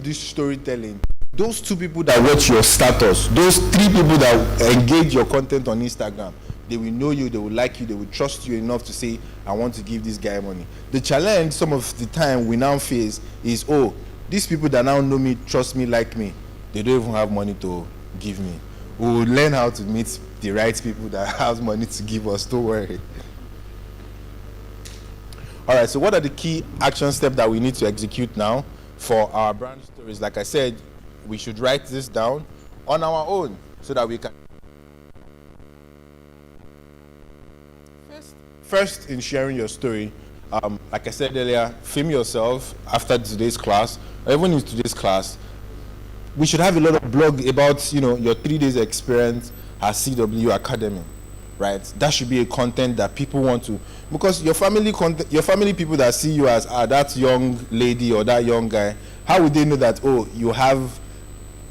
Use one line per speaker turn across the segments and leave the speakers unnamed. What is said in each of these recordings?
of this storytelling, those 2 people that watch your status, those 3 people that engage your content on Instagram, they will know you, they will like you, they will trust you enough to say, I want to give this guy money. The challenge some of the time we now face is, oh, these people that now know me, trust me, like me, they don't even have money to give me. We will learn how to meet the right people that have money to give us, don't worry. All right, so what are the key action steps that we need to execute now for our brand stories? Like I said, we should write this down on our own so that we can. First, in sharing your story, like I said earlier, film yourself after today's class, or even in today's class. We should have a lot of blog about, your 3 days experience at CW Academy, right? That should be a content that people want to, because your family people that see you as that young lady or that young guy, how would they know that, oh, you have,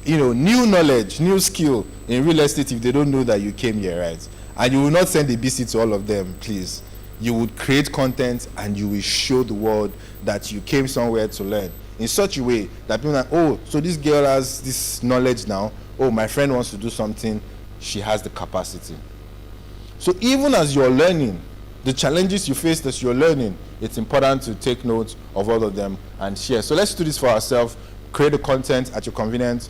new knowledge, new skill in real estate if they don't know that you came here, right? And you will not send a BC to all of them, please. You would create content and you will show the world that you came somewhere to learn in such a way that people are like, oh, so this girl has this knowledge now. Oh, my friend wants to do something. She has the capacity. So even as you're learning, the challenges you face as you're learning, it's important to take note of all of them and share. So let's do this for ourselves. Create the content at your convenience.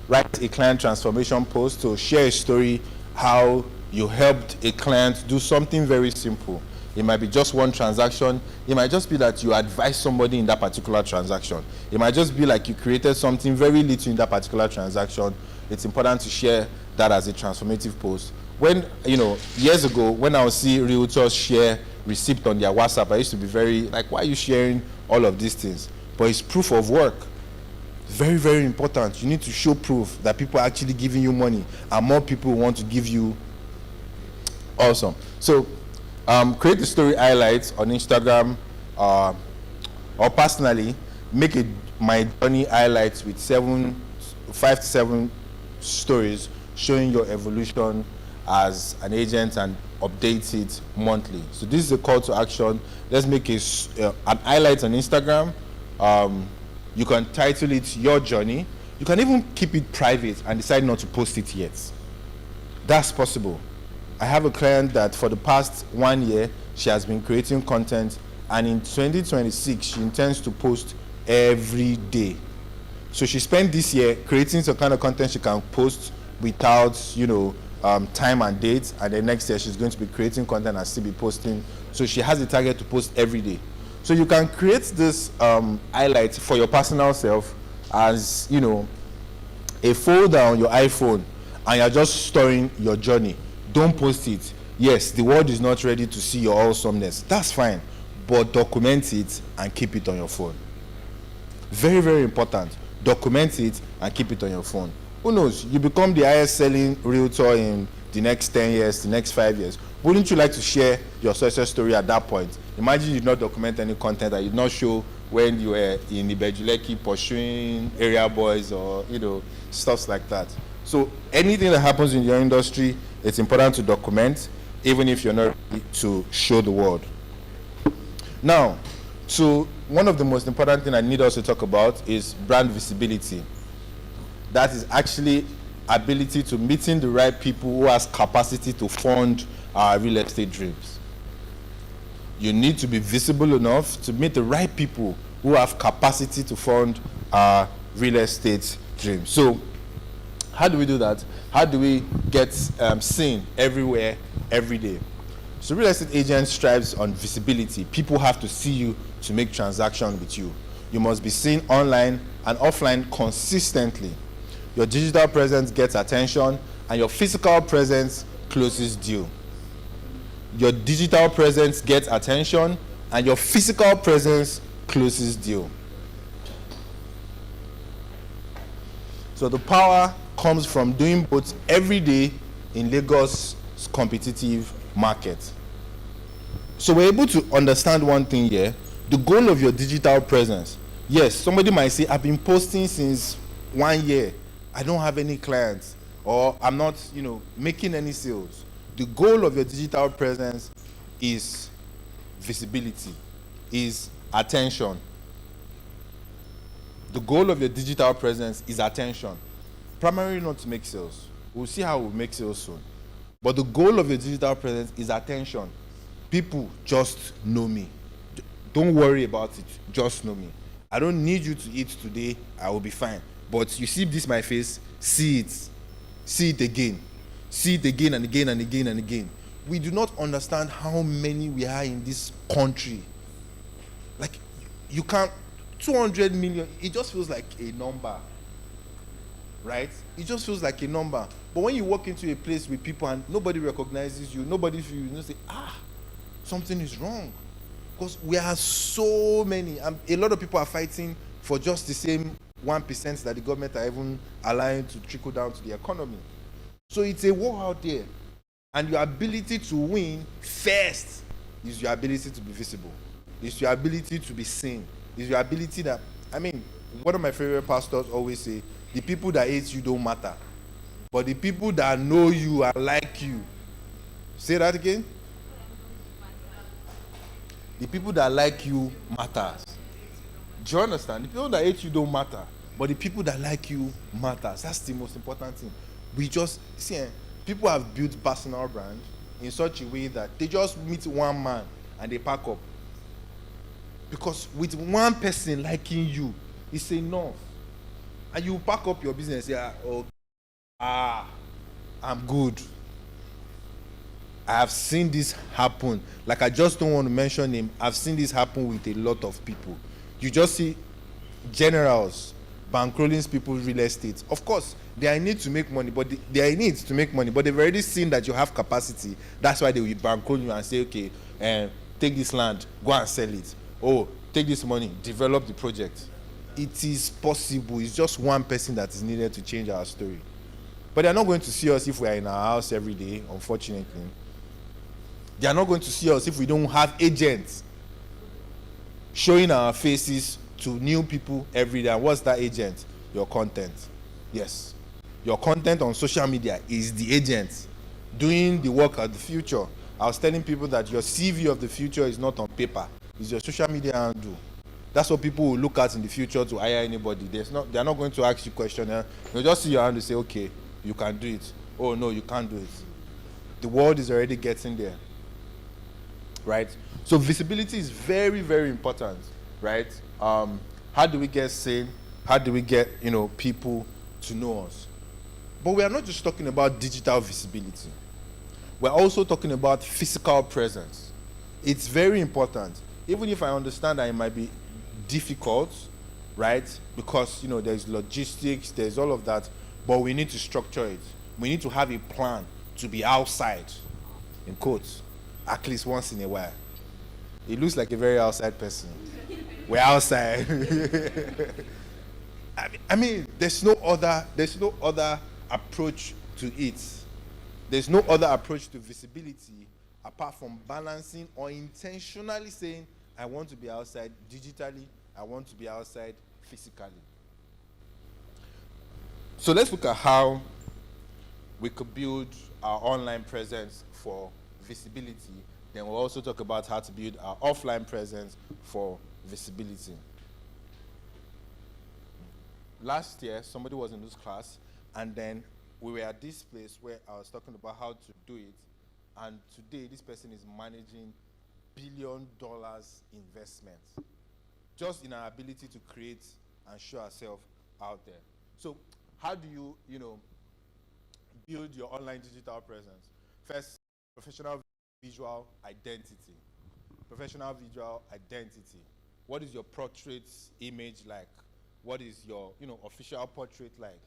Write a client transformation post to share a story how you helped a client do something very simple. It might be just one transaction. It might just be that you advise somebody in that particular transaction. It might just be like you created something very little in that particular transaction. It's important to share that as a transformative post. When, years ago, when I would see realtors share receipt on their WhatsApp, I used to be very like, why are you sharing all of these things? But it's proof of work. Very, very important. You need to show proof that people are actually giving you money and more people want to give you. Awesome. So create the story highlights on Instagram or personally make it my journey highlights with 5 to 7 stories showing your evolution as an agent and update it monthly. So this is a call to action. Let's make an highlight on Instagram. You can title it Your Journey. You can even keep it private and decide not to post it yet. That's possible. I have a client that for the past 1 year, she has been creating content, and in 2026, she intends to post every day. So she spent this year creating some kind of content she can post without, time and date, and the next year she's going to be creating content and still be posting. So she has a target to post every day. So you can create this highlight for your personal self as, a folder on your iPhone, and you're just storing your journey. Don't post it. Yes, the world is not ready to see your awesomeness. That's fine, but document it and keep it on your phone. Very, very important. Document it and keep it on your phone. Who knows? You become the highest selling realtor in the next 10 years, the next 5 years. Wouldn't you like to share your success story at that point? Imagine you did not document any content that you did not show when you were in Ibejuleki pursuing area boys or, stuff like that. So anything that happens in your industry, it's important to document, even if you're not ready to show the world. Now, so one of the most important things I need us to talk about is brand visibility. That is actually ability to meeting the right people who has capacity to fund our real estate dreams. You need to be visible enough to meet the right people who have capacity to fund our real estate dreams. So how do we do that? How do we get seen everywhere, every day? So real estate agent strives on visibility. People have to see you to make transactions with you. You must be seen online and offline consistently. Your digital presence gets attention and your physical presence closes deal. Your digital presence gets attention and your physical presence closes deal. So the power comes from doing both every day in Lagos' competitive market. So we're able to understand one thing here, the goal of your digital presence. Yes, somebody might say, I've been posting since 1 year. I don't have any clients, or I'm not, making any sales. The goal of your digital presence is visibility, is attention. The goal of your digital presence is attention. Primarily not to make sales. We'll see how we'll make sales soon. But the goal of your digital presence is attention. People just know me. Don't worry about it. Just know me. I don't need you to eat today. I will be fine. But you see this my face, see it. See it again. See it again and again and again and again. We do not understand how many we are in this country. Like, you can't, 200 million, it just feels like a number. Right? It just feels like a number. But when you walk into a place with people and nobody recognizes you, nobody feels you, say, something is wrong. Because we are so many, and a lot of people are fighting for just the same 1% that the government are even allowing to trickle down to the economy. So it's a war out there. And your ability to win first is your ability to be visible. It's your ability to be seen. It's your ability that, one of my favorite pastors always say, the people that hate you don't matter. But the people that know you and like you. Say that again. The people that like you matters. Do you understand? The people that hate you don't matter. But the people that like you matters. That's the most important thing. We just, people have built personal brand in such a way that they just meet one man and they pack up. Because with one person liking you, it's enough. And you pack up your business and say, I'm good. I have seen this happen. Like, I just don't want to mention him. I've seen this happen with a lot of people. You just see generals bankrolling people's real estate. Of course, they are in need to make money, but they are in need to make money, but they've already seen that you have capacity. That's why they will bankroll you and say, okay, take this land, go and sell it. Oh, take this money, develop the project. It is possible. It's just one person that is needed to change our story. But they're not going to see us if we are in our house every day, unfortunately. They are not going to see us if we don't have agents showing our faces to new people every day. And what's that agent? Your content. Yes. Your content on social media is the agent doing the work of the future. I was telling people that your CV of the future is not on paper. It's your social media handle. That's what people will look at in the future to hire anybody. They're not going to ask you questions. They'll just see your hand and say, okay, you can do it. Oh, no, you can't do it. The world is already getting there. Right? So visibility is very, very important. Right? How do we get seen? How do we get, people to know us? But we are not just talking about digital visibility. We're also talking about physical presence. It's very important. Even if I understand that it might be difficult, right? Because, there's logistics, there's all of that, but we need to structure it. We need to have a plan to be outside, in quotes, at least once in a while. It looks like a very outside person. We're outside. There's no other approach to it. There's no other approach to visibility apart from balancing or intentionally saying, I want to be outside digitally, I want to be outside physically. So let's look at how we could build our online presence for visibility. Then we'll also talk about how to build our offline presence for visibility. Last year, somebody was in this class, and then we were at this place where I was talking about how to do it. And today, this person is managing $1 billion investments just in our ability to create and show ourselves out there. So how do you, build your online digital presence? First, professional visual identity. Professional visual identity. What is your portrait image like? What is your, official portrait like?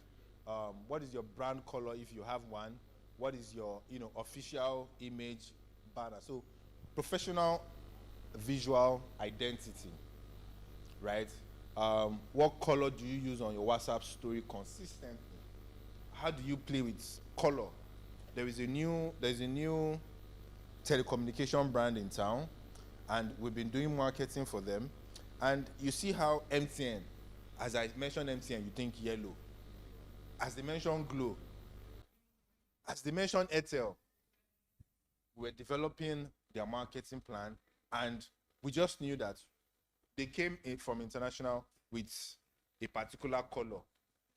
What is your brand color if you have one? What is your, official image banner? So professional visual identity, right? What color do you use on your WhatsApp story consistently? How do you play with color? There's a new telecommunication brand in town, and we've been doing marketing for them. And you see how MTN, as I mentioned MTN, you think yellow. As they mention Glow, as they mention Airtel, we're developing their marketing plan, and we just knew that they came in from international with a particular color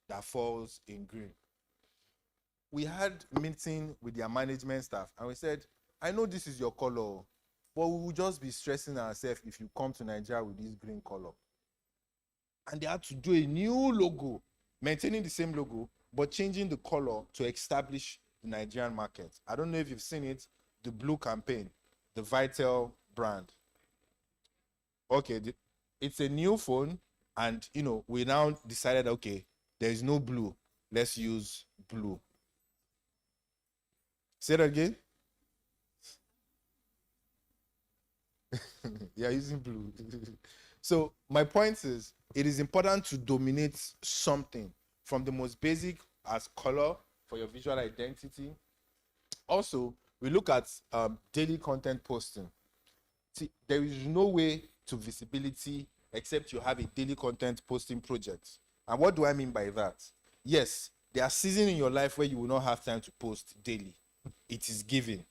that falls in green. We had meeting with their management staff and we said, I know this is your color, but we will just be stressing ourselves if you come to Nigeria with this green color. And they had to do a new logo, maintaining the same logo, but changing the color to establish the Nigerian market. I don't know if you've seen it, the blue campaign, the Vitel brand. Okay, it's a new phone, and we now decided, okay, there is no blue, let's use blue. Say that again. Yeah, using blue. So my point is, it is important to dominate something, from the most basic as color for your visual identity. Also, we look at daily content posting. See, there is no way to visibility except you have a daily content posting project. And what do I mean by that? Yes, there are seasons in your life where you will not have time to post daily. It is given.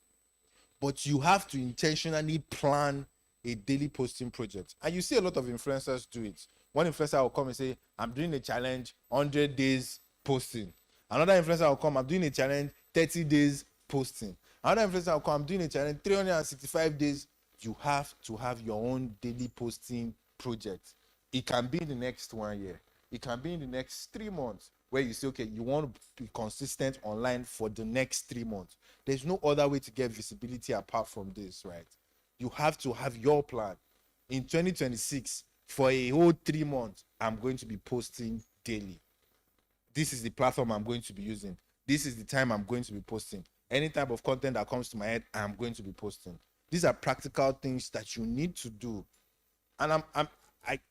But you have to intentionally plan a daily posting project. And you see a lot of influencers do it. One influencer will come and say, I'm doing a challenge, 100 days posting. Another influencer will come, I'm doing a challenge, 30 days posting. Another influencer will come, I'm doing a challenge, 365 days. You have to have your own daily posting project. It can be in the next 1 year. It can be in the next 3 months, where you say, okay, you want to be consistent online for the next 3 months. There's no other way to get visibility apart from this, right? You have to have your plan. In 2026, for a whole 3 months, I'm going to be posting daily. This is the platform I'm going to be using. This is the time I'm going to be posting. Any type of content that comes to my head, I'm going to be posting. These are practical things that you need to do. And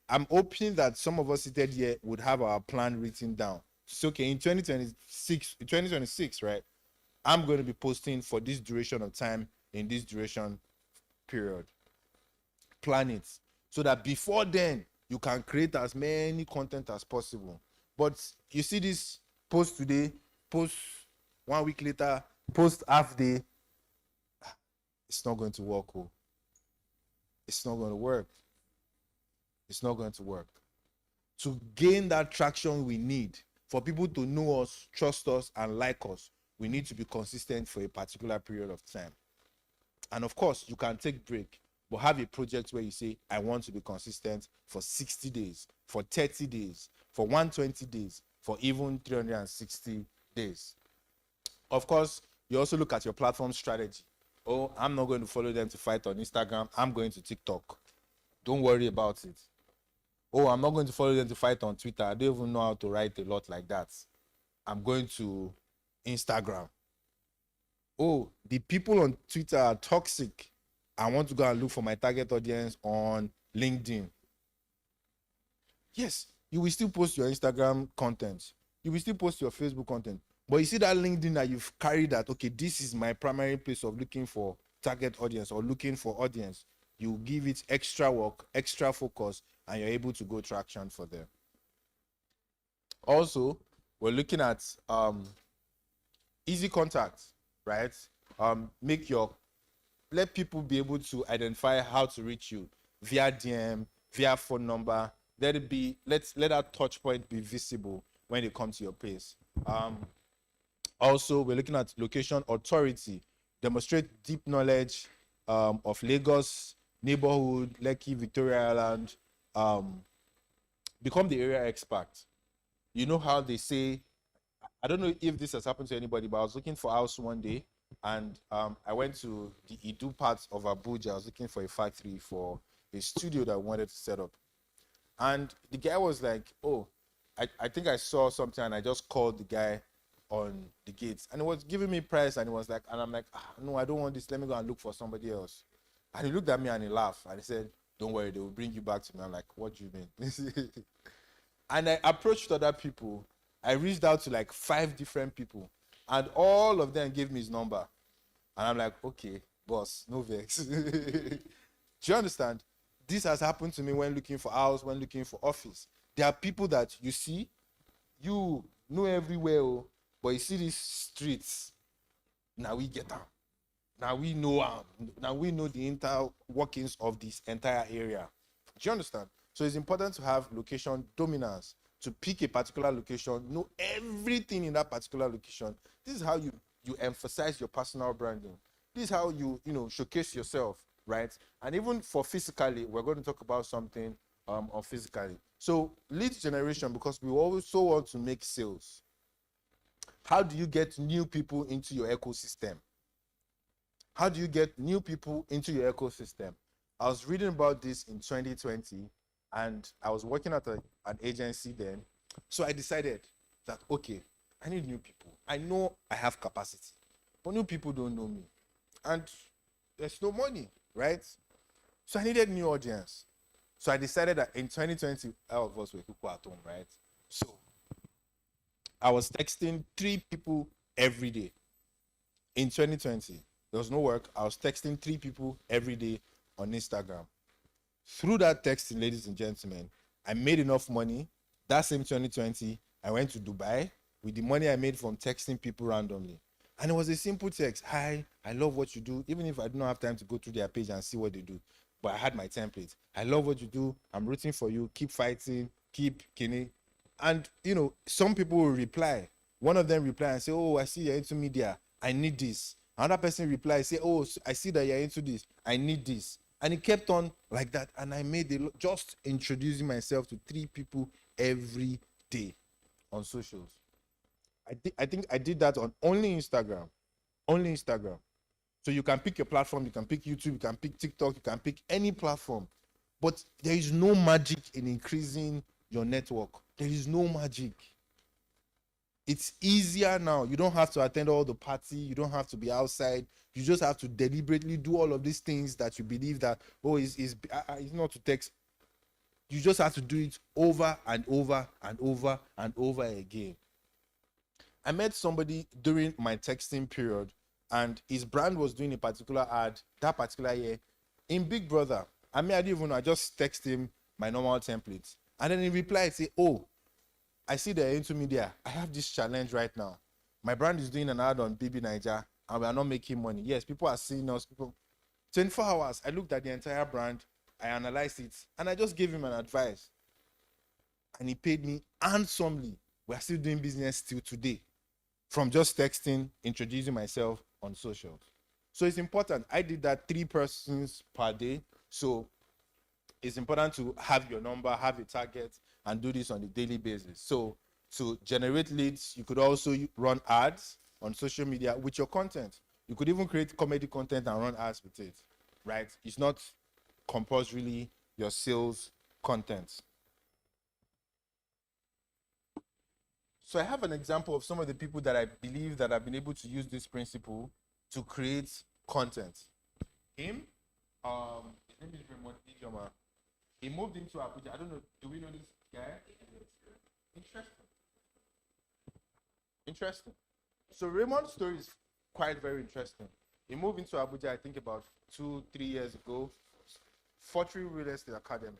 I'm hoping that some of us seated here would have our plan written down. So, okay, in 2026, right, I'm going to be posting for this duration of time in this duration period. Plan it so that before then you can create as many content as possible. But you see this post today, post 1 week later, post half day, it's not going to work. It's not going to work. It's not going to work. To gain that traction we need, for people to know us, trust us, and like us, we need to be consistent for a particular period of time. And of course, you can take break, but have a project where you say, I want to be consistent for 60 days, for 30 days, for 120 days, for even 360 days. Of course, you also look at your platform strategy. Oh, I'm not going to follow them to fight on Instagram. I'm going to TikTok. Don't worry about it. Oh, I'm not going to follow them to fight on Twitter. I don't even know how to write a lot like that. I'm going to Instagram. Oh, the people on Twitter are toxic. I want to go and look for my target audience on LinkedIn. Yes, you will still post your Instagram content. You will still post your Facebook content. But you see that LinkedIn that you've carried that, okay, this is my primary place of looking for target audience or looking for audience. You give it extra work, extra focus, and you're able to go traction for them. Also, we're looking at easy contact, right? Let people be able to identify how to reach you via DM, via phone number. Let that touch point be visible when they come to your place. Also, we're looking at location authority. Demonstrate deep knowledge of Lagos, neighborhood, Lekki, Victoria Island. Become the area expert. You know how they say, I don't know if this has happened to anybody, but I was looking for a house one day, and I went to the Idu part of Abuja. I was looking for a factory for a studio that I wanted to set up. And the guy was like, oh, I think I saw something, and I just called the guy on the gates, and he was giving me price, and he was like, and I'm like, no, I don't want this. Let me go and look for somebody else. And he looked at me and he laughed, and he said, don't worry, they will bring you back to me. I'm like, what do you mean? And I approached other people. I reached out to like 5 different people, and all of them gave me his number. And I'm like, okay, boss, no vex. Do you understand? This has happened to me when looking for house, when looking for office. There are people that you see, you know everywhere, but you see these streets, now we get them. Now we know the entire workings of this entire area. Do you understand? So it's important to have location dominance to pick a particular location, know everything in that particular location. This is how you emphasize your personal branding. This is how you showcase yourself, right? And even for physically, we're going to talk about something on physically. So lead generation, because we also want to make sales. How do you get new people into your ecosystem? How do you get new people into your ecosystem? I was reading about this in 2020, and I was working at an agency then. So I decided that, okay, I need new people. I know I have capacity, but new people don't know me. And there's no money, right? So I needed new audience. So I decided that in 2020, all of us were people at home, right? So I was texting 3 people every day. In 2020, there was no work. I was texting 3 people every day on Instagram. Through that texting, ladies and gentlemen, I made enough money. That same 2020, I went to Dubai with the money I made from texting people randomly. And it was a simple text. Hi, I love what you do. Even if I do not have time to go through their page and see what they do. But I had my template. I love what you do. I'm rooting for you. Keep fighting. Keep kinny. And, some people will reply. One of them reply and say, oh, I see you're into media. I need this. Another person reply, say, oh, I see that you're into this. I need this. And it kept on like that. And I made just introducing myself to 3 people every day on socials. I think I did that on only Instagram. Only Instagram. So you can pick your platform. You can pick YouTube. You can pick TikTok. You can pick any platform. But there is no magic in increasing your network. There is no magic. It's easier now. You don't have to attend all the party. You don't have to be outside. You just have to deliberately do all of these things that you believe that, oh, it's not to text. You just have to do it over and over and over and over again. I met somebody during my texting period, and his brand was doing a particular ad that particular year in Big Brother. I didn't even know. I just text him my normal template. And then he replied, say, oh, I see they're into media. I have this challenge right now. My brand is doing an ad on BB Niger, and we are not making money. Yes, people are seeing us. 24 hours, I looked at the entire brand, I analyzed it, and I just gave him an advice. And he paid me handsomely. We are still doing business till today from just texting, introducing myself on socials. So it's important. I did that 3 persons per day. So it's important to have your number, have a target, and do this on a daily basis. So to generate leads, you could also run ads on social media with your content. You could even create comedy content and run ads with it, right? It's not compulsorily your sales content. So I have an example of some of the people that I believe that have been able to use this principle to create content. Him, his name is Raymond Ijoma. He moved into Abuja. I don't know. Do we know this guy? Interesting. So Raymond's story is quite very interesting. He moved into Abuja, I think about 2-3 years ago. Fortune Real Estate Academy.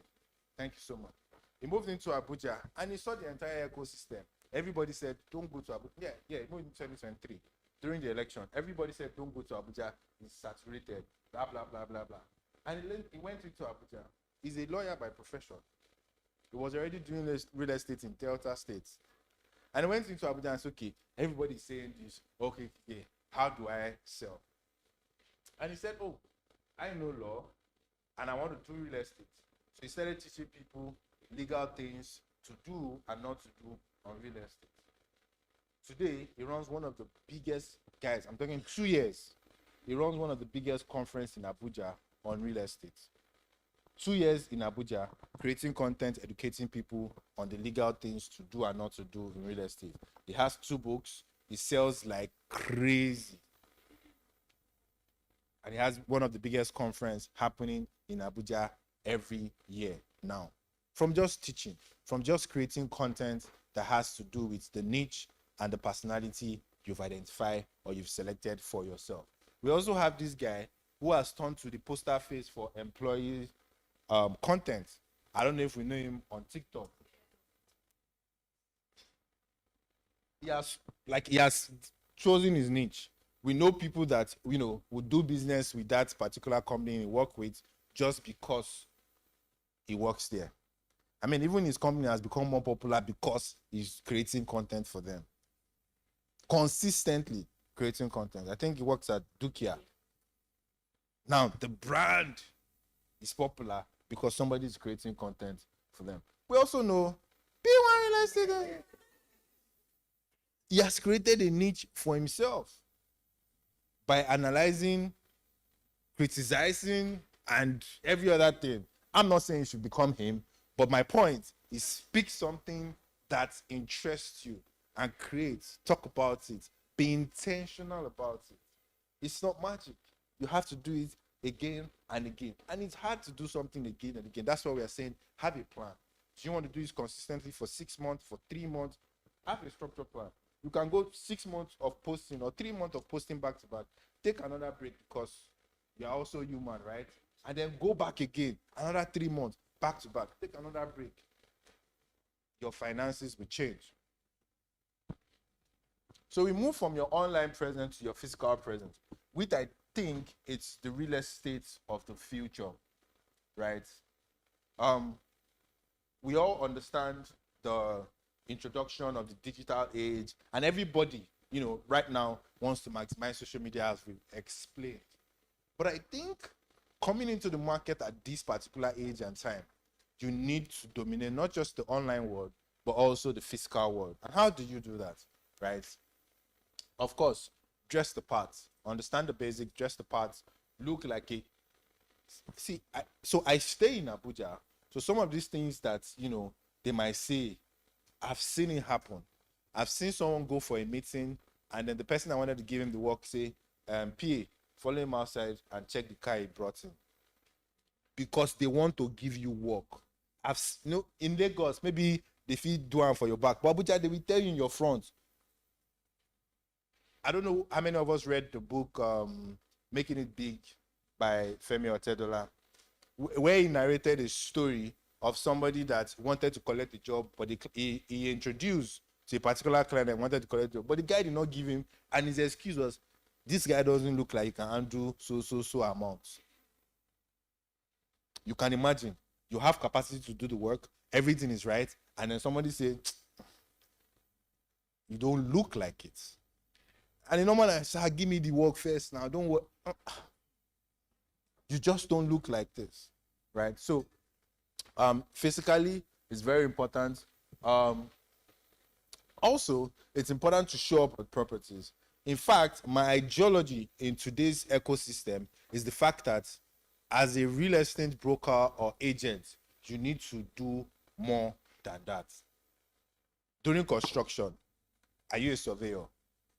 Thank you so much. He moved into Abuja and he saw the entire ecosystem. Everybody said, don't go to Abuja. Yeah, he moved in 2023 during the election. Everybody said, don't go to Abuja. It's saturated. Blah, blah, blah, blah, blah. And he went into Abuja. He's a lawyer by profession. He was already doing real estate in Delta State. And he went into Abuja and said, okay, everybody's saying this. Okay, yeah, how do I sell? And he said, oh, I know law and I want to do real estate. So he started teaching people legal things to do and not to do on real estate. Today, he runs one of the biggest, guys, I'm talking 2 years. He runs one of the biggest conferences in Abuja on real estate. 2 years in Abuja, creating content, educating people on the legal things to do and not to do in real estate. He has 2 books. He sells like crazy. And he has one of the biggest conferences happening in Abuja every year now. From just teaching, from just creating content that has to do with the niche and the personality you've identified or you've selected for yourself. We also have this guy who has turned to the poster face for employee content. I don't know if we know him on TikTok. He has chosen his niche. We know people that would do business with that particular company he work with just because he works there. I mean, even his company has become more popular because he's creating content for them. Consistently creating content. I think he works at Dukia. Now, the brand is popular because somebody is creating content for them. We also know P1 Real Estate. He has created a niche for himself by analyzing, criticizing, and every other thing. I'm not saying you should become him, but my point is pick something that interests you and create, talk about it, be intentional about it. It's not magic. You have to do it again and again. And it's hard to do something again and again. That's why we are saying have a plan. Do you want to do this consistently for 6 months, for 3 months? Have a structured plan. You can go 6 months of posting or 3 months of posting back to back. Take another break because you're also human, right? And then go back again, another 3 months, back to back. Take another break. Your finances will change. So we move from your online presence to your physical presence, which I think it's the real estate of the future, right? We all understand the introduction of the digital age, and everybody, right now wants to maximize social media, as we've explained. But I think coming into the market at this particular age and time, you need to dominate not just the online world, but also the physical world. And how do you do that, right? Of course, dress the part, understand the basics, dress the part, look like a. See, I stay in Abuja, so some of these things that they might say, I've seen it happen. I've seen someone go for a meeting, and then the person I wanted to give him the work say, PA, follow him outside and check the car he brought in, because they want to give you work. In Lagos, maybe they feel do one for your back, but Abuja, they will tell you in your front. I don't know how many of us read the book Making It Big by Femi Otedola, where he narrated a story of somebody that wanted to collect a job, but he introduced to a particular client and wanted to collect a job, but the guy did not give him, and his excuse was, this guy doesn't look like he can handle so amounts. You can imagine, you have capacity to do the work, everything is right, and then somebody say, you don't look like it. And the normal, I say, give me the work first now. Don't work. You just don't look like this, right? So, physically, it's very important. Also, it's important to show up at properties. In fact, my ideology in today's ecosystem is the fact that as a real estate broker or agent, you need to do more than that. During construction, are you a surveyor?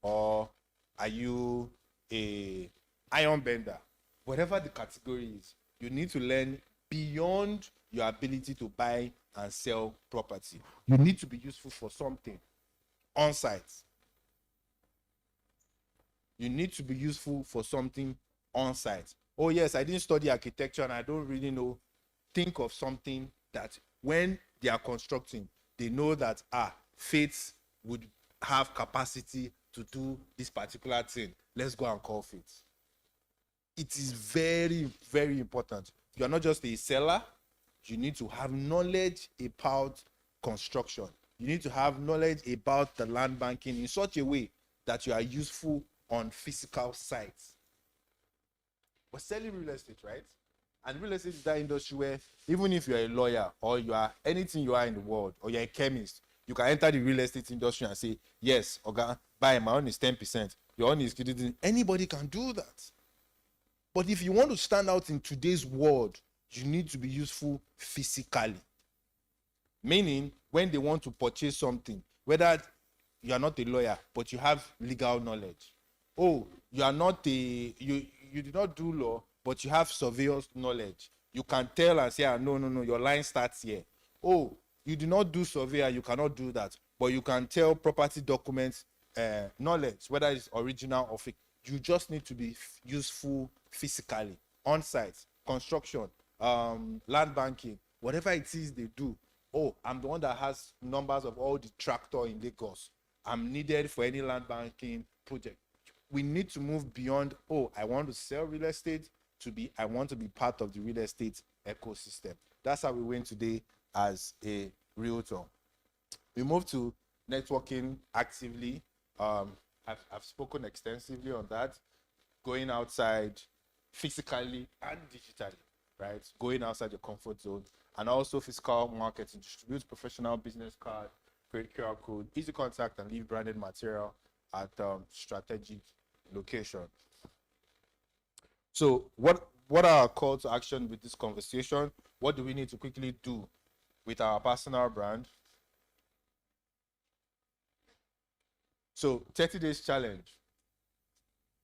Or are you a iron bender? Whatever the category is, you need to learn beyond your ability to buy and sell property. You need to be useful for something on site. You need to be useful for something on site. Oh yes, I didn't study architecture and I don't really know. Think of something that when they are constructing, they know that Faith would have capacity to do this particular thing. Let's go and call Faith. It is very, very important. You are not just a seller. You need to have knowledge about construction. You need to have knowledge about the land banking in such a way that you are useful on physical sites. We're selling real estate, right? And real estate is that industry where even if you're a lawyer or you are anything you are in the world, or you're a chemist, you can enter the real estate industry and say, yes, okay, buy, my own is 10%. Your own is, anybody can do that. But if you want to stand out in today's world, you need to be useful physically. Meaning, when they want to purchase something, whether you are not a lawyer, but you have legal knowledge. Oh, you are not you did not do law, but you have surveyor's knowledge. You can tell and say, no, your line starts here. Oh, you do not do surveyor, you cannot do that. But you can tell property documents knowledge, whether it's original or fake. You just need to be useful physically, on site, construction, land banking, whatever it is they do. Oh, I'm the one that has numbers of all the tractor in Lagos. I'm needed for any land banking project. We need to move beyond, I want to sell real estate, to I want to be part of the real estate ecosystem. That's how we win today. as a realtor. We move to networking actively. I've spoken extensively on that. Going outside physically and digitally, right? Going outside your comfort zone, and also physical marketing, distribute professional business card, create QR code, easy contact, and leave branded material at strategic location. So what are our call to action with this conversation? What do we need to quickly do with our personal brand? So 30 days challenge.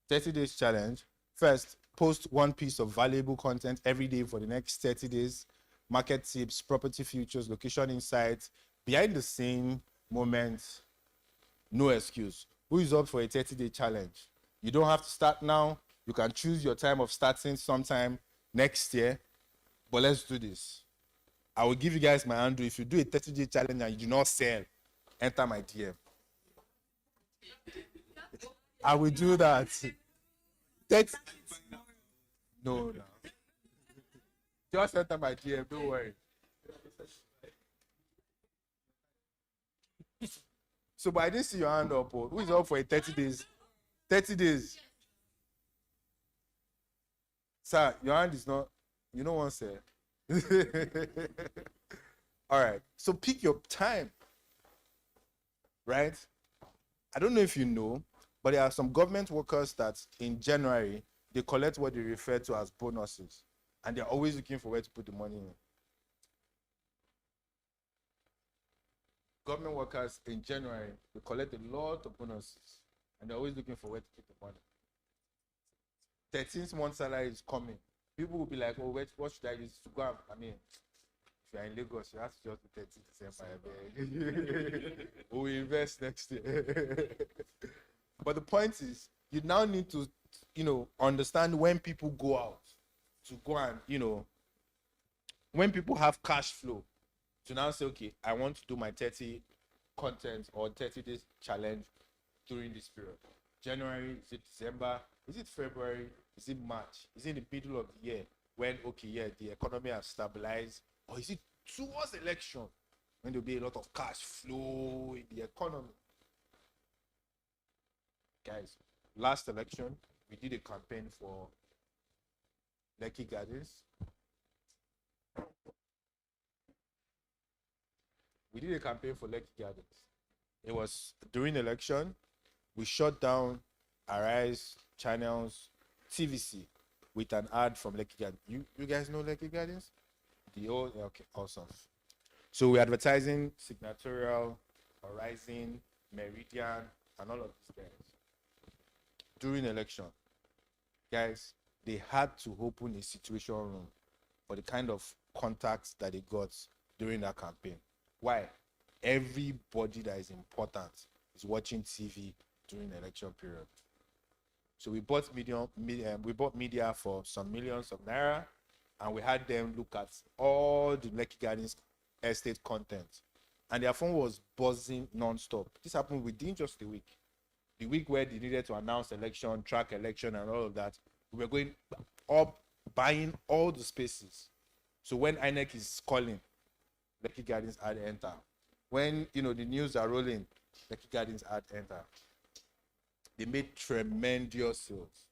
30 days challenge. First, post one piece of valuable content every day for the next 30 days. Market tips, property futures, location insights, behind the scene moments, no excuse. Who is up for a 30-day challenge? You don't have to start now. You can choose your time of starting sometime next year, but let's do this. I will give you guys my handle. If you do a 30-day challenge and you do not sell, enter my DM. I will do that. 30. No. Just enter my DM, don't worry. So, but I didn't see your hand up. Oh. Who is up for a 30 days? 30 days. Sir, your hand is not, you know what, sir. All right. So pick your time. Right? I don't know if you know, but there are some government workers that in January, they collect what they refer to as bonuses. And they're always looking for where to put the money in. Government workers in January, they collect a lot of bonuses. And they're always looking for where to put the money. 13th month salary is coming. People will be like, oh, wait, what should I use to go? I mean, if you're in Lagos, you have to just be 13th December. We'll invest next year. But the point is, you now need to, understand when people go out to go and, when people have cash flow to now say, okay, I want to do my 30 content or 30 days challenge during this period. January, is it December? Is it February? Is it March? Is it the middle of the year when, okay, yeah, the economy has stabilized? Or is it towards election when there'll be a lot of cash flow in the economy? Guys, last election, we did a campaign for Lekki Gardens. We did a campaign for Lekki Gardens. It was during election. We shut down Arise Channels TVC with an ad from Lekki Gardens. You guys know Lekki Gardens? Okay, awesome. So we're advertising Signatorial, Horizon, Meridian, and all of these guys. During election, guys, they had to open a situation room for the kind of contacts that they got during that campaign. Why? Everybody that is important is watching TV during the election period. So we bought media for some millions of naira, and we had them look at all the Lekki Gardens estate content, and their phone was buzzing non-stop. This happened within just a week. The week where they needed to announce election, track election, and all of that, we were going up, buying all the spaces. So when INEC is calling, Lekki Gardens ad enter. When the news are rolling, Lekki Gardens ad enter. They made tremendous sales.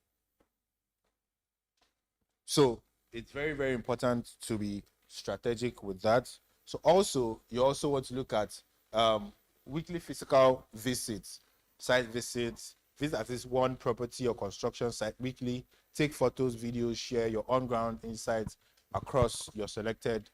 So it's very, very important to be strategic with that. So also, you also want to look at weekly physical visits, site visits, visit at least one property or construction site weekly, take photos, videos, share your on-ground insights across your selected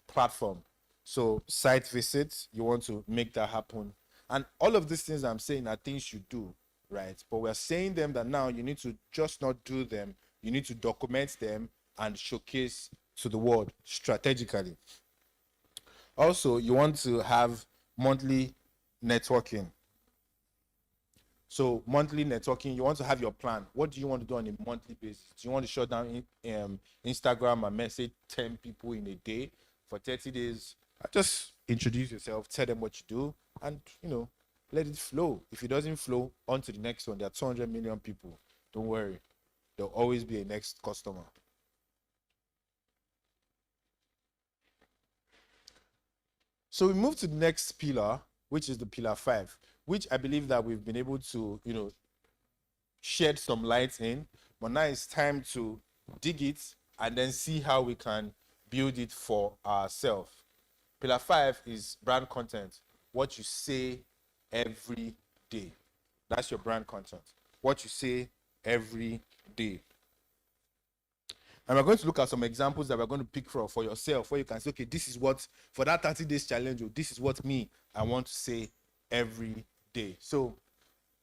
platform. So site visits, you want to make that happen. And all of these things I'm saying are things you do, right? But we're saying them that now you need to just not do them. You need to document them and showcase to the world strategically. Also, you want to have monthly networking. So monthly networking, you want to have your plan. What do you want to do on a monthly basis? Do you want to shut down Instagram and message 10 people in a day for 30 days? Just introduce yourself, tell them what you do, and let it flow. If it doesn't flow, on to the next one. There are 200 million people. Don't worry. There'll always be a next customer. So we move to the next pillar, which is the pillar 5, which I believe that we've been able to, shed some light in, but now it's time to dig it and then see how we can build it for ourselves. Pillar 5 is brand content, what you say every day. That's your brand content, what you say every day. And we're going to look at some examples that we're going to pick for yourself, where you can say, okay, this is what, for that 30 days challenge, or this is what I want to say every day. So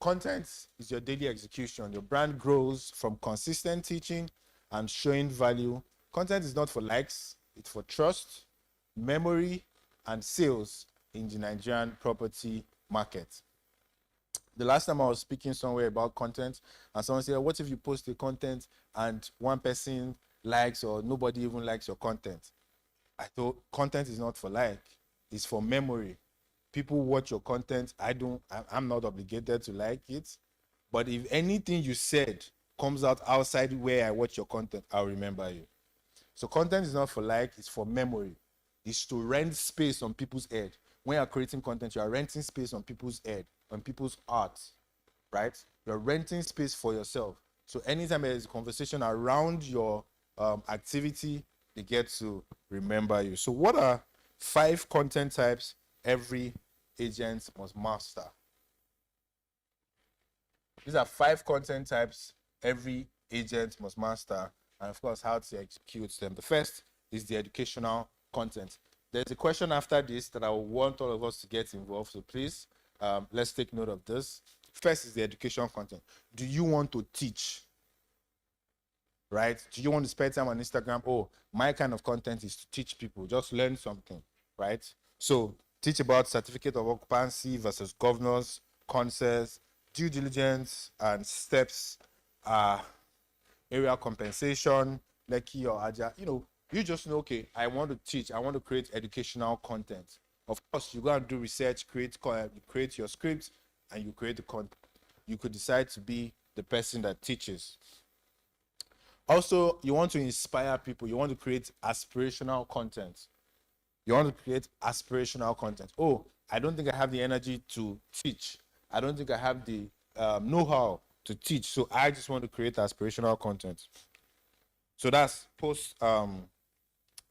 content is your daily execution. Your brand grows from consistent teaching and showing value. Content is not for likes, it's for trust, memory, and sales in the Nigerian property market. The last time I was speaking somewhere about content, and someone said, what if you post the content and one person likes or nobody even likes your content? I thought content is not for like, it's for memory. People watch your content. I'm not obligated to like it. But if anything you said comes out outside where I watch your content, I'll remember you. So content is not for like, it's for memory. It's to rent space on people's head. When you're creating content, you are renting space on people's head, on people's art, right? You're renting space for yourself. So anytime there's a conversation around your activity, they get to remember you. So what are 5 content types every agent must master? These are 5 content types every agent must master, and of course, how to execute them. The first is the educational content. There's a question after this that I want all of us to get involved. So please, let's take note of this. First is the education content. Do you want to teach? Right? Do you want to spend time on Instagram? Oh, my kind of content is to teach people. Just learn something, right? So teach about certificate of occupancy versus governors, concerts, due diligence, and steps, area compensation, Lekki or Aja. You just know, okay, I want to teach, I want to create educational content. Of course, you go and do research, create your script, and you create the content. You could decide to be the person that teaches. Also, you want to inspire people. You want to create aspirational content. Oh, I don't think I have the energy to teach. I don't think I have the know-how to teach. So I just want to create aspirational content. So that's post,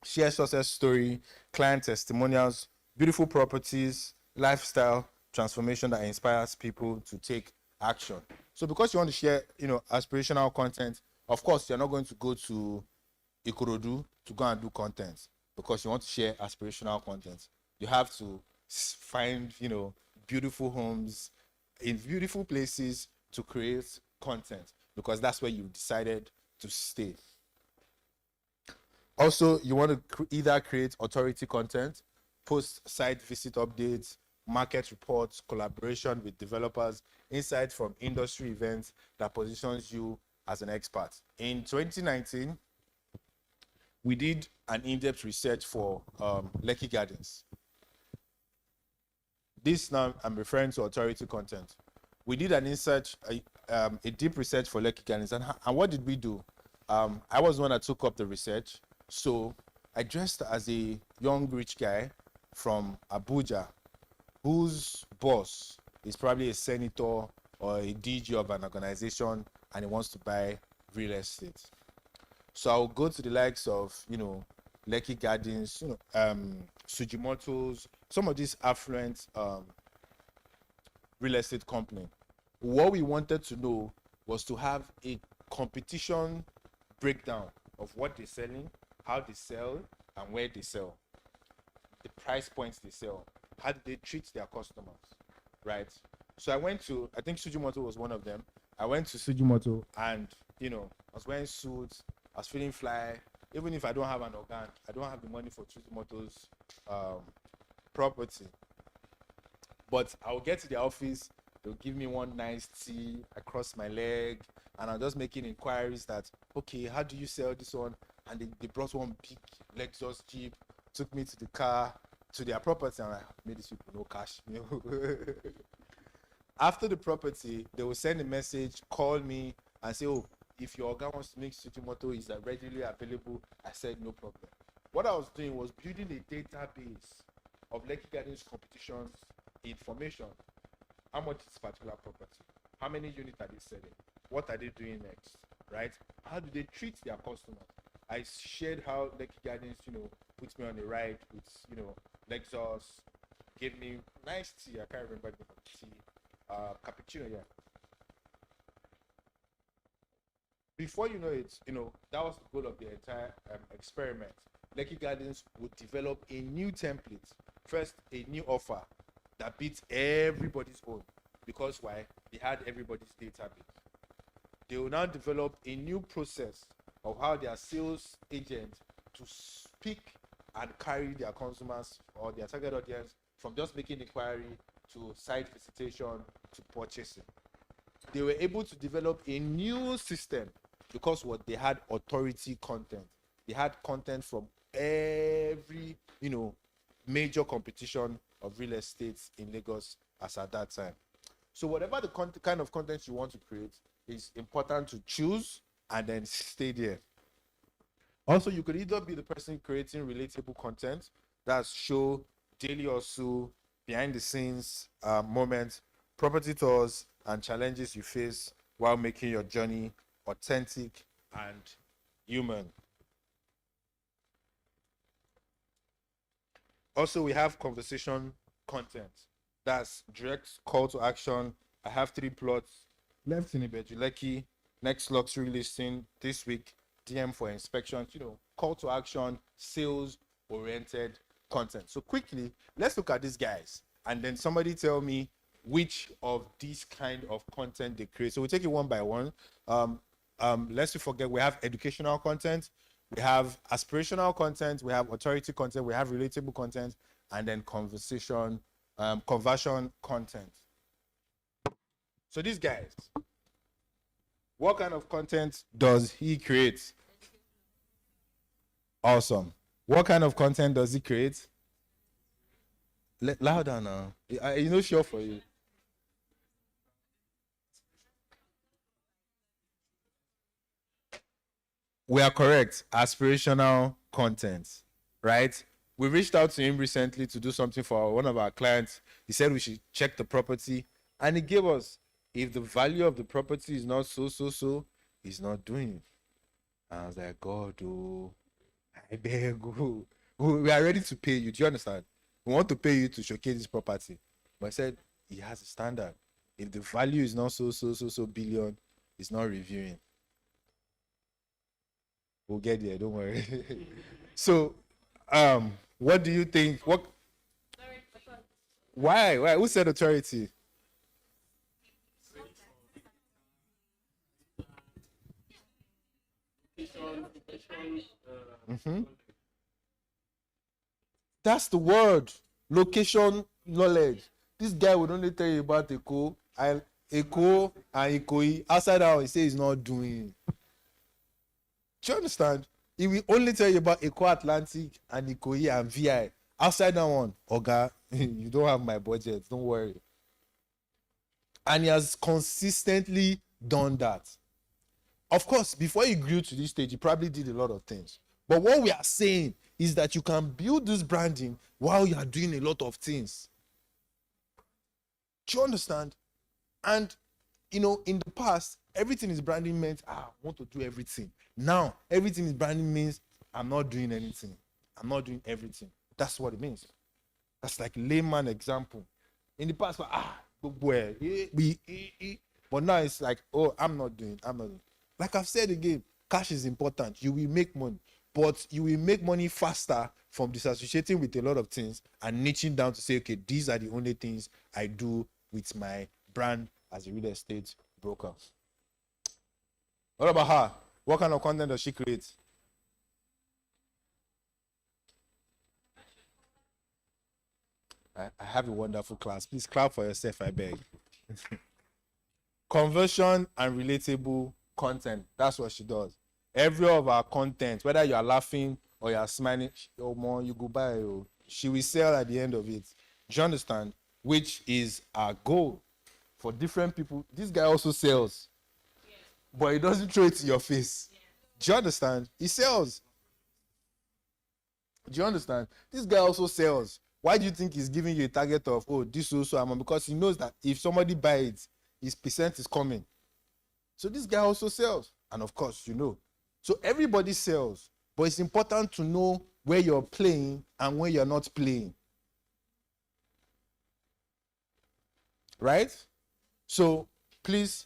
share success story, client testimonials, beautiful properties, lifestyle transformation that inspires people to take action. So because you want to share, aspirational content, of course, you're not going to go to Ikorodu to go and do content because you want to share aspirational content. You have to find, beautiful homes in beautiful places to create content because that's where you've decided to stay. Also, you want to either create authority content, post site visit updates, market reports, collaboration with developers, insights from industry events that positions you as an expert. In 2019, we did an in-depth research for Lekki Gardens. This now I'm referring to authority content. We did an a deep research for Lekki Gardens, and what did we do? I was the one that took up the research, so I dressed as a young rich guy from Abuja, whose boss is probably a senator or a DG of an organization, and he wants to buy real estate. So I'll go to the likes of, Lekki Gardens, Sujimoto's, some of these affluent real estate company. What we wanted to know was to have a competition breakdown of what they're selling, how they sell, and where they sell, the price points they sell, how do they treat their customers, right? So I think Sujimoto was one of them. I went to Sujimoto and, I was wearing suits, I was feeling fly. Even if I don't have an organ, I don't have the money for Sujimoto's property. But I'll get to the office, they'll give me one nice tea, I cross my leg, and I'm just making inquiries that, okay, how do you sell this one? And they brought one big Lexus Jeep, took me to the car, to their property, and I made these people no cash. After the property, they will send a message, call me, and say, oh, if your organ wants to make Sujimoto, is readily available. I said, no problem. What I was doing was building a database of Lekki Gardens competitions information. How much is particular property? How many units are they selling? What are they doing next? Right? How do they treat their customers? I shared how Lekki Gardens, puts me on the ride with, Lexus, gave me nice tea. I can't remember the tea. Cappuccino, yeah. Before you know it, that was the goal of the entire experiment. Lekki Gardens would develop a new template. First, a new offer that beats everybody's own. Because why? They had everybody's database. They will now develop a new process of how their sales agent to speak and carry their consumers or their target audience from just making inquiry to site visitation to purchasing. They were able to develop a new system because what they had authority content. They had content from every, major competition of real estate in Lagos as at that time. So whatever the kind of content you want to create is important to choose and then stay there. Also, you could either be the person creating relatable content, that's show, daily or so, behind the scenes moments, property tours, and challenges you face while making your journey authentic and human. Also, we have conversation content. That's direct call to action. I have 3 plots left in Ibeju-Lekki. Next luxury listing this week. DM for inspections. Call to action, sales oriented content. So quickly, let's look at these guys, and then somebody tell me which of these kind of content they create. So we'll take it one by one. Lest we forget, we have educational content, we have aspirational content, we have authority content, we have relatable content, and then conversion content. So these guys, what kind of content does he create? Awesome. What kind of content does he create? Louder now. Sure for you. We are correct. Aspirational content, right? We reached out to him recently to do something for one of our clients. He said we should check the property, and he gave us, if the value of the property is not so, he's not doing it. And I was like, God, oh, I beg you. We are ready to pay you. Do you understand? We want to pay you to showcase this property. But I said, he has a standard. If the value is not so billion, he's not reviewing. We'll get there, don't worry. So, what do you think? Why? Who said authority? Mm-hmm. That's the word. Location knowledge. This guy would only tell you about Eko and Ikoyi. Outside that, he says he's not doing. Do you understand? He will only tell you about Eko Atlantic and Ikoyi and VI. Outside that one, Oga, you don't have my budget. Don't worry. And he has consistently done that. Of course, before he grew to this stage, he probably did a lot of things. But what we are saying is that you can build this branding while you are doing a lot of things. Do you understand? And, in the past, everything is branding meant, I want to do everything. Now, everything is branding means, I'm not doing anything. I'm not doing everything. That's what it means. That's like layman example. In the past, but now it's like, oh, I'm not doing. Like I've said again, cash is important. You will make money, but you will make money faster from disassociating with a lot of things and niching down to say, okay, these are the only things I do with my brand as a real estate broker. What about her? What kind of content does she create? I have a wonderful class. Please clap for yourself, I beg. Conversion and relatable content. That's what she does. Every of our content, whether you are laughing or you are smiling, oh more you go buy. Oh. She will sell at the end of it. Do you understand? Which is our goal for different people. This guy also sells, but he doesn't throw it in your face. Do you understand? He sells. Do you understand? This guy also sells, Why do you think he's giving you a target of, oh, this also amount? Because he knows that if somebody buys it, his percent is coming. So this guy also sells. And of course, So everybody sells. But it's important to know where you're playing and where you're not playing. Right? So please,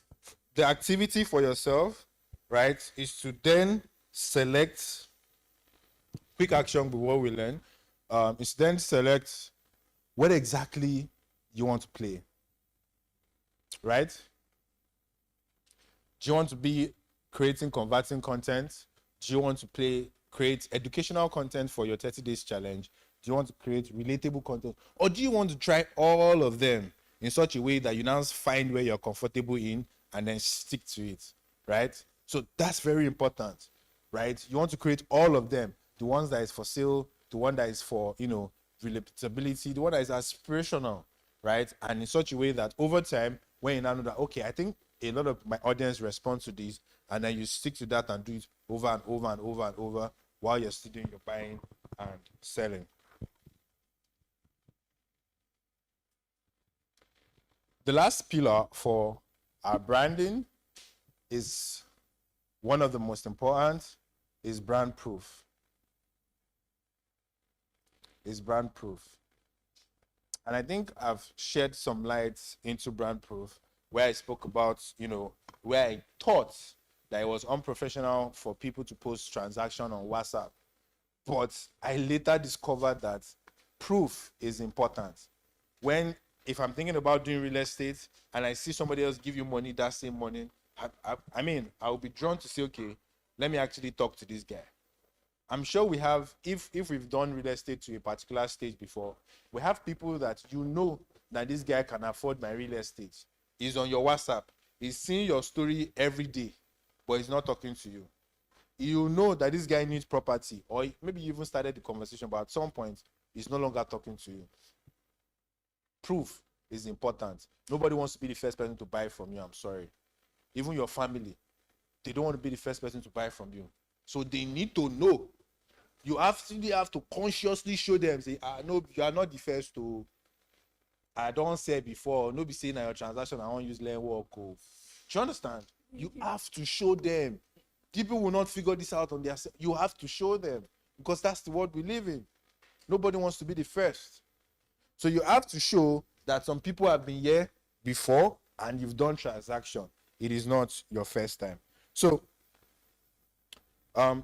the activity for yourself, right, is to then select quick action before we learn. Is then select what exactly you want to play. Right? Do you want to be creating converting content? Do you want to create educational content for your 30 days challenge? Do you want to create relatable content? Or do you want to try all of them in such a way that you now find where you're comfortable in and then stick to it, right? So that's very important, right? You want to create all of them. The ones that is for sale, the one that is for, relatability, the one that is aspirational, right? And in such a way that over time, when you now know that, okay, I think a lot of my audience responds to this, and then you stick to that and do it over and over and over and over while you're still doing your buying and selling. The last pillar for our branding is one of the most important, is brand proof. And I think I've shed some light into brand proof where I spoke about, where I thought that it was unprofessional for people to post transaction on WhatsApp. But I later discovered that proof is important. If I'm thinking about doing real estate and I see somebody else give you money, that same money, I'll be drawn to say, okay, let me actually talk to this guy. I'm sure we have, if we've done real estate to a particular stage before, we have people that that this guy can afford my real estate. He's on your WhatsApp. He's seeing your story every day, but he's not talking to you. You know that this guy needs property, or maybe you even started the conversation, but at some point, he's no longer talking to you. Proof is important. Nobody wants to be the first person to buy from you. I'm sorry. Even your family, they don't want to be the first person to buy from you. So they need to know. You have to consciously show them, say, no, you are not the first to. I don't say before, no be saying your transaction, I won't use learn work. Do you understand? You have to show them. People will not figure this out on their own. You have to show them, because that's the world we live in. Nobody wants to be the first. So you have to show that some people have been here before and you've done transaction. It is not your first time. So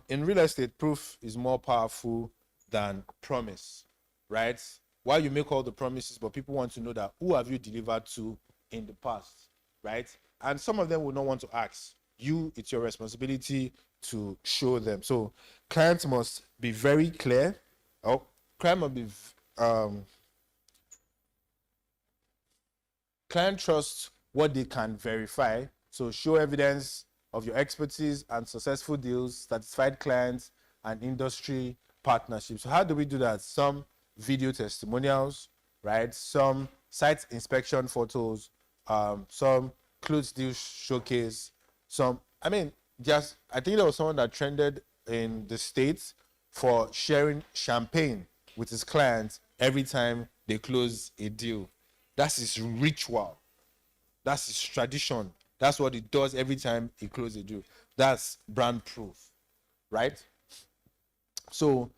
in real estate, proof is more powerful than promise, right? While you make all the promises, but people want to know that who have you delivered to in the past, right? And some of them will not want to ask you. It's your responsibility to show them. So clients must be very clear. Client trusts what they can verify. So show evidence of your expertise and successful deals, satisfied clients, and industry partnerships. So how do we do that? Some video testimonials, right? Some site inspection photos, some clothes deal showcase, I think there was someone that trended in the States for sharing champagne with his clients every time they close a deal. That's his ritual. That's his tradition. That's what he does every time he closes a deal. That's brand proof, right? So,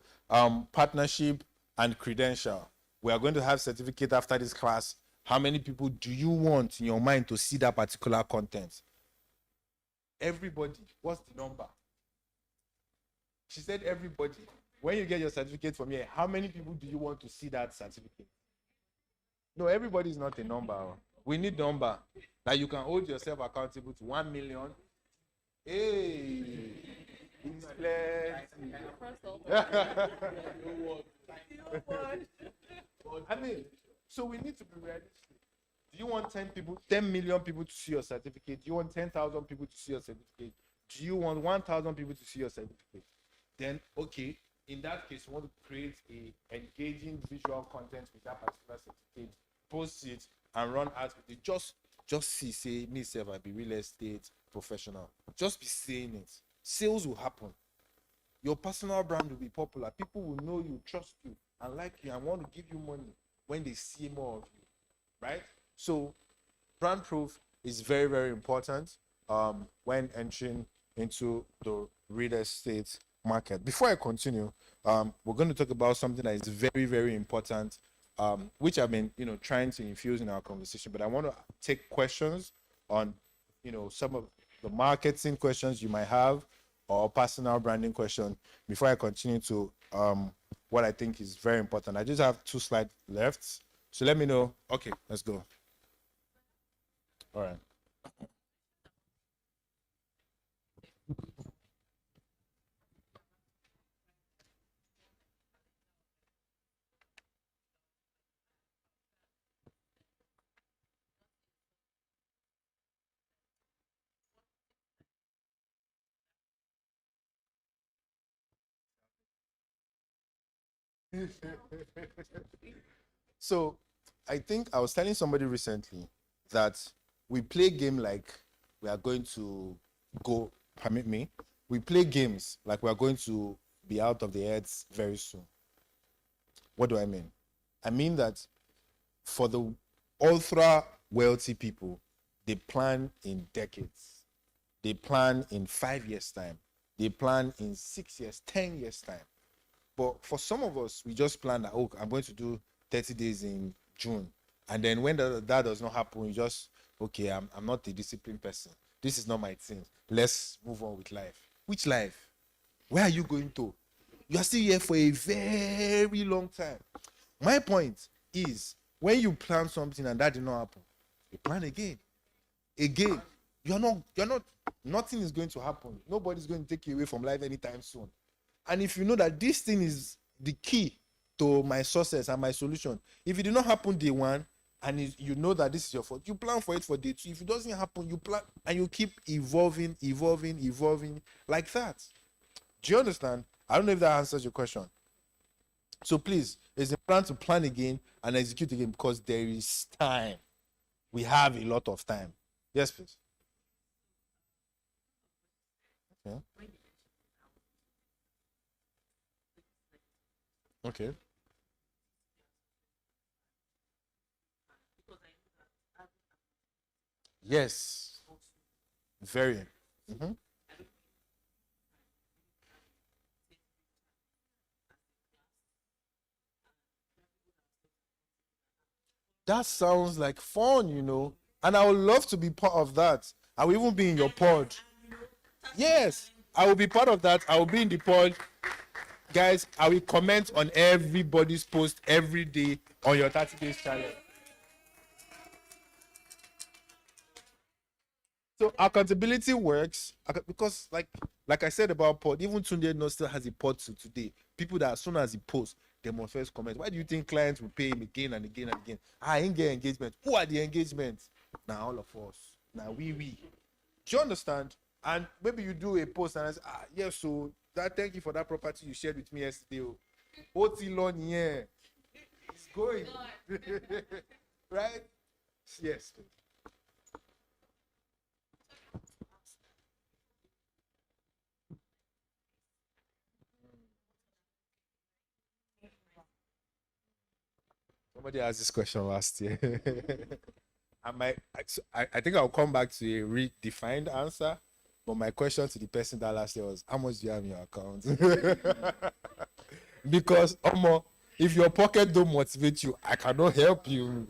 partnership and credential. We are going to have certificate after this class. How many people do you want in your mind to see that particular content? Everybody. What's the number? She said everybody. When you get your certificate from here, how many people do you want to see that certificate? No, everybody is not a number. We need number that you can hold yourself accountable to. 1 million. Hey, it's plenty. So we need to be realistic. Do you want 10 million people to see your certificate? Do you want 10,000 people to see your certificate? Do you want 1,000 people to see your certificate? Then, okay, in that case, you want to create a engaging visual content with that particular certificate, post it, and run ads with it. Just say, me self, I be real estate professional. Just be saying it. Sales will happen. Your personal brand will be popular. People will know you, trust you. and like you and want to give you money when they see more of you, right? So brand proof is very, very important when entering into the real estate market. Before I continue, we're going to talk about something that is very, very important, which I've been, trying to infuse in our conversation. But I want to take questions on, some of the marketing questions you might have or personal branding question before I continue to what I think is very important. I just have 2 slides left, so let me know. Okay, let's go. All right. So I think I was telling somebody recently that we play game like we are going to go, permit me, we play games like we are going to be out of the earth very soon. What do I mean? I mean that for the ultra wealthy people, they plan in decades. They plan in 5 years' time. They plan in 6 years, 10 years' time. But for some of us, we just plan that, oh, I'm going to do 30 days in June. And then when that does not happen, we just, okay, I'm not a disciplined person. This is not my thing. Let's move on with life. Which life? Where are you going to? You are still here for a very long time. My point is, when you plan something and that did not happen, you plan again. Again. Nothing is going to happen. Nobody's going to take you away from life anytime soon. And if you know that this thing is the key to my success and my solution, if it did not happen day one, and you know that this is your fault, you plan for it for day two. If it doesn't happen, you plan and you keep evolving like that. Do you understand? I don't know if that answers your question. So please, it's important to plan again and execute again because there is time. We have a lot of time. Yes, please. Okay. Okay. Yes. Very. Mhm. That sounds like fun. And I would love to be part of that. I will even be in your pod. Yes, I will be part of that. I will be in the pod. Guys, I will comment on everybody's post every day on your 30 days challenge. So accountability works because like I said about pod, even Tunde no still has a pod to today. People that as soon as he posts, they must first comment. Why do you think clients will pay him again and again and again? I ain't get engagement. Who are the engagements? Now all of us. Now we. Do you understand? And maybe you do a post and I say, yes, so that thank you for that property you shared with me yesterday. What's on here? It's going. Right? Yes. Somebody asked this question last year. I think I'll come back to a redefined answer. But my question to the person that last year was, how much do you have in your account? Because if your pocket don't motivate you, I cannot help you.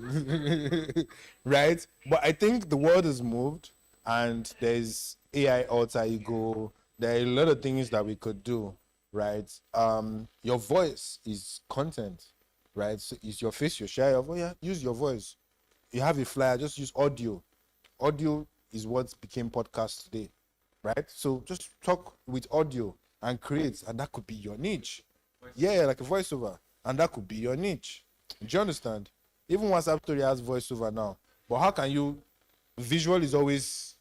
Right? But I think the world has moved and there's AI alter ego. There are a lot of things that we could do, right? Your voice is content, right? So it's your face, your share of, use your voice. You have a flyer, just use audio. Audio is what became podcast today, right? So just talk with audio and create, and that could be your niche. Yeah, like a voiceover, and that could be your niche. Do you understand? Even WhatsApp story has voiceover now, but how can you? Visual is always,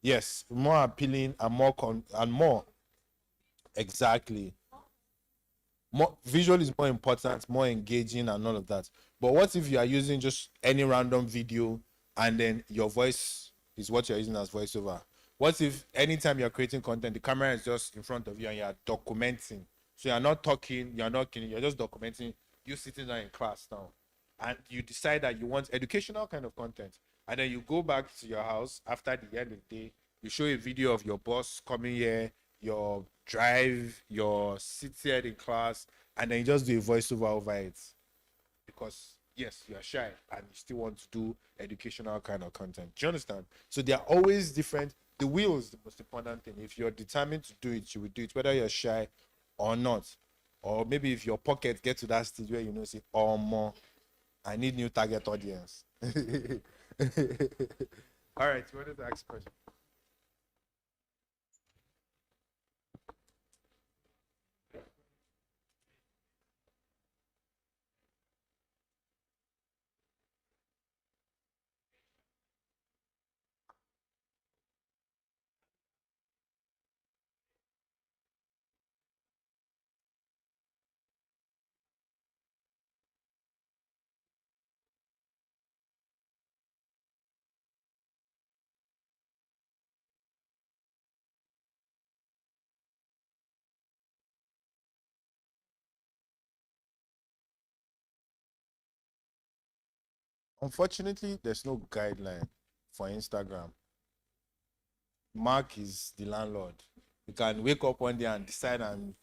yes, more appealing and more exactly. More visual is more important, more engaging, and all of that. But what if you are using just any random video and then your voice is what you're using as voiceover? What if anytime you're creating content, the camera is just in front of you and you're documenting So you're not talking, you're not kidding, you're just documenting you sitting down in class now. And you decide that you want educational kind of content. And then you go back to your house after the end of the day, you show a video of your boss coming here, your drive, your sit here in class, and then you just do a voiceover over it. Because yes, you are shy and you still want to do educational kind of content. Do you understand? So they are always different. The will is the most important thing. If you're determined to do it, you will do it, whether you're shy or not. Or maybe if your pocket get to that stage where you know, say, oh more, I need new target audience. All right, you wanted to ask a question? Unfortunately, there's no guideline for Instagram. Mark is the landlord. You can wake up one day and decide and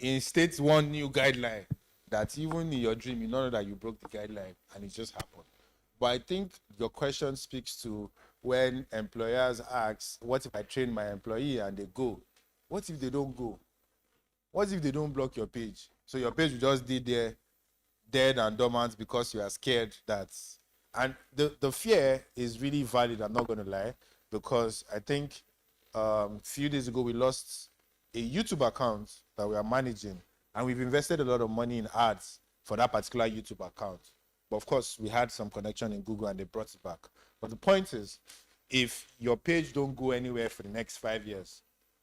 instate one new guideline that even in your dream you know that you broke the guideline and it just happened. But I think your question speaks to when employers ask, what if I train my employee and they go? What if they don't go? What if they don't block your page? So your page will just be there dead and dormant because you are scared that, and the fear is really valid, I'm not going to lie, because I think a few days ago we lost a YouTube account that we are managing, and we've invested a lot of money in ads for that particular YouTube account. But of course we had some connection in Google and they brought it back. But the point is, if your page don't go anywhere for the next 5 years,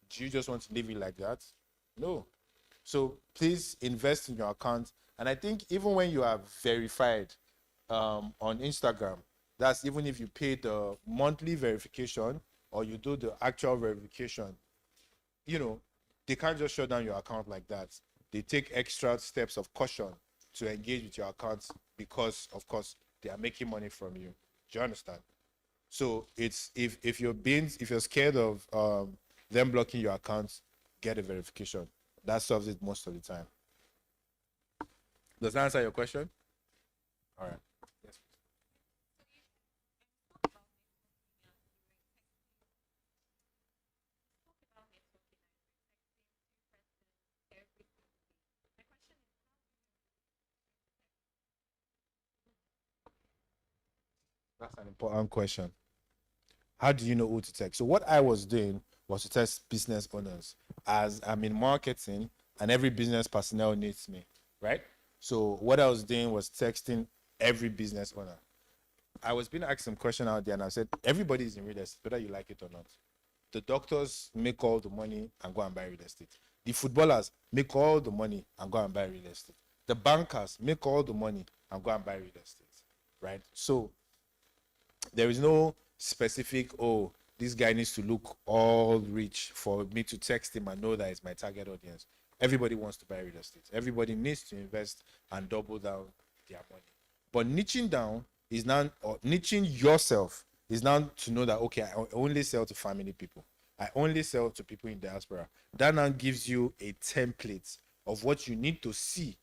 do you just want to leave it like that? No. So please invest in your account. And I think even when you are verified on Instagram, that's even if you pay the monthly verification or you do the actual verification, you know, they can't just shut down your account like that. They take extra steps of caution to engage with your account because, of course, they are making money from you. Do you understand? So it's if you're scared of them blocking your account, get a verification. That solves it most of the time. Does that answer your question? All right. Yes. That's an important question. How do you know who to text? So what I was doing was to test business owners, as I'm in marketing and every business personnel needs me, right? So what I was doing was texting every business owner. I was being asked some question out there and I said, everybody is in real estate, whether you like it or not. The doctors make all the money and go and buy real estate. The footballers make all the money and go and buy real estate. The bankers make all the money and go and buy real estate, right? So there is no specific, oh, this guy needs to look all rich for me to text him and know that it's my target audience. Everybody wants to buy real estate. Everybody needs to invest and double down their money. But niching down is now, or niching yourself is now to know that, okay, I only sell to family people. I only sell to people in diaspora. That now gives you a template of what you need to see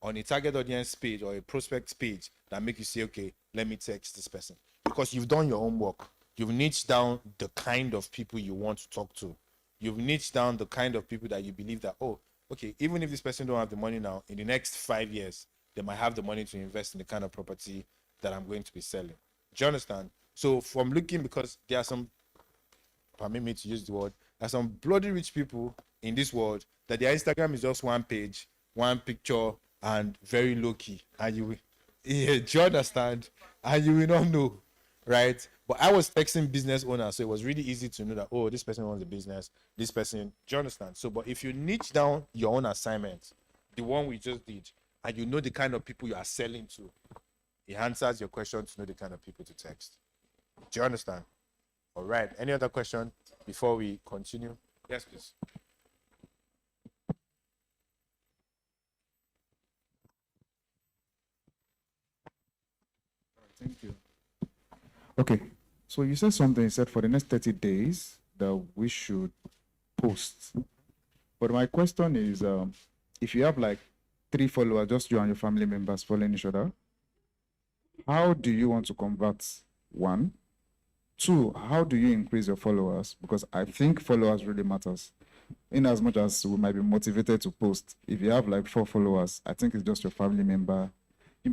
on a target audience page or a prospect page that make you say, okay, let me text this person. Because you've done your homework. You've niched down the kind of people you want to talk to. You've niched down the kind of people that you believe that, oh, okay, even if this person don't have the money now, in the next 5 years, they might have the money to invest in the kind of property that I'm going to be selling. Do you understand? So from looking, because there are some, permit me to use the word, there are some bloody rich people in this world that their Instagram is just one page, one picture, and very low key. And you will, yeah, do you understand? And you will not know, right? But I was texting business owners, so it was really easy to know that, oh, this person wants a business, this person, do you understand? So, but if you niche down your own assignment, the one we just did, and you know the kind of people you are selling to, it answers your question to know the kind of people to text. Do you understand? All right. Any other question before we continue? Yes, please.
Okay. So you said something, you said for the next 30 days that we should post. But my question is, if you have like 3 followers, just you and your family members following each other, how do you want to convert? 1. 2, how do you increase your followers? Because I think followers really matters. In as much as we might be motivated to post, if you have like 4 followers, I think it's just your family member.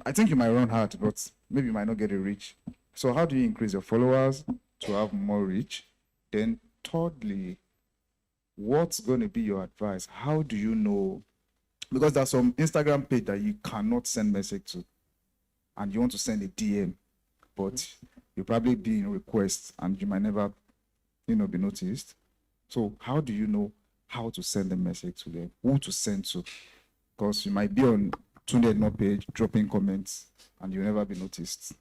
I think you might run hard, but maybe you might not get a reach. So how do you increase your followers to have more reach? Then thirdly, what's going to be your advice? How do you know? Because there's some Instagram page that you cannot send message to, and you want to send a DM, but you'll probably be in requests and you might never, be noticed. So how do you know how to send a message to them, who to send to? Because you might be on Tunde Edno page, dropping comments, and you'll never be noticed.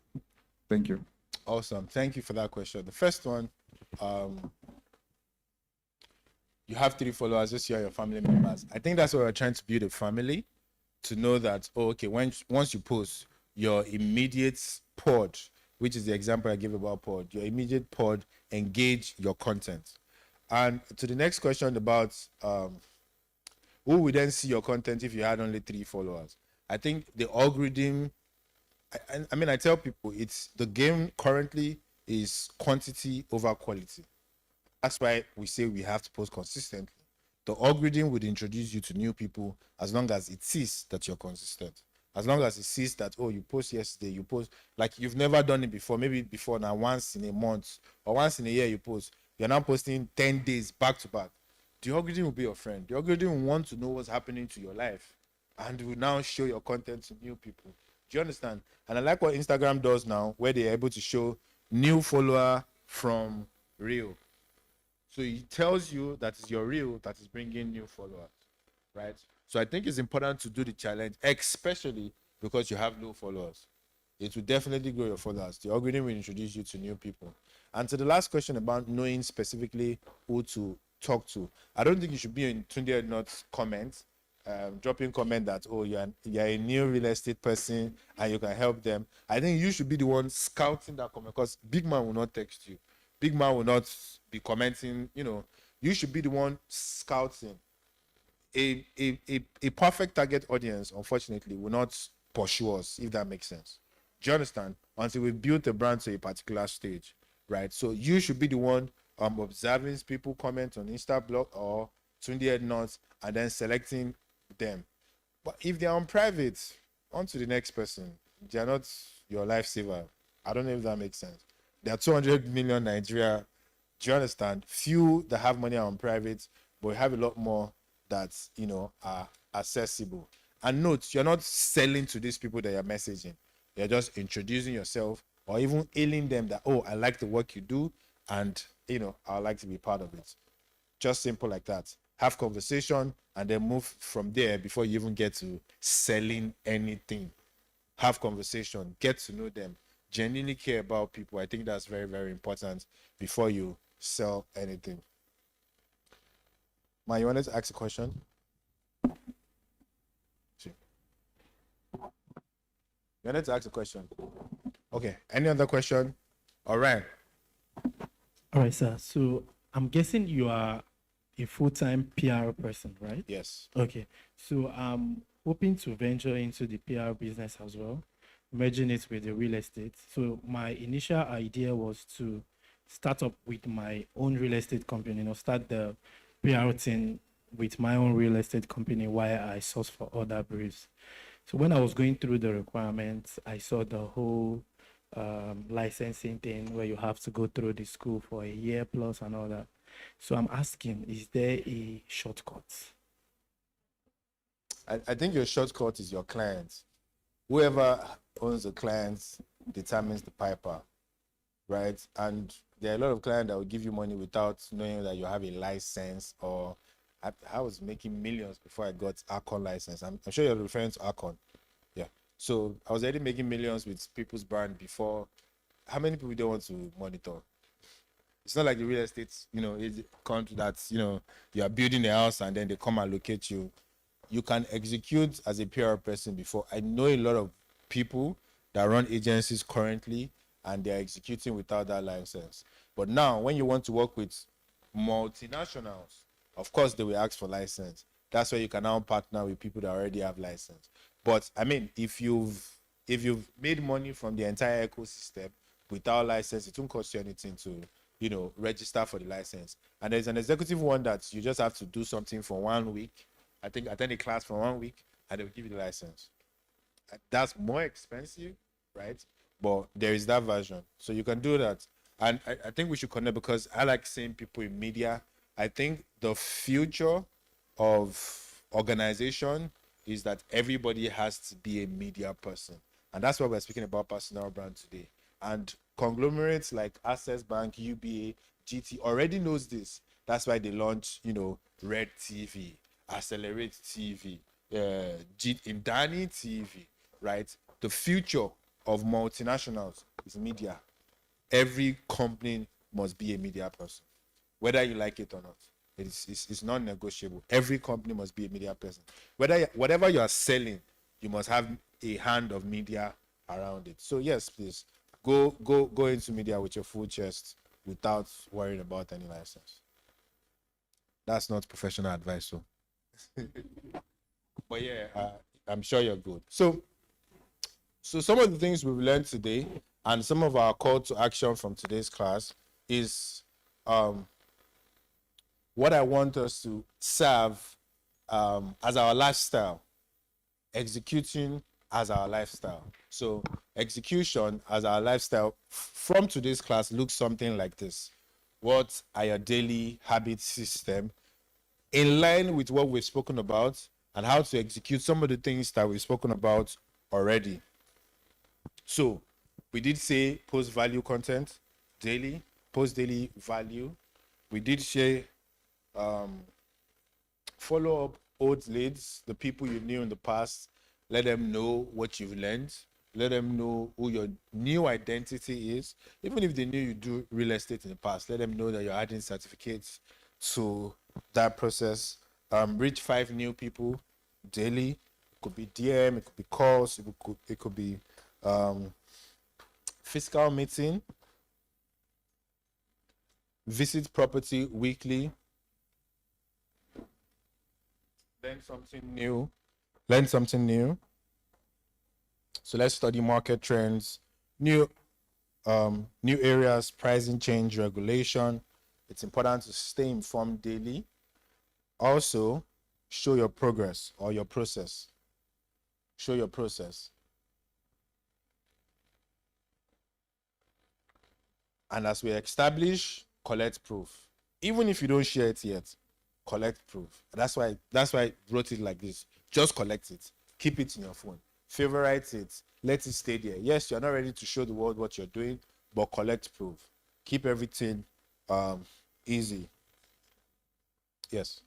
Thank you.
Awesome. Thank you for that question. The first one, you have 3 followers, just you and your family members. I think that's why we're trying to build a family, to know that, once you post, your immediate pod, which is the example I gave about pod, your immediate pod engage your content. And to the next question about who would then see your content if you had only 3 followers? I think the algorithm, I tell people, it's the game currently is quantity over quality. That's why we say we have to post consistently. The algorithm would introduce you to new people as long as it sees that you're consistent. As long as it sees that, you post yesterday, you post like you've never done it before, maybe before now, once in a month or once in a year you post. You're now posting 10 days back to back. The algorithm will be your friend. The algorithm will want to know what's happening to your life and will now show your content to new people. Do you understand? And I like what Instagram does now, where they're able to show new follower from real. So it tells you that it's your reel that is bringing new followers, right? So I think it's important to do the challenge, especially because you have low followers. It will definitely grow your followers. The algorithm will introduce you to new people. And to the last question about knowing specifically who to talk to, I don't think you should be in Tunde Edno's comments, dropping comment that, you're a new real estate person and you can help them. I think you should be the one scouting that comment, because big man will not text you. Big man will not be commenting. You should be the one scouting. A perfect target audience, unfortunately, will not pursue us, if that makes sense. Do you understand? Until we build the brand to a particular stage, right? So you should be the one observing people comment on Instablog or Tunde Ednot and then selecting them. But if they're on private, on to the next person. They're not your lifesaver. I don't know if that makes sense. There are 200 million Nigeria. Do you understand? Few that have money are on private, but we have a lot more that are accessible. And note, you're not selling to these people that you're messaging. You're just introducing yourself or even hailing them that, I like the work you do, and I'd like to be part of it. Just simple like that. Have conversation and then move from there before you even get to selling anything. Have conversation, get to know them, genuinely care about people. I think that's very, very important before you sell anything. Ma, you wanted to ask a question? You wanted to ask a question? Okay. Any other question? All right.
All right, sir. So I'm guessing you are a full-time PR person, right?
Yes.
Okay. So I'm hoping to venture into the PR business as well, merging it with the real estate. So my initial idea was to start up with my own real estate company, start the PR thing with my own real estate company while I source for other briefs. So when I was going through the requirements, I saw the whole licensing thing where you have to go through the school for a year plus and all that. So I'm asking, is there a shortcut?
I think your shortcut is your clients. Whoever owns the clients determines the piper, right? And there are a lot of clients that will give you money without knowing that you have a license. Or I was making millions before I got Arcon license. I'm sure you're referring to Arcon. Yeah. So I was already making millions with people's brand before. How many people don't want to monitor? It's not like the real estate, country that's, you are building a house and then they come and locate you. You can execute as a PR person before. I know a lot of people that run agencies currently, and they're executing without that license. But now, when you want to work with multinationals, of course, they will ask for license. That's where you can now partner with people that already have license. But I mean, if you've made money from the entire ecosystem without license, it won't cost you anything to, you know, register for the license. And there's an executive one that you just have to do something for 1 week. I think attend a class for 1 week, and they'll give you the license. That's more expensive, right? But there is that version, so you can do that. And I think we should connect, because I like seeing people in media. I think the future of organization is that everybody has to be a media person, and that's why we're speaking about personal brand today. And conglomerates like Access Bank, UBA, GT already knows this. That's why they launched, you know, Red TV, Accelerate TV, Indani TV, right? The future of multinationals is media. Every company must be a media person, whether you like it or not. It's non-negotiable. Every company must be a media person. Whatever you are selling, you must have a hand of media around it. So yes, please go into media with your full chest without worrying about any license. That's not professional advice, so. But yeah, I'm sure you're good. So some of the things we've learned today, and some of our call to action from today's class is what I want us to serve as our lifestyle, executing as our lifestyle. So execution as our lifestyle from today's class looks something like this. What are your daily habit system in line with what we've spoken about, and how to execute some of the things that we've spoken about already? So we did say post value content daily, post daily value. We did say follow up old leads, the people you knew in the past. Let them know what you've learned. Let them know who your new identity is. Even if they knew you do real estate in the past, let them know that you're adding certificates to that process. Reach 5 new people daily. It could be DM, it could be calls, it could be fiscal meeting. Visit property weekly. Learn something new. So let's study market trends, new areas, pricing change, regulation. It's important to stay informed daily. Also, show your progress or your process. Show your process. And as we establish, collect proof. Even if you don't share it yet, collect proof. That's why I wrote it like this. Just collect it. Keep it in your phone. Favorite it. Let it stay there. Yes, you're not ready to show the world what you're doing, but collect proof. Keep everything easy. Yes.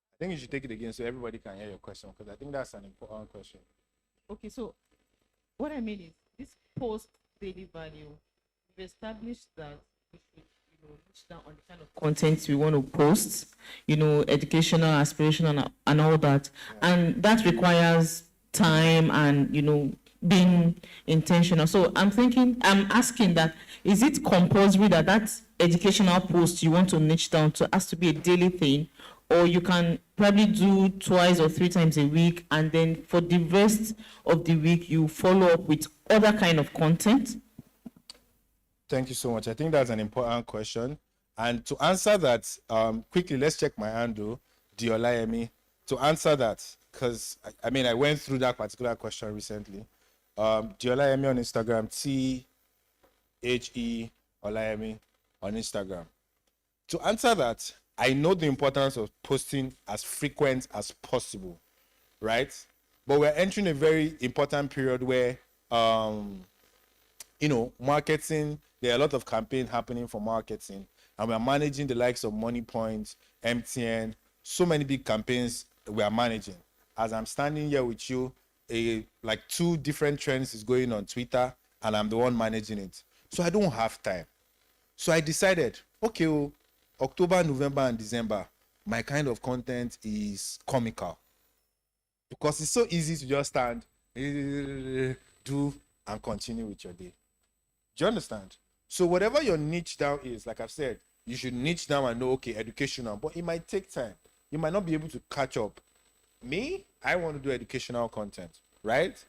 I think you should take it again so everybody can hear your question, because I think that's an important question.
Okay, so what I mean is this post daily value, we've established that we should, reach down on the kind of content we want to post, educational, aspirational, and all that. Yeah. And that requires time and, being intentional. So I'm asking that, is it compulsory that educational post you want to niche down to has to be a daily thing, or you can probably do 2 or 3 times a week, and then for the rest of the week you follow up with other kind of content?
Thank you so much. I think that's an important question. And to answer that, quickly, let's check my handle, Diolayemi. To answer that, because I went through that particular question recently. Diolayemi on Instagram, THE Olayemi on Instagram. To answer that, I know the importance of posting as frequent as possible, right? But we're entering a very important period where, marketing, there are a lot of campaigns happening for marketing, and we're managing the likes of Money Point, MTN, so many big campaigns we are managing. As I'm standing here with you, like 2 different trends is going on Twitter, and I'm the one managing it. So I don't have time. So I decided, okay, October, November, and December, my kind of content is comical. Because it's so easy to just stand, do, and continue with your day. Do you understand? So whatever your niche down is, like I've said, you should niche down and know, okay, educational, but it might take time. You might not be able to catch up. Me, I want to do educational content, right?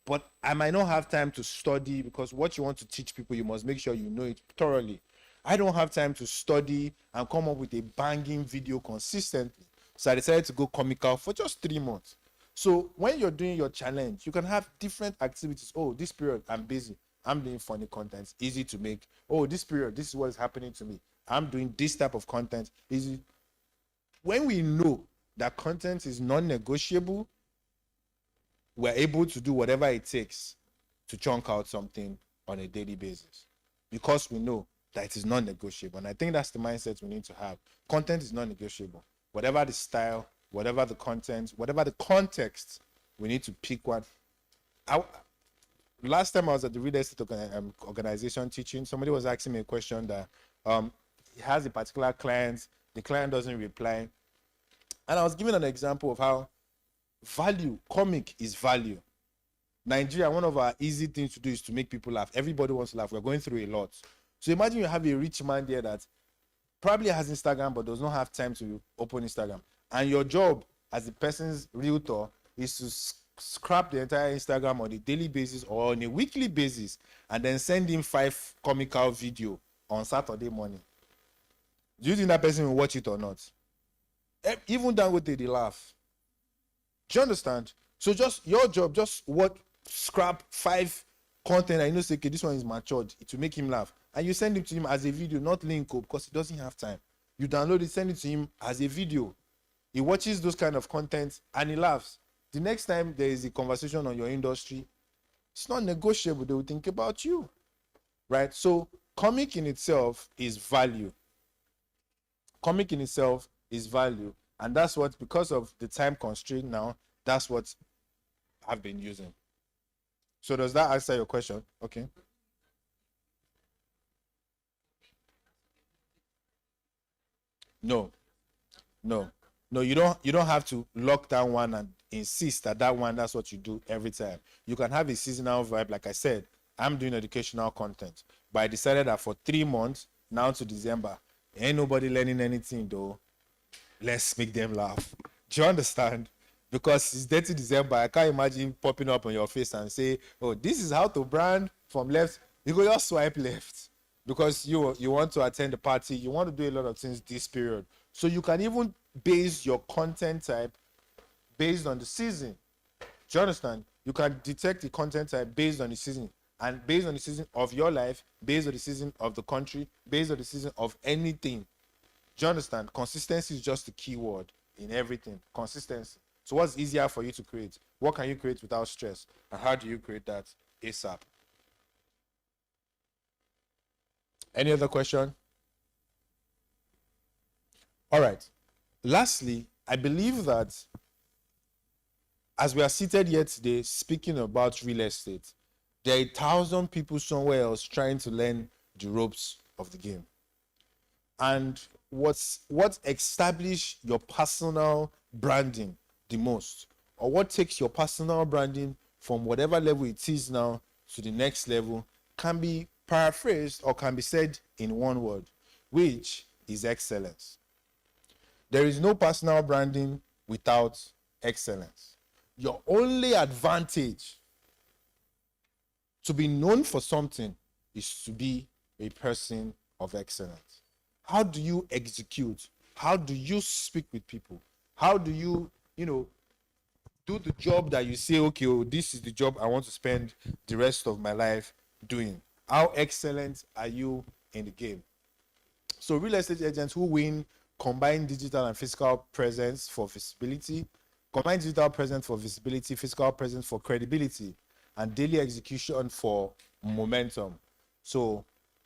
But I might not have time to study, because what you want to teach people, you must make sure you know it thoroughly. I don't have time to study and come up with a banging video consistently. So I decided to go comical for just 3 months. So when you're doing your challenge, you can have different activities. Oh, this period, I'm busy. I'm doing funny content, easy to make. Oh, this period, this is what is happening to me. I'm doing this type of content, easy. When we know that content is non-negotiable, we're able to do whatever it takes to chunk out something on a daily basis, because we know that it is non-negotiable. And I think that's the mindset we need to have. Content is non-negotiable. Whatever the style, whatever the content, whatever the context, we need to pick one. Last time I was at the real estate organization teaching, somebody was asking me a question that he has a particular client, the client doesn't reply. And I was giving an example of how value, comic is value. Nigeria, one of our easy things to do is to make people laugh. Everybody wants to laugh. We're going through a lot. So imagine you have a rich man there that probably has Instagram but does not have time to open Instagram. And your job as the person's realtor is to scrap the entire Instagram on a daily basis or on a weekly basis, and then send him 5 comical video on Saturday morning. Do you think that person will watch it or not? Even Dangote, they laugh. Do you understand? So just your job, just scrap 5 content, and you know, say, okay, this one is matured, to make him laugh. And you send it to him as a video, not link up, because he doesn't have time. You download it, send it to him as a video. He watches those kind of content and he laughs. The next time there is a conversation on your industry, it's not negotiable. They will think about you, right? So comic in itself is value. Comic in itself is value. And that's what, because of the time constraint now, that's what I've been using. So does that answer your question? Okay. No, you don't have to lock down one and insist that one, that's what you do every time. You can have a seasonal vibe. Like I said, I'm doing educational content, but I decided that for 3 months, now to December, ain't nobody learning anything though. Let's make them laugh. Do you understand? Because it's dirty December. I can't imagine popping up on your face and say, oh, this is how to brand from left. You go just swipe left because you want to attend the party. You want to do a lot of things this period. So you can even base your content type based on the season. Do you understand? You can detect the content type based on the season, and based on the season of your life, based on the season of the country, based on the season of anything. Do you understand? Consistency is just the key word in everything. Consistency. So what's easier for you to create? What can you create without stress? And how do you create that ASAP? Any other question? All right. Lastly, I believe that as we are seated here today speaking about real estate, there are 1,000 people somewhere else trying to learn the ropes of the game. And what establishes your personal branding the most, or what takes your personal branding from whatever level it is now to the next level, can be paraphrased or can be said in one word, which is excellence. There is no personal branding without excellence. Your only advantage to be known for something is to be a person of excellence. How do you execute? How do you speak with people? How do you, do the job that you say, okay, this is the job I want to spend the rest of my life doing? How excellent are you in the game? So real estate agents who win combine digital and physical presence for visibility, combine digital presence for visibility, physical presence for credibility, and daily execution for momentum. So,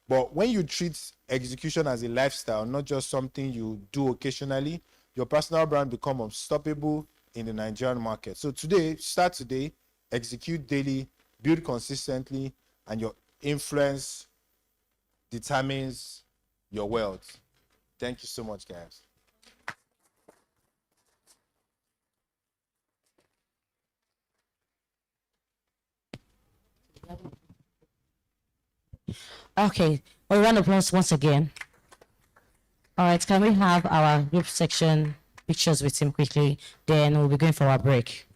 but when you treat execution as a lifestyle, not just something you do occasionally, your personal brand becomes unstoppable in the Nigerian market. So today, start today, execute daily, build consistently, and your influence determines your wealth. Thank you so much, guys.
Okay, a round of applause once again. All right, can we have our group section pictures with him quickly? Then we'll be going for our break.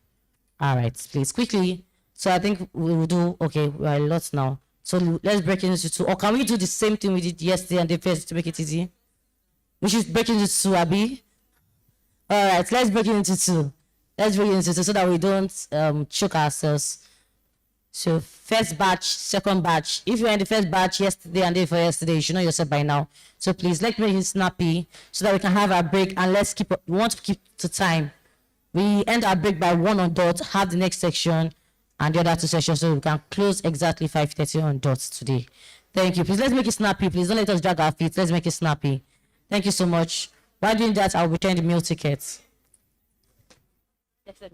All right, please, quickly. So I think we will do, okay, we are a lot now. So let's break it into two. Or can we do the same thing we did yesterday and the first to make it easy? We should break it into two, Abby. All right, let's break it into two. Let's break it into two so that we don't choke ourselves. So first batch, second batch. If you're in the first batch yesterday and day for yesterday, you should know yourself by now. So please, let's make it snappy so that we can have our break, and let's keep, we want to keep to time. We end our break by 1 on dot, have the next section and the other two sections so we can close exactly 5:30 on dot today. Thank you. Please, let's make it snappy. Please don't let us drag our feet. Let's make it snappy. Thank you so much. While doing that, I'll return the meal tickets.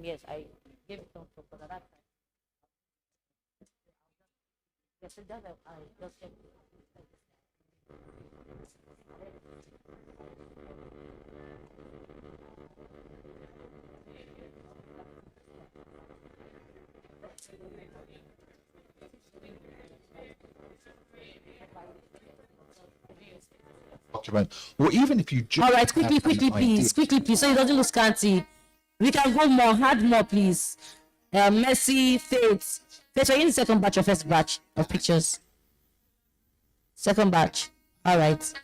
Yes, I gave it some for that time. Yes, it does. I just checked.
Document, or even if you just
All right, quickly,
have an
quickly, please,
idea.
quickly, please, so it doesn't look scanty. We can go more, add more, please. Mercy, Faith. Faith, are you in the second batch or first batch of pictures? Second batch. All right.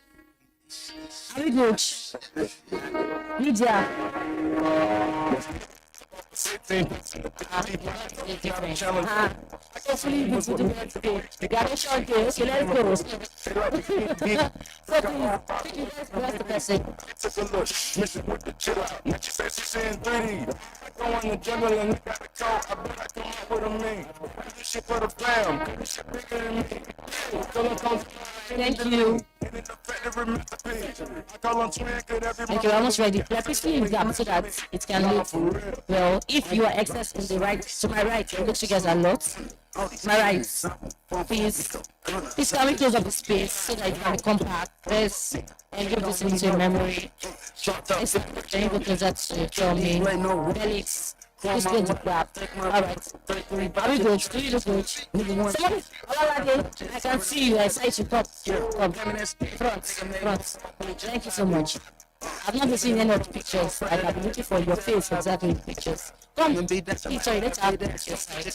Are we good? Lydia. Hopefully this will do well today. The graduation day, okay, let's go. So please, quickly, let's go to the person.
Took a look, mission with the chill out. Now she said she's in 3D. I go on the jungle and got the code. I bet I come up with a mean. I do shit for the fam. This shit bigger than me.
Thank you. Okay, we're almost ready. We are quickly in gap so that it can look well. If you are excess in the right, to my right, it looks you guys a lot. My right, please can we close up the space so that it can be compact. Let's give this into your memory. Can you go closer to tell me? Felix, please close the gap. Alright. Are we good? Do you look good? Somebody, I can see you. I saw you come. Front. Thank you so much. I've not been seeing any of the pictures. Like I've been looking for your face exactly in the pictures. Come, sorry, let's have the pictures side.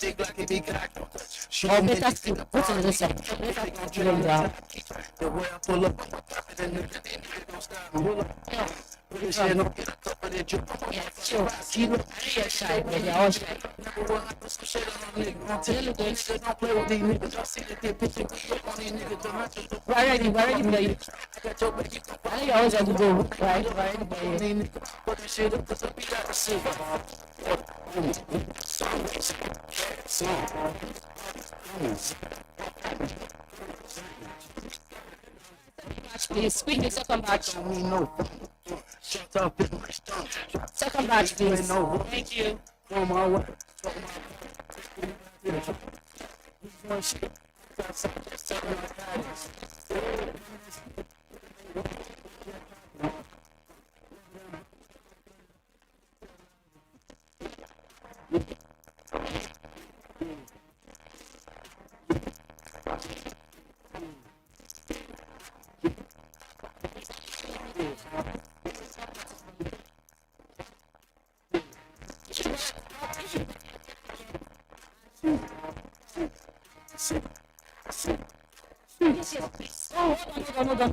Or better still, what's on the other side? Let's have the drawing down. Yeah, sure. You're shy, but they're all shy. We're ready for you. I know you're always ready to go, right? We're ready for you. Please, quickly, second batch. Second batch, please. Thank you. Yes, please. Oh, hold on.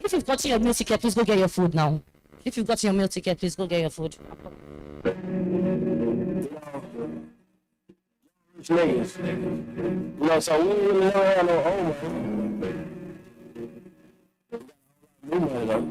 If you've got your meal ticket, please go get your food now. If you've got your meal ticket, please go get your food.
Niggas. You know, so we really don't have no old money. New money though.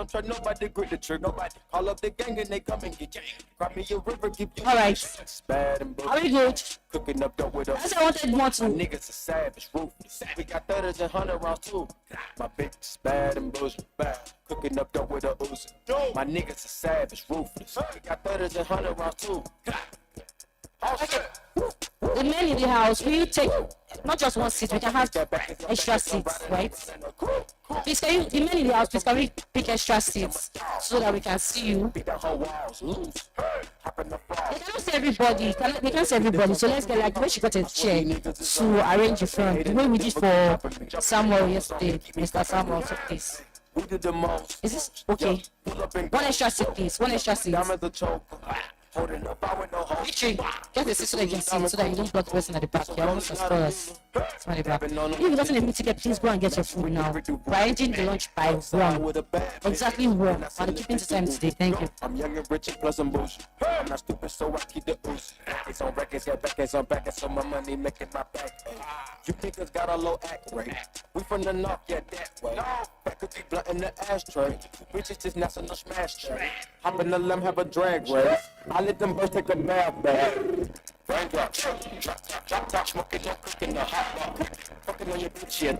don't trust nobody, grip the trick. Nobody call up the gang and they come and get gang. Grab me a river, give you
All right.
it's bad and
Are we good?
cooking up dope with
That's
us.
what I wanted more
My
to.
niggas are savage, ruthless. We got 30s and 100 rounds too. My bitch is bad and bullshit, bad. Cooking up dope with a Uzi. My niggas are savage, ruthless. We got 30s and 100 rounds too.
The men in the house, we take not just one seat, we can have extra seats, right? Please, can you, the men in the house, please, can we pick extra seats so that we can see you?
Beat the whole walls loose. Hop in the frog.
They cannot see everybody. They can't see everybody. So let's get like the way she got a chair to arrange the front. The way we did for Samuel yesterday, Mr. Samuel. So please,
We do the most.
is this okay?
Pull up and
One extra seat, please. One extra seat.
diamonds a choke. Holding up, I with no hope.
Victory, get the seat so that you can see, so that you don't block the person at the back. You're almost as tall as at the back. If you gotten a meal ticket, please go and get your food now. We're ending the lunch by 1.
With a bad
Exactly 1. I'm keeping to time today. Thank you.
I'm young and rich and plus I'm bullshit. I'm not stupid, so I keep the ooze. It's on records, got back, on back, so my money making my back. You niggas got a low act rate. We from the north, yeah, that way. Back could be blunt in the ashtray. Bitches just national smash tray. Hop in the limb, have a drag race. I let them birds take a bath bath. Raindrop, drop top, smoking up, cooking the hot pot. Fucking on your bitch, yeah.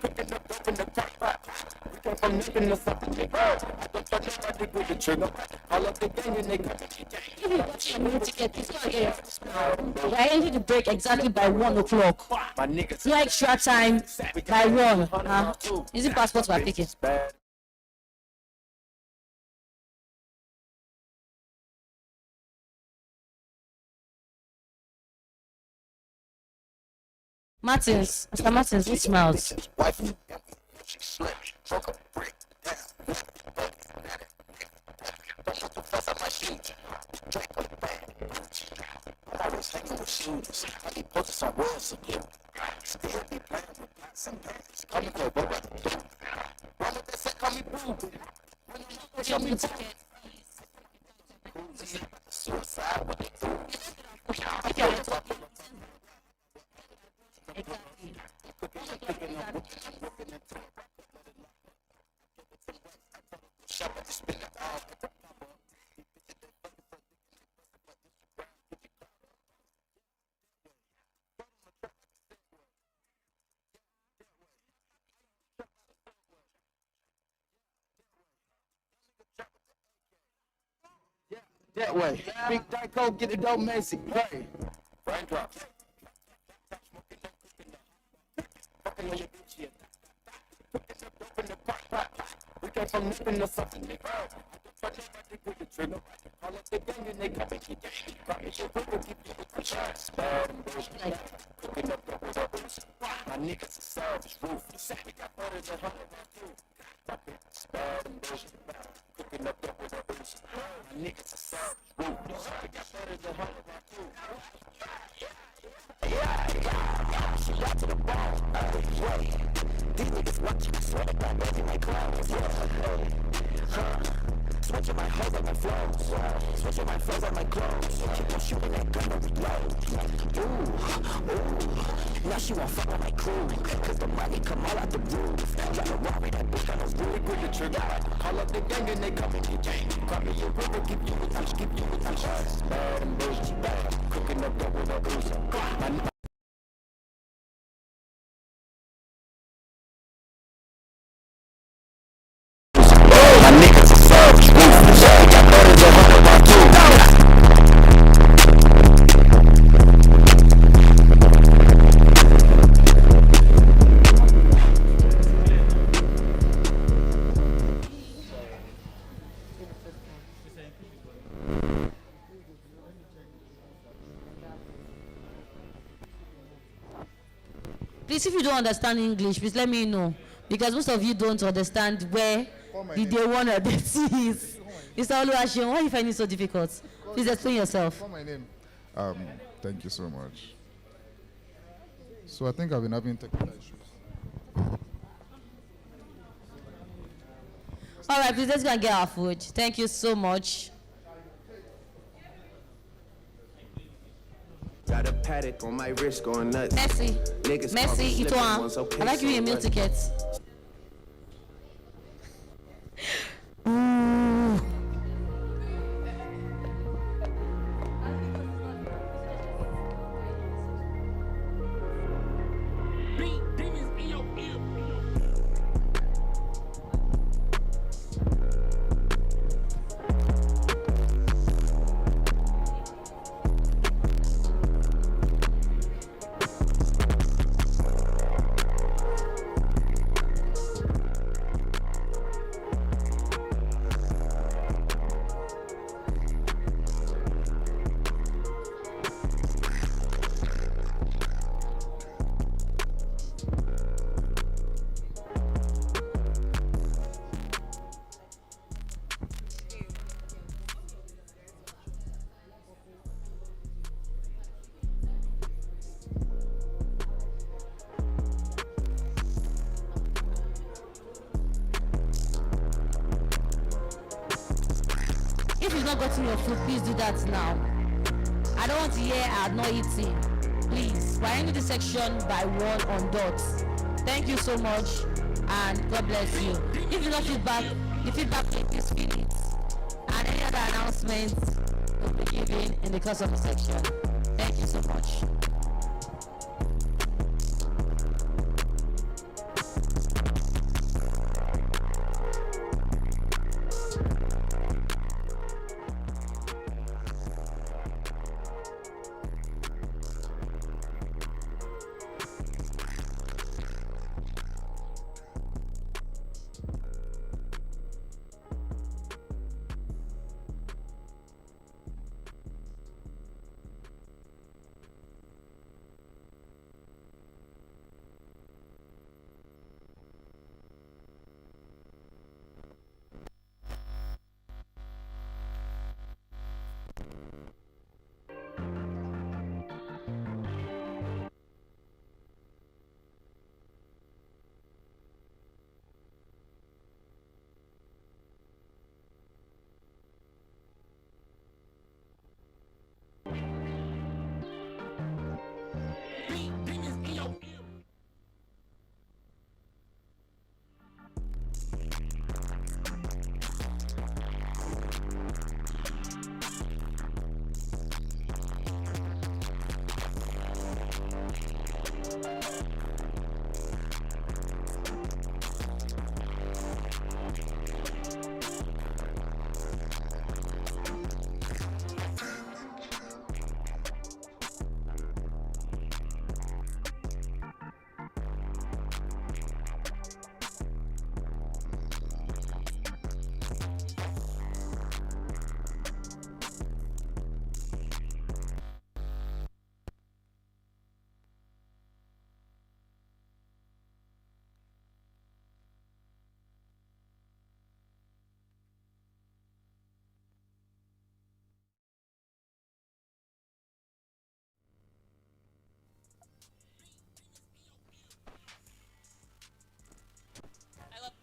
Cooking up dope in the crock pot. We came from nothing to something. I don't trust nobody with the trigger. All up the gang and they come and get gang.
If you got your meal ticket, please go and get your food. We're ending the break exactly by 1 o'clock.
My niggas
No extra time by 1. Is it passport we're taking?
bad.
Martins, Mr. Martins, which smiles?
Wife, she slipped, broke a brick down. Don't the fuss on my shoes. Drake on the bag. I was hanging with shooters. I be posted on walls of blue. Still be playing with pots and pans. Call me Kobe, what to do? Run with that set, call me Boo.
Get your meal ticket.
Suicide, what they do. That way. Big Dyko, get it dope, Macy. Hey. Raindrops. Fucking on your bitch, yeah. Cooking up dope in the crock pot. We came from nothing to something, nigga. I don't trust nobody with the trigger. Call up the gang and they come and get gang. Grab me your river, keep you with the shots. Bad and bullshit. Cooking up dope with a boost. My niggas are savage, ruthless. We got 30s and 100 rounds too. My bitch is bad and bullshit. Cooking up dope with a boost. My niggas are savage, ruthless. We got 30s and 100 rounds too. Switching my hoes like my flows. Switching my flows like my clothes. Keep on shooting that gun and reload. Ooh. Now she won't fuck with my crew. Cause the money come all out the roof. Try to rob me, that bitch got no really good the trigger. Call up the gang and they come and get gang. Grab me your river, keep you with touch, keep you with touch. Bad and bullshit, bad. Cooking up dope with a Uzi. My niggas are savage, ruthless. Got 30s and 100 rounds too.
Please, if you don't understand English, please let me know. Because most of you don't understand where the day 1 or day 2 is. Mr. Oluwaseun, why are you finding it so difficult? Please explain yourself.
What's my name? Thank you so much. So I think I've been having technical issues.
All right, please, let's go and get our food. Thank you so much.
Got a paddock on my wrist going nuts.
Merci.
Niggas
Merci,
slipping
Itoan.
once, okay,
I'd like to give you a
so
meal
what?
ticket. you've not gotten your food, please do that now. I don't want to hear I had not eaten. Please, we're ending this section by 1 on dot. Thank you so much, and God bless you. If you got feedback, the feedback please fill it. And any other announcements will be given in the course of the section. Thank you so much.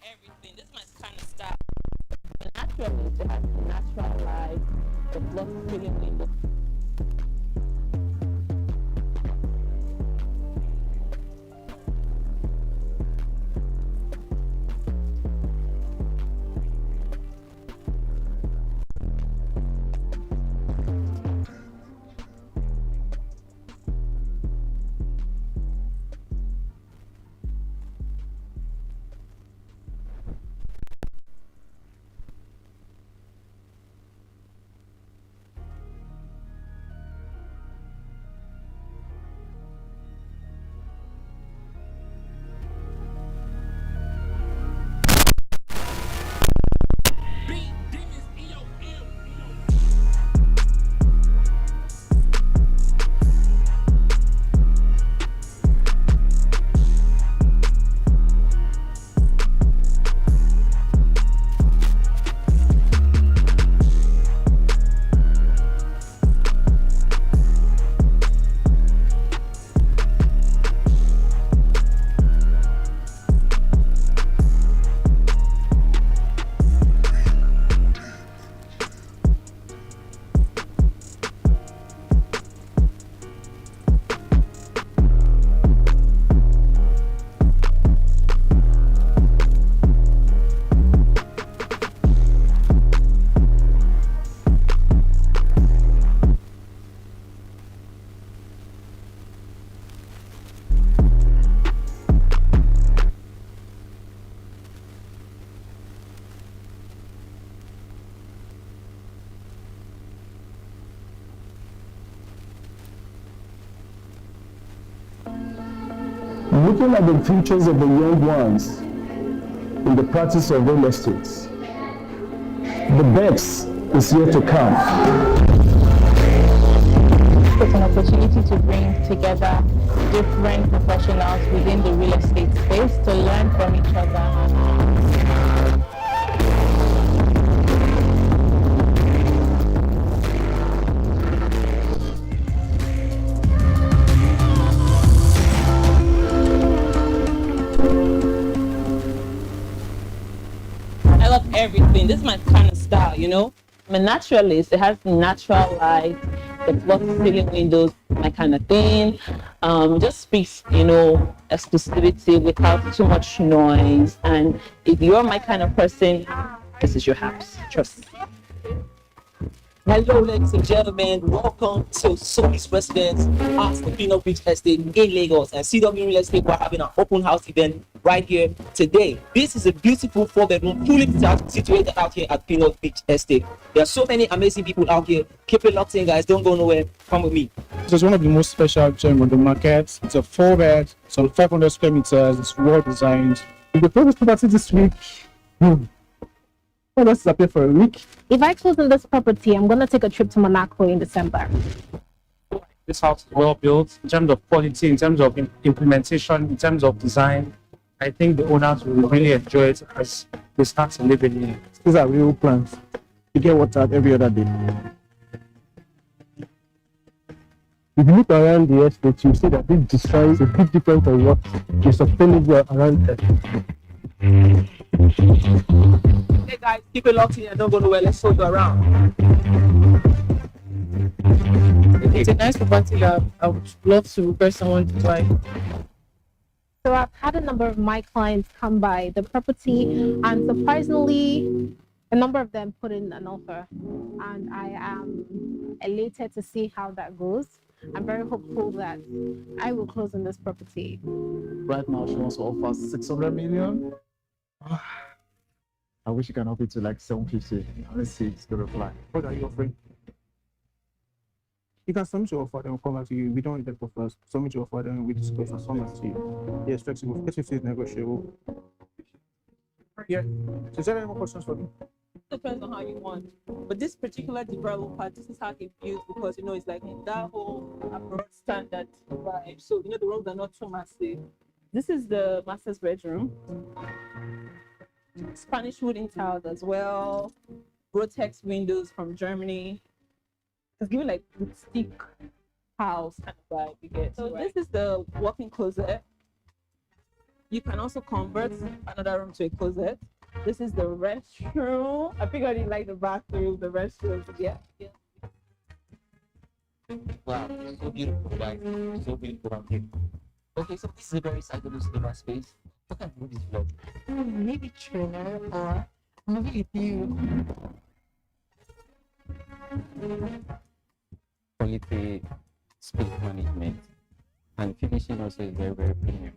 Everything. This is my kind of style. The natural nature has the natural light, the block filling window.
Looking at the futures of the young ones in the practice of real estate, the best is yet to come.
It's an opportunity to bring together different professionals within the real estate space to learn from each other. I love everything. This is my kind of style, you know? I'm a naturalist. It has natural light, the floor to ceiling windows, my kind of thing. Just speaks, exclusivity without too much noise. And if you're my kind of person, this is your house. Trust.
Hello, ladies and gentlemen. Welcome to Solis Residence at the Pinot Beach Estate in Lagos. And CW Real Estate, we're having an open house event right here today. This is a beautiful 4-bedroom, fully detached, situated out here at Pinot Beach Estate. There are so many amazing people out here. Keep it locked in, guys. Don't go nowhere. Come with me.
This is one of the most special gems on the market. It's a 4-bed, some 500 square meters. It's well designed. If you put this property this week, well, let's disappear for a week.
If I close on this property, I'm going to take a trip to Monaco in December.
This house is well built in terms of quality, in terms of implementation, in terms of design. I think the owners will really enjoy it as they start to live in it. These are real plans. You get water every other day.
If you look around the estate, you see that this design is a bit different from what is sustainable around there.
Hey guys, keep it locked in and don't go nowhere. Let's show you around.
It's a nice property that I would love to request someone to buy.
So I've had a number of my clients come by the property, and surprisingly, a number of them put in an offer. And I am elated to see how that goes. I'm very hopeful that I will close on this property.
Right now, she wants to offer 600 million. I wish you can up it to like 750. Let's see if it's going to fly.
What are you offering? You can submit your offer, then we'll come back to you. We don't need that for first. Submit your offer, then we discuss and submit to you. Yes, flexible. 50 is negotiable. Yeah. So is there any more questions for me?
Depends on how you want. But this particular developer, this is how he builds, because it's like in that whole abroad standard vibe. So the rooms are not too massive. This is the master's bedroom. Spanish wooden tiles as well. Brotex windows from Germany. It's giving like rustic house kind of vibe you get. So this is the walk-in closet. You can also convert another room to a closet. This is the restroom. I figured you like the bathroom, the restroom. Yeah.
Wow, so beautiful, guys. So beautiful out here. Okay, so this is a very sizable cinema space. What kind of movie is vlog?
Maybe trailer or movie with you.
Quality, space management, and finishing also is very, very premium.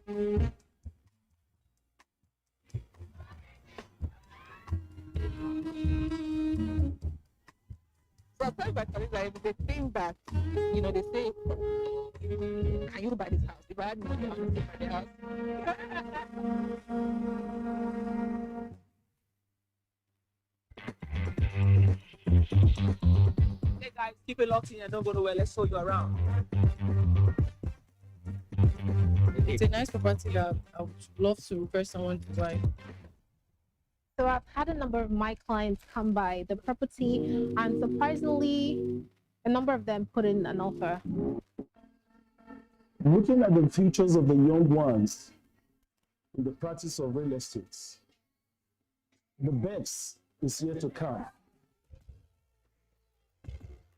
So I tell my colleagues, like, they think that, they say, can you buy this house? If I had money, I would buy the house.
Hey guys, keep it locked in and don't go nowhere. Let's show you around.
It's a nice property that I would love to request someone to buy.
So I've had a number of my clients come by the property, and surprisingly, a number of them put in an offer.
Looking at the futures of the young ones in the practice of real estate, the best is yet to come.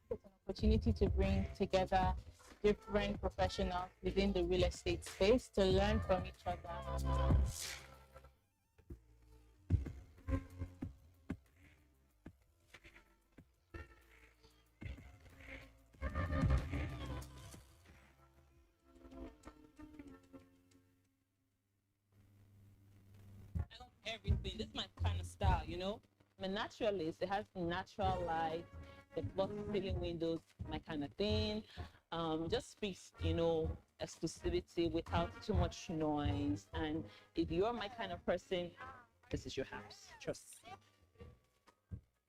It's an opportunity to bring together different professionals within the real estate space to learn from each other.
Everything. This is my kind of style, I'm a naturalist. It has natural light, the floor to ceiling windows, my kind of thing. Just speaks, exclusivity without too much noise. And if you're my kind of person, this is your house. Trust.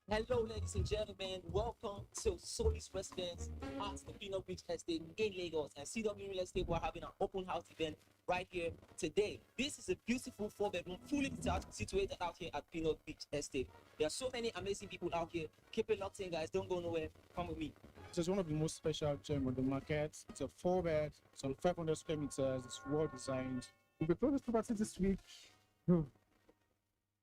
Hello, ladies and gentlemen. Welcome to Solis Residence at the Pinot Beach Estate in Lagos. And CW Real Estate, we're having an open house event right here today. This is a beautiful 4-bedroom, fully detached, situated out here at Pinot Beach Estate. There are so many amazing people out here. Keep it locked in, guys. Don't go nowhere. Come with me.
This is one of the most special gems on the market. It's a 4-bed, some 500 square meters. It's well designed. If we close this property this week, well,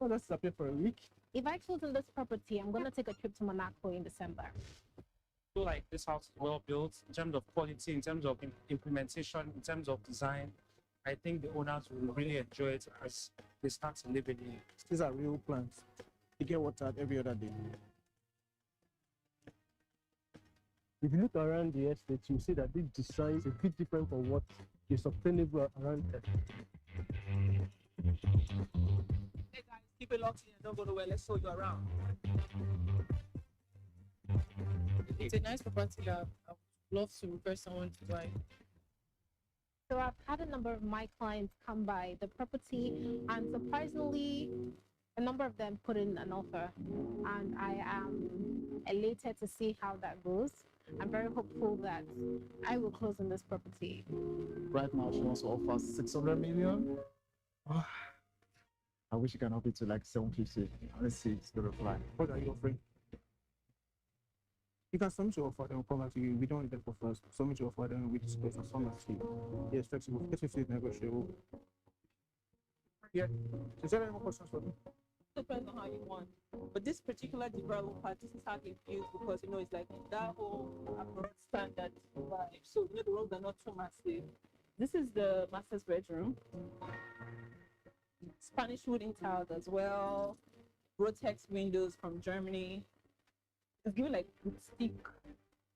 let's disappear for a week.
if I close on this property, I'm going to take a trip to Monaco in December.
Feel like this house is well built in terms of quality, in terms of implementation, in terms of design. I think the owners will really enjoy it as they start to live in it.
These are real plants. You get watered every other day. If you look around the estate, you see that this design is a bit different from what is obtainable around there.
Hey guys, keep it locked in and don't go nowhere. Let's show you around.
It's a nice property that I would love to refer someone to buy.
So I've had a number of my clients come by the property, and surprisingly, a number of them put in an offer, and I am elated to see how that goes. I'm very hopeful that I will close on this property.
Right now, she wants to offer 600 million. I wish you can up it to like 750. Let's see, it's gonna fly.
What are you offering? You can submit your offer, then we'll come back to you. We don't need them for first. Submit your offer, then we discuss and some to you. Yes, flexible. Get it negotiable. Yeah. Is there any more questions for me?
Depends on how you want. But this particular developer, this is how they build, because you know it's like that whole abroad standard vibe. So you know the rooms are not too massive. This is the master's bedroom. Spanish wooden tiles as well. Rotex windows from Germany. It's giving like boutique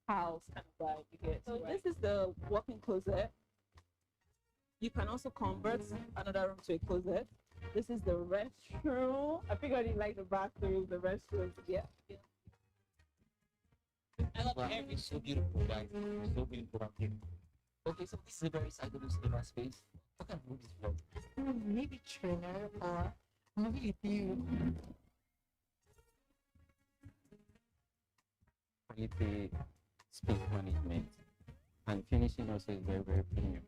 house kind of vibe you get. So this is the walk-in closet. You can also convert another room to a closet. This is the restroom. I figured you like the bathroom, the restroom. Yeah.
I love it. It's so beautiful, guys. It's so beautiful up here. Okay, so this is a very sizable cinema space. What kind of movies flow?
Maybe trailer or maybe a few.
Quality space management and finishing also is very, very premium.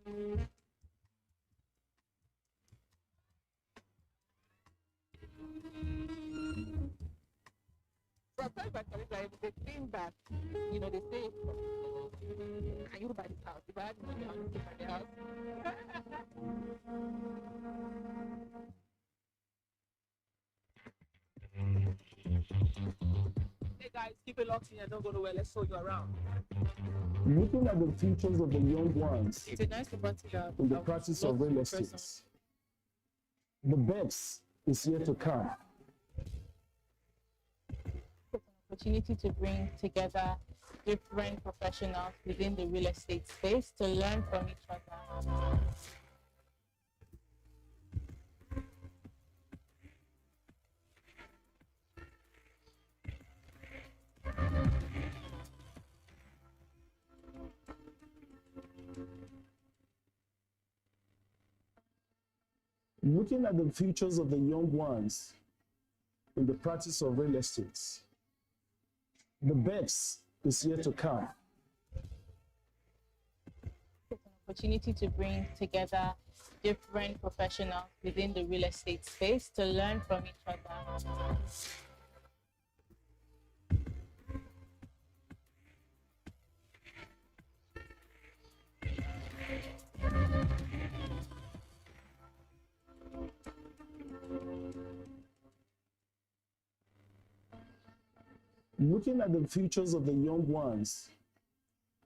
So I'm sorry, but like they came back, you know, they say, can you buy this house? If I had money, I would buy the house. Hey guys, keep it locked in and don't go nowhere. Let's show you around.
Looking at the futures of the young ones
It's a nice property that
in the
I would
practice
love
of
to
real
refer someone.
estate. The best is yet to come.
Opportunity to bring together different professionals within the real estate space to learn from each other.
Looking at the futures of the young ones in the practice of real estate. The best is yet to come.
Opportunity to bring together different professionals within the real estate space to learn from each other.
Looking at the futures of the young ones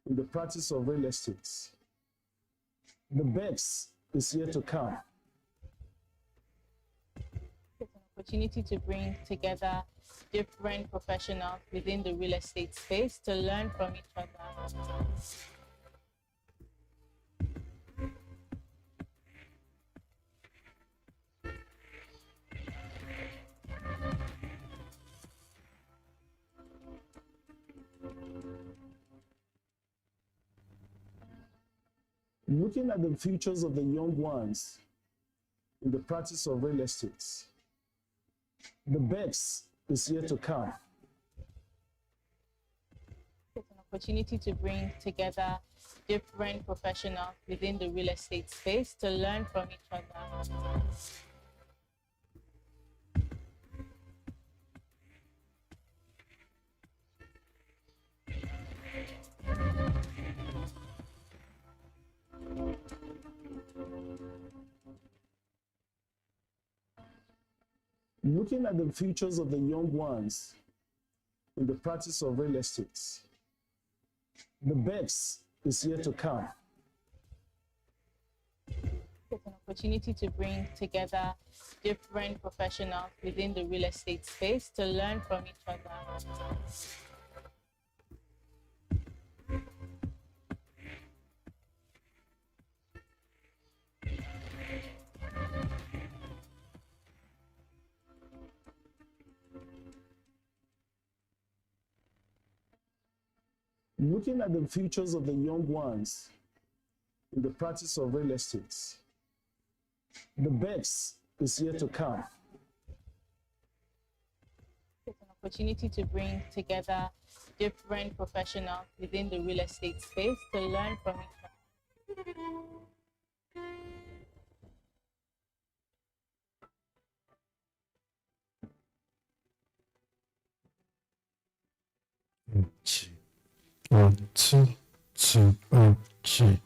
in the practice of real estate. The best is yet to come.
Opportunity to bring together different professionals within the real estate space to learn from each other.
Looking at the futures of the young ones in the practice of real estate. The best is yet to come.
Opportunity to bring together different professionals within the real estate space to learn from each other.
Looking at the futures of the young ones in the practice of real estate, the best is yet to come.
It's an opportunity to bring together different professionals within the real estate space to learn from each other.
Looking at the futures of the young ones in the practice of real estate, the best is yet to come.
It's an opportunity to bring together different professionals within the real estate space to learn from each other.
One, two, two, okay.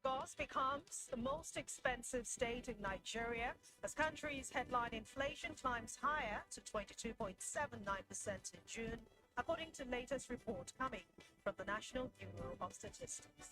Lagos becomes the most expensive state in Nigeria as country's headline inflation climbs higher to 22.79% in June, according to latest report coming from the National Bureau of Statistics.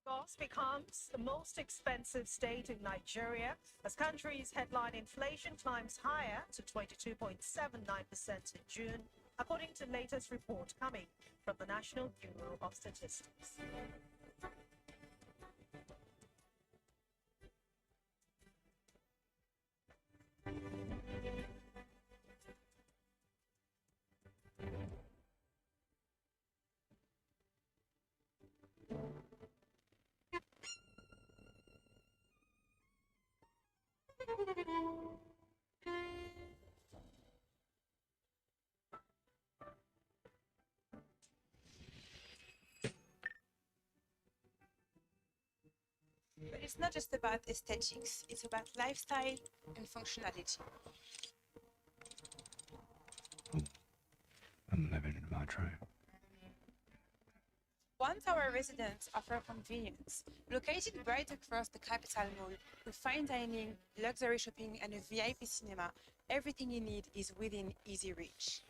Lagos becomes the most expensive state in Nigeria as country's headline inflation climbs higher to 22.79% in June, according to latest report coming from the National Bureau of Statistics.
But it's not just about aesthetics, it's about lifestyle and functionality.
I'm living in my dream.
One Tower residents offer convenience. Located right across the Capital Mall, with fine dining, luxury shopping, and a VIP cinema, everything you need is within easy reach.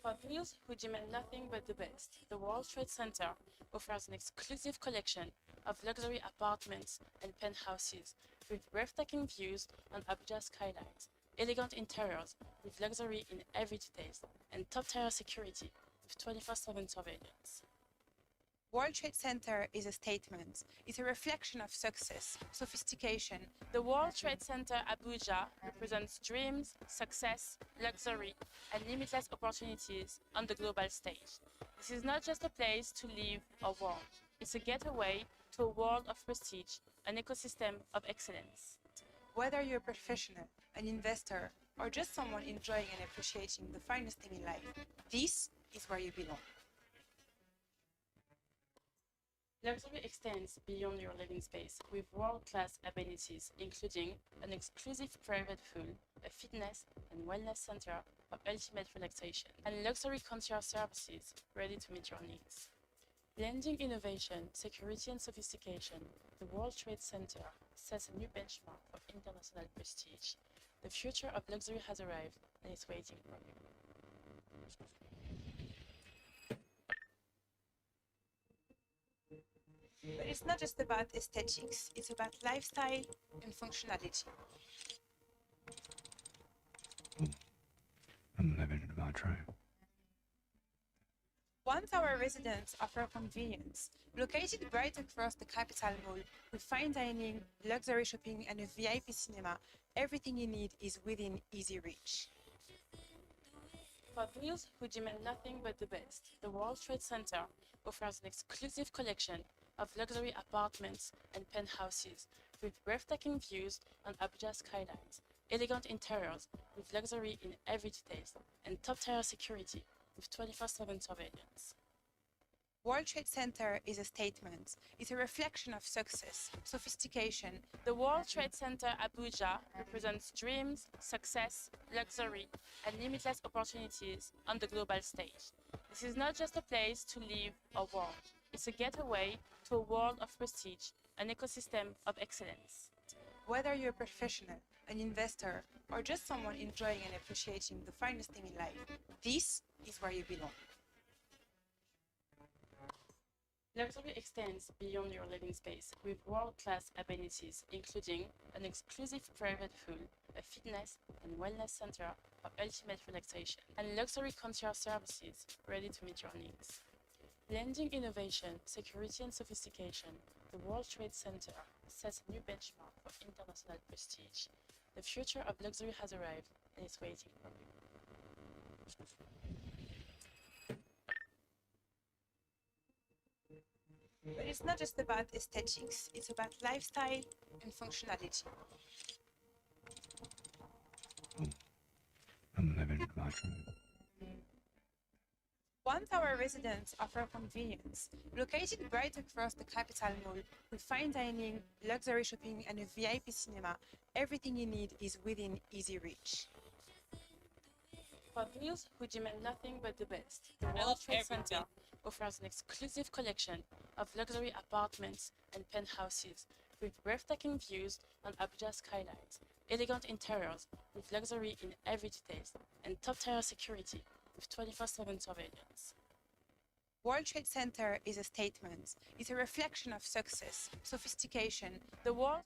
For those who demand nothing but the best, the World Trade Center offers an exclusive collection of luxury apartments and penthouses with breathtaking views on Abuja skylines, elegant interiors with luxury in every detail, and top-tier security with 24/7 surveillance.
World Trade Center is a statement. It's a reflection of success, sophistication.
The World Trade Center Abuja represents dreams, success, luxury, and limitless opportunities on the global stage. This is not just a place to live or work. It's a getaway to a world of prestige, an ecosystem of excellence.
Whether you're a professional, an investor, or just someone enjoying and appreciating the finest thing in life, this is where you belong.
Luxury extends beyond your living space with world-class amenities, including an exclusive private pool, a fitness and wellness center for ultimate relaxation, and luxury concierge services ready to meet your needs. Blending innovation, security, and sophistication, the World Trade Center sets a new benchmark for international prestige. The future of luxury has arrived and is waiting for you.
But it's not just about aesthetics, it's about lifestyle and functionality.
I'm living my dream.
One Tower residents offer convenience. Located right across the Capital Mall, with fine dining, luxury shopping, and a VIP cinema, everything you need is within easy reach.
For those who demand nothing but the best, the World Trade Center offers an exclusive collection of luxury apartments and penthouses with breathtaking views on Abuja skylines, elegant interiors with luxury in every detail, and top-tier security with 24/7 surveillance.
World Trade Center is a statement. It's a reflection of success, sophistication.
The World Trade Center Abuja represents dreams, success, luxury, and limitless opportunities on the global stage. This is not just a place to live or work. It's a getaway to a world of prestige, an ecosystem of excellence.
Whether you're a professional, an investor, or just someone enjoying and appreciating the finest thing in life, this is where you belong.
Luxury extends beyond your living space with world-class amenities, including an exclusive private pool, a fitness and wellness center for ultimate relaxation, and luxury concierge services ready to meet your needs. Blending innovation, security, and sophistication, the World Trade Center sets a new benchmark for international prestige. The future of luxury has arrived and is waiting for you.
But it's not just about aesthetics, it's about lifestyle and functionality.
I'm living my dream.
One Tower residents offer convenience. Located right across the Capital Mall, with fine dining, luxury shopping, and a VIP cinema, everything you need is within easy reach.
For those who demand nothing but the best, the World Trade Center offers an exclusive collection of luxury apartments and penthouses with breathtaking views on Abuja skylines, elegant interiors with luxury in every detail, and top-tier security with 24/7 surveillance.
World Trade Center is a statement. It's a reflection of success, sophistication.
The World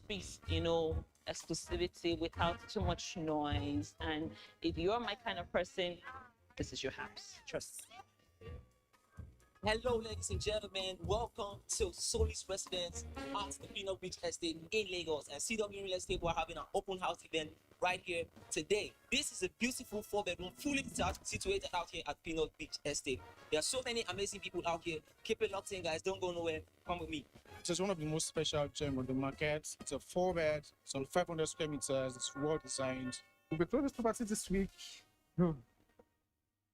Space, exclusivity without too much noise. And if you're my kind of person, this is your house. Trust me.
Hello, ladies and gentlemen. Welcome to Solis Residence at the Peanut Beach Estate in Lagos. And CW Real Estate, we're having an open house event right here today. This is a beautiful 4-bedroom, fully detached, situated out here at Peanut Beach Estate. There are so many amazing people out here. Keep it locked in, guys. Don't go nowhere. Come with me.
It's one of the most special gems on the market. It's a 4-bed, it's on 500 square meters, it's well designed. We'll be closing this property this week. Well,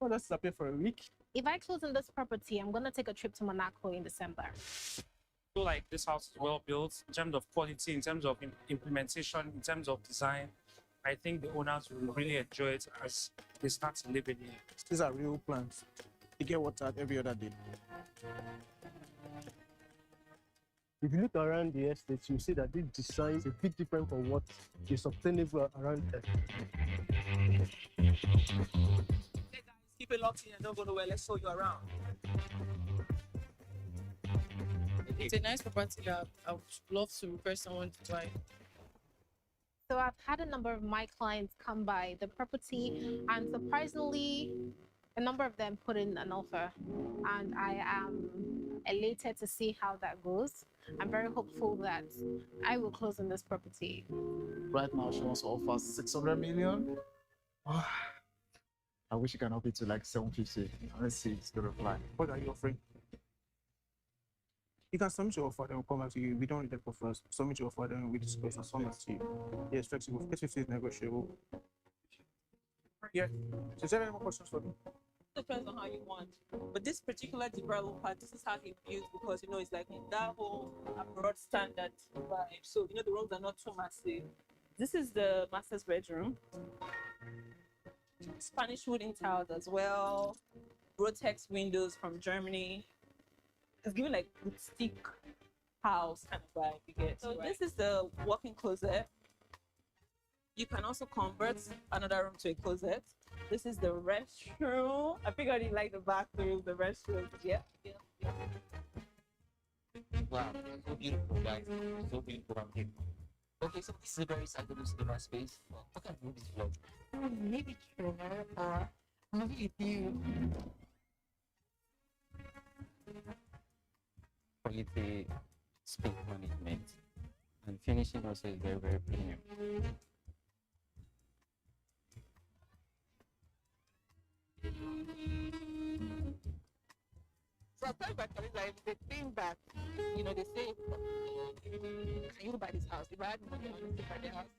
let's appear for a week.
If I close on this property, I'm gonna take a trip to Monaco in December.
So like this house is well built in terms of quality, in terms of implementation, in terms of design. I think the owners will really enjoy it as they start to live in here.
These are real plants. You get watered every other day.
If you look around the estate, you see that this design is a bit different from what is obtainable around there.
Keep it locked in and don't go nowhere. Let's show you around.
It's a nice property that I would love to request someone to buy.
So I've had a number of my clients come by the property, and surprisingly, a number of them put in an offer, and I am elated to see how that goes. I'm very hopeful that I will close on this property.
Right now, she wants to offer 600 million. I wish you can up it to like 750. Let's see if it's gonna reply.
What are you offering? You can submit your offer, then we'll come back to you. We don't need that for first. Submit your offer, then we discuss and submit to you. Yes, flexible. 50 is negotiable. Yeah. So is there any more questions for me?
depends on how you want. But this particular developer, this is how he built because it's like in that whole abroad standard vibe. So the rooms are not too massive. This is the master's bedroom. Spanish wooden tiles as well. Rotex windows from Germany. It's giving like boutique house kind of vibe you get. So this is the walk-in closet. You can also convert another room to a closet. This is the restroom. I figured you like the bathroom, the restroom. Yeah.
Wow, so beautiful, guys. So beautiful out here. Okay, so this is a very psychedelic cinema space. What kind of movie is vlog? Maybe thriller or maybe you. Quality space management and finishing also is very, very premium.
So I tell my colleagues like they think that, they say, can you buy this house? If I had money, I would buy the house.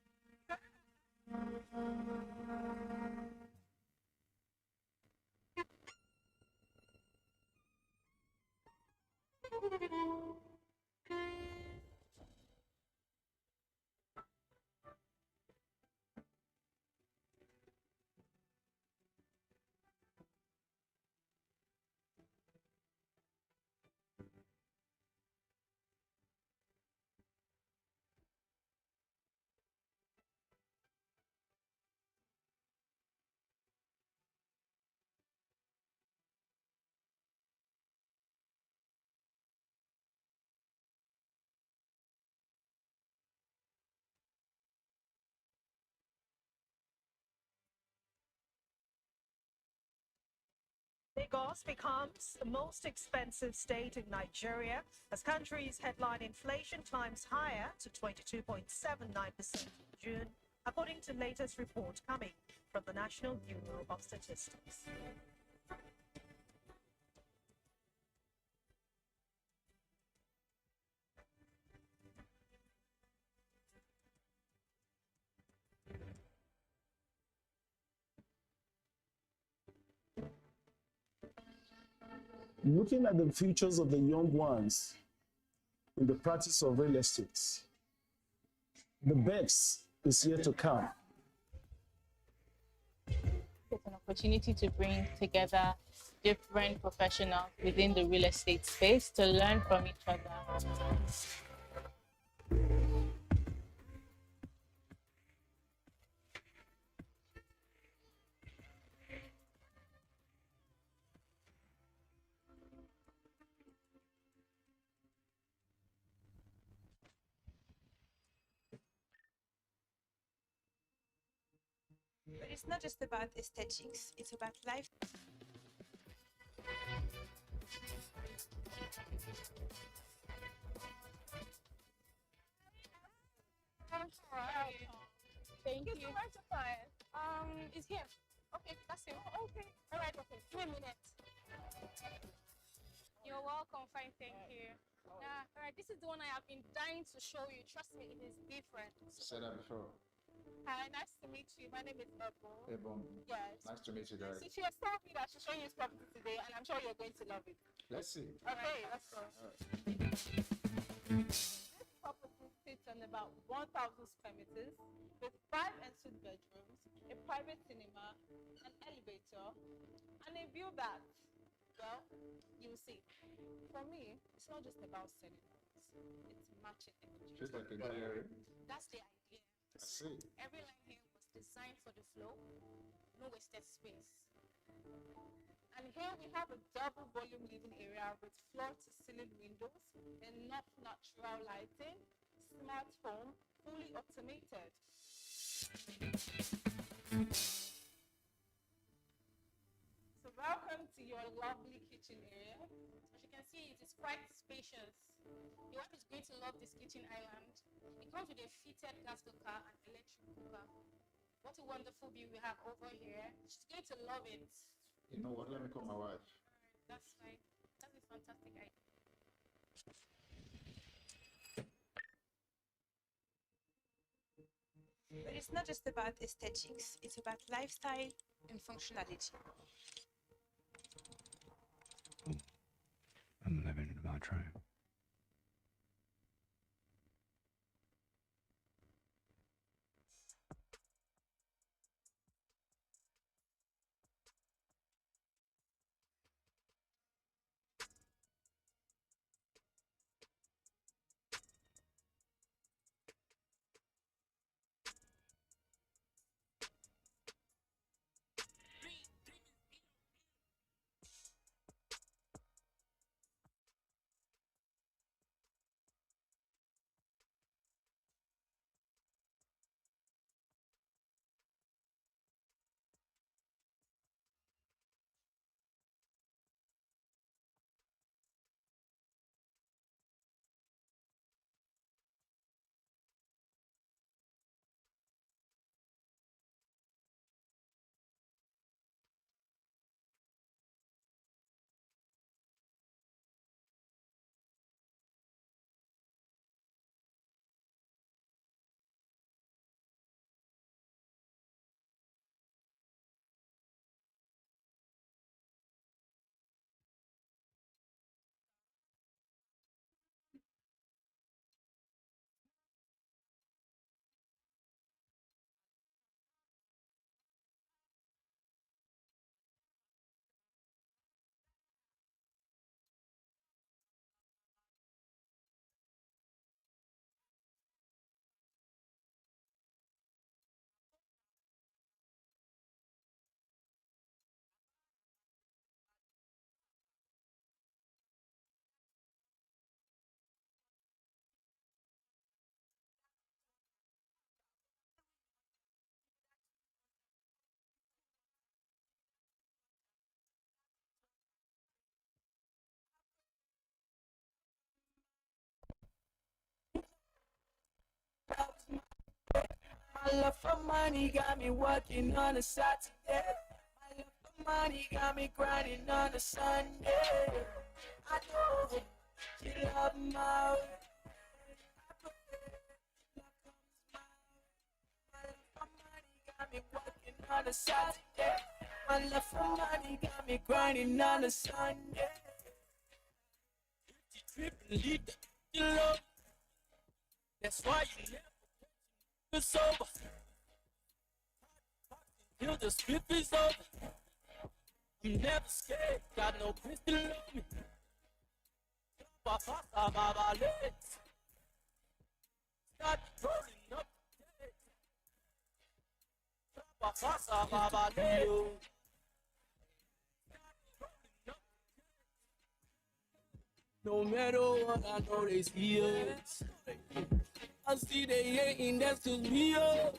Lagos becomes the most expensive state in Nigeria as country's headline inflation climbs higher to 22.79% in June, according to latest report coming from the National Bureau of Statistics.
Looking at the futures of the young ones in the practice of real estate, the best is yet to come.
It's an opportunity to bring together different professionals within the real estate space to learn from each other.
But it's not just about aesthetics, it's about life.
Thank you. Where's the client? It's here. Okay, that's him. Okay. All right, okay. Give me a minute. You're welcome. Fine, thank you. Yeah, all right, this is the one I have been dying to show you. Trust me, it is different.
Said that before.
Hi, nice to meet you. My name is Ebo.
Ebon.
Yes.
Nice to meet you guys.
So she has told me that she's showing you this property today, and I'm sure you're going to love it.
Let's see.
Okay, let's go. This property sits on about 1,000 square meters with 5 ensuite bedrooms, a private cinema, an elevator, and a view that, well, you will see. For me, it's not just about selling homes, it's matching energy.
Feels like a gallery.
That's the idea.
I see.
Every line here was designed for the flow, no wasted space. And here we have a double volume living area with floor to ceiling windows, enough natural lighting, smart home, fully automated. So welcome to your lovely kitchen area. As you can see, it is quite spacious. Your wife is going to love this kitchen island. It comes with a fitted gas cooker and electric cooker. What a wonderful view we have over here. She's going to love it.
You know what? Let me call my wife.
That's right. That's a fantastic idea.
But it's not just about aesthetics, it's about lifestyle and functionality.
I'm living my dream.
My love for money got me working on a Saturday. My love for money got me grinding on a Sunday. I know you love my way. Got me working on a Saturday. My love for money got me grinding on a Sunday. Triple you love. That's why you never sober. Till the strip is over. I'm never scared. Got no pistol on me. My legs. Start rolling up. No matter what, I know they see us. I see they hating, that's just me up.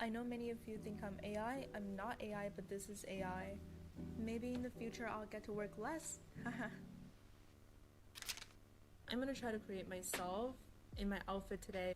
I know many of you think I'm AI. I'm not AI, but this is AI. Maybe in the future I'll get to work less. I'm gonna try to create myself in my outfit today.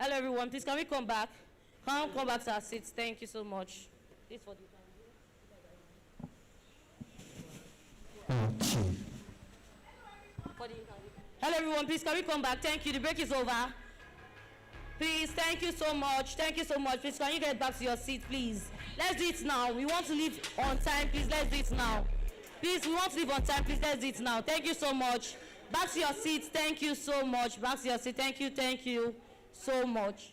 Hello, everyone. Please, can we come back? Come back to our seats. Thank you so much. This for the Hello, everyone. Please, can we come back? Thank you. The break is over. Please, thank you so much. Thank you so much. Please, can you get back to your seat, please? Let's do it now. We want to leave on time. Please, let's do it now. Please, we want to leave on time. Please, let's do it now. Thank you so much. Back to your seats. Thank you so much. Back to your seat. Thank you. Thank you so much.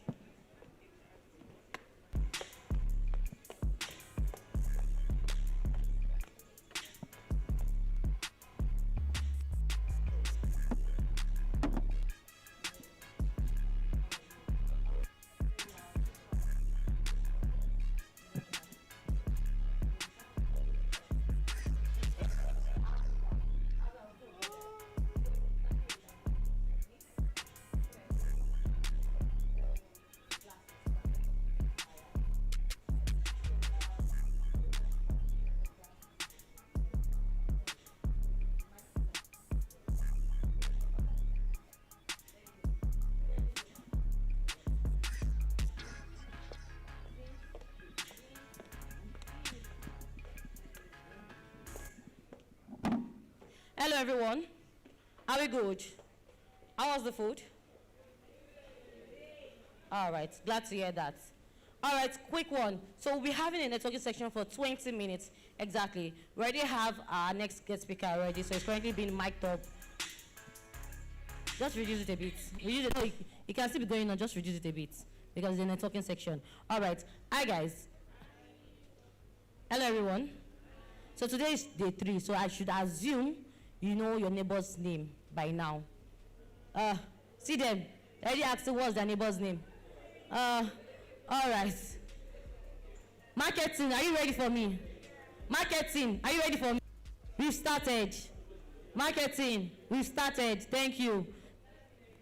Hello, everyone. Are we good? How was the food? All right, glad to hear that. All right, quick one. So we'll be having a networking section for 20 minutes exactly. We already have our next guest speaker already, so it's currently being mic'd up. Just reduce it a bit. No, it can still be going on, just reduce it a bit because it's a networking section. All right, hi guys. Hello, everyone. So today is day 3, so I should assume you know your neighbor's name by now. See them. I already asked what's their neighbor's name. All right. Marketing, are you ready for me? Marketing, are you ready for me? We've started. Marketing, we've started. Thank you.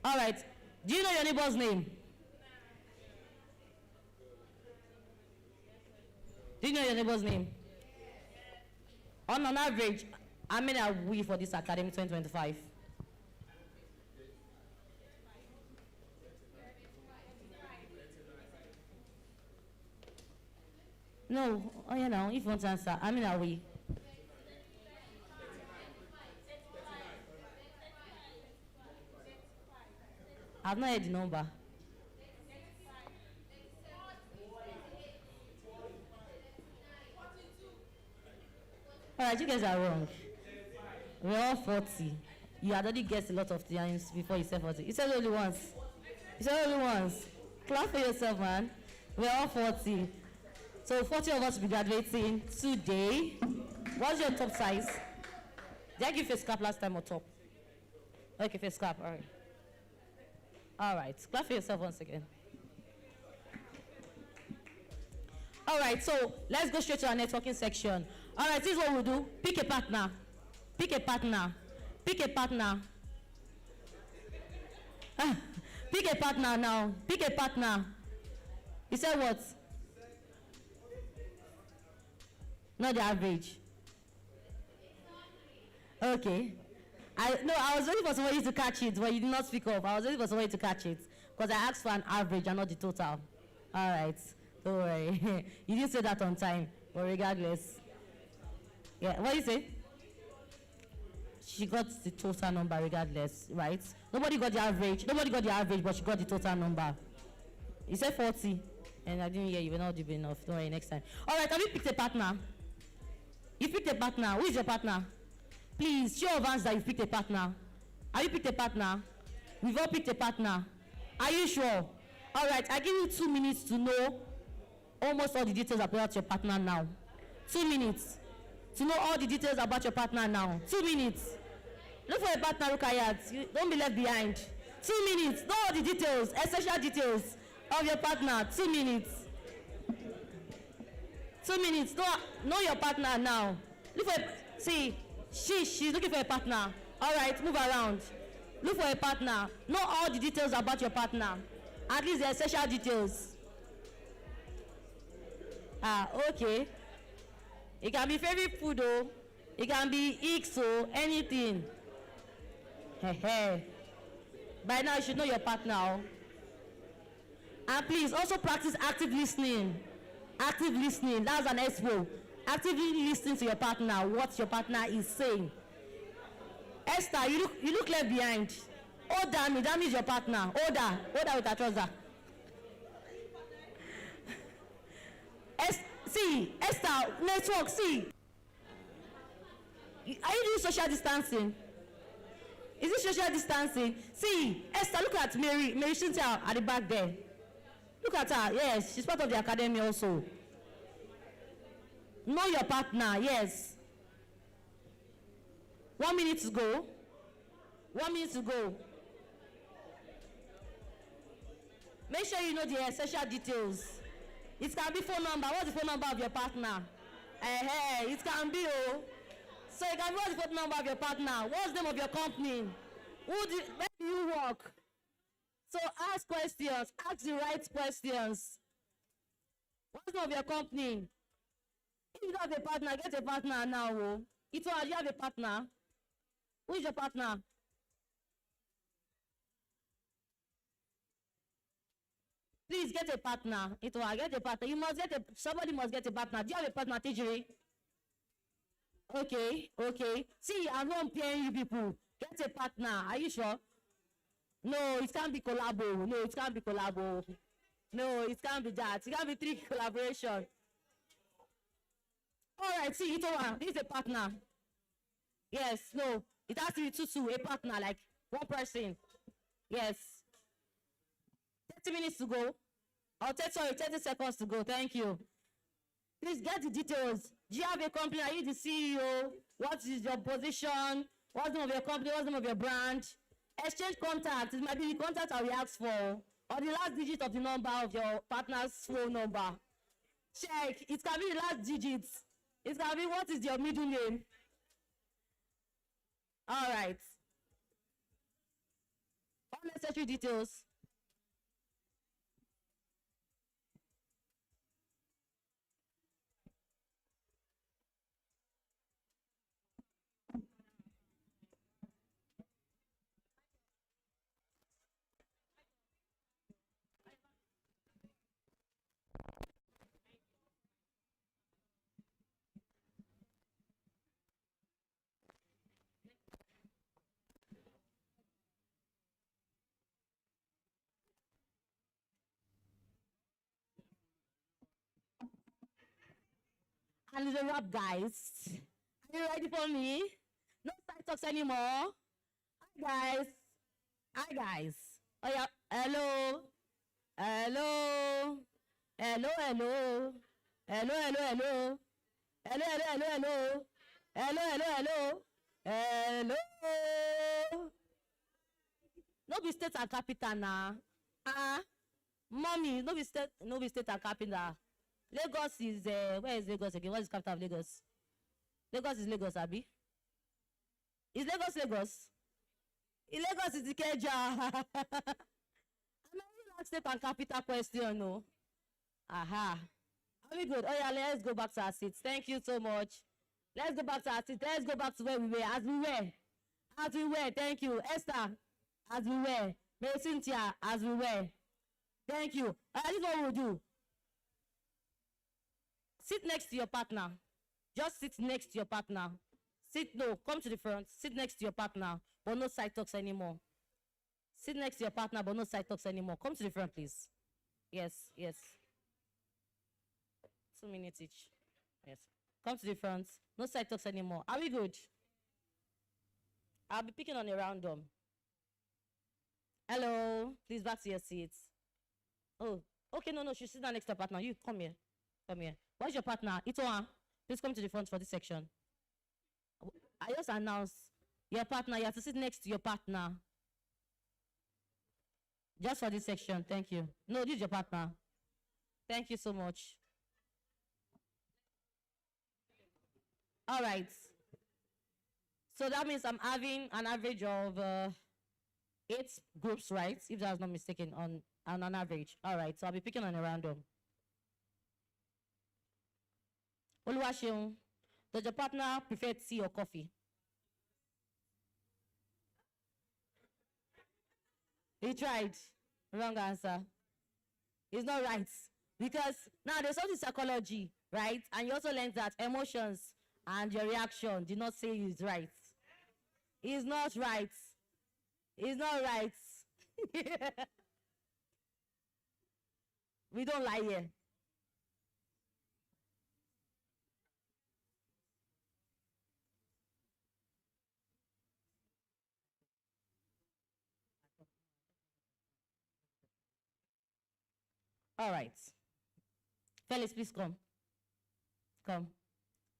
All right. Do you know your neighbor's name? Do you know your neighbor's name? On an average, How many are we for this academy 2025? No, oh yeah, now, if you want to answer, how many are we? I've not heard the number. All right, you guys are wrong. We're all 40. You had already guessed a lot of times before you said 40. You said only once. You said only once. Clap for yourself, man. We're all 40. So 40 of us will be graduating today. What's your top size? Did I give face cap last time or top? Okay, face cap, all right. All right, clap for yourself once again. All right, so let's go straight to our networking section. All right, this is what we'll do. Pick a partner. Pick a partner. Pick a partner. Pick a partner now. Pick a partner. You said what? Not the average. Okay. I was waiting for somebody to catch it, but you did not speak up. I was waiting for somebody to catch it because I asked for an average and not the total. All right. Don't worry. You didn't say that on time, but regardless. Yeah, what do you say? She got the total number regardless, right? Nobody got the average. Nobody got the average, but she got the total number. You said 40, and I didn't hear you. We're not deep enough. Don't worry, next time. All right, have you picked a partner? You picked a partner. Who is your partner? Please, show of hands that you picked a partner. Have you picked a partner? We've all picked a partner. Are you sure? All right, I give you 2 minutes to know almost all the details about your partner now. 2 minutes to know all the details about your partner now. 2 minutes. Look for a partner, Rukayat. Don't be left behind. 2 minutes. Know all the details, essential details of your partner. 2 minutes. 2 minutes. Know your partner now. Look for see, she's looking for a partner. All right, move around. Look for a partner. Know all the details about your partner. At least the essential details. Okay. It can be favorite food, though. It can be XO, anything. Hey. By now, you should know your partner. And please also practice active listening. Active listening. That's an expo. Actively listening to your partner, what your partner is saying. Esther, you look left behind. Oh, damn it, that means your partner. Hold her with her trouser. See, Esther, network, see. Are you doing social distancing? Is it social distancing? See, Esther, look at Mary Cynthia at the back there. Look at her, yes, she's part of the academy also. Know your partner, yes. 1 minute to go. 1 minute to go. Make sure you know the essential details. It can be phone number. What's the phone number of your partner? It can be, So it can be, what's the phone number of your partner? What's the name of your company? Where do you work? So ask questions. Ask the right questions. What's the name of your company? If you don't have a partner, get a partner now. Do you have a partner? Who is your partner? Please get a partner. Get a partner. You must somebody must get a partner. Do you have a partner, Tijiri? Okay. See, I'm not paying you people. Get a partner. Are you sure? No, it can't be collabo. No, it can't be collabo. No, it can't be that. It can't be 3 collaboration. All right, see, this is a partner. Yes, no, it has to be 2-2, a partner, like one person. Yes. 30 minutes to go. 30 seconds to go. Thank you. Please get the details. Do you have a company? Are you the CEO? What is your position? What's the name of your company? What's the name of your brand? Exchange contacts. It might be the contact I will ask for, or the last digit of the number of your partner's phone number. Check. It can be the last digits. It can be what is your middle name. All right. Unnecessary details. And it's a wrap, guys. Are you ready for me? No side talks anymore. Hi, guys. Hi, guys. Oh, yeah. Hello. Hello. Hello, hello. Hello, hello, hello. Hello, hello, hello, hello. Hello, hello, hello. Hello. No be state and capital now. Mommy, no be state and capital. Lagos is where is Lagos again? What is capital of Lagos? Lagos is Lagos, Abi. Is Lagos Lagos? In Lagos is Ikeja. I'm not like state and capital question, no. Aha. Are we good? Oh yeah, let's go back to our seats. Thank you so much. Let's go back to our seats. Let's go back to where we were. As we were. As we were. Thank you. Esther, as we were. Mary Cynthia, as we were. Thank you. This is what we'll do. Sit next to your partner. Just sit next to your partner. Come to the front. Sit next to your partner, but no side talks anymore. Sit next to your partner, but no side talks anymore. Come to the front, please. Yes, yes. 2 minutes each. Yes. Come to the front. No side talks anymore. Are we good? I'll be picking on a random. Hello. Please back to your seats. Oh, okay. No. She's sitting next to her partner. You come here. Come here. What's your partner? Itoa. Please come to the front for this section. I just announced your partner. You have to sit next to your partner. Just for this section. Thank you. No, this is your partner. Thank you so much. All right. So that means I'm having an average of 8 groups, right? If that's not mistaken, on an average. All right. So I'll be picking on a random. Oluwaseun, does your partner prefer tea or coffee? He tried. Wrong answer. It's not right. Because now there's something psychology, right? And you also learned that emotions and your reaction did not say it's right. It's not right. It's not right. We don't lie here. All right. Felix, please come. Come.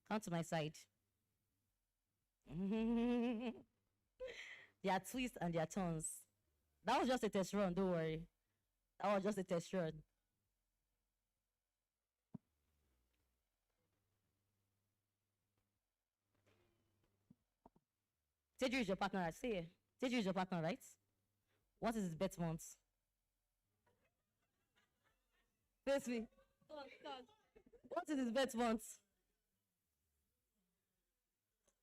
Come to my side. There are twists and there are turns. That was just a test run, don't worry. That was just a test run. Teju is your partner, I say. Teju is your partner, right? What is his bet month? Face me. What is his bet month?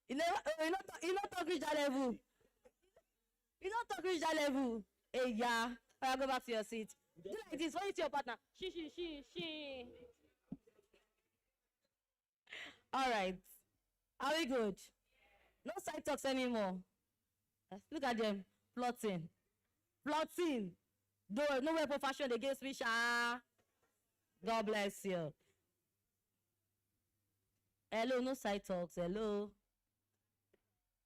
You not talk reach that level. You don't talk reach that level. Hey, yeah. I'll go back to your seat. Do like this. When you see your partner. She. All right. Are we good? No side talks anymore. Look at them. Plotting. No weapon fashion against me, Sha. God bless you. Hello, no side talks. Hello.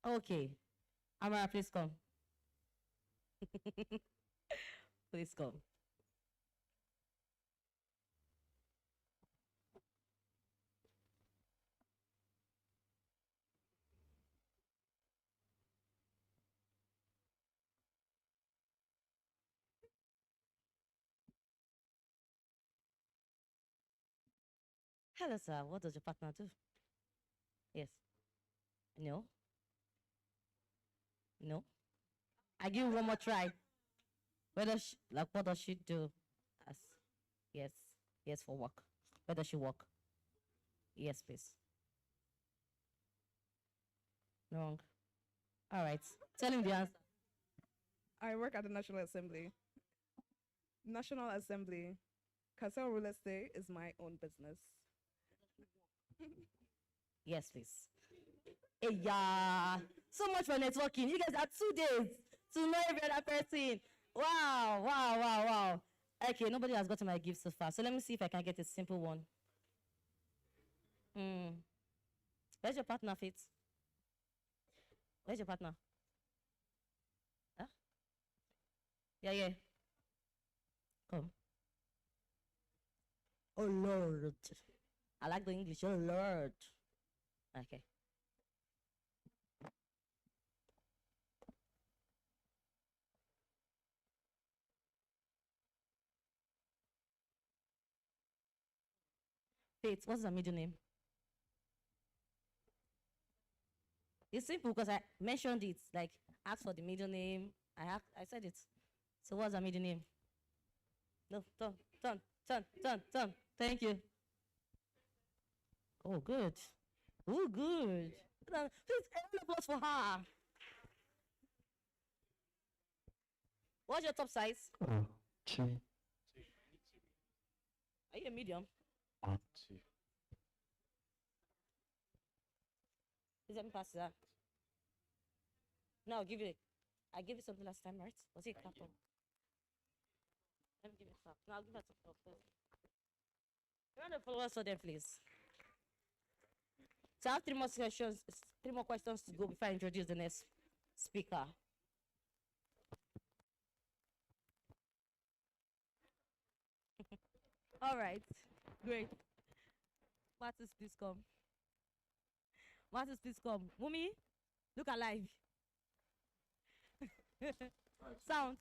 Okay. Amara, please come. Please come. Hello, sir. What does your partner do? Yes. No. No. I give you one more try. What does she do? Yes, for work. Where does she work? Yes, please. Wrong. All right. Tell him the answer.
I work at the National Assembly. National Assembly. Castle Real Estate is my own business.
Yes, please. Hey, yeah. So much for networking. You guys have 2 days to know every other person. Wow. Okay, nobody has gotten my gift so far. So let me see if I can get a simple one. Where's your partner, Fitz? Where's your partner? Huh? Yeah. Come. Oh Lord. I like the English. Oh Lord. Okay. Faith, what's the middle name? It's simple because I mentioned it. Like, ask for the middle name. I said it. So what's the middle name? No, turn. Thank you. Oh, good. Oh, good. Please, a round of applause for her. What's your top size?
Okay.
Are you a medium?
1, 2.
Please let me pass that. No, I'll give you. I gave you something last time, right? Was it a couple? Let me give it up. No, I'll give that to you first. Round of applause for them, please. So I have 3 more questions to go before I introduce the next speaker. All right, great. Martins, please come. Martins, please come. Mummy, look alive. Sound,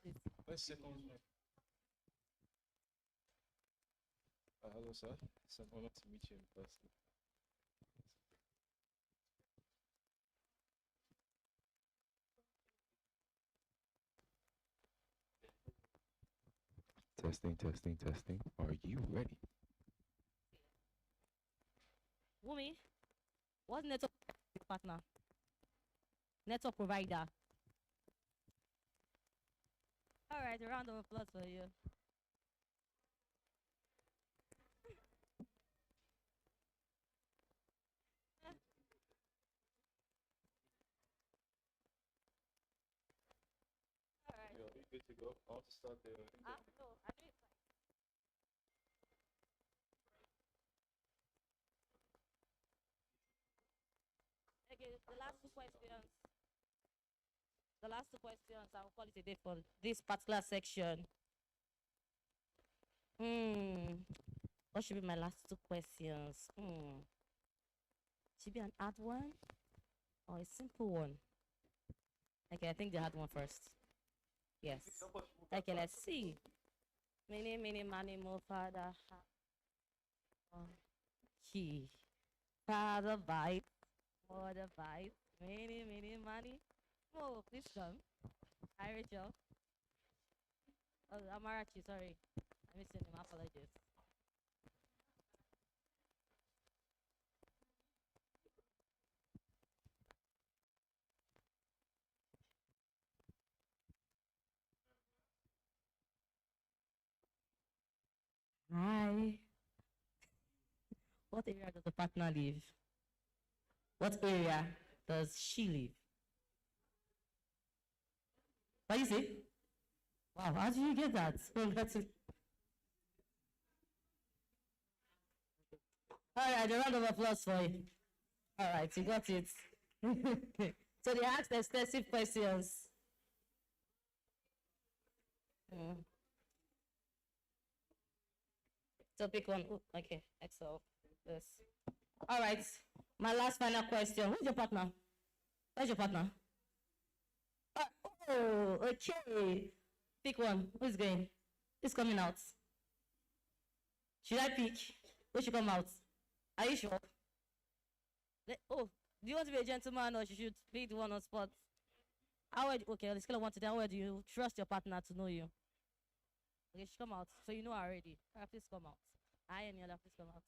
please.
Let's sit on. Hello, sir. It's an honor to meet you in person. Testing. Are you ready?
Mummy, what's network partner? Network provider. All right, a round of applause for you. All right.
You're good to go. I want to start the.
No, I think it's fine. Okay, the last two questions. I'll call it a day for this particular section. What should be my last 2 questions? Should be an hard one or a simple one? Okay, I think the hard one first. Yes. Okay, let's see. Many, money, more father. Key. Father vibe. Mother vibe. Many, money. Oh, please come. Hi, Rachel. Oh, Amarachi, sorry. I missed your name. Apologies. Hi. What area does the partner live? What area does she live? What do you say? Wow, how did you get that? Oh, that's it. All right, a round of applause for you. All right, you got it. So they asked extensive questions. So pick one. Ooh, okay, Excel. Yes. All right, my last final question. Who's your partner? Where's your partner? Oh, okay. Pick one. Who's going? Who's coming out? Should I pick? Who should come out? Are you sure? Oh, do you want to be a gentleman or you should be the one on spot? Okay, on the scale of 1 to 10, how well do you trust your partner to know you? Okay, she come out. So you know her already. Please come out. I and the other, please come out.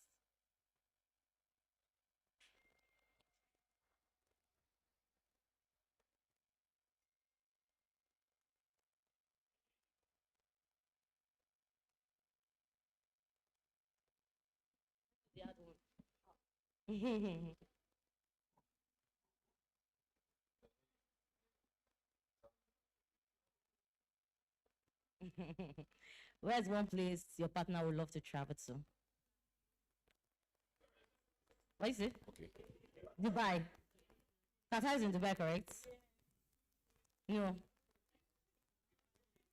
The other one. Where's one place your partner would love to travel to? What is it?
Okay.
Dubai. Qatar is in Dubai, correct? No.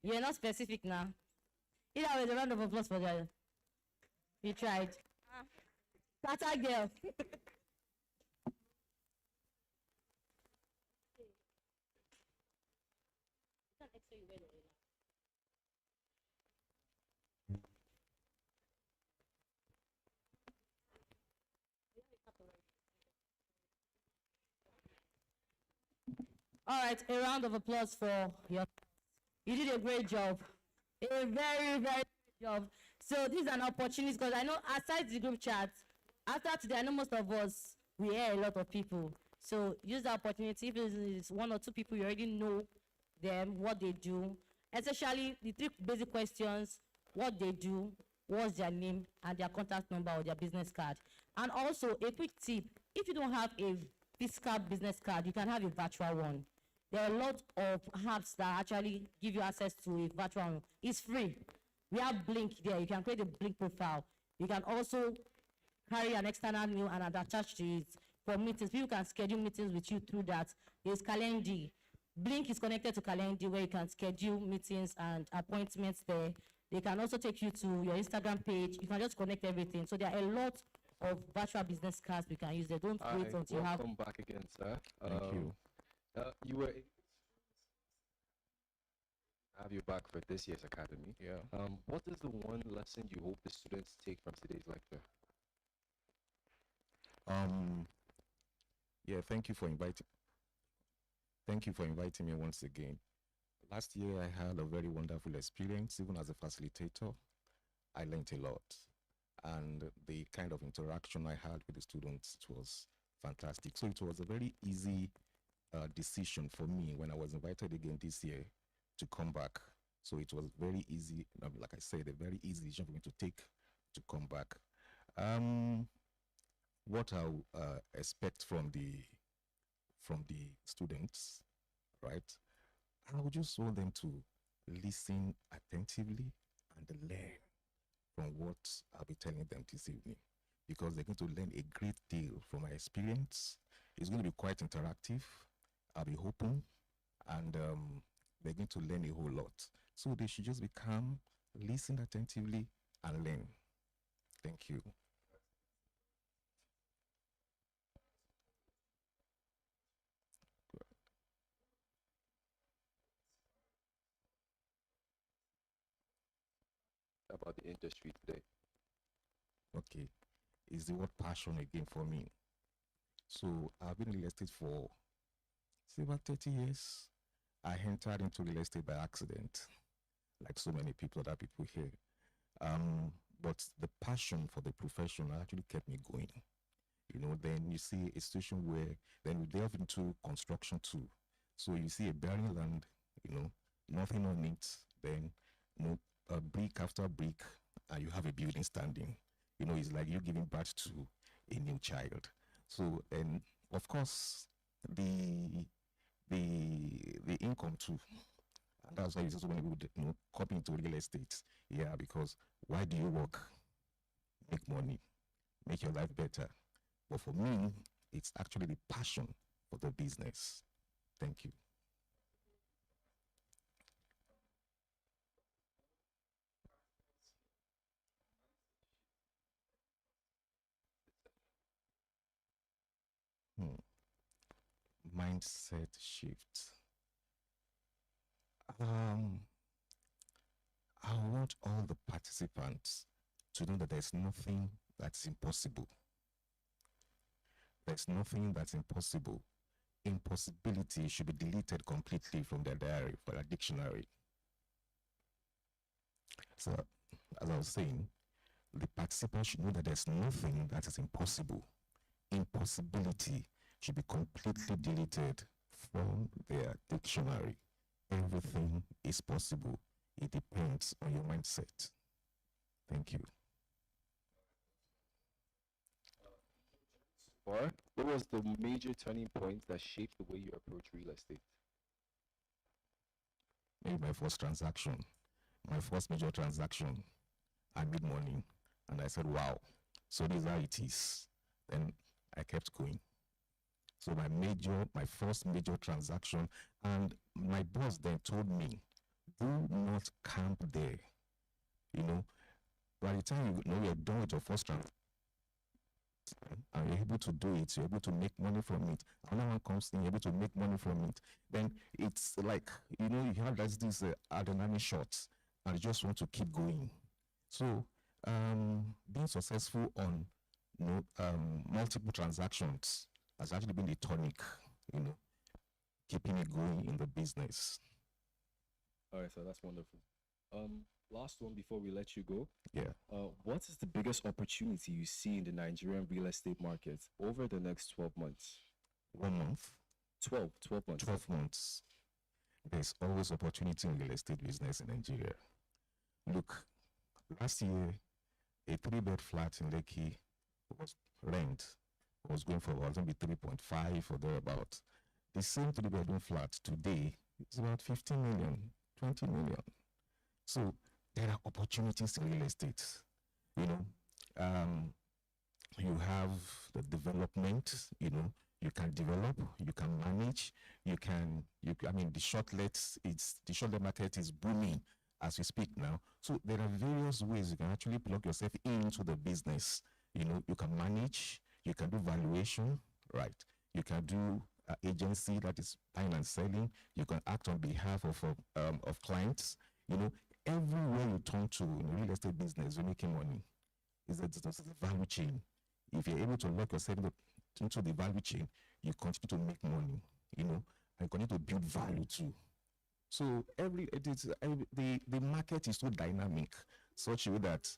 You're not specific now. Either way, a round of applause for that. You tried. Qatar girl. All right, a round of applause for your. You did a great job. A very, very good job. So this is an opportunity because I know aside the group chat, after today, I know most of us, we hear a lot of people. So use the opportunity. If it's one or two people, you already know them, what they do. Especially the three basic questions: what they do, what's their name, and their contact number or their business card. And also a quick tip: if you don't have a physical business card, you can have a virtual one. There are a lot of apps that actually give you access to a virtual one. It's free. We have Blink there. You can create a Blink profile. You can also carry an external mail and attach to it for meetings. People can schedule meetings with you through that. There's Calendly. Blink is connected to Calendly where you can schedule meetings and appointments there. They can also take you to your Instagram page. You can just connect everything. So there are a lot of virtual business cards we can use there. Don't wait until you have.
Welcome back again, sir.
Thank you.
You were have you back for this year's academy.
Yeah.
What is the one lesson you hope the students take from today's lecture?
Yeah, thank you for inviting. Thank you for inviting me once again. Last year I had a very wonderful experience. Even as a facilitator, I learned a lot, and the kind of interaction I had with the students was fantastic. So it was a very easy decision for me when I was invited again this year to come back. So it was very easy, like I said, a very easy decision for me to take to come back. What I expect from the students, right? I would just want them to listen attentively and learn from what I'll be telling them this evening, because they're going to learn a great deal from my experience. It's going to be quite interactive. I'll be open, and they're going to learn a whole lot. So they should just be calm, listen attentively, and learn. Thank you.
About the industry today.
Okay, is the word passion again for me. So I've been in real estate for say about 30 years. I entered into real estate by accident, like so many people, other people here. But the passion for the profession actually kept me going. You know, then you see a situation where then we delve into construction too. So you see a barren land, you know, nothing on it, then you know, brick after brick, and you have a building standing. You know, it's like you giving birth to a new child. So, and of course, the income too. And that's why you see so many people, you know, come into real estate. Yeah, because why do you work? Make money, make your life better. But for me, it's actually the passion for the business. Thank you. Mindset shift. I want all the participants to know that there's nothing that's impossible. There's nothing that's impossible. Impossibility should be deleted completely from their diary, for their dictionary. So, as I was saying, the participants should know that there's nothing that is impossible. Impossibility should be completely deleted from their dictionary. Everything is possible. It depends on your mindset. Thank you.
Or what was the major turning point that shaped the way you approach real estate?
Maybe my first transaction, my first major transaction. I made money, and I said, wow, so this is how it is. Then I kept going. So my first major transaction, and my boss then told me, do not camp there. You know, by the time you know you're done with your first transaction, and you're able to do it, you're able to make money from it. Another one comes in, you're able to make money from it. Then it's like, you know, you have this adrenaline shots, and you just want to keep going. So being successful on multiple transactions has actually been the tonic, you know, keeping it going in the business.
All right, so that's wonderful. Last one before we let you go.
Yeah.
What is the biggest opportunity you see in the Nigerian real estate market over the next 12 months?
1 month.
12 months.
12 months. There's always opportunity in real estate business in Nigeria. Look, last year, a 3-bed flat in Lekki was going for about maybe 3.5 or thereabout. The same 3-bedroom flat today is about 15 million, 20 million. So there are opportunities in real estate. You know, you have the development, you know, you can develop, you can manage, I mean, the short-let market is booming as we speak now. So there are various ways you can actually plug yourself into the business. You know, you can manage, you can do valuation, right? You can do agency, that is buying and selling. You can act on behalf of clients. You know, everywhere you turn to in the real estate business, you're making money. It's a value chain. If you're able to lock yourself into the value chain, you continue to make money, you know, and continue to build value too. So the market is so dynamic, such a way that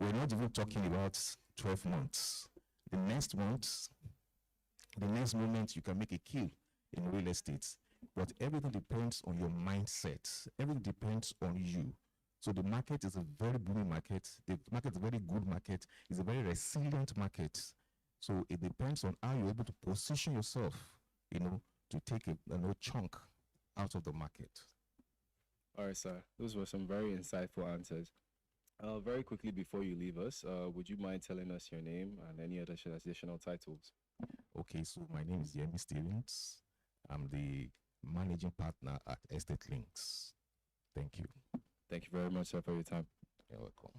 we're not even talking about 12 months. The next month, the next moment, you can make a kill in real estate. But everything depends on your mindset. Everything depends on you. So the market is a very booming market. The market is a very good market. It's a very resilient market. So it depends on how you're able to position yourself, you know, to take a chunk out of the market.
All right, sir. Those were some very insightful answers. Very quickly before you leave us, would you mind telling us your name and any other additional titles?
Okay, so my name is Yemi Stevens. I'm the managing partner at Estate Links. Thank you.
Thank you very much, sir, for your time.
You're welcome.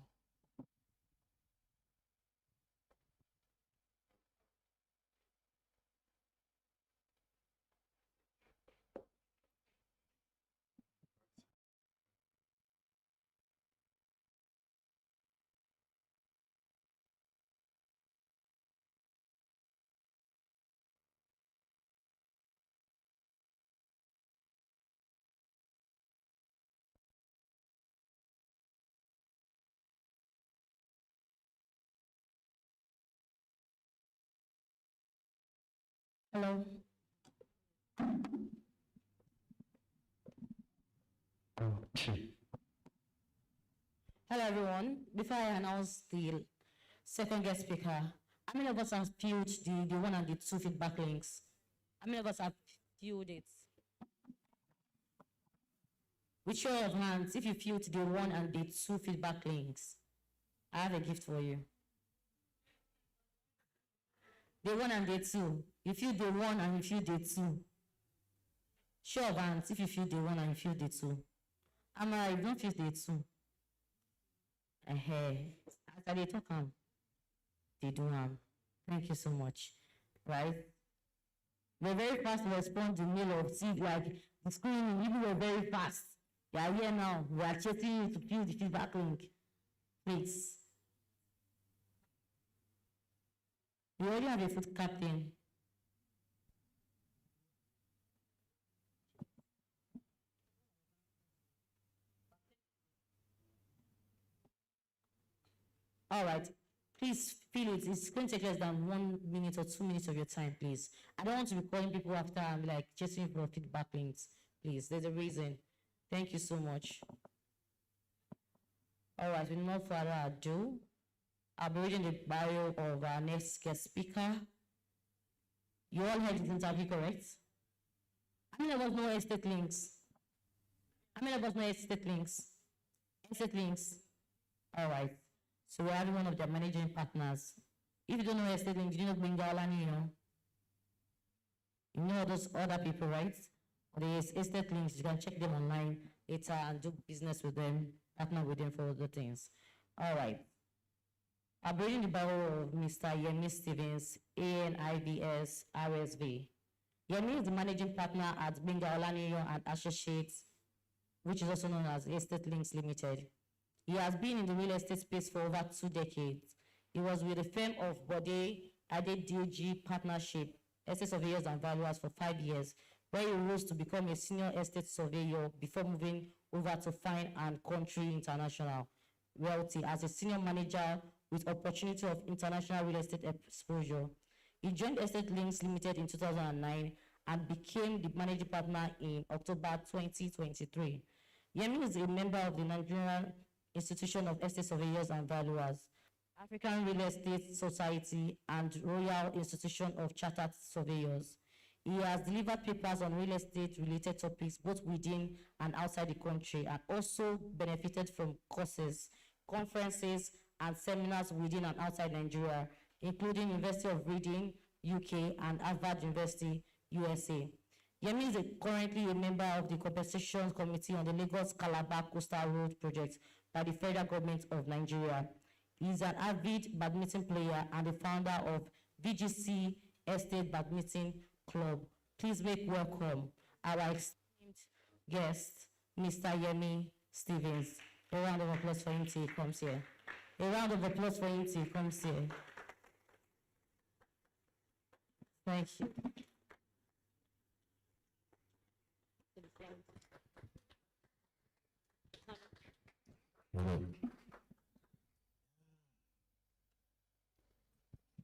Hello.
Okay.
Hello, everyone. Before I announce the second guest speaker, how many of us have viewed the 1 and the 2 feedback links? How many of us have viewed it? With show of hands, if you viewed the 1 and the 2 feedback links, I have a gift for you. The 1 and the 2. If you the 1 and if you the 2. Show of hands if you feel the 1 and if you the 2. Amara, you don't feel the 2. After they talk, they do. Thank you so much. Right? We're very fast to respond to mail of see like the screen, even we're very fast. You are here now. We are chasing you to fill the feedback link. Please. You already have a food captain. All right. Please fill it. It's going to take less than 1 minute or 2 minutes of your time, please. I don't want to be calling people after and like chasing for feedback links. Please, there's a reason. Thank you so much. All right, with no further ado, I'll be reading the bio of our next guest speaker. You all heard this interview, correct? How many of us know Estate Links? How many of us know Estate Links? Estate Links. All right. So we're having one of their managing partners If you don't know estate links, you know Gbenga Olaniyan. You know those other people, right? There's estate links. You can check them online later and do business with them, partner with them for other things. All right. I'm reading the bio of Mr. Yemi Stevens, ANIVS RSV. Yemi is the managing partner at Gbenga Olaniyan and Associates, which is also known as Estate Links Limited. He has been in the real estate space for over 2 decades. He was with the firm of Bode Adedeji Partnership, Estate Surveyors and Valuers for 5 years, where he rose to become a senior estate surveyor before moving over to Fine and Country International Realty as a senior manager with opportunity of international real estate exposure. He joined Estate Links Limited in 2009 and became the managing partner in October 2023. Yemi is a member of the Nigerian Institution of Estate Surveyors and Valuers, African Real Estate Society, and Royal Institution of Chartered Surveyors. He has delivered papers on real estate related topics both within and outside the country, and also benefited from courses, conferences, and seminars within and outside Nigeria, including University of Reading, UK, and Harvard University, USA. Yemi is currently a member of the Compensation Committee on the Lagos-Calabar Coastal Road Project by the Federal Government of Nigeria. He is an avid badminton player and the founder of VGC Estate Badminton Club. Please make welcome our esteemed guest, Mr. Yemi Stevens. A round of applause for him till he comes here. A round of applause for him till he comes here. Thank you.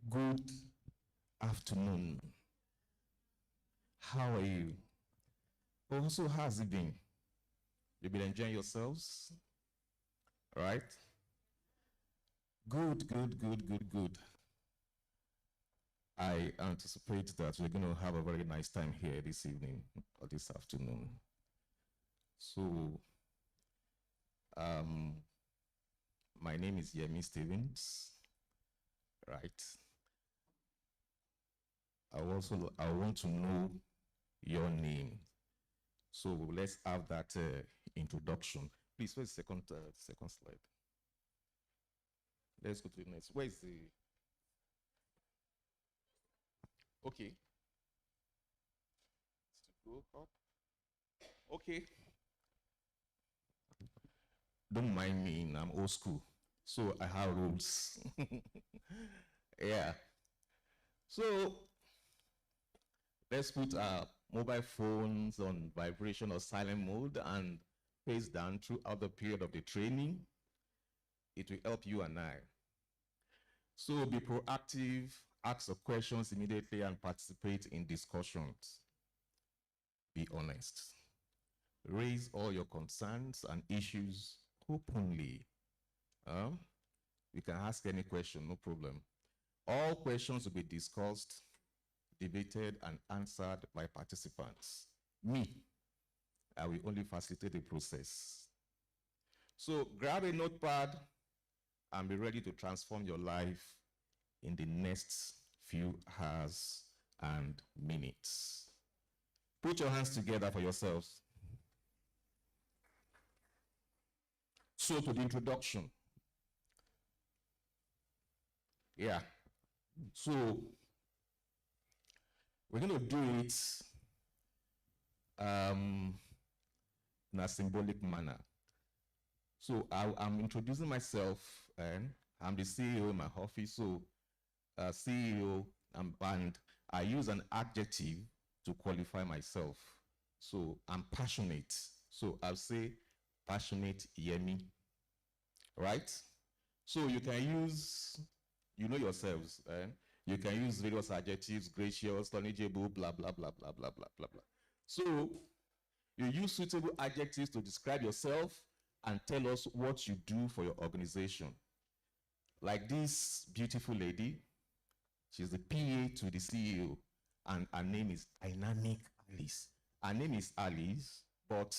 Good afternoon. How are you? Also, how's it been? You've been enjoying yourselves? Right? Good, good, good, good, good. I anticipate that we're going to have a very nice time here this evening or this afternoon. So, my name is Yemi Stevens, right? I want to know your name. So let's have that introduction. Please, where's the second slide? Let's go to the next. Where's the? Okay. To go up. Okay. Don't mind me, I'm old school, so I have rules. Yeah. So let's put our mobile phones on vibration or silent mode and pace down throughout the period of the training. It will help you and I. So be proactive, ask the questions immediately, and participate in discussions. Be honest. Raise all your concerns and issues openly. You can ask any question, no problem. All questions will be discussed, debated, and answered by participants. Me, I will only facilitate the process. So grab a notepad and be ready to transform your life in the next few hours and minutes. Put your hands together for yourselves. So to the introduction. Yeah. So we're going to do it in a symbolic manner. So I'm introducing myself, and I'm the CEO in my office. So CEO and band, I use an adjective to qualify myself. So I'm passionate. So I'll say passionate Yemi, right? So you can use, you know yourselves, you can use various adjectives, gracious, knowledgeable, blah, blah, blah, blah, blah, blah, blah, blah. So you use suitable adjectives to describe yourself and tell us what you do for your organization. Like this beautiful lady, she's the PA to the CEO, and her name is Dynamic Alice. Her name is Alice, but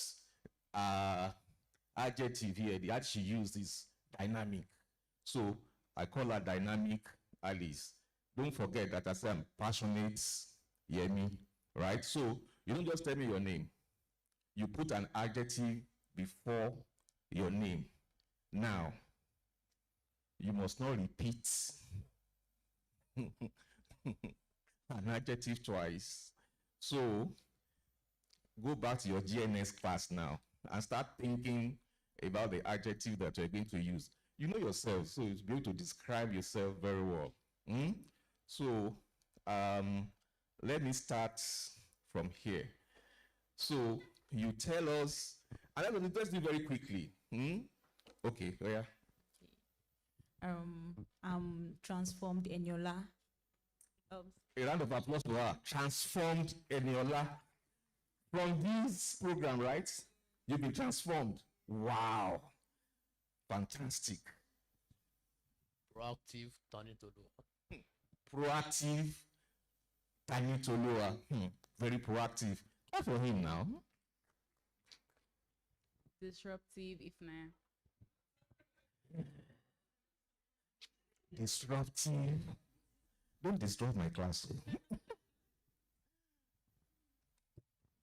adjective here, the ad she used is dynamic. So I call her Dynamic Alice. don't forget that I say I'm passionate, Yemi, right? So you don't just tell me your name. You put an adjective before your name. Now, you must not repeat an adjective twice. So go back to your GNS class now and start thinking about the adjective that you're going to use. You know yourself, so you'll be able to describe yourself very well. So let me start from here. So you tell us, and let's do very quickly. Okay, oh yeah.
I'm transformed Eniola.
A round of applause to her. Transformed Eniola. From this program, right? You've been transformed. Wow. Fantastic.
Proactive, Tanitolo.
Proactive, Tanitoloa. Very proactive. Clap for him now.
Disruptive, Ifna.
Disruptive. Don't disrupt my class.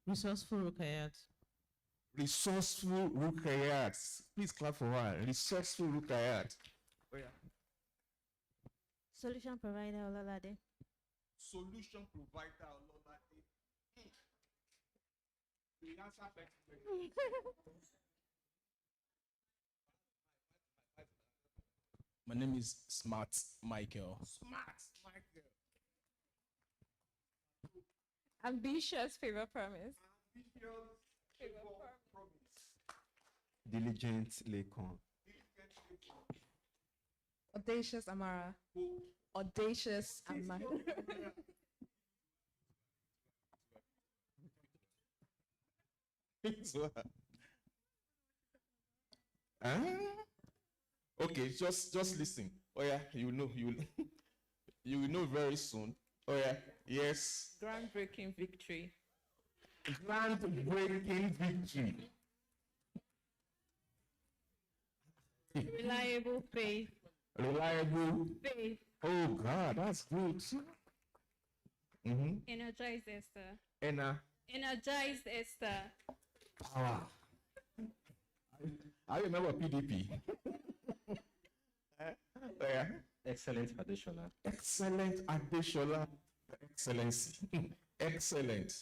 Resourceful Rukayat.
Resourceful Rukayat. Please clap for her. Resourceful Rukayat. Oh, yeah.
Solution provider, Olalade.
Solution provider, Olalade. The answer back.
My name is Smart Michael.
Smart Michael.
Ambitious Favor Promise.
Diligent Lekon.
Audacious Amara. Audacious Amara.
Okay, just listen. Oh yeah, you will know very soon. Oh yeah, yes.
Groundbreaking victory.
Groundbreaking victory.
Reliable faith.
Reliable
Faith.
Oh God, that's good.
Energized Esther.
Energized
Esther.
Power. I remember PDP. Yeah.
Excellent additional.
Excellent additional. Excellency. Excellent.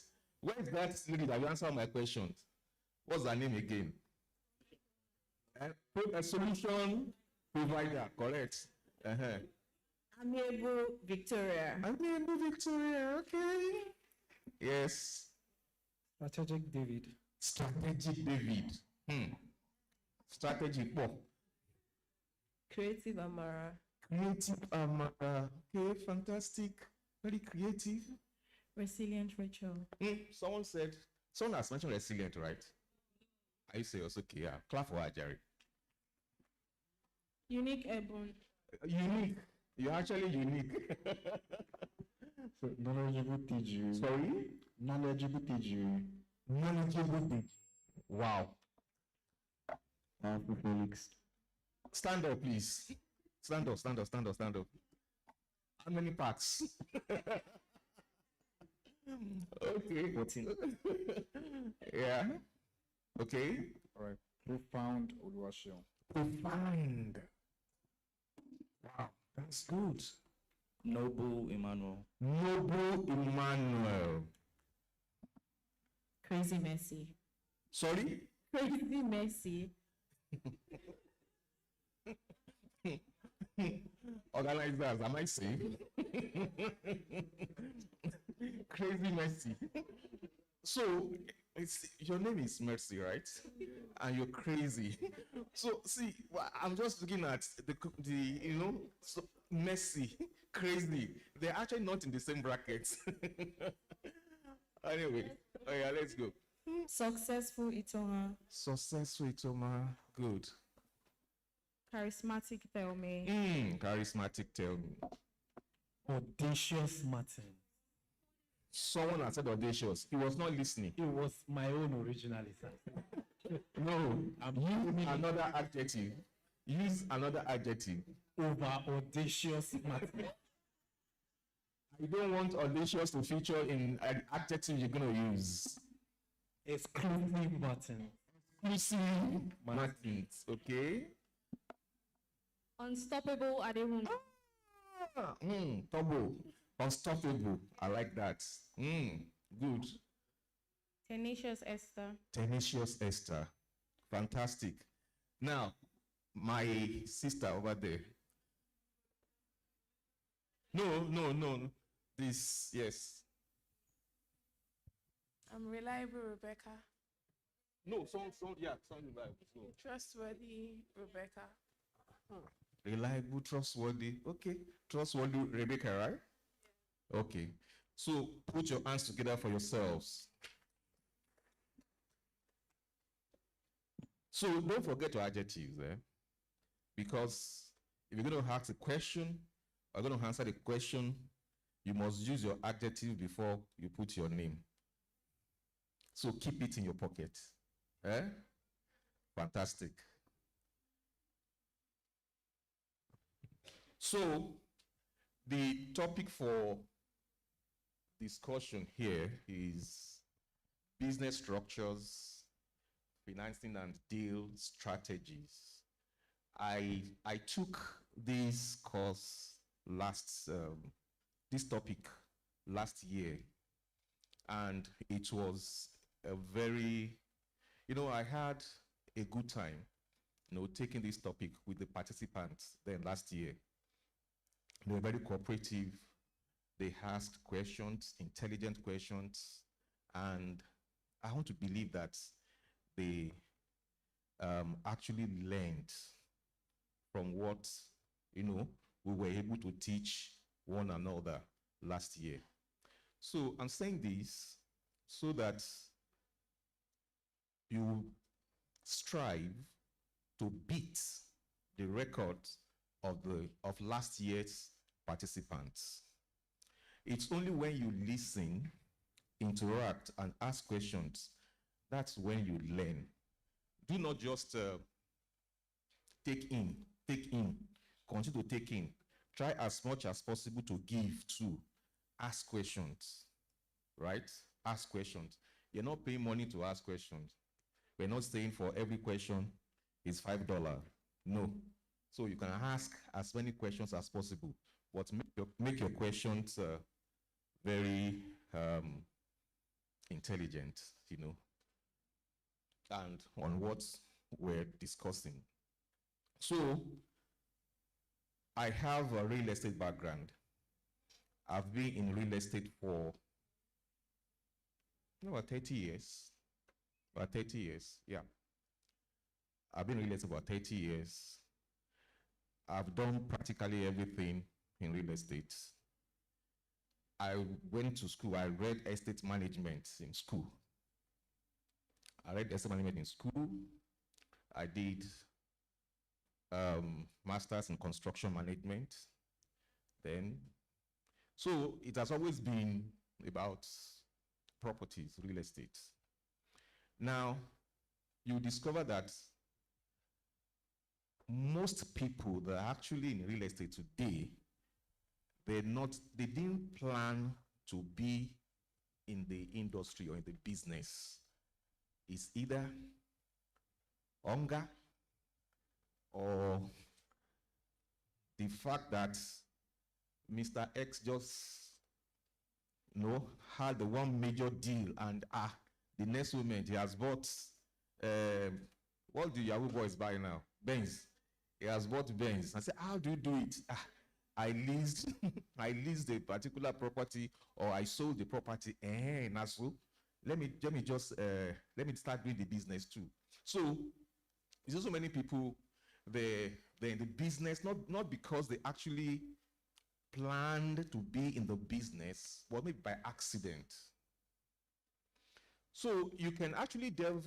Where is that lady that will answer my questions? What's her name again? A solution provider, correct.
Amiable Victoria.
Amiable Victoria, okay. Yes.
Strategic David.
Strategic David. Strategic Bob.
Creative Amara.
Creative Amara. Okay, fantastic. Very creative.
Resilient Rachel.
Someone has mentioned resilient, right? I say also, okay, yeah. Clap for her, Jerry.
Unique Ebon.
Unique. You're actually unique.
So, knowledgeable TG.
Sorry?
Knowledgeable TG.
Knowledgeable TG. Wow.
Felix.
Stand up, please. Stand up. How many packs? Okay.
14.
Yeah. Okay.
All right. Profound Oluwaseun.
Profound. Wow, that's good.
Noble Emmanuel.
Noble Emmanuel.
Crazy Mercy.
Sorry?
Crazy Mercy.
Organizers, am I saying? Crazy Mercy. So, your name is Mercy, right? And you're crazy. So, see, I'm just looking at the so Mercy, crazy. They're actually not in the same brackets. Anyway, oh yeah, let's go.
Successful Itoma.
Successful Itoma, good.
Charismatic Thelme.
Charismatic Thelme.
Audacious Martin.
Someone has said audacious. He was not listening.
It was my own originally, sir.
No, use another adjective. Use another adjective.
Over audacious Martin.
You don't want audacious to feature in an adjective you're going to use.
Exclusive Martin.
Exclusive Martins, okay?
Unstoppable Adewumi.
Turbo. Unstoppable. I like that. Good.
Tenacious Esther.
Tenacious Esther. Fantastic. Now, my sister over there. No. This, yes.
I'm reliable, Rebecca.
No, sound reliable. So.
Trustworthy, Rebecca.
Reliable, trustworthy. Okay. Trustworthy, Rebecca, right? Okay. So put your hands together for yourselves. So don't forget your adjectives, because if you're going to ask a question, or going to answer the question, you must use your adjective before you put your name. So keep it in your pocket. Fantastic. So the topic for discussion here is business structures, financing and deal strategies. I took this course this topic last year, and it was a very, I had a good time, taking this topic with the participants then last year. They were very cooperative. They asked questions, intelligent questions, and I want to believe that they actually learned from what, we were able to teach one another last year. So I'm saying this so that you strive to beat the record of last year's participants. It's only when you listen, interact, and ask questions, that's when you learn. Do not just take in, continue to take in. Try as much as possible to give too. Ask questions, right? Ask questions. You're not paying money to ask questions. We're not saying for every question is $5. No. So you can ask as many questions as possible, but make your questions very intelligent, and on what we're discussing. So I have a real estate background. I've been in real estate for about 30 years. About 30 years, yeah. I've been in real estate for 30 years. I've done practically everything in real estate. I went to school. I read estate management in school. I read estate management in school. I did master's in construction management. Then, so it has always been about properties, real estate. Now, you discover that most people that are actually in real estate today, they didn't plan to be in the industry or in the business. It's either hunger or the fact that Mr. X just had the one major deal, and the next moment he has bought what do Yahoo boys buy now? Benz. He has bought Benz. I said, how do you do it? I leased a particular property, or I sold the property. Nasu, let me start doing the business too. So there's also many people they're in the business not because they actually planned to be in the business, but maybe by accident. So you can actually delve.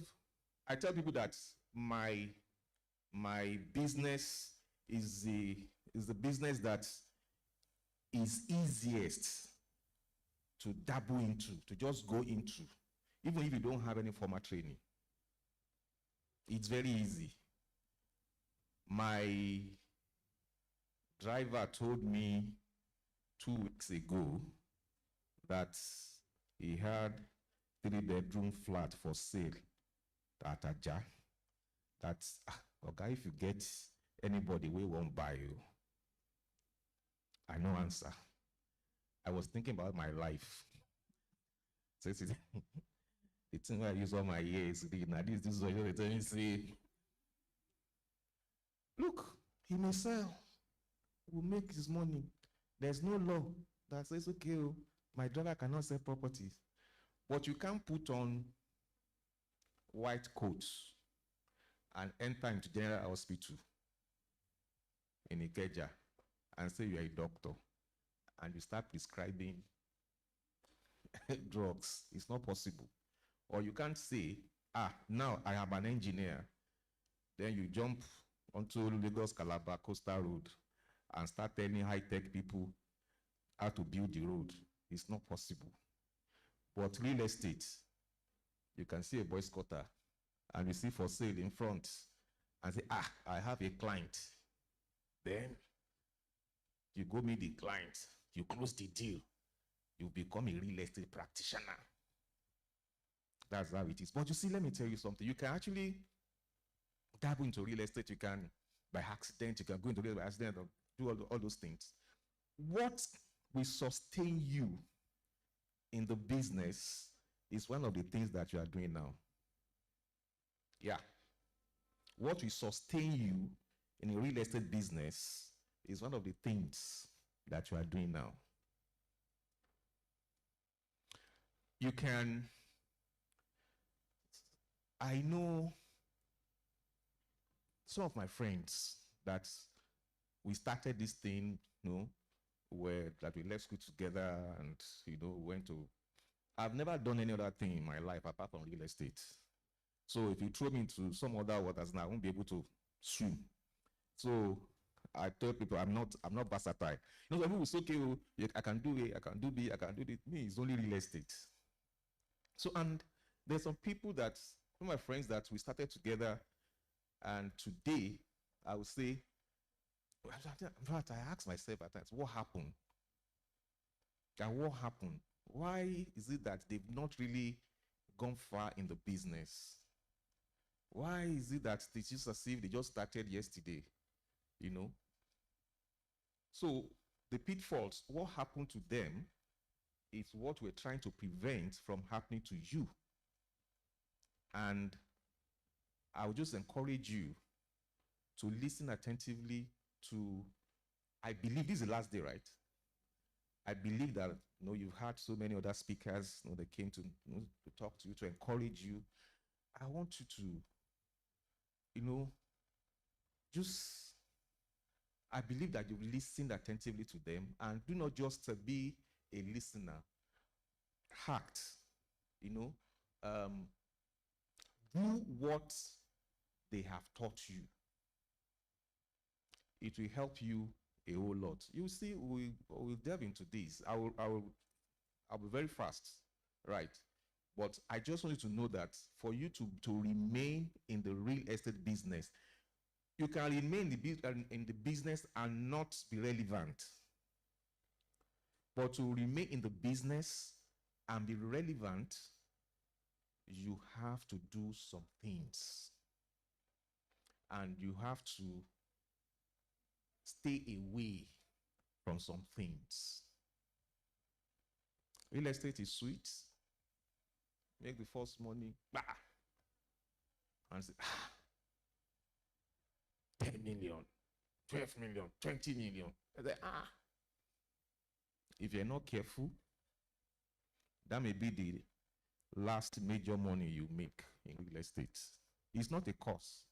I tell people that my business is the business that is easiest to dabble into, to just go into, even if you don't have any formal training. It's very easy. My driver told me 2 weeks ago that he had 3-bedroom flat for sale at Aja. That's, okay, if you get anybody, we won't buy you. I no answer. I was thinking about my life. So it's the thing I use all my years. Now this is what you're telling me. Say, look, he may sell. Will make his money. There's no law that says, okay, my driver cannot sell properties. But you can't put on white coats and enter into General Hospital in Ikeja and say you are a doctor and you start prescribing drugs. It's not possible. Or you can't say, now I am an engineer. Then you jump onto Lagos Calabar Coastal Road and start telling high-tech people how to build the road. It's not possible. But real estate, you can see a boys quarter and you see for sale in front and say, I have a client. Then you go meet the client, you close the deal, you become a real estate practitioner. That's how it is. But you see, let me tell you something. You can actually dabble into real estate. You can, by accident, you can go into real estate by accident or do all those things. What will sustain you in the business is one of the things that you are doing now. Yeah. What will sustain you in a real estate business is one of the things that you are doing now. You can, I know some of my friends that we started this thing, where that we left school together and went to. I've never done any other thing in my life apart from real estate. So if you throw me into some other waters now, I won't be able to swim. So I tell people I'm not versatile. Some people say, okay, I can do A, I can do B, I can do this. Me, it's only real estate. So, and there's some people that, some of my friends that we started together, and today I would say, in fact, I ask myself at times, what happened? And what happened? Why is it that they've not really gone far in the business? Why is it that it's just as if they just started yesterday? So the pitfalls, what happened to them is what we're trying to prevent from happening to you. And I would just encourage you to listen attentively to, I believe this is the last day, right? I believe that you've had so many other speakers that came to talk to you, to encourage you. I want you to, I believe that you've listened attentively to them, and do not just be a listener. Act, do what they have taught you. It will help you a whole lot. You see, we'll delve into this. I'll be very fast, right? But I just want you to know that for you to remain in the real estate business, you can remain in the business and not be relevant. But to remain in the business and be relevant, you have to do some things. And you have to stay away from some things. Real estate is sweet. Make the first money, and say, 10 million, 12 million, 20 million. And then, If you're not careful, that may be the last major money you make in real estate. It's not a cost.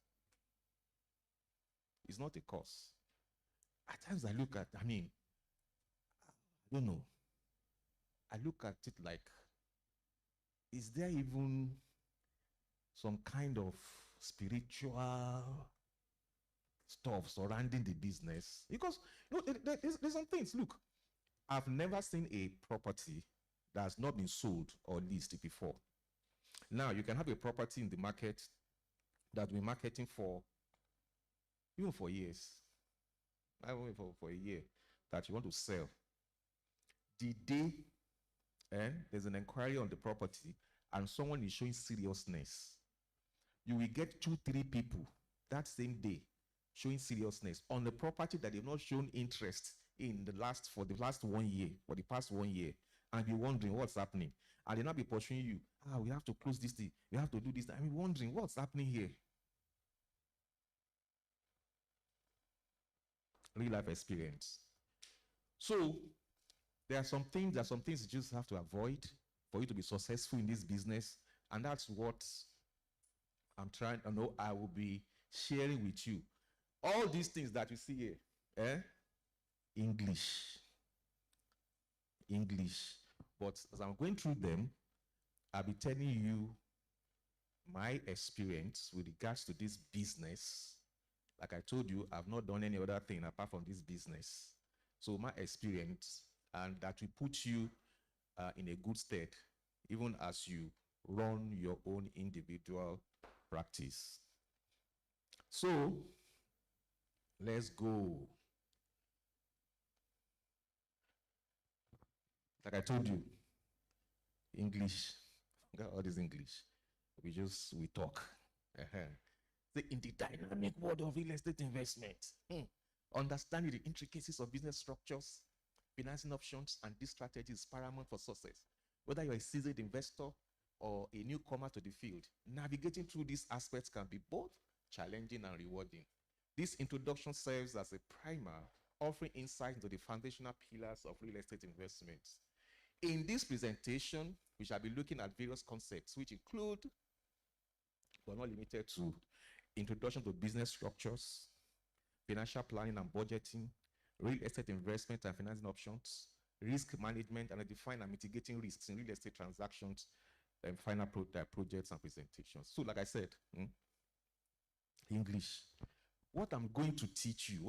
It's not a cost. At times I look at, I don't know. I look at it like, is there even some kind of spiritual stuff surrounding the business? Because there's some things. Look, I've never seen a property that has not been sold or leased before. Now, you can have a property in the market that we're marketing for, even for years. I wait for a year that you want to sell. The day there's an inquiry on the property, and someone is showing seriousness, you will get 2-3 people that same day showing seriousness on the property that they've not shown interest in the last 1 year, for the past 1 year, and you're wondering what's happening. And they'll not be pursuing you. We have to close this thing. We have to do this. I'm wondering what's happening here. Real life experience. So there are some things you just have to avoid for you to be successful in this business. And that's what I'm trying to know. I will be sharing with you. All these things that you see here, English. But as I'm going through them, I'll be telling you my experience with regards to this business. Like I told you, I've not done any other thing apart from this business. So my experience, and that will put you in a good stead, even as you run your own individual practice. So let's go. Like I told you, English, got all this English. We talk. In the dynamic world of real estate investment, understanding the intricacies of business structures, financing options, and this strategy is paramount for success. Whether you're a seasoned investor or a newcomer to the field, navigating through these aspects can be both challenging and rewarding. This introduction serves as a primer, offering insight into the foundational pillars of real estate investments. In this presentation, we shall be looking at various concepts, which include, but not limited to, introduction to business structures, financial planning and budgeting, real estate investment and financing options, risk management, and identifying and mitigating risks in real estate transactions, and final projects and presentations. So, like I said, English. What I'm going to teach you,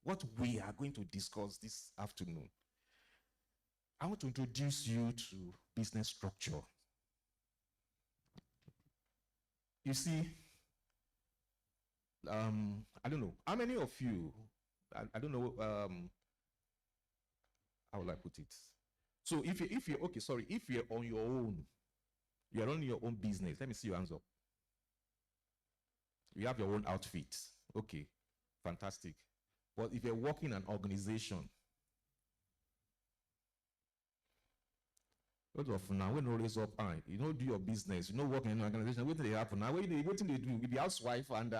what we are going to discuss this afternoon, I want to introduce you to business structure. You see, I don't know, how many of you, I don't know, how will I put it? So if you're on your own, you're running your own business, let me see your hands up. You have your own outfit. Okay, fantastic. But if you're working in an organization, what of now, when you raise up, do your business, work in an organization, what do they happen? Now, what do they do with the housewife and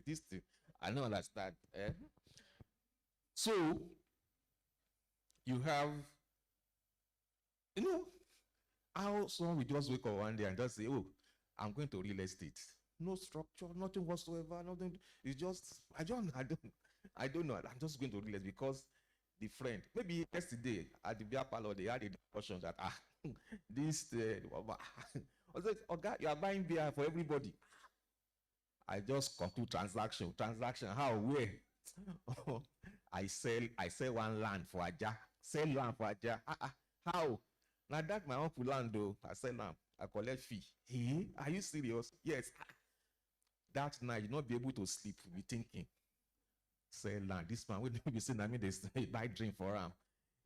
this thing? I know that's that. So, you have, how someone will just wake up one day and just say, oh, I'm going to real estate. No structure, nothing whatsoever, nothing. It's just, I don't know. I'm just going to real estate because the friend, maybe yesterday at the beer parlor, they had a discussion that, okay, you are buying beer for everybody. I just conclude transaction, how, where? I sell one land for Aja. Sell land for Aja. How? Now that my uncle land though, I sell land, I collect fee. Hey, are you serious? Yes. That night, you not be able to sleep, you be thinking, sell land. This man, when you be saying, they buy drink for him.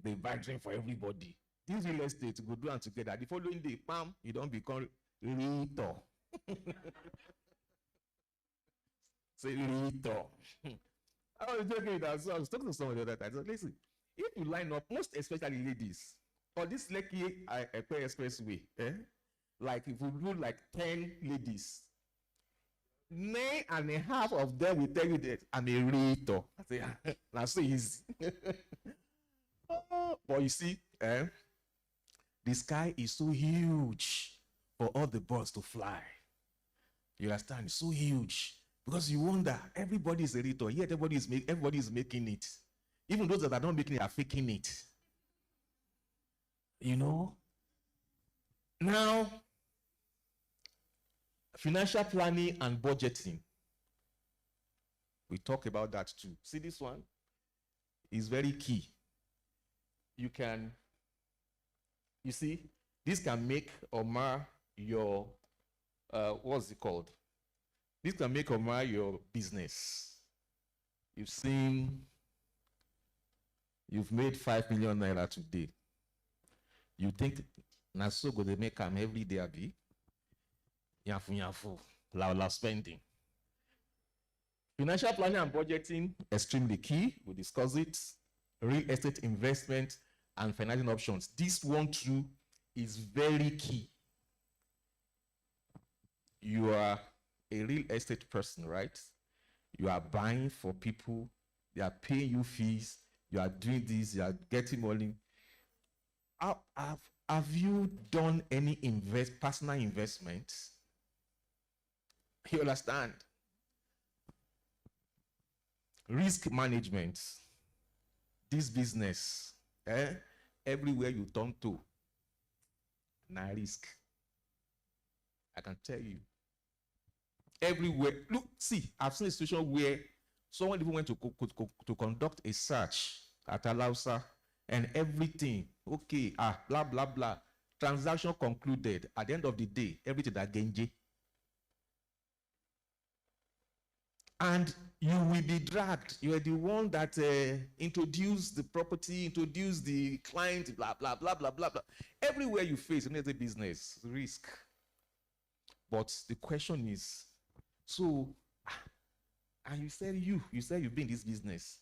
They buy drink for everybody. This real estate go do and together. The following day, bam, you don't become realtor. Say realtor. I was joking with that. So I was talking to someone the other time. I said, listen, if you line up, most especially ladies, or this Lekki Expressway, like if we do like 10 ladies, 9.5 of them will tell you that I'm a realtor. I say, that's so easy. But you see, the sky is so huge for all the birds to fly. You understand? It's so huge. Because you wonder, everybody is a realtor, yet everybody is making it. Even those that are not making it are faking it. Now, financial planning and budgeting. We talk about that too. See, this one is very key. You see, this can make or mar your, what's it called? This can make or mar your business. You've made 5 million naira today. You think na so go they make am every day abi? Yafu, la spending. Financial planning and budgeting, extremely key. We discuss it. Real estate investment and financing options. This one too is very key. You are a real estate person, right? You are buying for people, they are paying you fees, you are doing this, you are getting money. Have you done any personal investments? You understand? Risk management. This business, everywhere you turn to, na risk. I can tell you. Everywhere. Look, see, I've seen a situation where someone even went to conduct a search at Alausa and everything. Okay, blah, blah, blah. Transaction concluded. At the end of the day, everything that Genji. And you will be dragged. You are the one that introduced the property, introduced the client, blah, blah, blah, blah, blah, blah. Everywhere you face in any business, risk. But the question is, so, and you said you've been in this business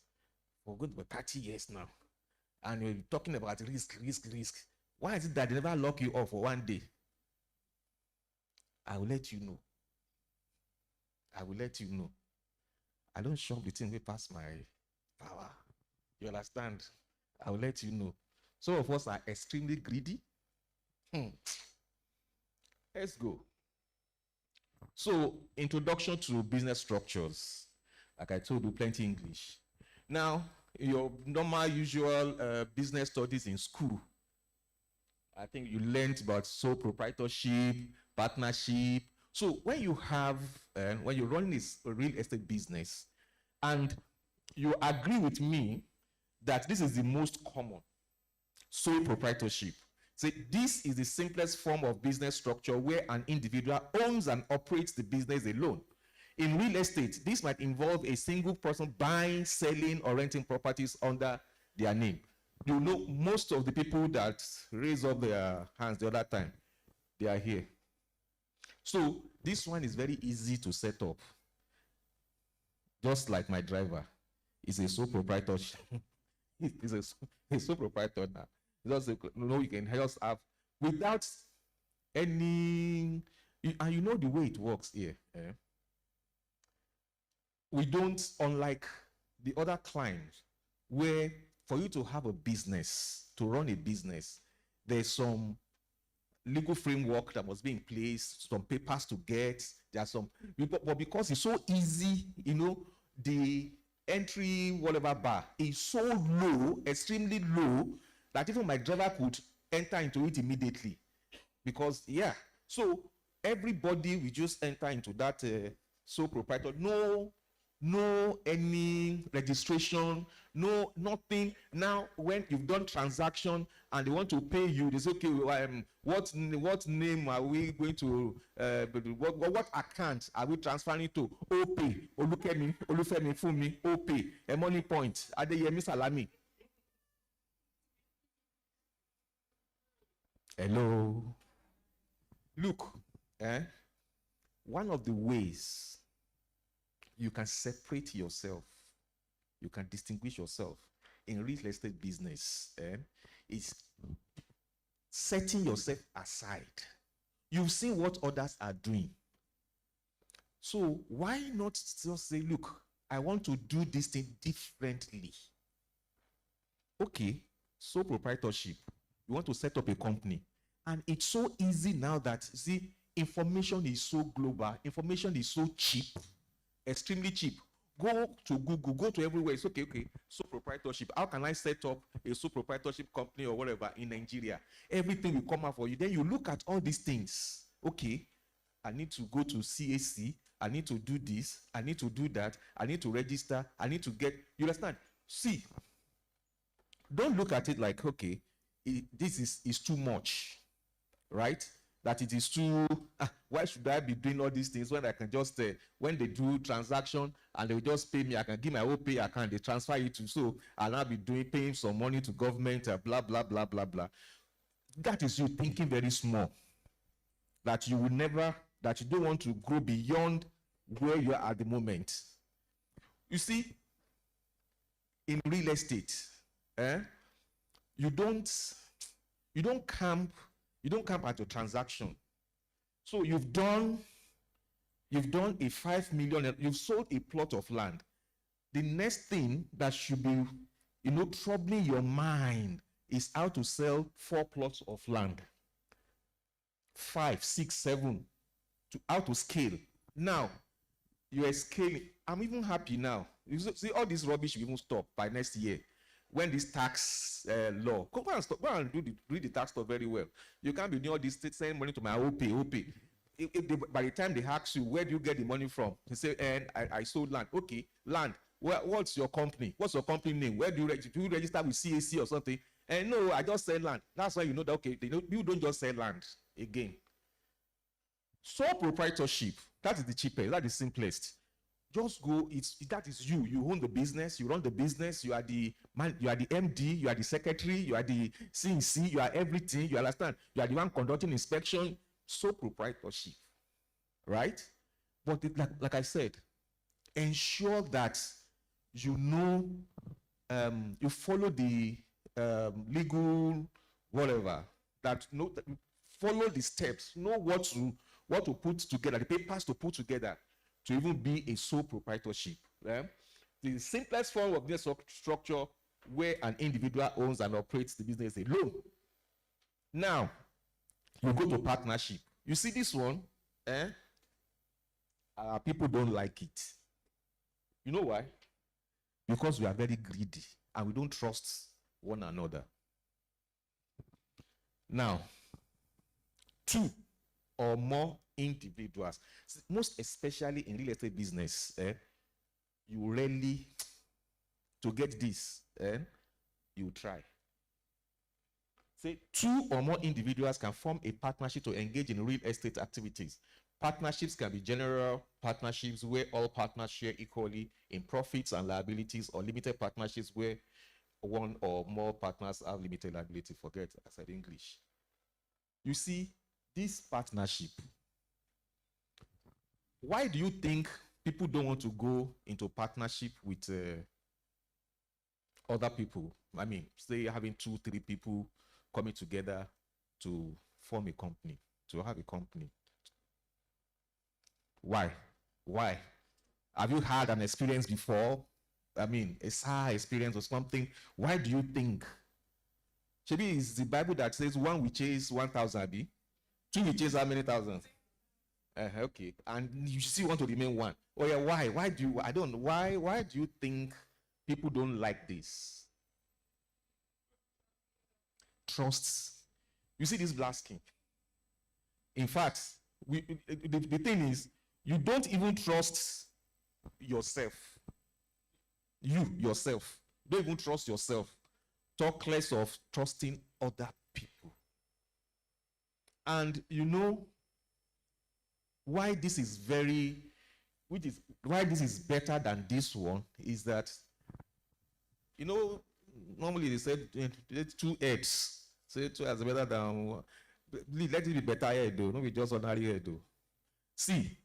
for good for 30 years now. And you're talking about risk. Why is it that they never lock you off for one day? I will let you know. I don't shop the thing way past my power. You understand? I will let you know. Some of us are extremely greedy. Let's go. So, introduction to business structures. Like I told you, plenty English. Now, your normal, usual business studies in school, I think you learned about sole proprietorship, partnership. So when you have, when you're running a real estate business, and you agree with me that this is the most common, sole proprietorship. So this is the simplest form of business structure where an individual owns and operates the business alone. In real estate, this might involve a single person buying, selling, or renting properties under their name. You know, most of the people that raise up their hands the other time, they are here. So this one is very easy to set up. Just like my driver is a sole proprietor. He's a sole proprietor now. Just you can just have without any, and you know the way it works here. We don't, unlike the other clients, where for you to have a business, to run a business, there's some legal framework that must be in place, some papers to get, there are some, but because it's so easy, you know, the entry, whatever bar is so low, extremely low, that even my driver could enter into it immediately. Because, yeah, so everybody will just enter into that sole proprietor. No any registration, no nothing. Now, when you've done transaction and they want to pay you, they say, okay, what name are we going to, what account are we transferring to? OPay, Olukemi, Olufemi, Fumi, OPay, a Money Point, Adeyemi Salami. Hello. Look, one of the ways you can separate yourself, you can distinguish yourself in real estate business, is setting yourself aside. You've seen what others are doing. So why not just say, look, I want to do this thing differently. Okay, sole proprietorship. You want to set up a company. And it's so easy now that, see, information is so global. Information is so cheap, extremely cheap. Go to Google, go to everywhere. It's okay, sole proprietorship. How can I set up a sole proprietorship company or whatever in Nigeria? Everything will come out for you. Then you look at all these things. Okay, I need to go to CAC. I need to do this. I need to do that. I need to register. I need to get, you understand? See, don't look at it like, okay, this is too much, right? That it is too, why should I be doing all these things when I can just, when they do transaction and they will just pay me, I can give my OPay account, they transfer it to, so I'll now be paying some money to government, blah, blah, blah, blah, blah. That is you thinking very small. That you will never, that you don't want to grow beyond where you are at the moment. You see, in real estate, you don't camp at your transaction. So you've done a 5 million, you've sold a plot of land. The next thing that should be, troubling your mind is how to sell 4 plots of land. 5, 6, 7, to how to scale. Now, you are scaling. I'm even happy now. You see, all this rubbish will even stop by next year. When this tax law, go and read the tax law very well. You can't be doing all this, sending money to my OP. By the time they ask you, where do you get the money from? You say, and I sold land. Okay, land. What's your company? What's your company name? Where do you register with CAC or something? And no, I just sell land. That's why you know that, okay, you don't just sell land again. Sole proprietorship, that is the cheapest, that is the simplest. Just go, that is you. You own the business, you run the business, you are the man, you are the MD, you are the secretary, you are the CEC, you are everything, you understand? You are the one conducting inspection. Sole proprietorship, right? But like I said, ensure that you know, you follow the legal whatever, that you follow the steps, know what to put together, the papers to put together to even be a sole proprietorship. The simplest form of business structure where an individual owns and operates the business alone. Now, you go to partnership. You see this one, people don't like it. You know why? Because we are very greedy and we don't trust one another. Now, 2 or more individuals, most especially in real estate business, you really, to get this, you try. Say 2 or more individuals can form a partnership to engage in real estate activities. Partnerships can be general partnerships where all partners share equally in profits and liabilities, or limited partnerships where 1 or more partners have limited liability. Forget I said English. You see, this partnership, why do you think people don't want to go into partnership with other people? I mean, say having 2, 3 people coming together to form a company, to have a company. Why? Why? Have you had an experience before? I mean, a SAR experience or something. Why do you think? Maybe it's the Bible that says 1 will chase 1,000, 2 will chase how many thousands? Okay, and you still want to remain 1. Oh yeah, why? Why do you? I don't. Why do you think people don't like this? Trust. You see this blasting. In fact, the thing is, you don't even trust yourself. You yourself don't even trust yourself. Talk less of trusting other people. And you know why this is why this is better than this one is that, normally they said 2 heads. Say 2 heads better than 1. Let it be better head though, not be just ordinary head though. See,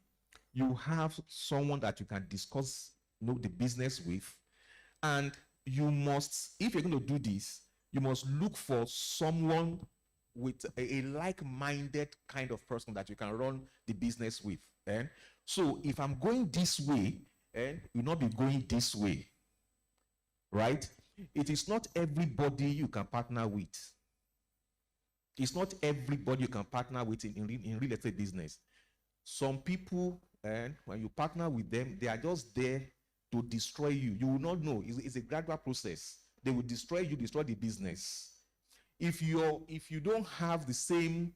you have someone that you can discuss the business with, and you must, if you're going to do this, you must look for someone with a like-minded kind of person that you can run the business with. So if I'm going this way, you'll not be going this way, right? It is not everybody you can partner with. It's not everybody you can partner with in real estate business. Some people, when you partner with them, they are just there to destroy you. You will not know. It's a gradual process. They will destroy you, destroy the business. If you don't have the same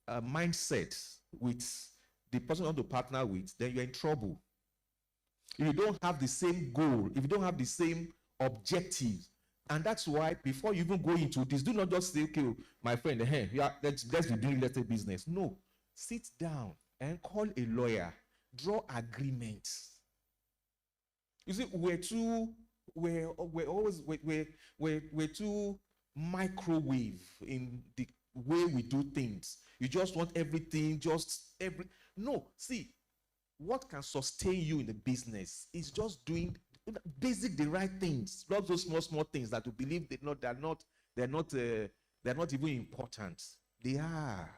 mindset with the person you want to partner with, then you're in trouble. If you don't have the same goal, if you don't have the same objectives, and that's why before you even go into this, do not just say, okay, my friend, let's be doing real estate business. No, sit down and call a lawyer, draw agreements. You see, we're too microwave in the way we do things. You just want everything, no, see, what can sustain you in the business is just doing the right things, not those small things that you believe they're not even important. They are.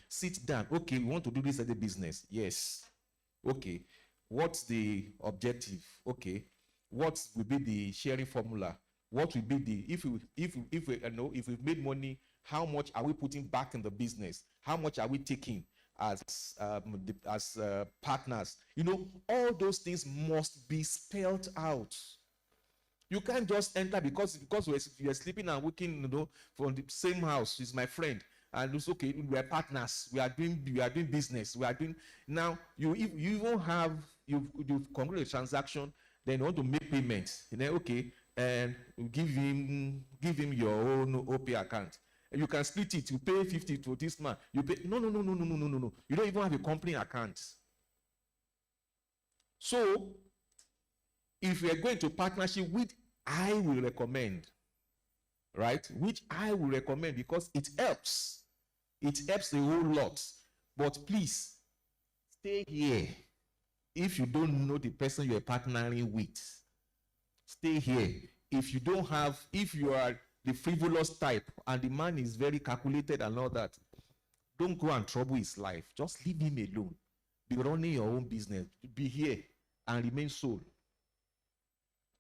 Sit down. Okay, we want to do this as a business. Yes. Okay. What's the objective? Okay. What will be the sharing formula? What will be the if we've made money, how much are we putting back in the business? How much are we taking as partners? All those things must be spelled out. You can't just enter because we're sleeping and waking, from the same house. He's my friend, and it's okay. We are partners. We are doing business. Now. You've concluded a transaction. Then you want to make payments. Okay, and give him your own OP account. You can split it. You pay 50 to this man. You pay no. You don't even have a company account. So, if we are going to partnership, which I will recommend, right? Which I will recommend because it helps. It helps a whole lot. But please, stay here. If you don't know the person you are partnering with, stay here. If you are the frivolous type and the man is very calculated and all that, don't go and trouble his life. Just leave him alone. Be running your own business. Be here and remain sole.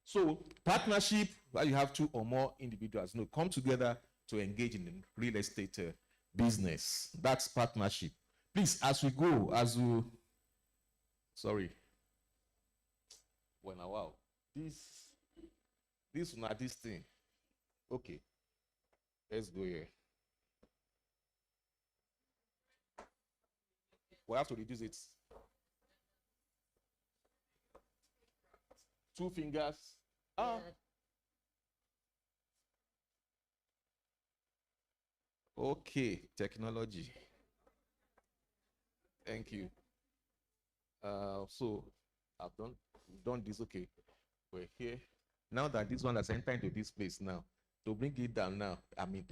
So, partnership, where you have 2 or more individuals come together to engage in real estate business. That's partnership. Please, sorry. Well, now, wow. This thing. Okay. Let's go here. We have to reduce it. 2 fingers. Okay, technology. Thank you. So I've done this. Okay, we're here now that this one has entered into this place now. To bring it down now, I mean,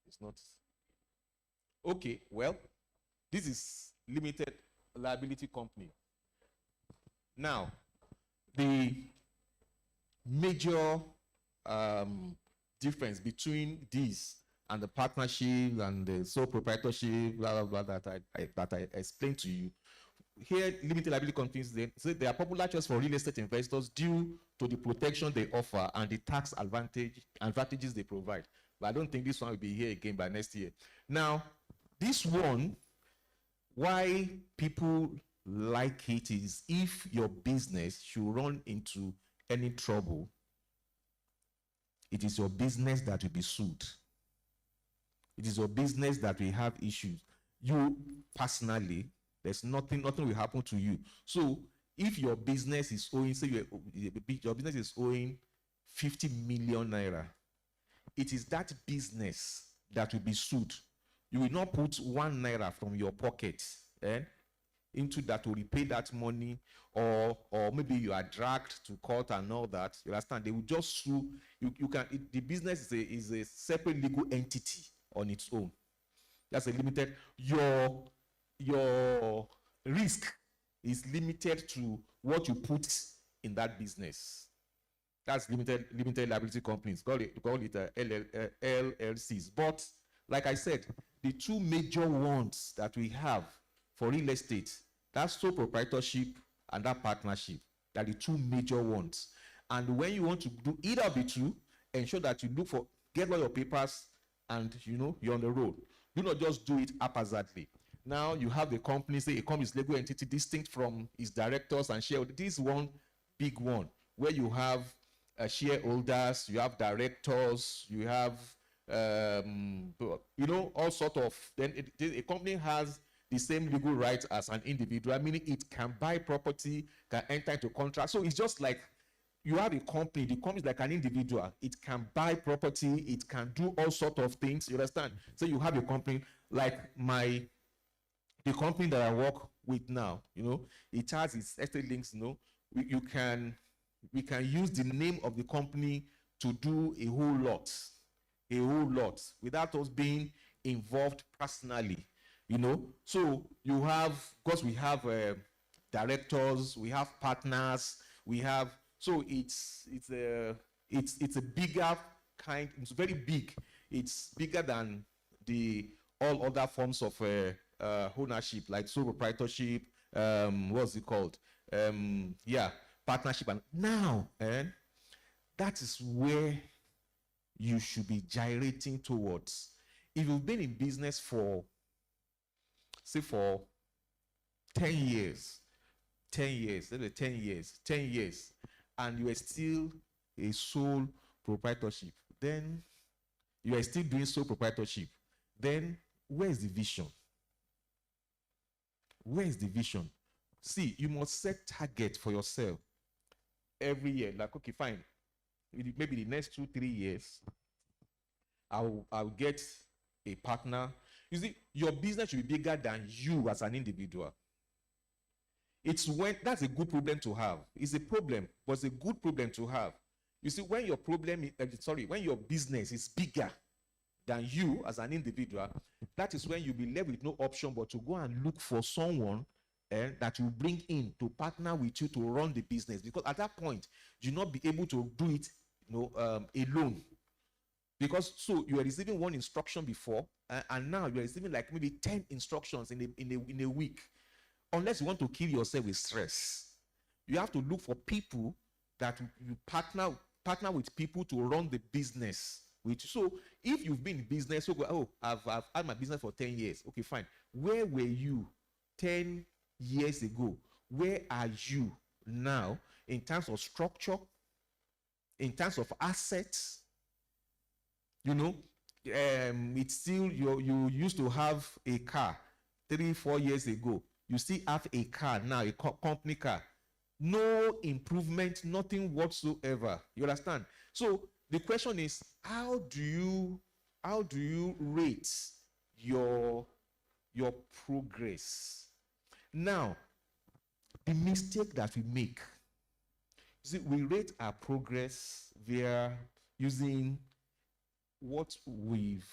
it's not okay. Well, this is limited liability company. Now, the major difference between this and the partnership and the sole proprietorship, blah blah blah, that I explained to you. Here, limited liability companies, they are popular choice for real estate investors due to the protection they offer and the tax advantages they provide. But I don't think this one will be here again by next year. Now, this one, why people like it is if your business should run into any trouble, it is your business that will be sued. It is your business that will have issues. You personally, there's nothing will happen to you. So if your business is owing, say your business is owing 50 million naira, it is that business that will be sued. You will not put 1 naira from your pocket into that to repay that money, or maybe you are dragged to court and all that. You understand? They will just sue you. The business is a separate legal entity on its own. That's a limited. Your risk is limited to what you put in that business. That's limited liability companies. Call it LLCs. But like I said, the 2 major ones that we have for real estate, that's sole proprietorship and that partnership. They are the 2 major ones. And when you want to do either of the 2, ensure that you get all your papers and you're on the road. Do not just do it haphazardly. Now you have the company, say a company is legal entity distinct from its directors and shareholders. This is one big one where you have shareholders, you have directors, you have all sort of. Then a company has the same legal rights as an individual, meaning it can buy property, can enter into contract. So it's just like you have a company. The company is like an individual. It can buy property. It can do all sort of things. You understand? So you have a company like the company that I work with now. It has its estate links. We can use the name of the company to do a whole lot. a whole lot without us being involved personally, you know. So you have, because we have directors, we have partners, we have, so it's a bigger kind, it's very big. It's bigger than the all other forms of ownership, like sole proprietorship, what's it called? Yeah, partnership. And now, that is where you should be gyrating towards. If you've been in business for, say, for 10 years, 10 years, let's say 10 years, 10 years, and you are still a sole proprietorship, then you are still doing sole proprietorship, then where is the vision? Where is the vision? See, you must set target for yourself every year. Like, okay, fine. Maybe the next 2-3 years, I'll get a partner. You see, your business should be bigger than you as an individual. It's when that's a good problem to have. It's a problem, but it's a good problem to have. You see, when your when your business is bigger than you as an individual, that is when you'll be left with no option but to go and look for someone that you bring in to partner with you to run the business. Because at that point, you'll not be able to do it, alone. Because so you are receiving one instruction before, and now you are receiving like maybe 10 instructions in a week. Unless you want to kill yourself with stress, you have to look for people that you partner with people to run the business with. So if you've been in business, so go, oh, I've had my business for 10 years. Okay, fine. Where were you 10 years ago? Where are you now in terms of structure, in terms of assets? It's still you used to have a car 3-4 years ago. You still have a car now, a company car. No improvement, nothing whatsoever. You understand? So the question is, how do you rate your progress? Now, the mistake that we make, see, we rate our progress via using what we've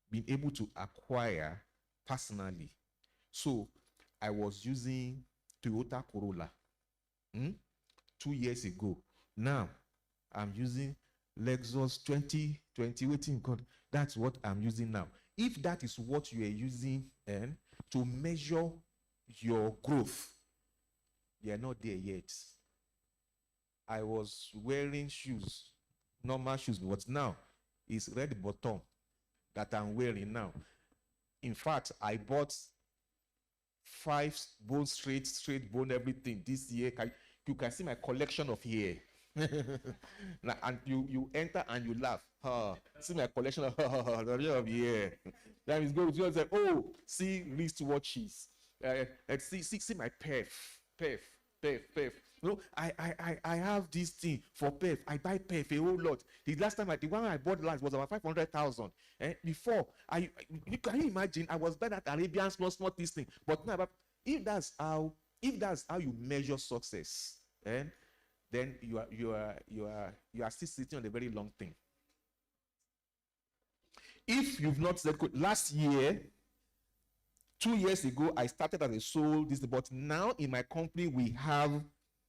been able to acquire personally. So I was using Toyota Corolla 2 years ago. Now I'm using Lexus 2020. Waiting, God, that's what I'm using now. If that is what you are using to measure your growth, you are not there yet. I was wearing shoes, normal shoes, but now it's red bottom that I'm wearing now. In fact, I bought 5 bone straight bone, everything this year. You can see my collection of hair. And you enter and you laugh. See my collection of hair. That is good. You say, oh, see wristwatches. See my perf. I have this thing for perf. I buy perf a whole lot. The one I bought last was about 500,000. Before, can you imagine? I was buying that Arabian small this thing. But now, if that's how you measure success, then you are still sitting on a very long thing. If you've not said, last year, 2 years ago, I started as a sole but now in my company we have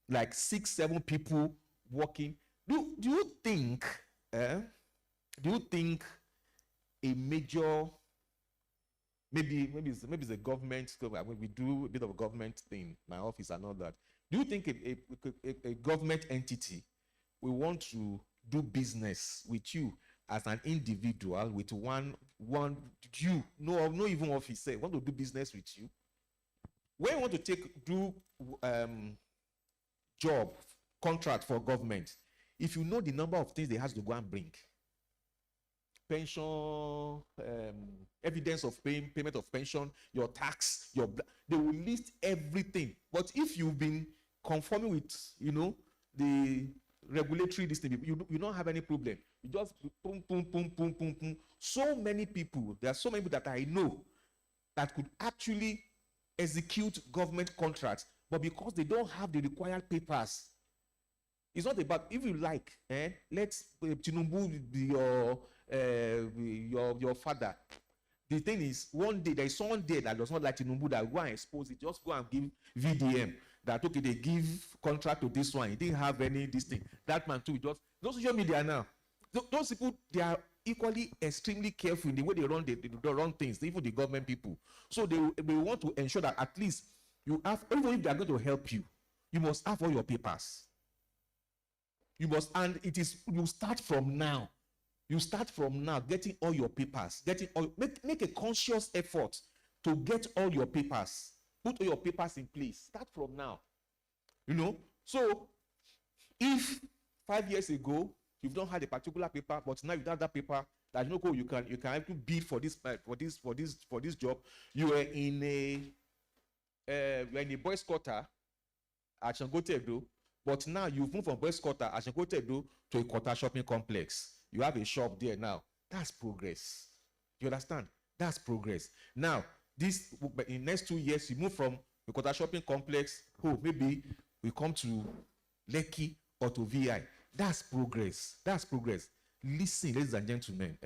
like 6-7 people working. Do you think a major, maybe it's a government, we do a bit of a government thing, my office and all that. Do you think a government entity will want to do business with you as an individual, with one no even officer want to do business with you? When you want to do job contract for government, if you know the number of things they have to go and bring, pension, evidence of payment of pension, your tax, they will list everything. But if you've been conforming with the regulatory listing, you don't have any problem. You just boom. So many people, there are so many people that I know that could actually execute government contracts, but because they don't have the required papers, it's not about, if you like, let Tinubu be your
your father. The thing is, one day there is someone there that does not like Tinubu that go and expose it. Just go and give VDM that okay, they give contract to this one. He didn't have any this thing. That man too. Just those social media now. Those people, they are equally extremely careful in the way they run things. Even the government people. So they want to ensure that at least you have, even if they are going to help you, you must have all your papers. You must, and it is, you start from now. You start from now getting all your papers, make a conscious effort to get all your papers, put all your papers in place. Start from now. You know, so if 5 years ago you've not had a particular paper, but now you have that paper that you can actually bid for this job. You were in a boys' quarter at Shangote Edo, but now you've moved from boys' quarter at Shangote Edo to a quarter shopping complex. You have a shop there now. That's progress. You understand? That's progress. Now, this in next 2 years, you move from a quarter shopping complex. Maybe we come to Lekki or to VI. That's progress. That's progress. Listen, ladies and gentlemen.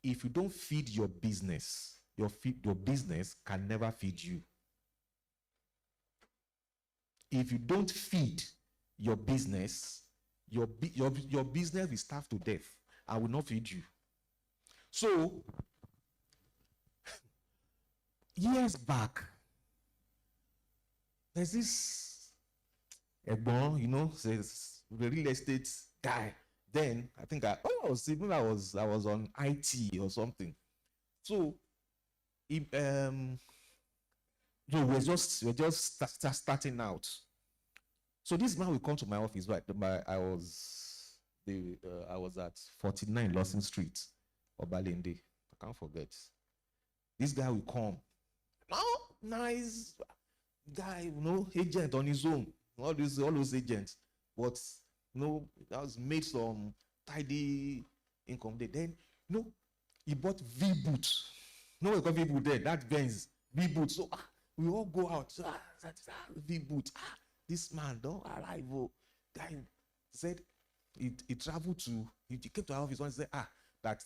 If you don't feed your business, your business can never feed you. If you don't feed your business, your business will starve to death. I will not feed you. So, years back, there's this Egbon, you know, says the real estate guy. Then I think I was on IT or something. So, we're just starting out. So this man will come to my office. Right, I was at 49 Lawson Street, Obalende. I can't forget. This guy will come. Oh, nice guy, you know, agent on his own. All those agents, but that was made some tidy income there. Then he bought V-boot. We got V-boot there. That Benz V-boot. So we all go out. V-boot. This man don't arrive. Guy said he traveled to. He came to our office and said that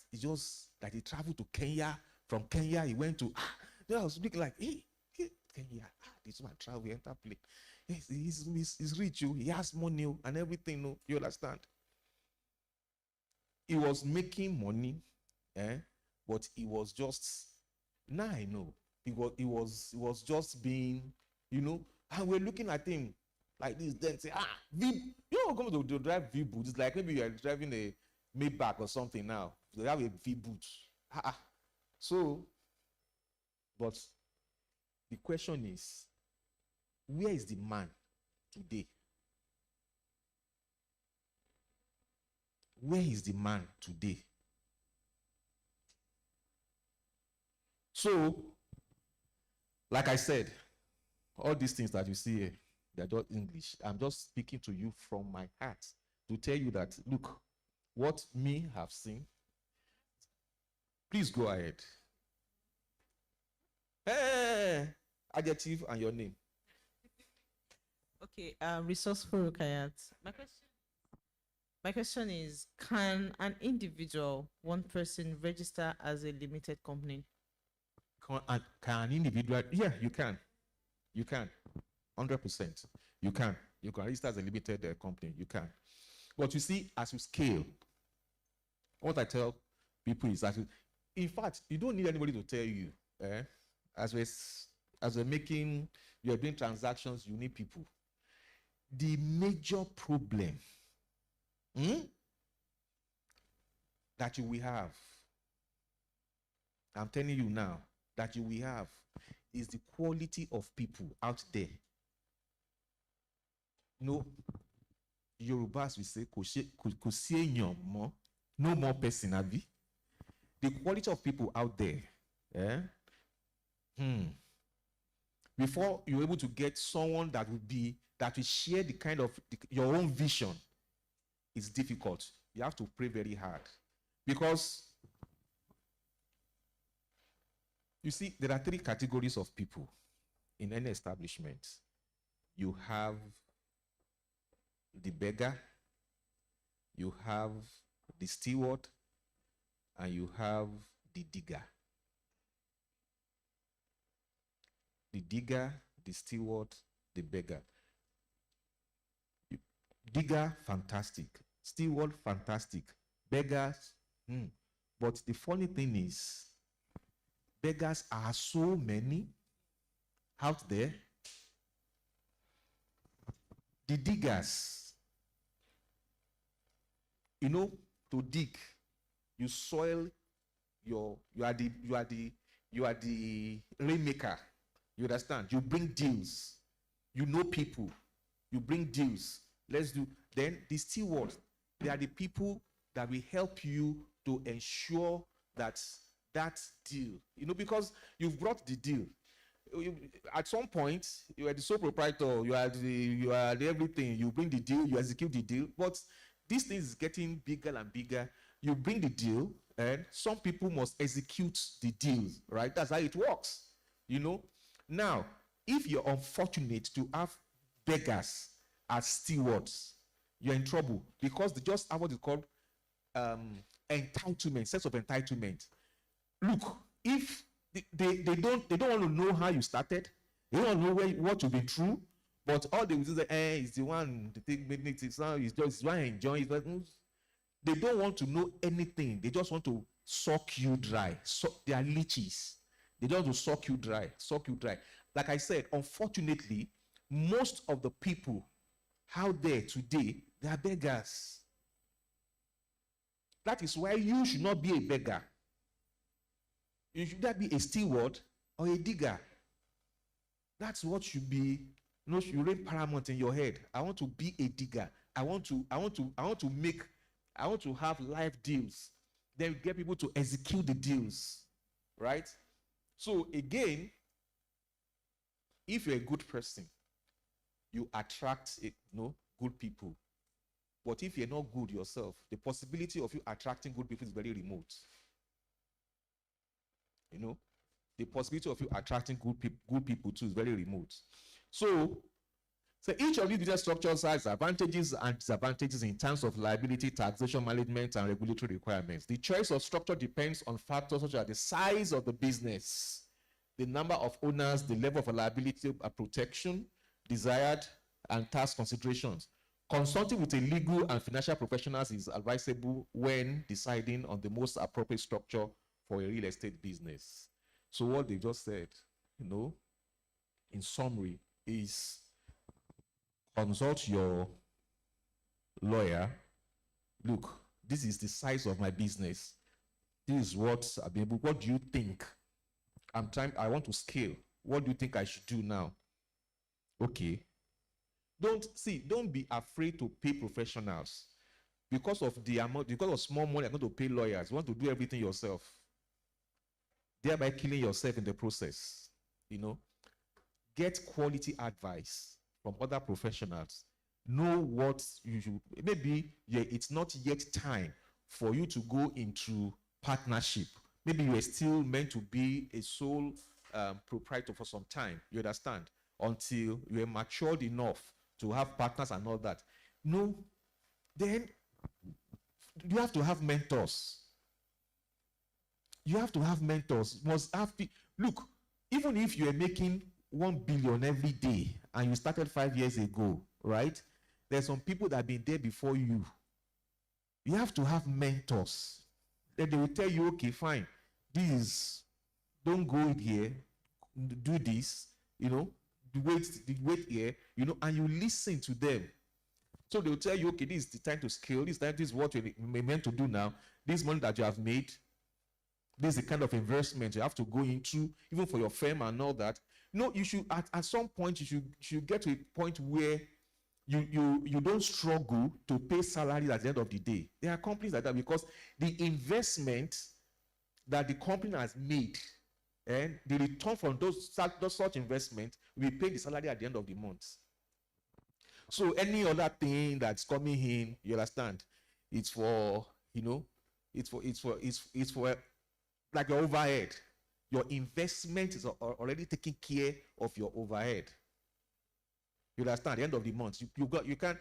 he traveled to Kenya. From Kenya he went to. I was looking like Kenya. This man travel enter plane. He's rich. He has money and everything. You understand? He was making money, but he was just. Now I know. He was just being, and we're looking at him like this. Then say, V. You come to drive V boot. It's like maybe you're driving a Maybach or something now. They have a V boot. So, but the question is, where is the man today? Where is the man today? So, like I said, all these things that you see here, they're just English. I'm just speaking to you from my heart to tell you that, look, what me have seen. Please go ahead. Hey, adjective and your name.
Okay, resourceful Rukayat. My question is, can an individual, one person, register as a limited company?
Can an individual? Yeah, you can. You can. 100%. You can. You can register as a limited company. You can. But you see, as you scale, what I tell people is that, in fact, you don't need anybody to tell you. As we're making, you're doing transactions, you need people. The major problem that you will have, I'm telling you now, that you will have is the quality of people out there. Yorubas will say, no more person, Abi. The quality of people out there, before you're able to get someone that will share the kind of your own vision, it's difficult. You have to pray very hard, because you see, there are 3 categories of people in any establishment. You have the beggar, you have the steward, and you have the digger. The digger, the steward, the beggar. Digger, fantastic. Steward, fantastic. Beggars, But the funny thing is, beggars are so many out there. The diggers, to dig, you soil you are the rainmaker. You understand? You bring deals. You know people. You bring deals. Let's do. Then the stewards, they are the people that will help you to ensure that deal. Because you've brought the deal. At some point, you are the sole proprietor. You are the everything. You bring the deal. You execute the deal. But this thing is getting bigger and bigger. You bring the deal, and some people must execute the deal. Right? That's how it works. Now, if you're unfortunate to have beggars as stewards, you're in trouble because they just have what is called entitlement, sense of entitlement. Look, if they don't want to know how you started, they don't know what you've been through, but all they will say, is the one the thing made it. It's just one enjoy it. They don't want to know anything. They just want to suck you dry. They are leeches. They don't want to suck you dry. Like I said, unfortunately, most of the people out there today, they are beggars. That is why you should not be a beggar. You should not be a steward or a digger. That's what should be. You reign paramount in your head. I want to be a digger. I want to have live deals. Then get people to execute the deals, right? So again, if you're a good person, you attract good people. But if you're not good yourself, the possibility of you attracting good people is very remote. The possibility of you attracting good people too is very remote. So each of these business structures has advantages and disadvantages in terms of liability, taxation, management, and regulatory requirements. The choice of structure depends on factors such as the size of the business, the number of owners, the level of liability protection desired, and tax considerations. Consulting with a legal and financial professionals is advisable when deciding on the most appropriate structure for a real estate business. So what they just said, in summary, is consult your lawyer. Look, this is the size of my business. This is what I've been able. What do you think? I want to scale. What do you think I should do now? Okay. Don't be afraid to pay professionals because of the amount, because of small money. I'm going to pay lawyers. You want to do everything yourself, thereby killing yourself in the process. Get quality advice from other professionals. Know what you should. Maybe it's not yet time for you to go into partnership. Maybe you are still meant to be a sole proprietor for some time. You understand? Until you are matured enough to have partners and all that. No, then you have to have mentors. You have to have mentors. Look, even if you are making 1 billion every day and you started 5 years ago, right? There's some people that have been there before you. You have to have mentors. Then they will tell you, okay, fine, don't go here, do this, wait here, and you listen to them. So they will tell you, okay, this is the time to scale, this is what you're meant to do now, this money that you have made, this is the kind of investment you have to go into, even for your firm and all that. You should, at some point, you should get to a point where you don't struggle to pay salaries at the end of the day. There are companies like that because the investment that the company has made and the return from those such investment will pay the salary at the end of the month. So any other thing that's coming in, you understand, it's for like your overhead. Your investment is already taking care of your overhead. You understand? At the end of the month, you can.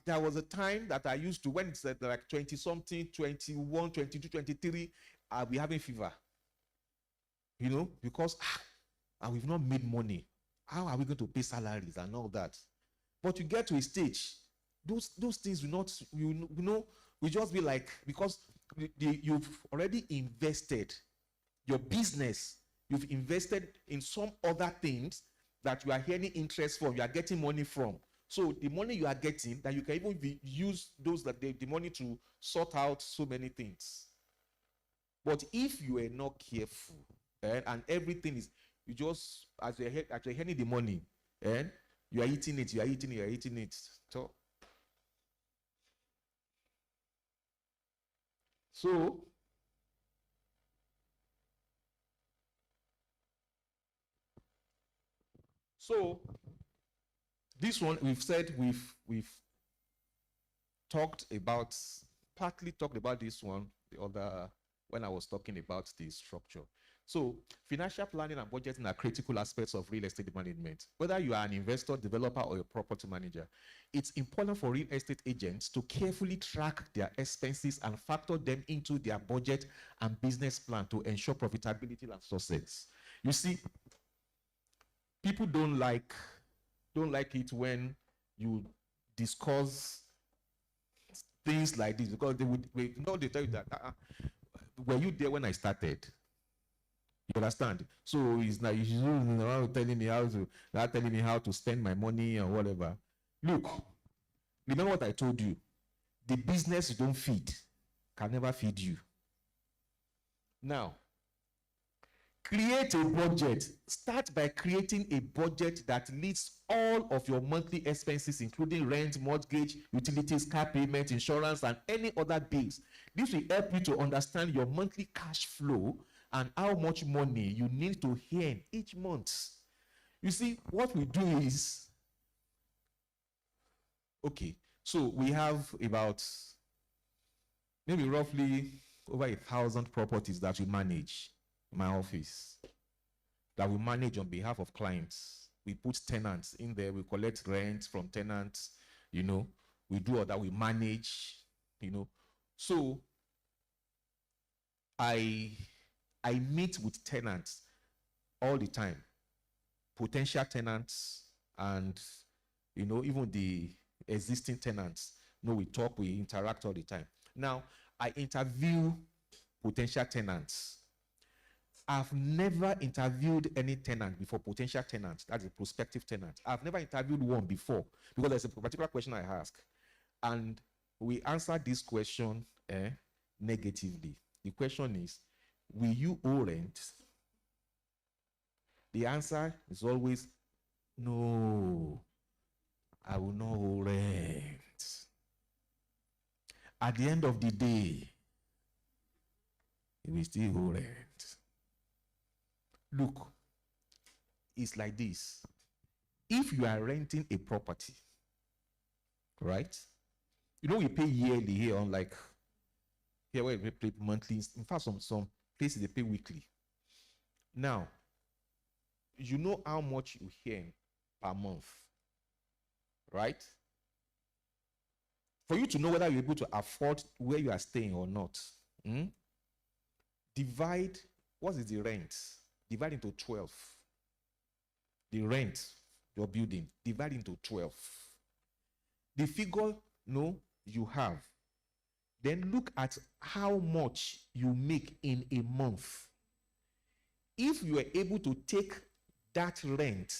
there was a time that I used to, when it's like 20 something, 21, 22, 23, I'll be having fever. You know, because and we've not made money. How are we going to pay salaries and all that? But you get to a stage, those things will not, you know, will just be like, because you've already invested your business, you've invested in some other things that you are earning interest from, you are getting money from. So the money you are getting, that you can even use those that the money to sort out so many things. But if you are not careful, and everything is, you just, as you're earning the money, you are eating it, you are eating it, you are eating it. So this one we've said, we've talked about, partly talked about this one the other, when I was talking about the structure. So financial planning and budgeting are critical aspects of real estate management. Whether you are an investor, developer, or a property manager, it's important for real estate agents to carefully track their expenses and factor them into their budget and business plan to ensure profitability and success. You see, people don't like it when you discuss things like this, because they tell you that were you there when I started? You understand? So it's like you should telling me how to spend my money or whatever. Look, remember what I told you. The business you don't feed can never feed you. Now, create a budget. Start by creating a budget that lists all of your monthly expenses, including rent, mortgage, utilities, car payment, insurance, and any other bills. This will help you to understand your monthly cash flow and how much money you need to earn each month. You see, what we do is, okay, so we have about maybe roughly over 1,000 properties that we manage in my office, that we manage on behalf of clients. We put tenants in there, we collect rent from tenants, you know, we do all that, we manage, you know. So I meet with tenants all the time, potential tenants, and, you know, even the existing tenants. You know, we talk, we interact all the time. Now, I interview potential tenants. I've never interviewed any tenant before, potential tenant, that's a prospective tenant. I've never interviewed one before, because there's a particular question I ask. And we answer this question negatively. The question is, will you owe rent? The answer is always, no, I will not owe rent. At the end of the day, you will still owe rent. Look, it's like this. If you are renting a property, right? You know, we pay yearly here, unlike here where we pay monthly. In fact, some places they pay weekly. Now, you know how much you earn per month, right? For you to know whether you're able to afford where you are staying or not, divide, what is the rent? Divide into 12. The rent, your building, divide into 12. The figure, no, you have. Then look at how much you make in a month. If you are able to take that rent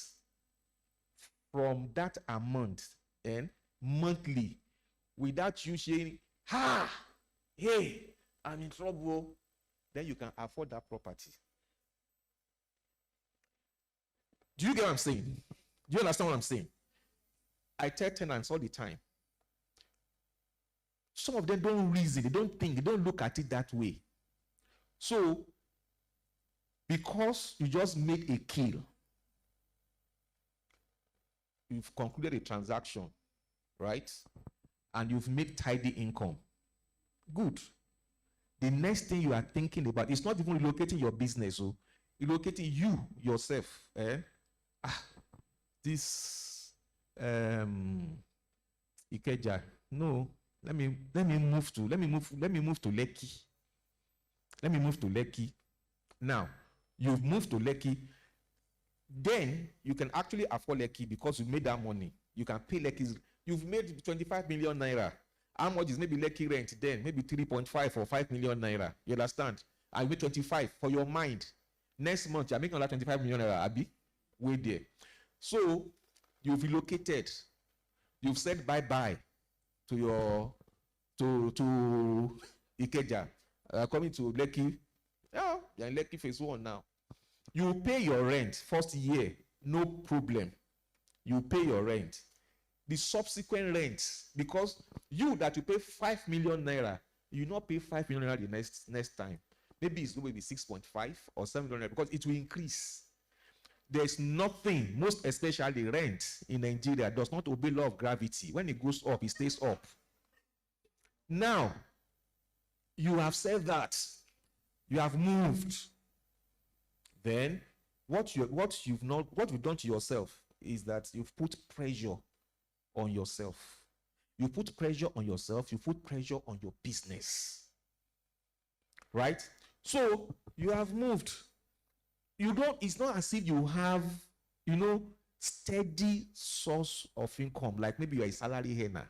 from that amount and monthly without you saying, hey, I'm in trouble, then you can afford that property. Do you get what I'm saying? Do you understand what I'm saying? I tell tenants all the time. Some of them don't reason, they don't think, they don't look at it that way. So, because you just made a kill, you've concluded a transaction, right? And you've made tidy income. Good. The next thing you are thinking about is not even relocating your business, so relocating you yourself. This Ikeja. No, let me move to Lekki. Let me move to Lekki. Now, you've moved to Lekki, then you can actually afford Lekki because you made that money. You can pay Lekki's. You've made 25 million naira. How much is maybe Lekki rent then? Maybe 3.5 or 5 million naira. You understand? I made 25 for your mind. Next month, you're making another 25 million naira, Abi. Wait there. So, you've relocated. You've said bye-bye to your, to Ikeja. Coming to Lekki. Yeah, you're in Lekki phase 1 now. You pay your rent first year, no problem. You pay your rent. The subsequent rent, because you that you pay 5 million naira, you not pay 5 million naira the next time. Maybe it's going to be 6.5 or 7 million naira because it will increase. There's nothing, most especially rent in Nigeria, does not obey law of gravity. When it goes up, it stays up. Now, you have said that. You have moved. Then, what you've done to yourself is that you've put pressure on yourself. You put pressure on yourself. You put pressure on your business. Right? So, you have moved. It's not as if you have, steady source of income, like maybe you're a salary earner.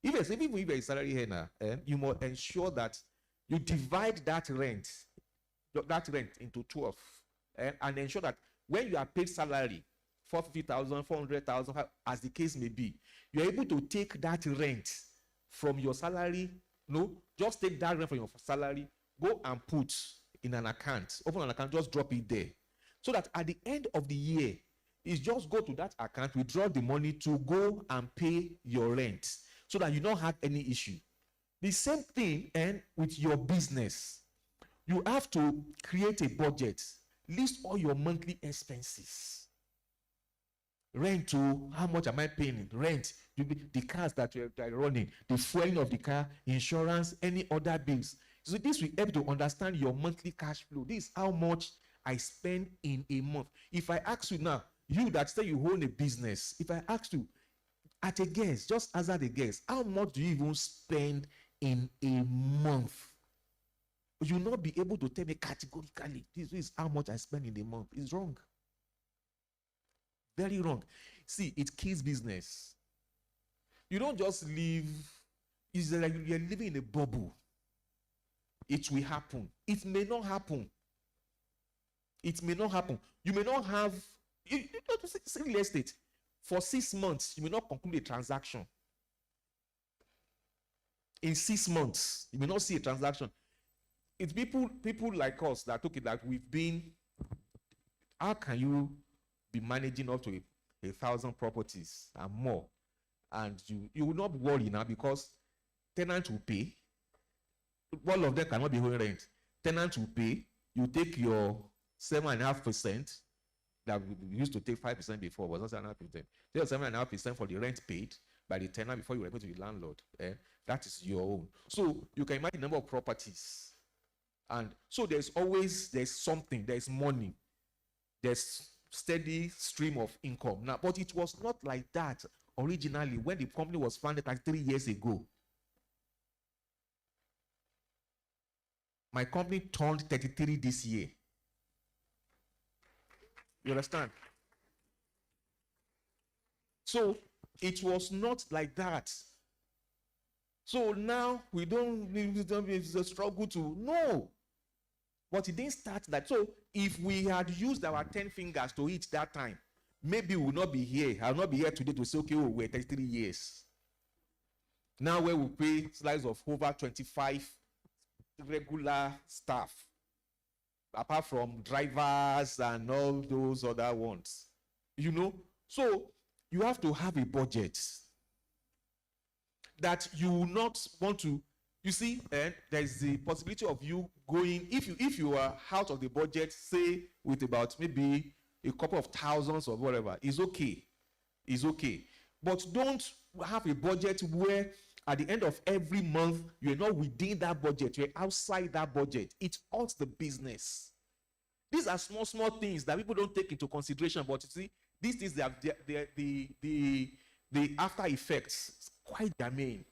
Even if you're a salary earner, you must ensure that you divide that rent into 12, and ensure that when you are paid salary, 450,000, 400,000, as the case may be, you're able to take that rent from your salary. No, just take that rent from your salary, go and put in an account, open an account, just drop it there. So that at the end of the year, is just go to that account, withdraw the money to go and pay your rent, so that you don't have any issue. The same thing with your business. You have to create a budget, list all your monthly expenses. Rent to how much am I paying? Rent, the cars that you're running, the fueling of the car, insurance, any other bills. So this will help to understand your monthly cash flow. This is how much I spend in a month. If I ask you now, you that say you own a business, if I ask you at a guess, just answer the guess, how much do you even spend in a month? You will not be able to tell me categorically, this is how much I spend in a month. It's wrong. Very wrong. See, it kills business. You don't just live, it's like you're living in a bubble. It will happen. It may not happen. It may not happen. You may not have, you say real estate. For 6 months, you may not conclude a transaction. In 6 months, you may not see a transaction. It's people like us that took it like we've been. How can you be managing up to 1,000 properties and more, and you will not worry now because tenant will pay. All of them cannot be owing rent. Tenant will pay. You take your 7.5% that we used to take 5% before, was not 7.5%. Take 7.5% for the rent paid by the tenant before you report to the landlord. That is your own. So you can imagine the number of properties. And so there's something, there's money, there's steady stream of income. Now, but it was not like that originally when the company was founded 3 years ago. My company turned 33 this year. You understand? So it was not like that. So now it's a struggle to know. But it didn't start that. So if we had used our 10 fingers to eat that time, maybe we will not be here. I will not be here today to say, okay, we're 33 years. Now where we pay slides of over 25 regular staff, apart from drivers and all those other ones. So you have to have a budget that you will not want to. You see, there's the possibility of you going, if you are out of the budget, say with about maybe a couple of thousands or whatever, it's okay. It's okay. But don't have a budget where at the end of every month, you're not within that budget, you're outside that budget. It hurts the business. These are small things that people don't take into consideration, but you see, these things, the after effects is quite germane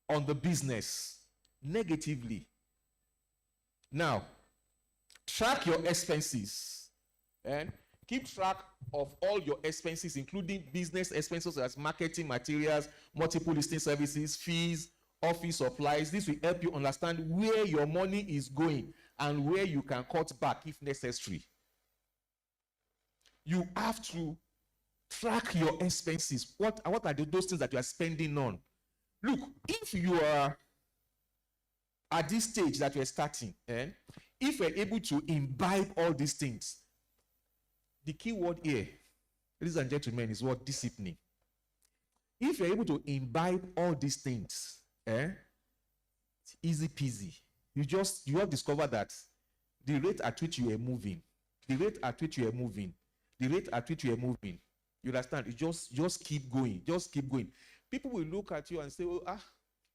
on the business negatively. Now, track your expenses and keep track of all your expenses, including business expenses as marketing materials, multiple listing services, fees, office supplies. This will help you understand where your money is going and where you can cut back if necessary. You have to track your expenses. What are those things that you are spending on? Look, if you are at this stage that you are starting, if you're able to imbibe all these things, the key word here, ladies and gentlemen, is what? Discipline. If you're able to imbibe all these things, it's easy peasy. You have discovered that the rate at which you are moving, you understand? You just keep going, People will look at you and say, oh,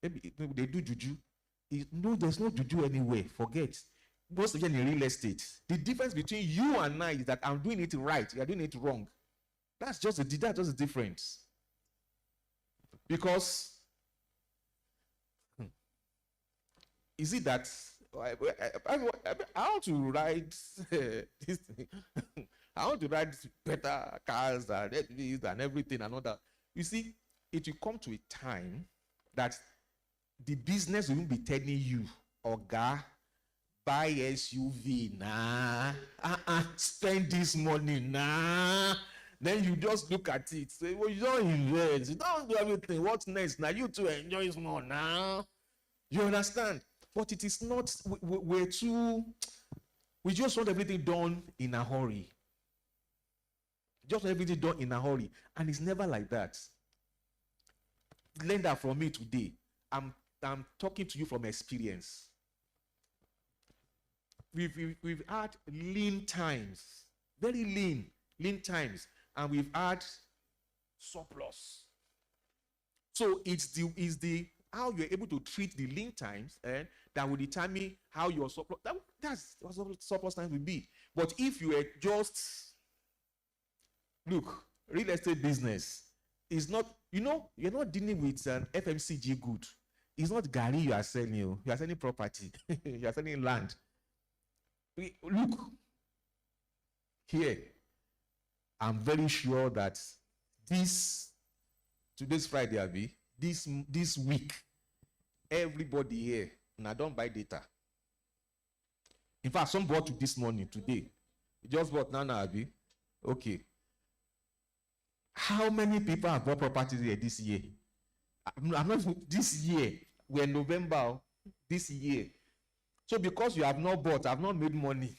maybe they do juju. No, there's no juju anywhere. Forget. Most of them in real estate. The difference between you and I is that I'm doing it right, you're doing it wrong. That's just the difference. Because is it that I want to ride this thing. I want to ride better cars and everything and all that. You see, it will come to a time that the business will be telling you, Oga, buy SUV, nah. Spend this money, nah. Then you just look at it, say, well, you don't invest, you don't do everything. What's next? Now you to enjoy more now. You understand? But it is not, we just want everything done in a hurry. Just want everything done in a hurry. And it's never like that. Learn that from me today. I'm talking to you from experience. We've had lean times, very lean times, and we've had surplus. So it's the how you're able to treat the lean times that will determine how your surplus, that's what surplus times will be. But if you are just, look, real estate business is not, you're not dealing with an FMCG good. It's not Gary you are selling. You are selling property. You are selling land. Look, here, I'm very sure that today's Friday, Abi, this week, everybody here, now don't buy data. In fact, some bought it this morning, today. You just bought Nana, Abi. Okay. How many people have bought properties here this year? I'm not this year. We're in November this year. So because you have not bought, I've not made money.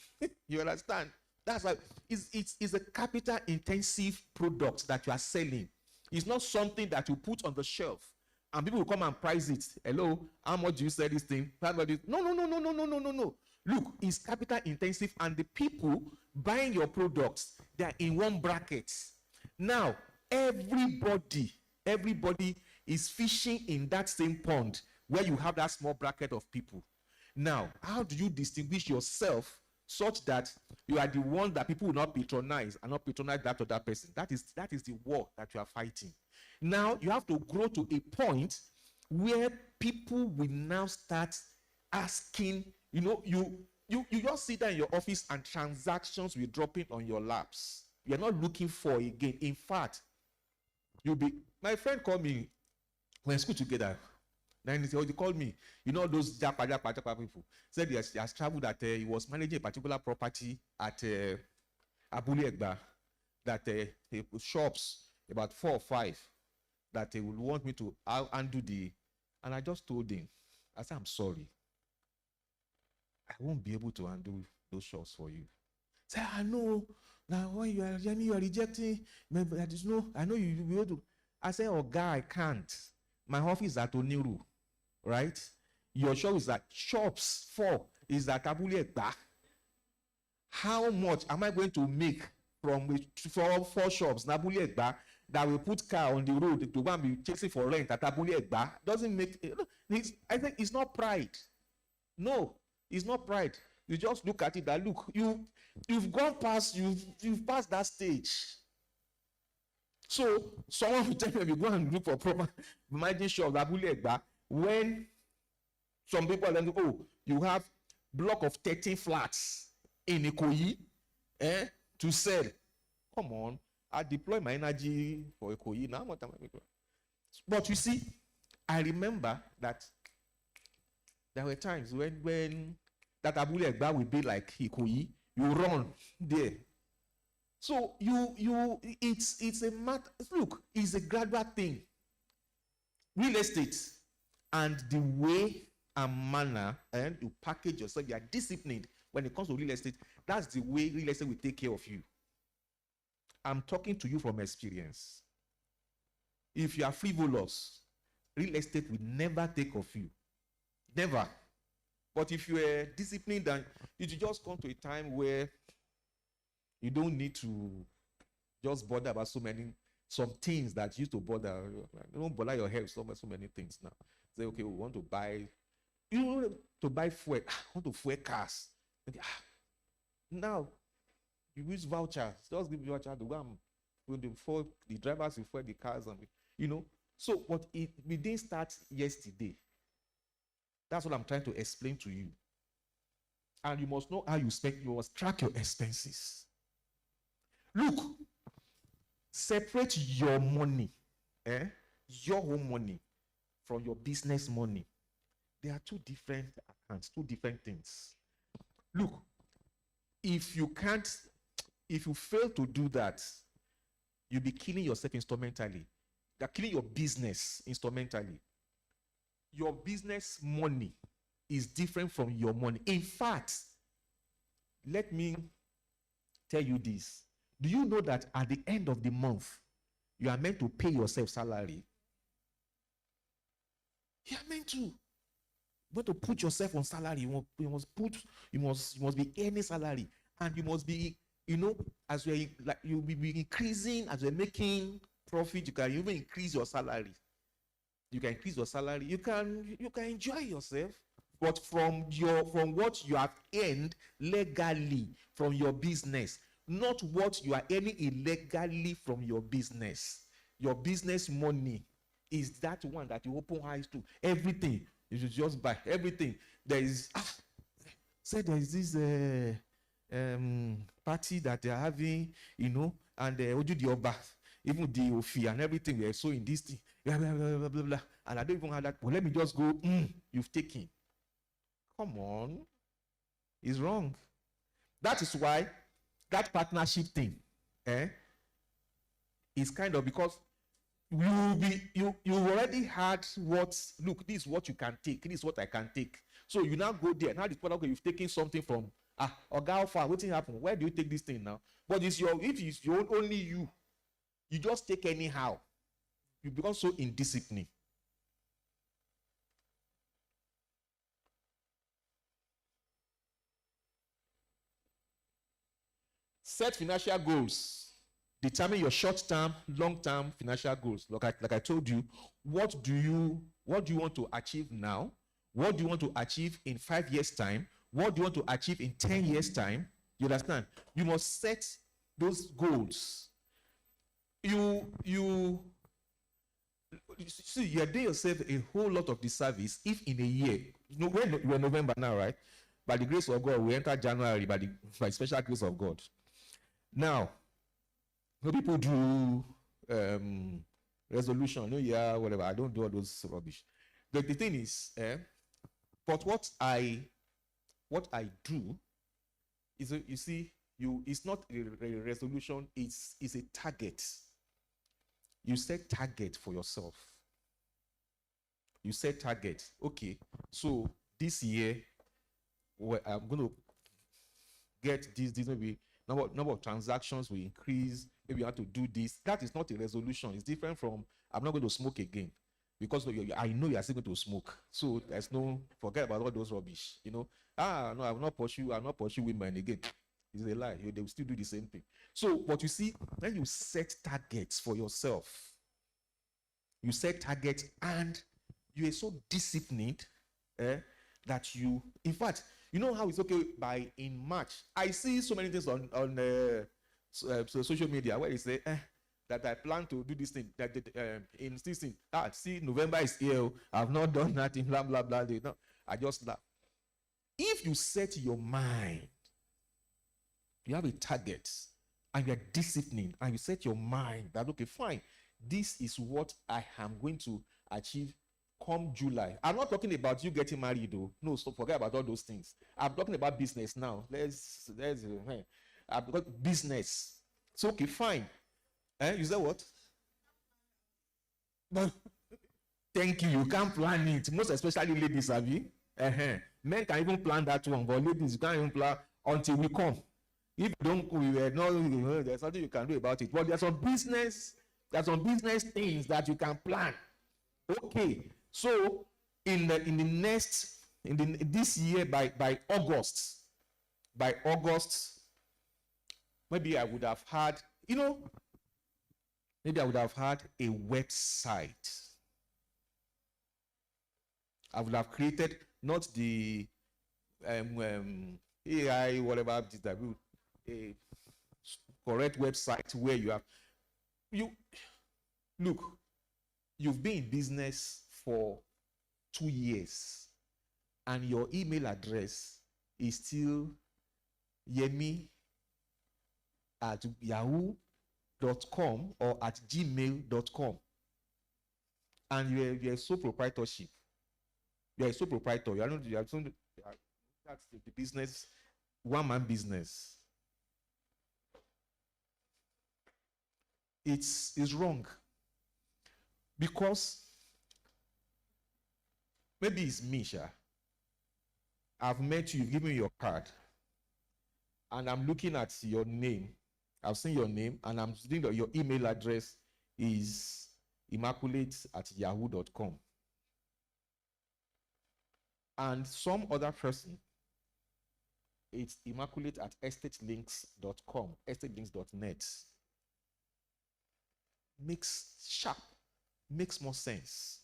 You understand? That's why it's a capital intensive product that you are selling. It's not something that you put on the shelf and people will come and price it. Hello, how much do you sell this thing? No. Look, it's capital intensive, and the people buying your products, they are in one bracket. Now, everybody is fishing in that same pond where you have that small bracket of people. Now, how do you distinguish yourself such that you are the one that people will not patronize and not patronize that other person? That is the war that you are fighting. Now, you have to grow to a point where people will now start asking, you just sit there in your office and transactions will drop in on your laps. You're not looking for again. In fact, my friend called me, we're in school together. Then he called me, those Japa people. Said he has traveled, that he was managing a particular property at Abule Egba, that shops, about 4 or 5, that he would want me to undo and I just told him, I said, I'm sorry. I won't be able to undo those shops for you. Say, I know. Now when you are rejecting, I know you will be able to. I said, oh guy, I can't. My office is at Oniru, right? Your shop is at shops 4 is at Abule Egba. How much am I going to make from 4 shops in Abule Egba that will put car on the road to go and be chasing for rent at Abule Egba? Doesn't make. I think it's not pride. No, it's not pride. You just look at it that look, you've gone past, you've passed that stage. So someone will tell me, you go and look for proper margin shop Abule Egba, when some people then oh, you have block of 13 flats in Ikoyi to sell. Come on, I deploy my energy for Ikoyi now. But you see, I remember that there were times when that Abule Egba will be like Ikoyi, you run there. So it's a matter. Look, it's a gradual thing. Real estate and the way and manner and you package yourself, you are disciplined when it comes to real estate. That's the way real estate will take care of you. I'm talking to you from experience. If you are frivolous, real estate will never take of you. Never. But if you are disciplined, and you just come to a time where you don't need to just bother about some things that used to bother. You don't bother your head with so many things now. Say, okay, we want to buy, fuel. I want to fuel cars. Now, you use vouchers. Just give voucher to go when the drivers will fuel the cars, and So, but we didn't start yesterday. That's what I'm trying to explain to you. And you must know how you spend. You must track your expenses. Look, separate your money, your own money, from your business money. They are two different accounts, two different things. Look, if you fail to do that, you'll be killing yourself instrumentally. You're killing your business instrumentally. Your business money is different from your money. In fact, let me tell you this. Do you know that at the end of the month, you are meant to pay yourself salary? You are meant to. You want to put yourself on salary. You must be earning salary, and you must be, as you'll be increasing, as you're making profit. You can even increase your salary. You can increase your salary. You can enjoy yourself, but from what you have earned legally from your business. Not what you are earning illegally from your business. Your business money is that one that you open eyes to. Everything. You should just buy everything. There is there is this party that they are having, and Oju the Oba, even the Ofi and everything. We are so in this thing. Blah, blah, blah, blah, blah, blah. And I don't even have that. Well, let me just go, you've taken. Come on. It's wrong. That is why that partnership thing is kind of, because you already had look, this is what you can take, this is what I can take. So you now go there. Now this product, you've taken something from Oga Alpha. What thing happen? Where do you take this thing now? But if it's your only you just take anyhow. You become so indisciplined. Set financial goals. Determine your short-term, long-term financial goals. Like I told you, what do you want to achieve now? What do you want to achieve in 5 years' time? What do you want to achieve in 10 years' time? You understand? You must set those goals. You see, you're doing yourself a whole lot of disservice if in a year, we're November now, right? By the grace of God, we enter January by special grace of God. Now, people do resolution, whatever. I don't do all those rubbish. The thing is, but what I do is, you see, it's not a resolution. It's a target. You set target for yourself. You set target. Okay, so this year, I'm going to get this maybe number of transactions will increase. Maybe you have to do this. That is not a resolution. It's different from I'm not going to smoke again, because I know you are still going to smoke. So there's no, forget about all those rubbish. No, I will not pursue women again. It's a lie. They will still do the same thing. So, but you see, when you set targets for yourself, you set targets and you are so disciplined that you, in fact, you know how it's okay in March. I see so many things on social media where they say, that I plan to do this thing, in this thing. See, November is here. Oh, I've not done nothing, blah, blah, blah. No, I just laugh. If you set your mind, you have a target, and you are disciplined, and you set your mind that, okay, fine, this is what I am going to achieve come July. I'm not talking about you getting married, though. No, so forget about all those things. I'm talking about business now. I've got business. So, okay, fine. You say what? But thank you. You can't plan it. Most especially ladies, have you? Men can even plan that one, but ladies, you can't even plan until we come. If you don't, there's nothing you can do about it. But there's some business things that you can plan. Okay, so this year by August, maybe I would have had, maybe I would have had a website. I would have created not the AI, whatever, a correct website where you've been in business for 2 years and your email address is still yemi@yahoo.com or at gmail.com, and you're a sole proprietorship. You're a sole proprietor. That's the business, one-man business. It's wrong. Because maybe it's Misha. I've met you, you've given me your card, and I'm looking at your name. I've seen your name, and I'm seeing that your email address is immaculate@yahoo.com. And some other person, it's immaculate@estatelinks.com, estatelinks.net. Makes more sense.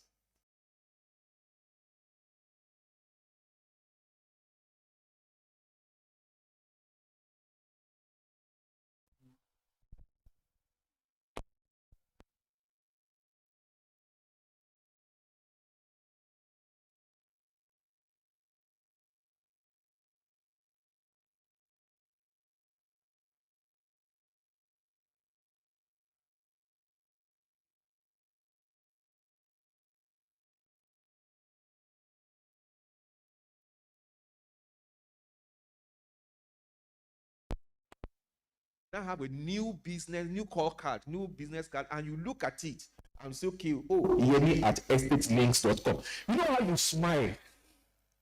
Now have a new business, new call card, new business card, and you look at it and say, okay, yemi@estatelinks.com. You know how you smile?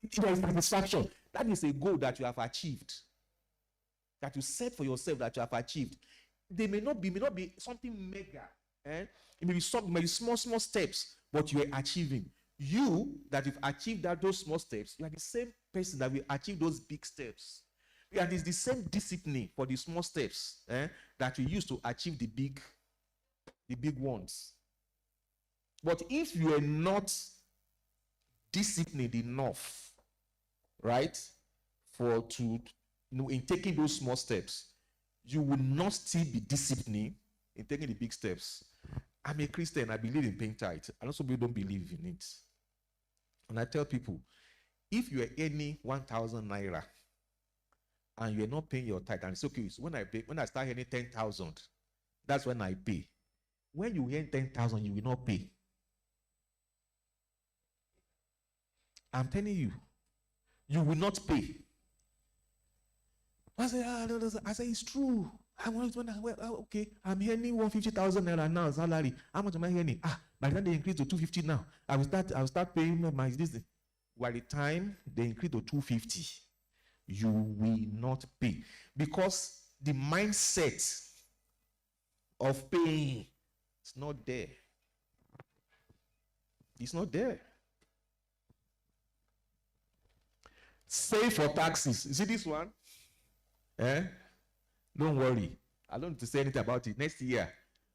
There is satisfaction. That is a goal that you have achieved, that you set for yourself, that you have achieved. They may not be something mega. It may be small steps, but you are achieving. You that you've achieved those small steps, you are the same person that will achieve those big steps. And it's the same discipline for the small steps that you use to achieve the big ones. But if you are not disciplined enough, right, in taking those small steps, you will not still be disciplined in taking the big steps. I'm a Christian. I believe in paying tithe. And also, people don't believe in it. And I tell people, if you are earning 1,000 naira and you're not paying your tithe, and it's okay, so when I start earning 10,000, that's when I pay. When you earn 10,000, you will not pay. I'm telling you, you will not pay. I say, it's true. Okay, I'm earning 150,000 naira now salary. How much am I earning? By the time they increase to 250 now, I will start paying my this. By the time they increase to 250, you will not pay, because the mindset of paying is not there. It's not there. Save for taxes. You see this one? Don't worry. I don't need to say anything about it. Next year,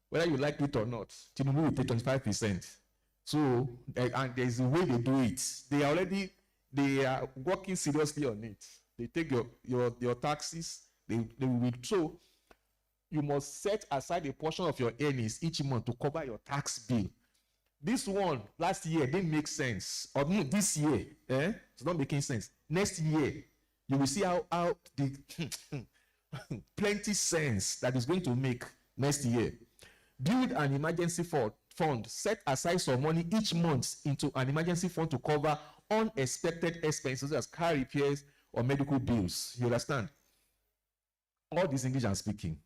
whether you like it or not, Tinubu will take 25%. So, and there's a way they do it. They are working seriously on it. They take your taxes. They will. So, you must set aside a portion of your earnings each month to cover your tax bill. This one last year didn't make sense. Or no, this year, it's not making sense. Next year, you will see how the plenty sense that is going to make next year. Build an emergency fund. Set aside some money each month into an emergency fund to cover unexpected expenses as car repairs or medical bills. You understand? All this English I'm speaking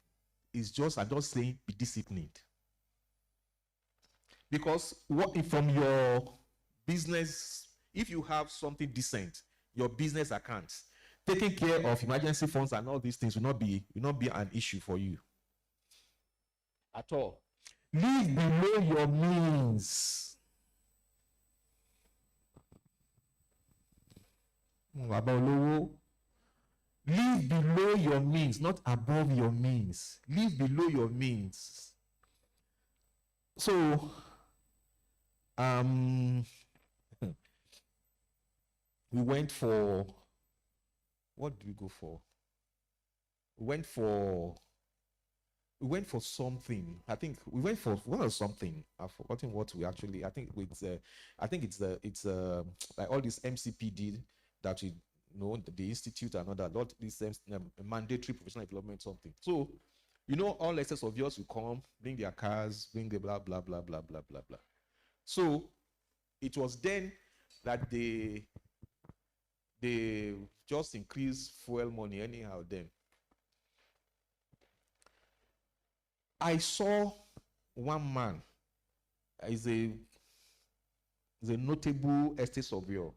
is I'm just saying be disciplined. Because what if from your business, if you have something decent, your business accounts, taking care of emergency funds and all these things will not be an issue for you at all. Live below your means. Live below your means, not above your means. Live below your means. So, we went for, what did we go for? We went for something. I think we went for something. I've forgotten what we actually. I think it's like all this MCPD that we know, the institute and all that. Not this mandatory professional development something. So, all lecturers of yours will come, bring their cars, bring the blah blah blah blah blah blah blah. So, it was then that they just increased fuel money anyhow. Then I saw one man, is a notable estate surveyor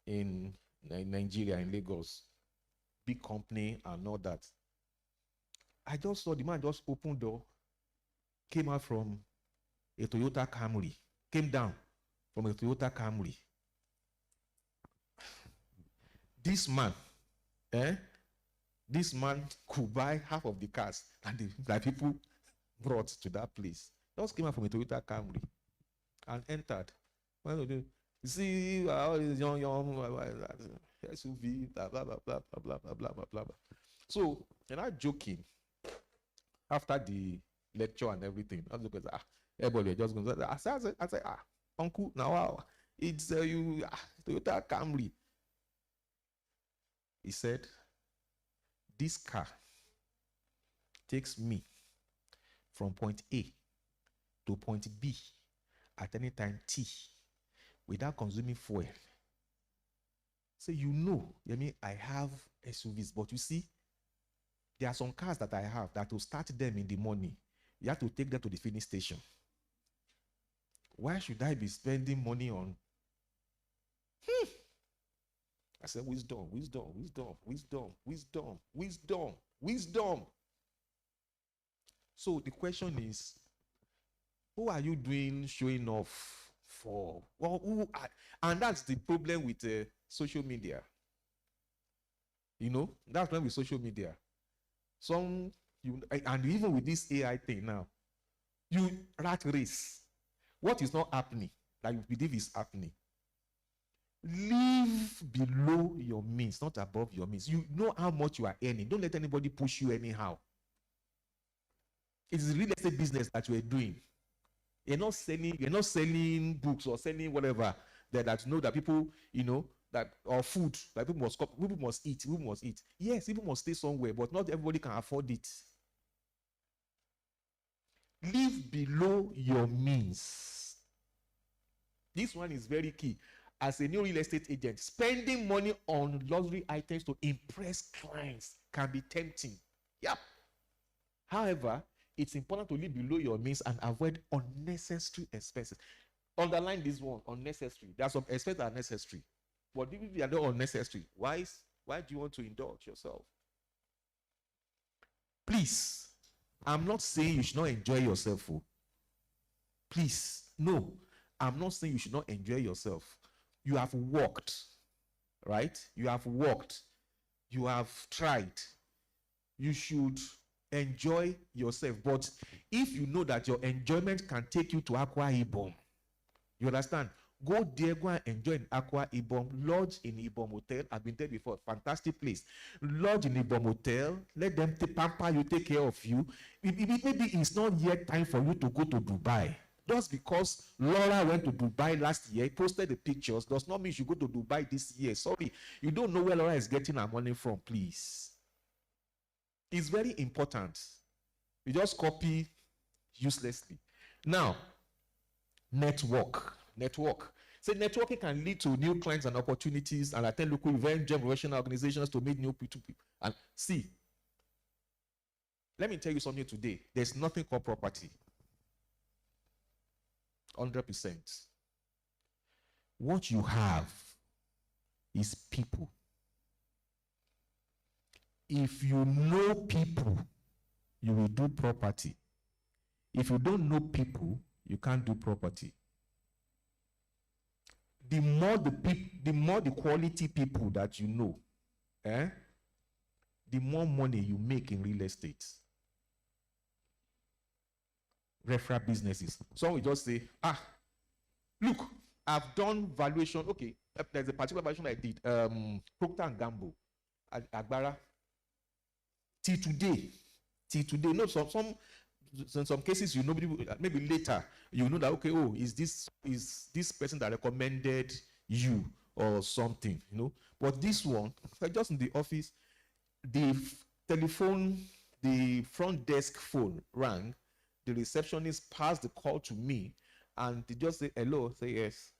in Nigeria, in Lagos, big company and all that. I just saw the man just opened door, came out from a Toyota Camry, came down from a Toyota Camry. This man could buy half of the cars that people brought to that place. Just came out from a Toyota Camry and entered. You see, all these young SUV, blah blah blah blah blah blah blah blah blah. So, and I'm joking. After the lecture and everything, I was like, everybody just going to say, I said, uncle, now it's Toyota Camry. He said, this car takes me from point A to point B at any time T without consuming fuel. So I have SUVs, but you see, there are some cars that I have that will start them in the morning. You have to take them to the filling station. Why should I be spending money on? I said, wisdom, wisdom, wisdom, wisdom, wisdom, wisdom, wisdom. So the question is, who are you showing off for? Well, and that's the problem with social media. That's when with social media. And even with this AI thing now, you rat race. What is not happening that you believe is happening? Live below your means, not above your means. You know how much you are earning. Don't let anybody push you anyhow. It is real estate business that you are doing. You're not selling books or selling whatever that people, that or food that people must eat. Yes, people must stay somewhere, but not everybody can afford it. Live below your means. This one is very key. As a new real estate agent, spending money on luxury items to impress clients can be tempting. Yep. However, it's important to live below your means and avoid unnecessary expenses. Underline this one, unnecessary. There are some expenses that are necessary. But if they are not unnecessary, why do you want to indulge yourself? Please, I'm not saying you should not enjoy yourself. Please, no. I'm not saying you should not enjoy yourself. You have worked, right? You have worked. You have tried. You should enjoy yourself. But if you know that your enjoyment can take you to Akwa Ibom, you understand? Go there, go and enjoy in Aqua Ibom, lodge in Ibom Hotel. I've been there before, fantastic place. Lodge in Ibom Hotel, let them pamper you, take care of you. Maybe it's not yet time for you to go to Dubai. Just because Laura went to Dubai last year, posted the pictures, does not mean you should go to Dubai this year. Sorry, you don't know where Laura is getting her money from, please. It's very important. You just copy uselessly. Now, network. So networking can lead to new clients and opportunities and attend local events, join professional organizations to meet new people. And see, let me tell you something today. There's nothing called property. 100%. What you have is people. If you know people, you will do property. If you don't know people, you can't do property. The more the quality people that you know, the more money you make in real estate. Referral businesses. Some will just say, look, I've done valuation. Okay, there's a particular valuation I did. Procter & Gamble, Agbara. Till today. No, in some cases, you know, maybe later, you know that, okay, oh, is this person that recommended you or something, you know? But this one, just in the office, the telephone, the front desk phone rang, the receptionist passed the call to me, and they just say, hello, say yes.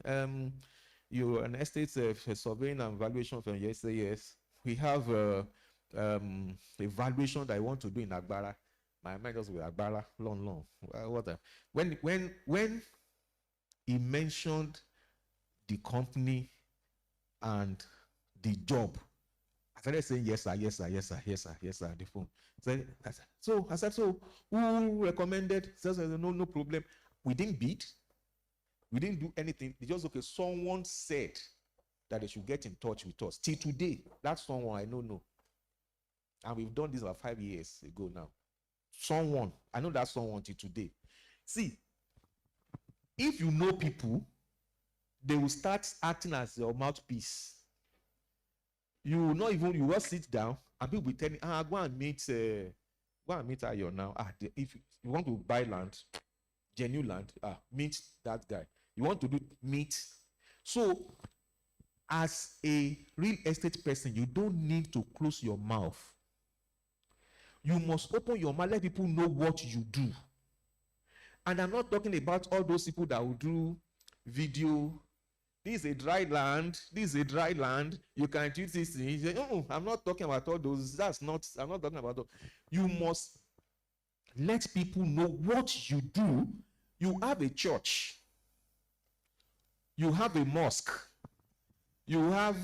You're an estate surveying and valuation firm, yes, say yes. We have a valuation that I want to do in Agbara. My mind just with Agbara, long. When he mentioned the company and the job, I started saying yes sir, the phone. So I said, so who recommended? Says no problem. We didn't bid. We didn't do anything. They just, okay, someone said that they should get in touch with us. Till today, that's someone I don't know. And we've done this about 5 years ago now. Someone, I know that someone till today. See, if you know people, they will start acting as your mouthpiece. You will not even, you will sit down and people will tell you, go and meet Ayo now. If you want to buy land, genuine land, meet that guy. You want to meet. So, as a real estate person, you don't need to close your mouth. You must open your mouth, let people know what you do. And I'm not talking about all those people that will do video. This is a dry land. You can do this thing. No, I'm not talking about all those. I'm not talking about those. You must let people know what you do. You have a church. You have a mosque. You have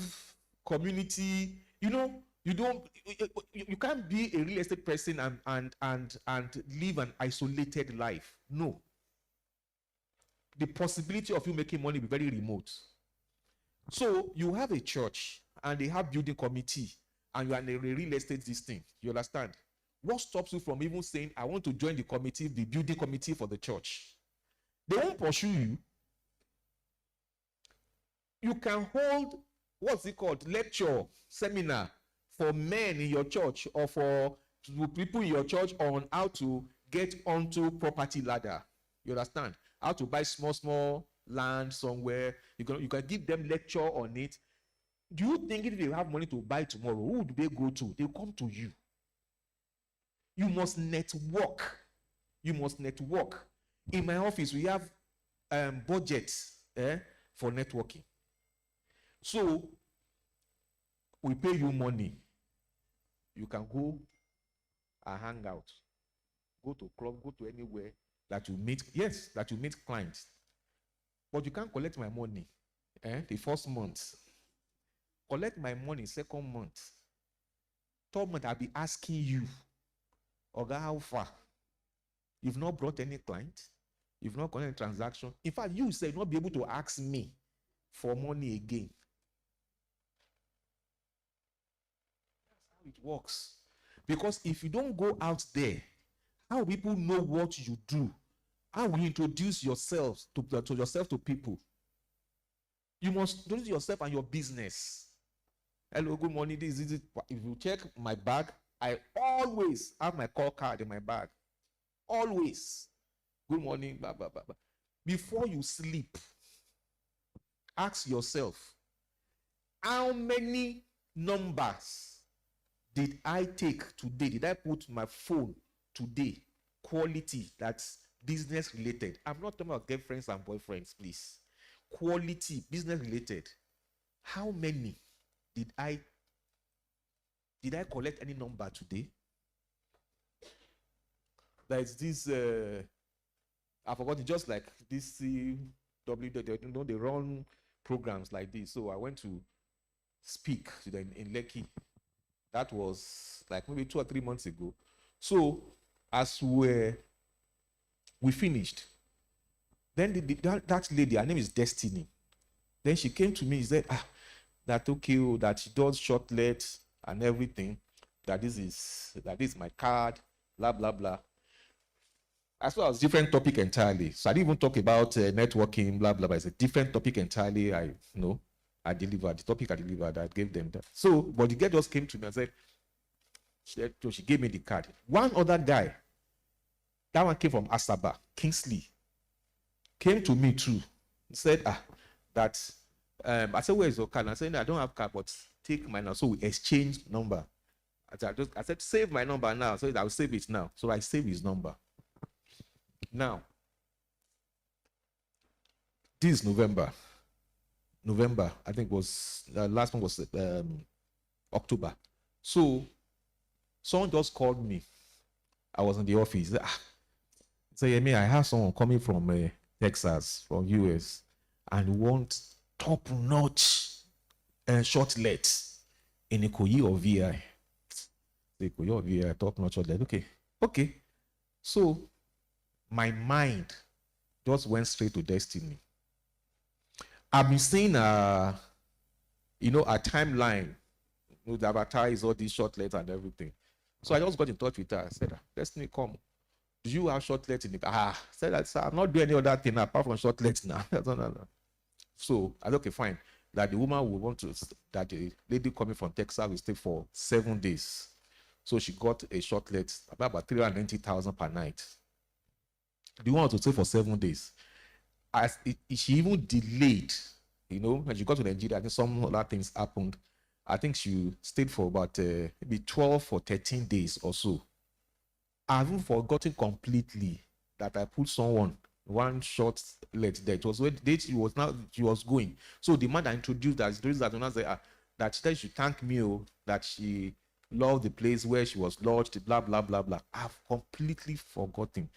community. You know, you can't be a real estate person and live an isolated life. No. The possibility of you making money will be very remote. So you have a church and they have building committee and you are in a real estate this thing. You understand? What stops you from even saying, I want to join the committee, the building committee for the church? They won't pursue you. You can hold, what's it called, lecture, seminar for men in your church or for people in your church on how to get onto property ladder. You understand? How to buy small land somewhere. You can give them lecture on it. Do you think if they have money to buy tomorrow, who do they go to? They come to you. You must network. In my office, we have budgets for networking. So we pay you money. You can go and hang out. Go to club, go to anywhere that you meet. Yes, that you meet clients. But you can't collect my money the first month. Collect my money second month. Third month, I'll be asking you, Oga, how far? You've not brought any client. You've not got any transaction. In fact, you say you'll not be able to ask me for money again. That's how it works. Because if you don't go out there, how will people know what you do? How will you introduce yourself to people? You must introduce yourself and your business. Hello, good morning. This is it. If you check my bag, I always have my call card in my bag. Always. Good morning. Blah, blah, blah, blah. Before you sleep, ask yourself, how many numbers did I take today? Did I put my phone today? Quality, that's business related. I'm not talking about girlfriends and boyfriends, please. Quality, business related. How many did I collect any number today? There's this I forgot it, just like this they run programs like this. So I went to speak to them in Lekki. That was like maybe 2 or 3 months ago. So as we finished, then that lady, her name is Destiny. Then she came to me and said, that okay, that she does shortlet and everything. That this is my card, blah blah blah. As well as different topic entirely. So I didn't even talk about networking, blah blah blah. It's a different topic entirely. I delivered the topic. I delivered. I gave them that. So, but the girl just came to me and said, she gave me the card. One other guy, that one came from Asaba, Kingsley, came to me too. He said, that I said, where is your card? I said, no, I don't have card, but take mine now. So we exchanged number. I said, save my number now. So I will save it now. So I saved his number. Now, this is November, I think was, last one was October. So, someone just called me. I was in the office. He said, I have someone coming from Texas, from US, and want top-notch shortlet in Ikoyi or VI. Ikoyi or VI, top-notch shortlet. Okay. So, my mind just went straight to Destiny. I've been seeing a timeline. The avatar is all these shortlets and everything. So I just got in touch with her. I said, Destiny, come. Do you have shortlets in the I said that, sir, I'm not doing any other thing apart from shortlets now. So I said, okay, fine. That the woman will want to, that the lady coming from Texas will stay for 7 days. So she got a shortlet about 390,000 per night. The one to stay for 7 days. She even delayed, when she got to Nigeria. I think some other things happened. I think she stayed for about maybe 12 or 13 days or so. I haven't forgotten completely that I put one short let there. It was when she was going. So the man that introduced that said she thank me, that she loved the place where she was lodged, blah blah blah blah. I've completely forgotten.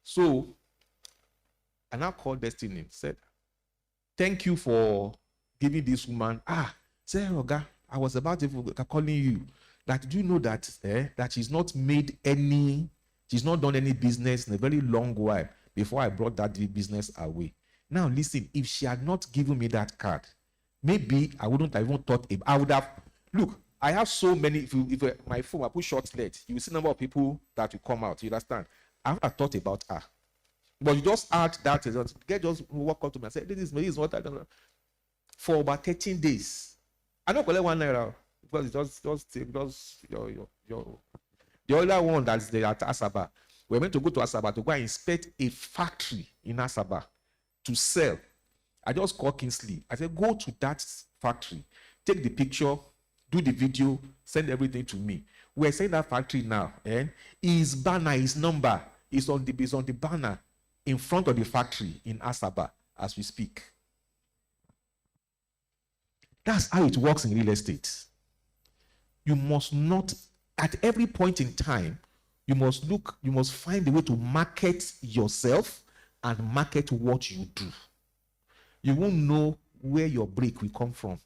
So I now called Destiny, said, thank you for giving this woman. Say, Roga, I was about to calling you. That do you know that that she's not done any business in a very long while before I brought that business away. Now listen, if she had not given me that card, maybe I wouldn't have even thought I would have. Look, I have so many. If my phone, I put shortlet, you will see number of people that will come out. You understand? I haven't thought about her. But you just add that, just walk up to me and say, this is what I don't know. For about 13 days. I don't collect 1 naira because it's just the other one that's there at Asaba. We're meant to go to Asaba to go and inspect a factory in Asaba to sell. I just called Kingsley. I said, go to that factory, take the picture, do the video, send everything to me. We're saying that factory now, his banner, his number is on the banner in front of the factory in Asaba as we speak. That's how it works in real estate. You must not, at every point in time, you must find a way to market yourself and market what you do. You won't know where your break will come from.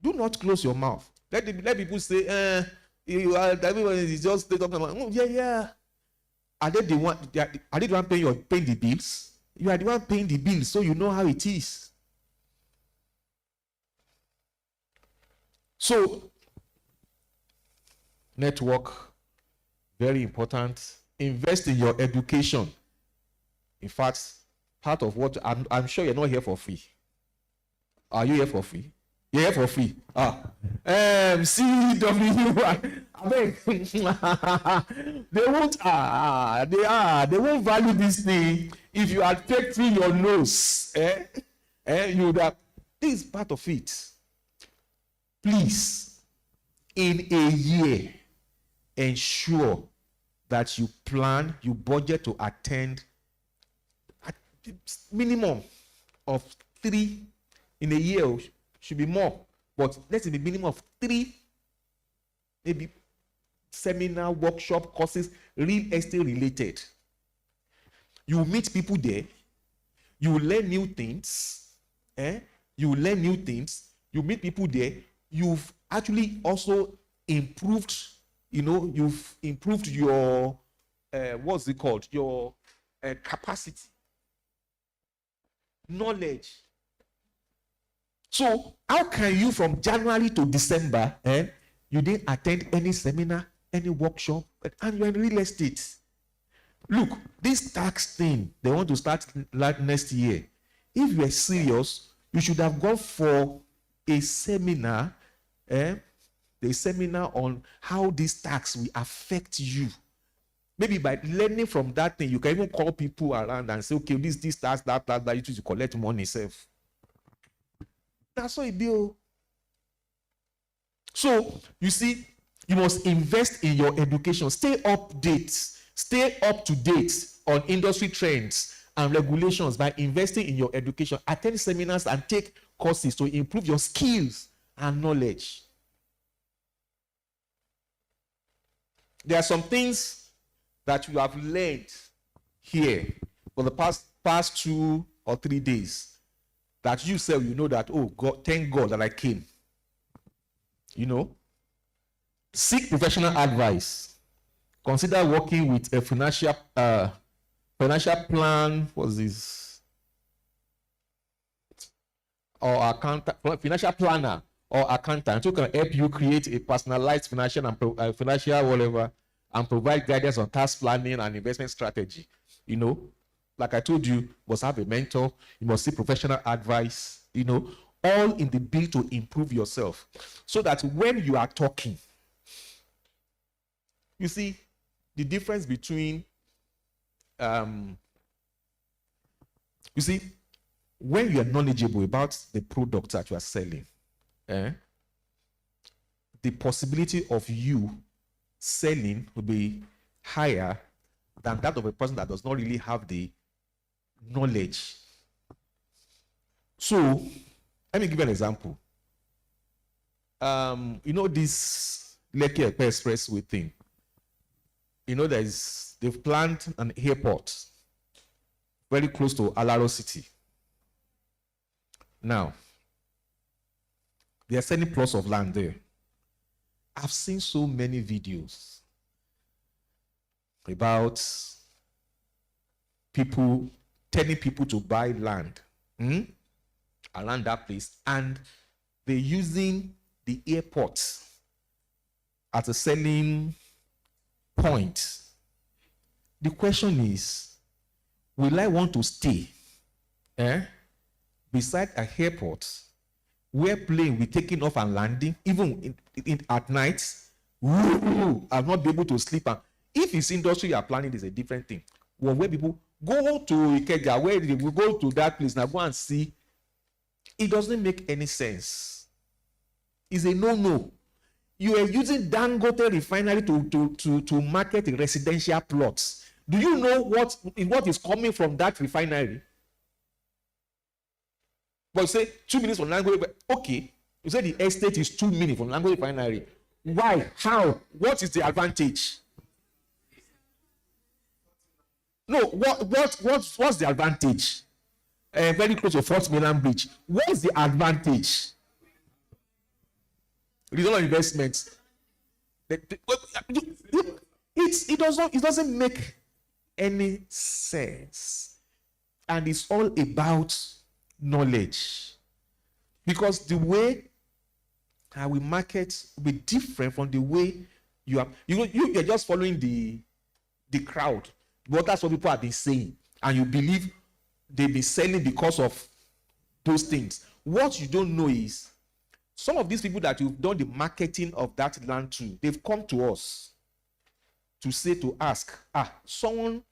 Do not close your mouth. Let people say, everyone is just talking about, Are they the one paying the bills? You are the one paying the bills, so you know how it is. So, network, very important. Invest in your education. In fact, part of what I'm sure you're not here for free. Are you here for free? You're here for free. CW. I beg. They won't value this thing if you had faked through your nose. You would have. This is part of it. Please, in a year, ensure that you plan, you budget to attend at minimum of 3 in a year. Should be more, but let's say the minimum of 3, maybe seminar, workshop, courses, real estate related. You will meet people there. You will learn new things. You will learn new things. You meet people there. You've actually also improved. You've improved your what's it called? Your capacity, knowledge. So how can you from January to December, you didn't attend any seminar, any workshop, and you're in real estate? Look, this tax thing, they want to start next year. If you're serious, you should have gone for a seminar, the seminar on how this tax will affect you. Maybe by learning from that thing, you can even call people around and say, okay, this tax, that, you choose to collect money yourself. That's how it be. So, you see, you must invest in your education. Stay up to date on industry trends and regulations by investing in your education. Attend seminars and take courses to improve your skills and knowledge. There are some things that you have learned here for the past 2 or 3 days that you say, you know that, oh God, thank God that I came. Seek professional advice. Consider working with a financial plan. What's this? Or financial planner or accountant who can help you create a personalized financial and financial whatever, and provide guidance on tax planning and investment strategy. Like I told you must have a mentor. You must seek professional advice. All in the bid to improve yourself, so that when you are talking, you see the difference between when you are knowledgeable about the product that you are selling, the possibility of you selling will be higher than that of a person that does not really have the knowledge. So let me give you an example. This Lekki Epe Expressway thing. They've planned an airport very close to Alaro City. Now, they are selling plots of land there. I've seen so many videos about people telling people to buy land around that place, and they're using the airport as a selling point. The question is, will I want to stay beside an airport where plane will be taking off and landing, even at night? I'll not be able to sleep. And if it's industry you are planning, is a different thing. Well, where people go to Ikeja, where they will go to that place, now go and see. It doesn't make any sense. It's a no-no. You are using Dangote refinery to market residential plots. Do you know what is coming from that refinery? But you say 2 minutes from Dangote. Okay, you say the estate is 2 minutes from Dangote refinery. Why? How? What is the advantage? No, what's the advantage? Very close to Fort Mainland Bridge. What's the advantage? Return on investment. It doesn't make any sense. And it's all about knowledge. Because the way how we market will be different from the way you're just following the crowd. But that's what people have been saying. And you believe they've been selling because of those things. What you don't know is some of these people that you've done the marketing of that land to, they've come to us to say, to ask, someone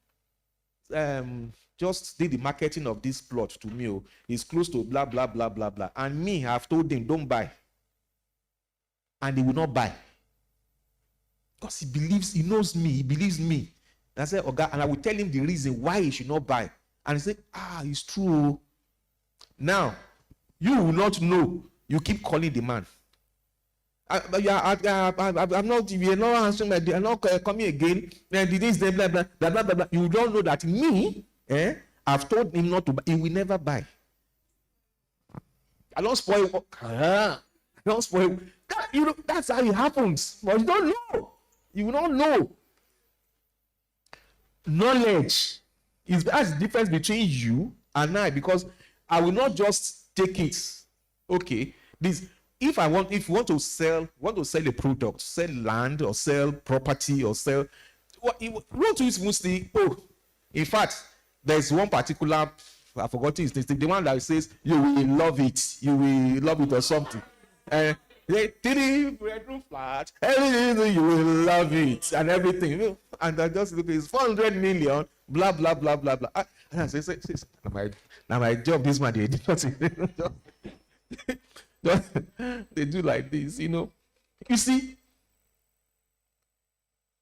just did the marketing of this plot to me. Oh, it's close to blah, blah, blah, blah, blah. And me, I've told them, don't buy. And they will not buy. Because he knows me, he believes me. And I said, Oga, and I will tell him the reason why he should not buy. And he said, it's true. Now, you will not know. You keep calling the man. I'm not, you're not answering my, I'm not coming again. This, blah, blah, blah, blah, blah, blah. You don't know that me, I've told him not to buy. He will never buy. I don't spoil. I don't spoil. That's how it happens. But you don't know. You will not know. Knowledge that's the difference between you and I, because I will not just take it. Okay, if you want to sell a product, sell land or sell property or sell, you want to use mostly. In fact, there's one particular, I forgot his name, the one that says you will love it or something. The 3-bedroom flat, everything, you will love it and everything. And I just look, it's 400 million, blah, blah, blah, blah, blah. And I say, now my job, this man, they did not. They do like this, You see,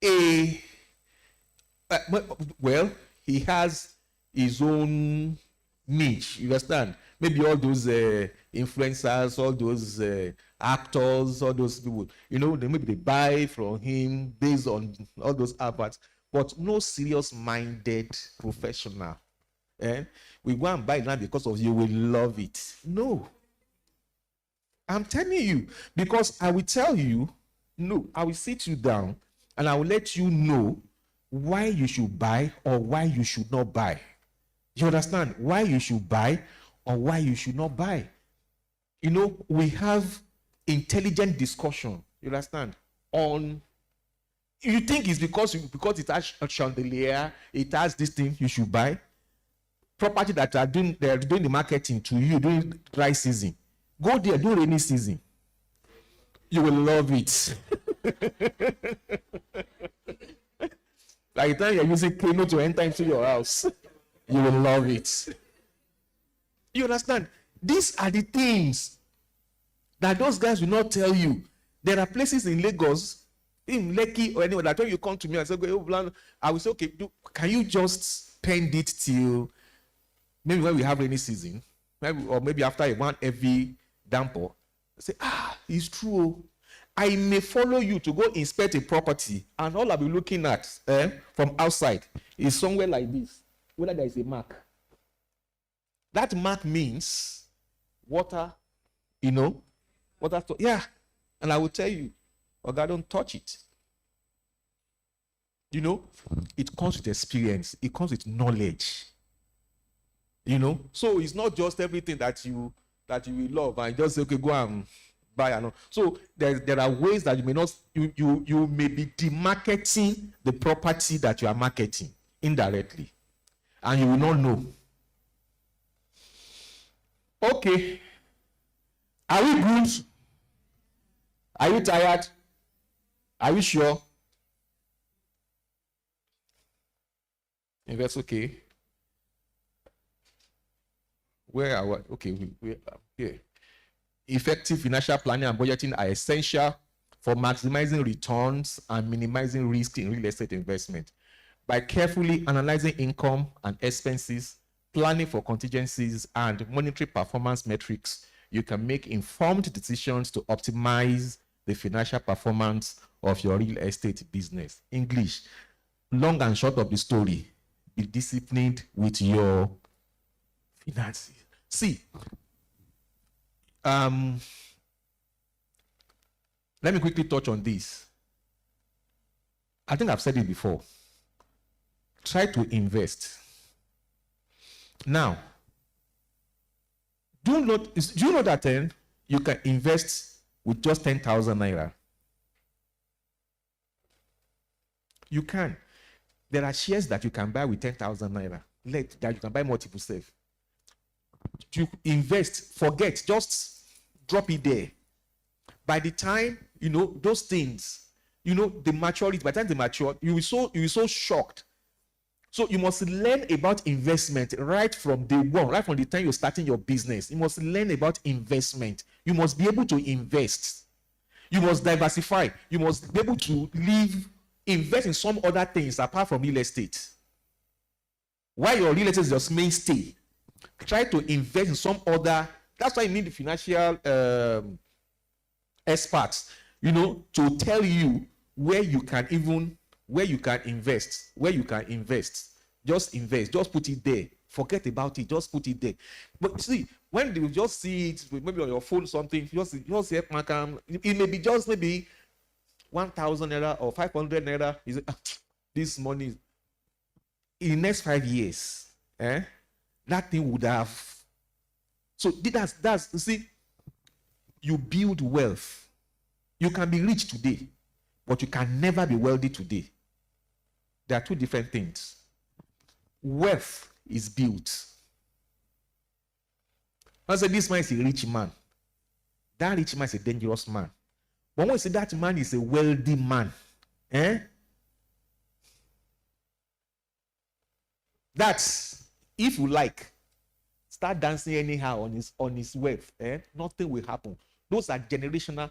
he has his own niche, you understand? Maybe all those influencers, all those actors, all those people, maybe they buy from him based on all those adverts, but no serious-minded professional. We go and buy land because of you will love it. No. I'm telling you, because I will tell you, no, I will sit you down and I will let you know why you should buy or why you should not buy. You understand? Why you should buy or why you should not buy. We have intelligent discussion, you understand, on, you think it's because it has a chandelier, it has this thing, you should buy. Property that they're doing the marketing to you during dry season. Go there, do rainy season. You will love it. By the time you're using Kano to enter into your house, you will love it. You understand? These are the things that those guys will not tell you. There are places in Lagos, in Lekki or anywhere, that when you come to me and say, I will say, okay, can you just spend it till maybe when we have rainy season, or maybe after one heavy downpour? I say, it's true. I may follow you to go inspect a property, and all I'll be looking at from outside is somewhere like this, whether there is a mark. That mark means water, water. Yeah, and I will tell you, God, don't touch it. It comes with experience. It comes with knowledge. So it's not just everything that you will love and just say, okay, go and buy and all. So there are ways that you may not, you may be demarketing the property that you are marketing indirectly, and you will not know. Okay. Are we good? Are you tired? Are you sure? If that's okay. Where are we? Okay, we are here. Effective financial planning and budgeting are essential for maximizing returns and minimizing risk in real estate investment. By carefully analyzing income and expenses, planning for contingencies, and monitoring performance metrics, you can make informed decisions to optimize the financial performance of your real estate business. English, long and short of the story, be disciplined with your finances. See, let me quickly touch on this. I think I've said it before. Try to invest. Now, do you know that you can invest with just 10,000 naira? You can. There are shares that you can buy with 10,000 naira. That you can buy multiple safe. You invest, forget, just drop it there. By the time, those things, the maturity, by the time they mature, you will so shocked. So you must learn about investment right from day one, right from the time you're starting your business. You must learn about investment. You must be able to invest. You must diversify. You must be able to invest in some other things apart from real estate. While your real estate is your mainstay, try to invest in some other. That's why you need the financial experts, to tell you where you can invest. Just invest. Just put it there. Forget about it. Just put it there. But see, when they just see it, maybe on your phone or something, just it may be just maybe 1,000 naira or 500 naira. This money in the next 5 years, that thing would have. So that's you see, you build wealth. You can be rich today, but you can never be wealthy today. There are two different things. Wealth is built. I say this man is a rich man. That rich man is a dangerous man. But when we say that man is a wealthy man, that's, if you like, start dancing anyhow on his wealth, nothing will happen. Those are generational,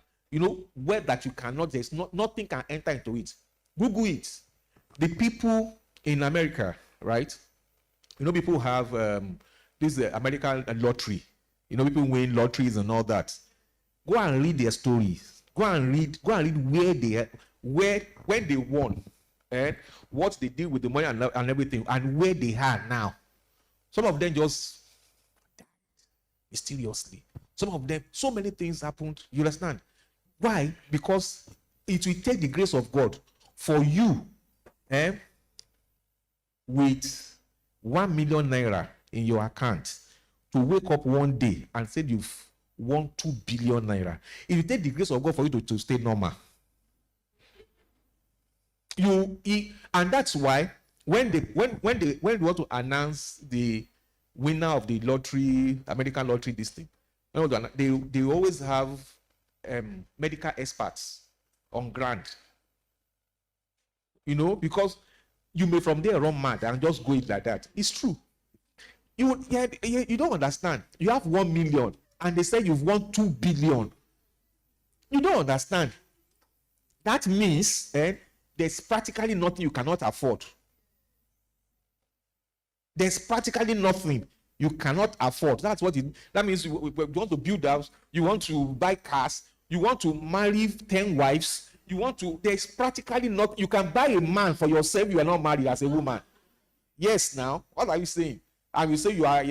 wealth that you cannot, nothing can enter into it. Google it. The people in America, right? People have this American lottery. People win lotteries and all that. Go and read their stories. Go and read when they won, what they did with the money and everything, and where they are now. Some of them just died mysteriously. Some of them, so many things happened. You understand? Why? Because it will take the grace of God for you, with 1 million naira in your account, to wake up one day and say you've won 2 billion naira. It will take the grace of God for you to stay normal. And that's why when they want to announce the winner of the lottery, American lottery, this thing, they always have medical experts on ground. Because you may from there run mad and just go it like that. It's true. You don't understand. You have 1 million and they say you've won 2 billion. You don't understand. That means there's practically nothing you cannot afford. There's practically nothing you cannot afford. That means you want to build house, you want to buy cars, you want to marry 10 wives, there's practically not, you can buy a man for yourself, you are not married as a woman. Yes, now, what are you saying? I will say you are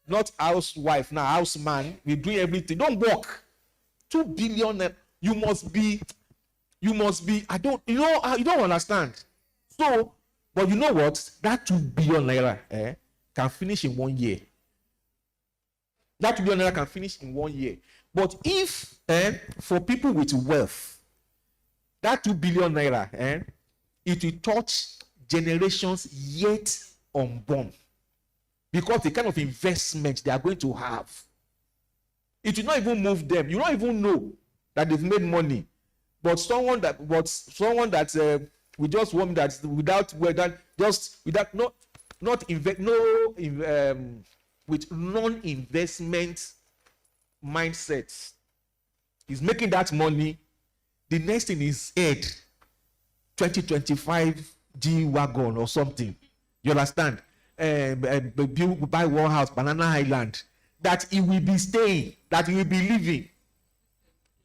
not housewife, now house man, we do everything. Don't work. 2 billion, you must be, you don't understand. So, but you know what? That 2 billion naira can finish in 1 year. That 2 billion naira can finish in 1 year. But if, for people with wealth, that 2 billion naira, it will touch generations yet unborn. Because the kind of investment they are going to have, it will not even move them. You don't even know that they've made money. But someone that we just want that with non-investment mindsets is making that money. The next thing is 2025 G-Wagon or something. You understand? Buy one house, Banana Island. That he will be staying, that he will be living.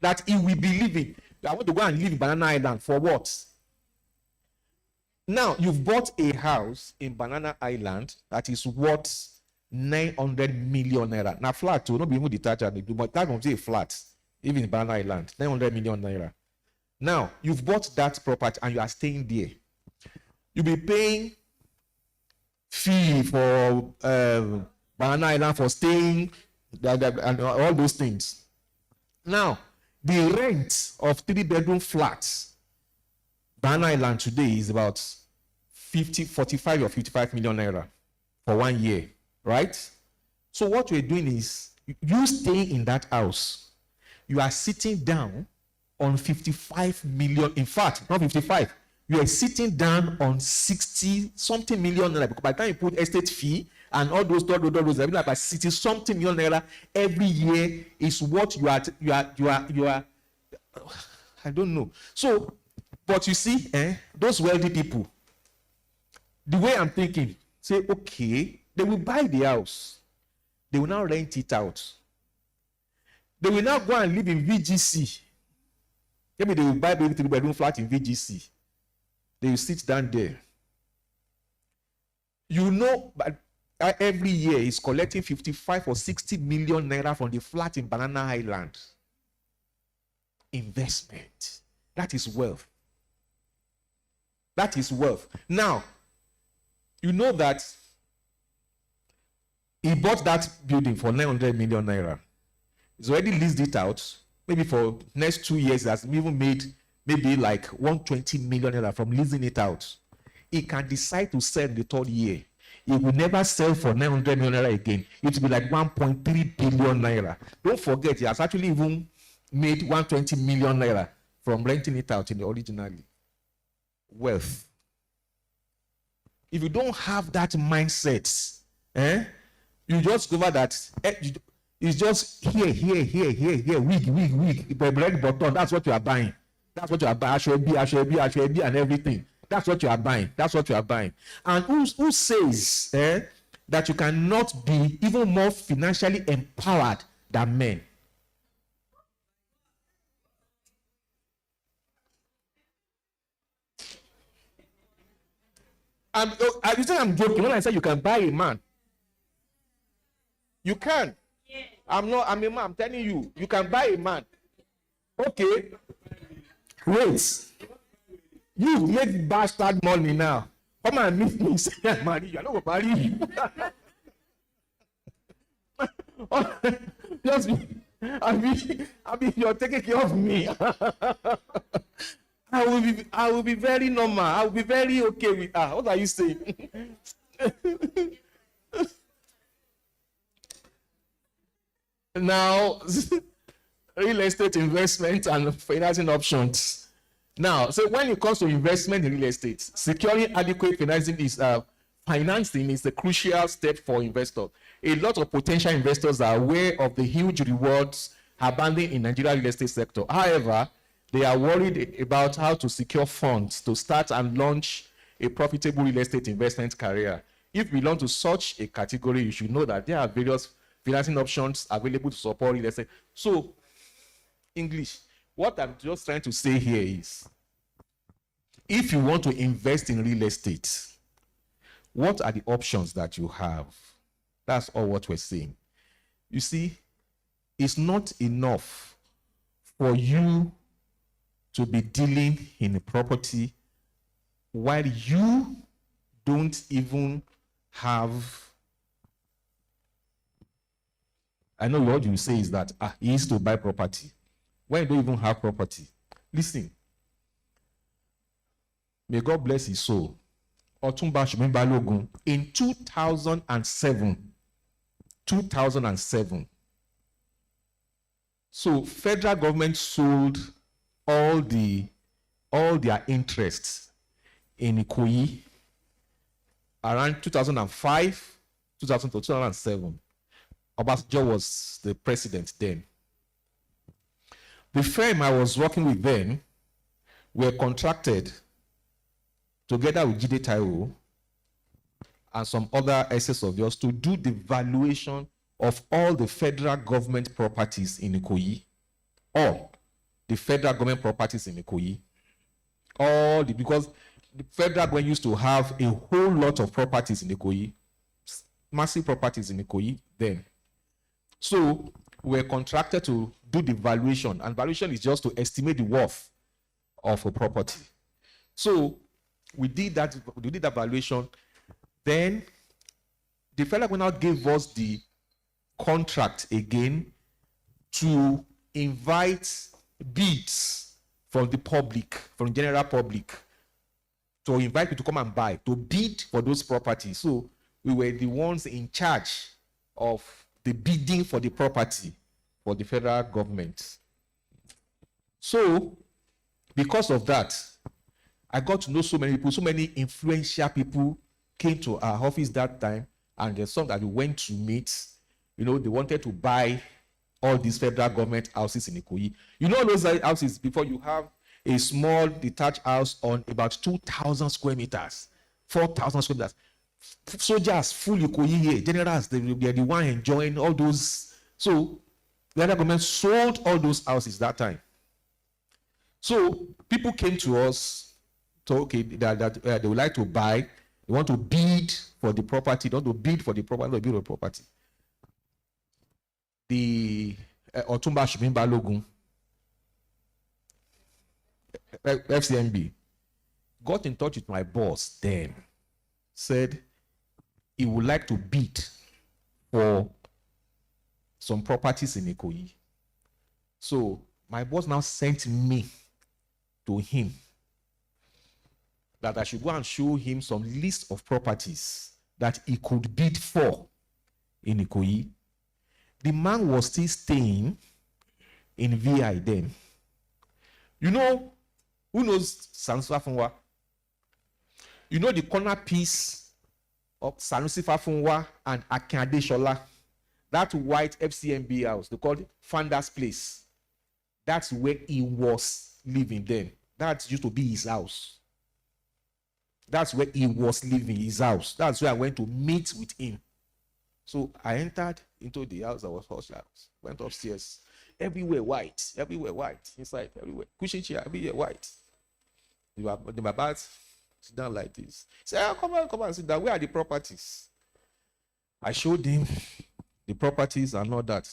That he will be living. I want to go and live in Banana Island for what? Now, you've bought a house in Banana Island that is worth 900 million naira. Now, flat, will not be even detached, but that won't say flat, even in Banana Island, 900 million naira. Now, you've bought that property and you are staying there. You'll be paying fee for Banana Island for staying and all those things. Now, the rent of 3-bedroom flats, Banana Island today is about 45 or 55 million naira for 1 year, right? So what we're doing is, you staying in that house, you are sitting down on 55 million. In fact, not 55. You are sitting down on 60 something million naira. Because by the time you put estate fee and all those, like about 60 something million naira every year is what you are. I don't know. So, but you see, those wealthy people, the way I'm thinking, say, okay, they will buy the house. They will now rent it out. They will now go and live in VGC. Maybe they will buy maybe 3-bedroom flat in VGC. They will sit down there. You know, but every year he's collecting 55 or 60 million naira from the flat in Banana Island. Investment. That is wealth. That is wealth. Now, you know that he bought that building for 900 million naira. He's already leased it out. Maybe for next 2 years, he has even made maybe like 120 million naira from leasing it out. He can decide to sell in the third year. He will never sell for 900 million naira again. It will be like 1.3 billion naira. Don't forget, he has actually even made 120 million naira from renting it out in the originally. Wealth. If you don't have that mindset, you just discover that it's just here, wig, bread button. That's what you are buying. That's what you are buying. Ashwebi, and everything. That's what you are buying. That's what you are buying. And who says that you cannot be even more financially empowered than men? You say I'm joking when I say you can buy a man. You can. Yeah. I'm a man. I'm telling you, you can buy a man. Okay. Wait. You make bastard money now. Come and meet me. Say I'm married. You are not going to marry. Just I mean, you're taking care of me. I will be very normal. I will be very okay with her. What are you saying? Now, real estate investment and financing options. Now, so when it comes to investment in real estate, securing adequate financing is a crucial step for investors. A lot of potential investors are aware of the huge rewards abounding in Nigeria real estate sector. However, they are worried about how to secure funds to start and launch a profitable real estate investment career. If you belong to such a category, you should know that there are various financing options available to support real estate. So, English, what I'm just trying to say here is, if you want to invest in real estate, what are the options that you have? That's all what we're saying. You see, it's not enough for you to be dealing in a property while you don't even have. I know what you say is that he used to buy property when you don't even have property. Listen, may God bless his soul. Otumba Shumin Balogun in 2007. So federal government sold all their interests in Ikoyi around 2005, 2007. Obasanjo was the president then. The firm I was working with then were contracted together with Jide Taiwo and some other assets of yours to do the valuation of all the federal government properties in Ikoyi. All the federal government properties in Ikoyi. Because the federal government used to have a whole lot of properties in Ikoyi, massive properties in Ikoyi then. So we're contracted to do the valuation, and valuation is just to estimate the worth of a property. So we did that valuation. Then the federal government gave us the contract again to invite bids from the public, from the general public, to invite people to come and buy, to bid for those properties. So we were the ones in charge of the bidding for the property for the federal government. So, because of that, I got to know so many people, so many influential people came to our office that time, and there's some that we went to meet. You know, they wanted to buy all these federal government houses in Ikoyi. You know those houses, before you have a small detached house on about 2,000 square meters, 4,000 square meters. Soldiers, full Ikoyi here, generals, they are the one enjoying all those. So the federal government sold all those houses that time. So people came to us, so okay, that they would like to buy, they want to bid for the property, they want to bid for the property, they bid for the property. The Otumba Shubin Balogun, FCMB, got in touch with my boss then, said he would like to bid for some properties in Ikoyi. So my boss now sent me to him that I should go and show him some list of properties that he could bid for in Ikoyi. The man was still staying in VI then. You know, who knows Sanusi Fafunwa? You know the corner piece of Sanusi Fafunwa and Akin Adeshola, that white FCMB house, they called it Founder's Place. That's where he was living then. That used to be his house. That's where he was living, his house. That's where I went to meet with him. So I entered into the house that was horse house, went upstairs. Everywhere white, inside, everywhere. Cushion chair, everywhere white. The Baba sit down like this. Say, oh, come on, sit down. Where are the properties? I showed him the properties and all that.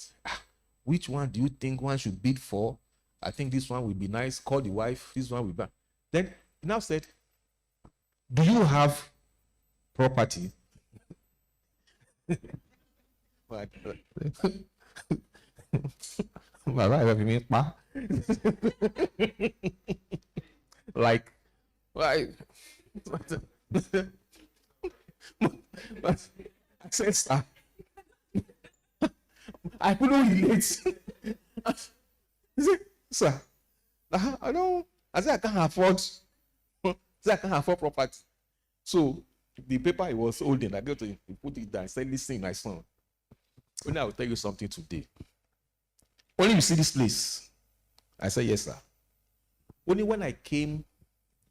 Which one do you think one should bid for? I think this one will be nice. Call the wife. This one will be. Then he now said, do you have property? Like, why? I said, sir, I couldn't relate. I said, sir, I don't. I said, I can't afford. I can't afford property. So the paper he was holding, I got to put it down. I said, listen, my son. Only I will tell you something today. Only you see this place. I said, yes, sir. Only when I came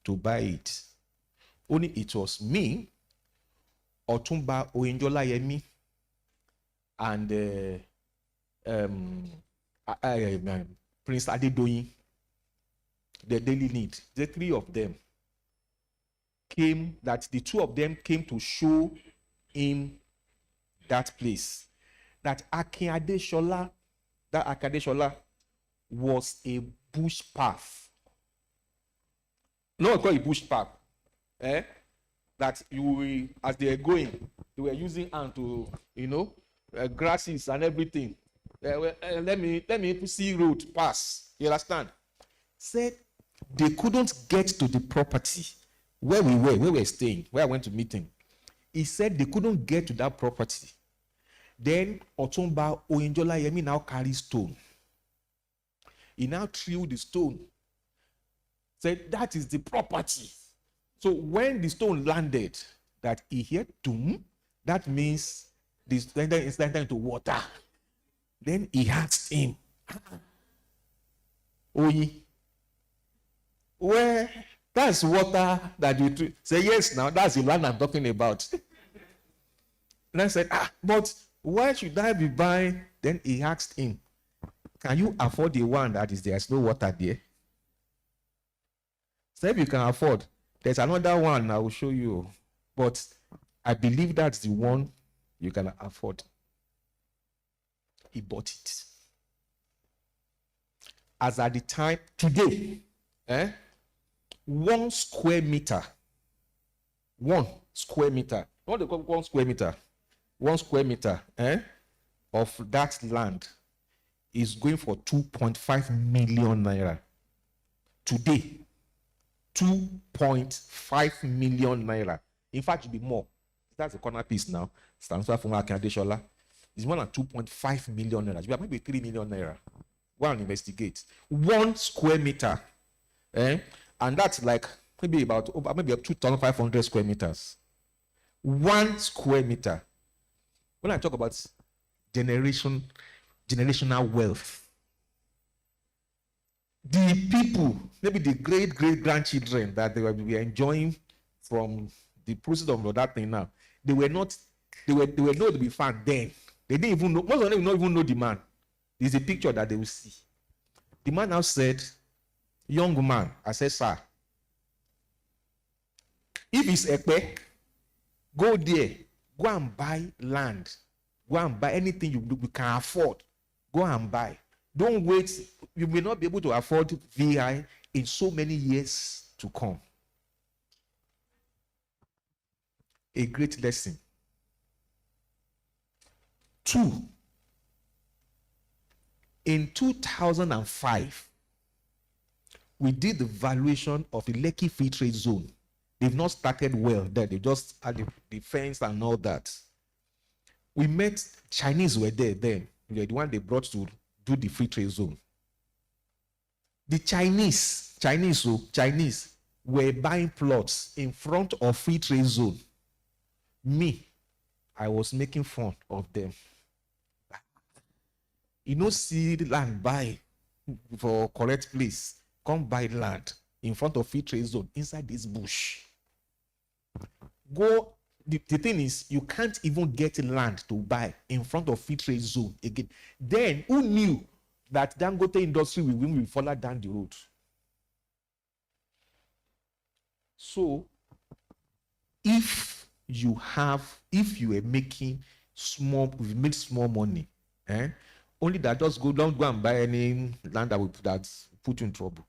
to buy it, only it was me, Otumba Oyinjolayemi, and Prince Adedoyin, the daily need. The three of them came, that the two of them came to show him that place. That Akin Adeshola, was a bush path. No, call it bush path. That you will, as they are going, they were using hand to, grasses and everything. Let me see road pass. You understand? Said they couldn't get to the property where we were staying, where I went to meet him. He said they couldn't get to that property. Then Otumba Oyinjolayemi now carries stone. He now threw the stone. Said that is the property. So when the stone landed, that he heard doom, that means this is landed into water. Then he asked him, Oyi, where that's water that you threw? Say yes, now that's the land I'm talking about. And I said, but why should I be buying? Then he asked him, can you afford the one that is there's no water there? So if you can afford, there's another one I will show you. But I believe that's the one you can afford. He bought it. As at the time, today, 1 square meter, 1 square meter, what do they call 1 square meter? 1 square meter of that land is going for 2.5 million naira. Today, 2.5 million naira. In fact, it will be more. That's the corner piece now. Sanusi Fafunwa, Akin Adeshola. It's more than 2.5 million naira. Maybe 3 million naira. Go and investigate. 1 square meter. And that's like maybe about 2,500 square meters. 1 square meter. When I talk about generational wealth, the people, maybe the great grandchildren that they will be enjoying from the process of that thing now, they were know to be found then. They didn't even know, most of them don't even know the man. There's a picture that they will see. The man now said, young man, I said, sir, if it's Ekpe, go there, go and buy land, go and buy anything you can afford, go and buy. Don't wait, you may not be able to afford VI in so many years to come. A great lesson. 2, in 2005, we did the valuation of the Lekki Free Trade Zone. They've not started well there. They just had the fence and all that. We met, Chinese were there then. The one they brought to do the free trade zone. The Chinese were buying plots in front of free trade zone. Me, I was making fun of them. You know, see the land buy for correct place. Come buy land in front of free trade zone inside this bush. Go. The thing is, you can't even get land to buy in front of free trade zone again. Then, who knew that Dangote industry will follow down the road? So, if you are making you made small money, only that just don't go and buy any land that put you in trouble.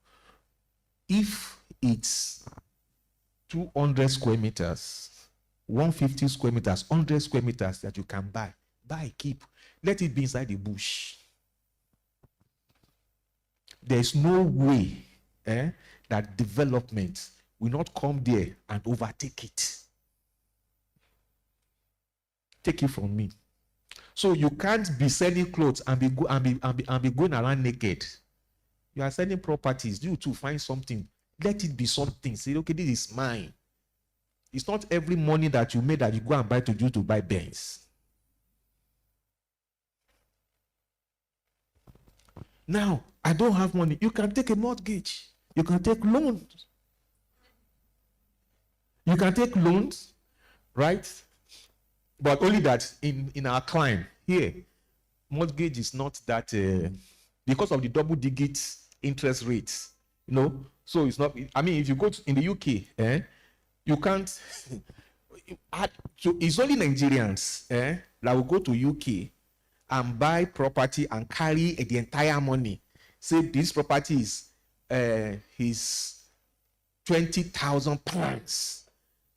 If it's 200 square meters, 150 square meters, 100 square meters that you can buy, keep. Let it be inside the bush. There's no way that development will not come there and overtake it. Take it from me. So you can't be selling clothes and be going around naked. You are selling properties. You to find something. Let it be something. Say, okay, this is mine. It's not every money that you made that you go and buy to buy Benz. Now, I don't have money. You can take a mortgage. You can take loans. You can take loans, right? But only that in our climate here, mortgage is not that because of the double-digit interest rates, So it's not. I mean, if you go in the UK, you can't. So it's only Nigerians that will go to UK and buy property and carry the entire money. Say this property is his £20,000,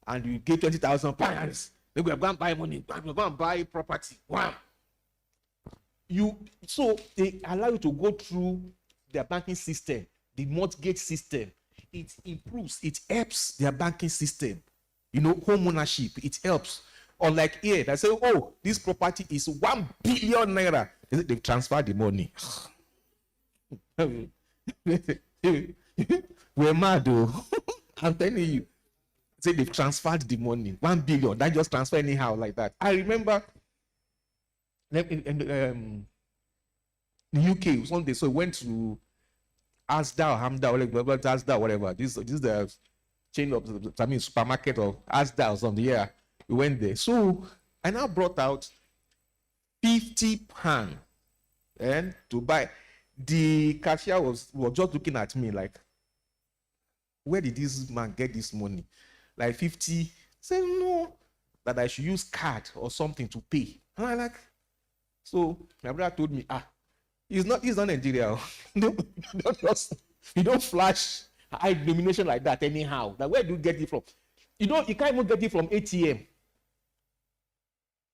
and you get £20,000. They will go and buy money. Go and buy property. Wow. So they allow you to go through their banking system, the mortgage system. It improves. It helps their banking system. Home ownership. It helps. Unlike here, they say, oh, this property is 1 billion naira. They've transferred the money. We're mad, though. I'm telling you. Say they've transferred the money. 1 billion. That just transfer anyhow like that. I remember in the UK, Sunday, so we went to Asda or Hamda or Asda, whatever. This is the chain of supermarket of Asda or something. Yeah, we went there. So I now brought out £50 to buy. The cashier was just looking at me like, where did this man get this money? Like 50. Say no, that I should use card or something to pay. And I like, so my brother told me, he's not Nigeria. You don't flash high denomination like that anyhow. Like, where do you get it from? You can't even get it from ATM.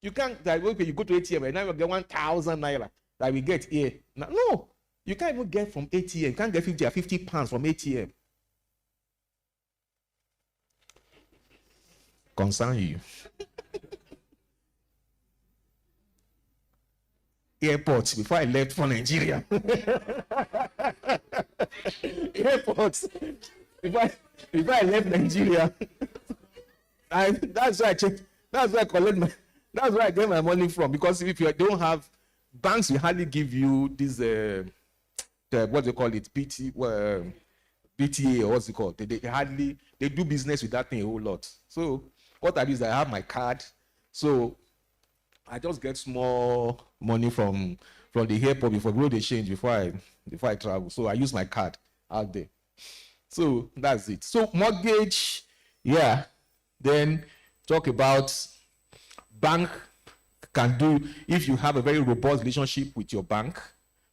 You can't, like, okay, you go to ATM and now you get 1,000 naira that we get here. No, you can't even get from ATM. You can't get 50 pounds from ATM. Concern you. airport before I left for Nigeria. Airport. Before I left Nigeria. That's why I check. That's where I collect my. That's where I get my money from. Because if you don't have banks, will hardly give you this. What they call it, BTA or what's it called? They do business with that thing a whole lot. So what I do is I have my card. So I just get small money from the airport before they change before I travel. So I use my card out there. So that's it. So mortgage, yeah. Then talk about bank can do if you have a very robust relationship with your bank.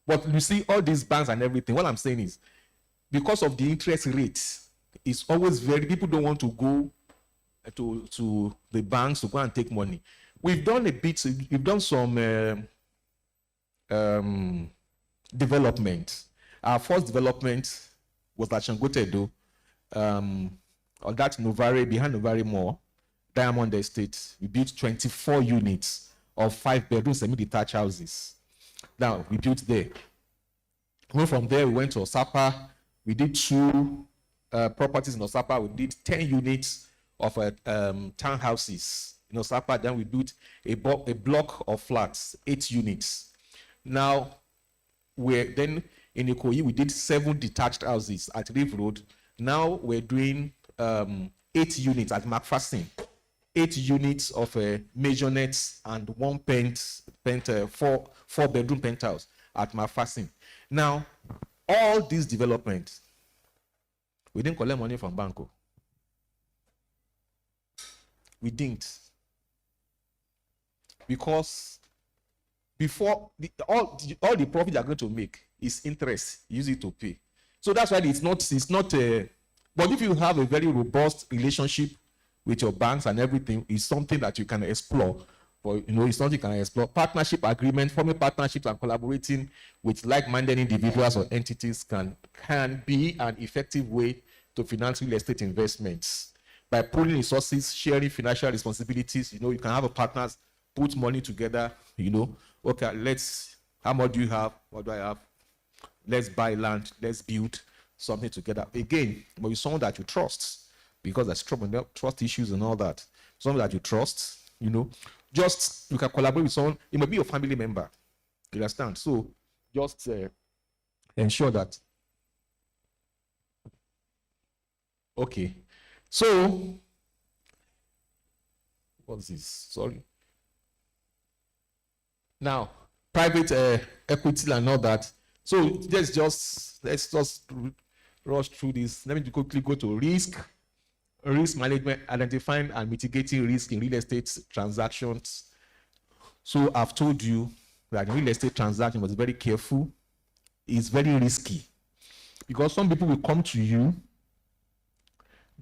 But you see all these banks and everything. What I'm saying is because of the interest rates, it's always people don't want to go to the banks to go and take money. We've done some development. Our first development was at Shangote Edo, on that Novare, behind Novare Mall, Diamond Estate. We built 24 units of 5-bedroom semi-detached houses. Now, we built there. From there, we went to Osapa. We did 2 properties in Osapa. We did 10 units of townhouses in Osapa. Then we built a block of flats, 8 units. Now, then in Ikoyi, we did 7 detached houses at Reef Road. Now we're doing 8 units at McPherson. 8 units of maisonettes and 1 4-bedroom penthouse at McPherson. Now, all these developments, we didn't collect money from Banco. We didn't. Because before all the profit you're going to make is interest, use it to pay. So that's why it's not but if you have a very robust relationship with your banks and everything, it's something that you can explore. But it's something you can explore. Partnership agreement, forming partnerships and collaborating with like-minded individuals or entities can be an effective way to finance real estate investments. By pooling resources, sharing financial responsibilities, you can have a partners, put money together, okay, how much do you have? What do I have? Let's buy land, let's build something together. Again, but with someone that you trust, because there's trust issues and all that. Someone that you trust, just you can collaborate with someone. It might be your family member. You understand? So just ensure that. Okay. So what's this? Sorry. Now, private equity and all that. So let's just rush through this. Let me quickly go to risk management, identifying and mitigating risk in real estate transactions. So I've told you that real estate transaction must be very careful. It's very risky because some people will come to you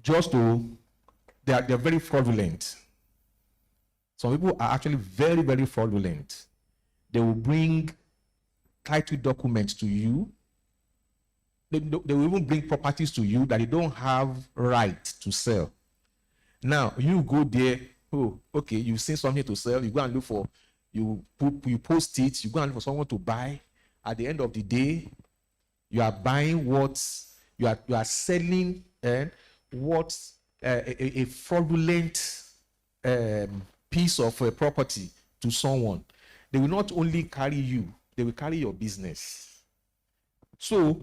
they're very fraudulent. Some people are actually very, very fraudulent. They will bring title documents to you. They will even bring properties to you that they don't have right to sell. Now, you go there, okay, you've seen something to sell, you go and look for, you post it, you go and look for someone to buy. At the end of the day, you are buying you are selling what a fraudulent piece of property to someone. They will not only carry you, they will carry your business. So,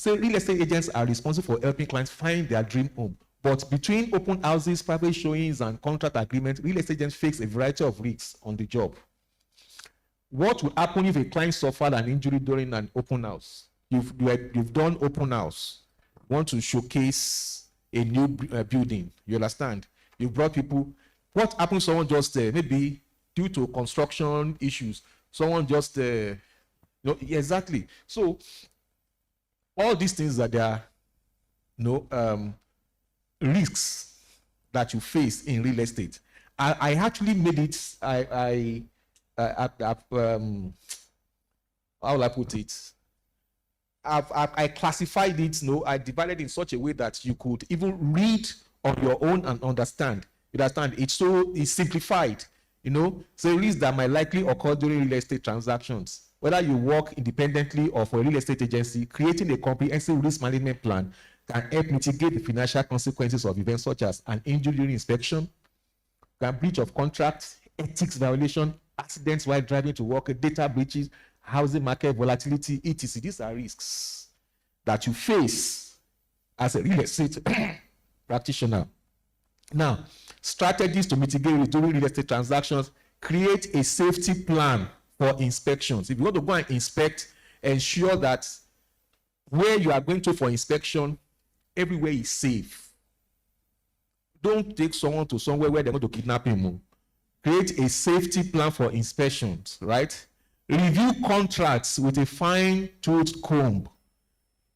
real estate agents are responsible for helping clients find their dream home. But between open houses, private showings, and contract agreements, real estate agents face a variety of risks on the job. What will happen if a client suffered an injury during an open house? You've done open house, want to showcase a new building, you understand? You brought people. What happens if someone just, maybe due to construction issues, someone just, exactly. So, all these things that there are risks that you face in real estate. I actually made it, how will I put it? I classified it, I divided it in such a way that you could even read on your own and understand. You understand? It's simplified. You know, so risks that might likely occur during real estate transactions. Whether you work independently or for a real estate agency, creating a comprehensive risk management plan can help mitigate the financial consequences of events such as an injury during inspection, breach of contract, ethics violation, accidents while driving to work, data breaches, housing market volatility, etc. These are risks that you face as a real estate practitioner. Now, strategies to mitigate risk during real estate transactions: create a safety plan for inspections. If you want to go and inspect, ensure that where you are going to for inspection, everywhere is safe. Don't take someone to somewhere where they're going to kidnap him. Create a safety plan for inspections, right? Review contracts with a fine-toothed comb.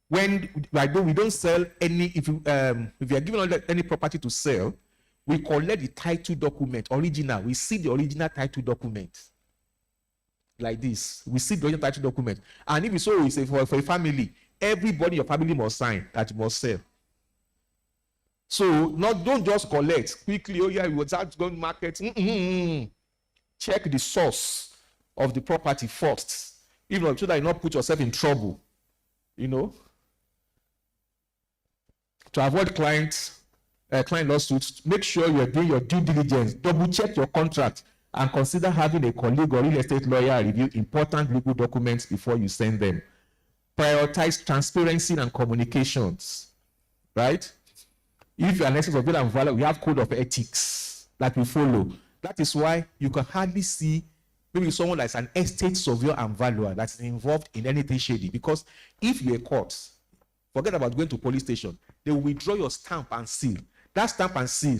When we don't sell any, if you are given any property to sell, we collect the title document, original. We see the original title document. Like this. We see the original title document. And if you so it's for a family, everybody in your family must sign that you must sell. So don't just collect quickly. Oh yeah, we will start going to market. Check the source of the property first, even so that you not put yourself in trouble. You know, to avoid client lawsuits, make sure you are doing your due diligence. Double check your contract and consider having a colleague or real estate lawyer review important legal documents before you send them. Prioritize transparency and communications. Right? If you are an expert of value and value, we have code of ethics that we follow. That is why you can hardly see maybe someone that's an estate surveyor and valuer that's involved in anything shady. Because if you're caught, forget about going to police station, they will withdraw your stamp and seal. That stamp and seal,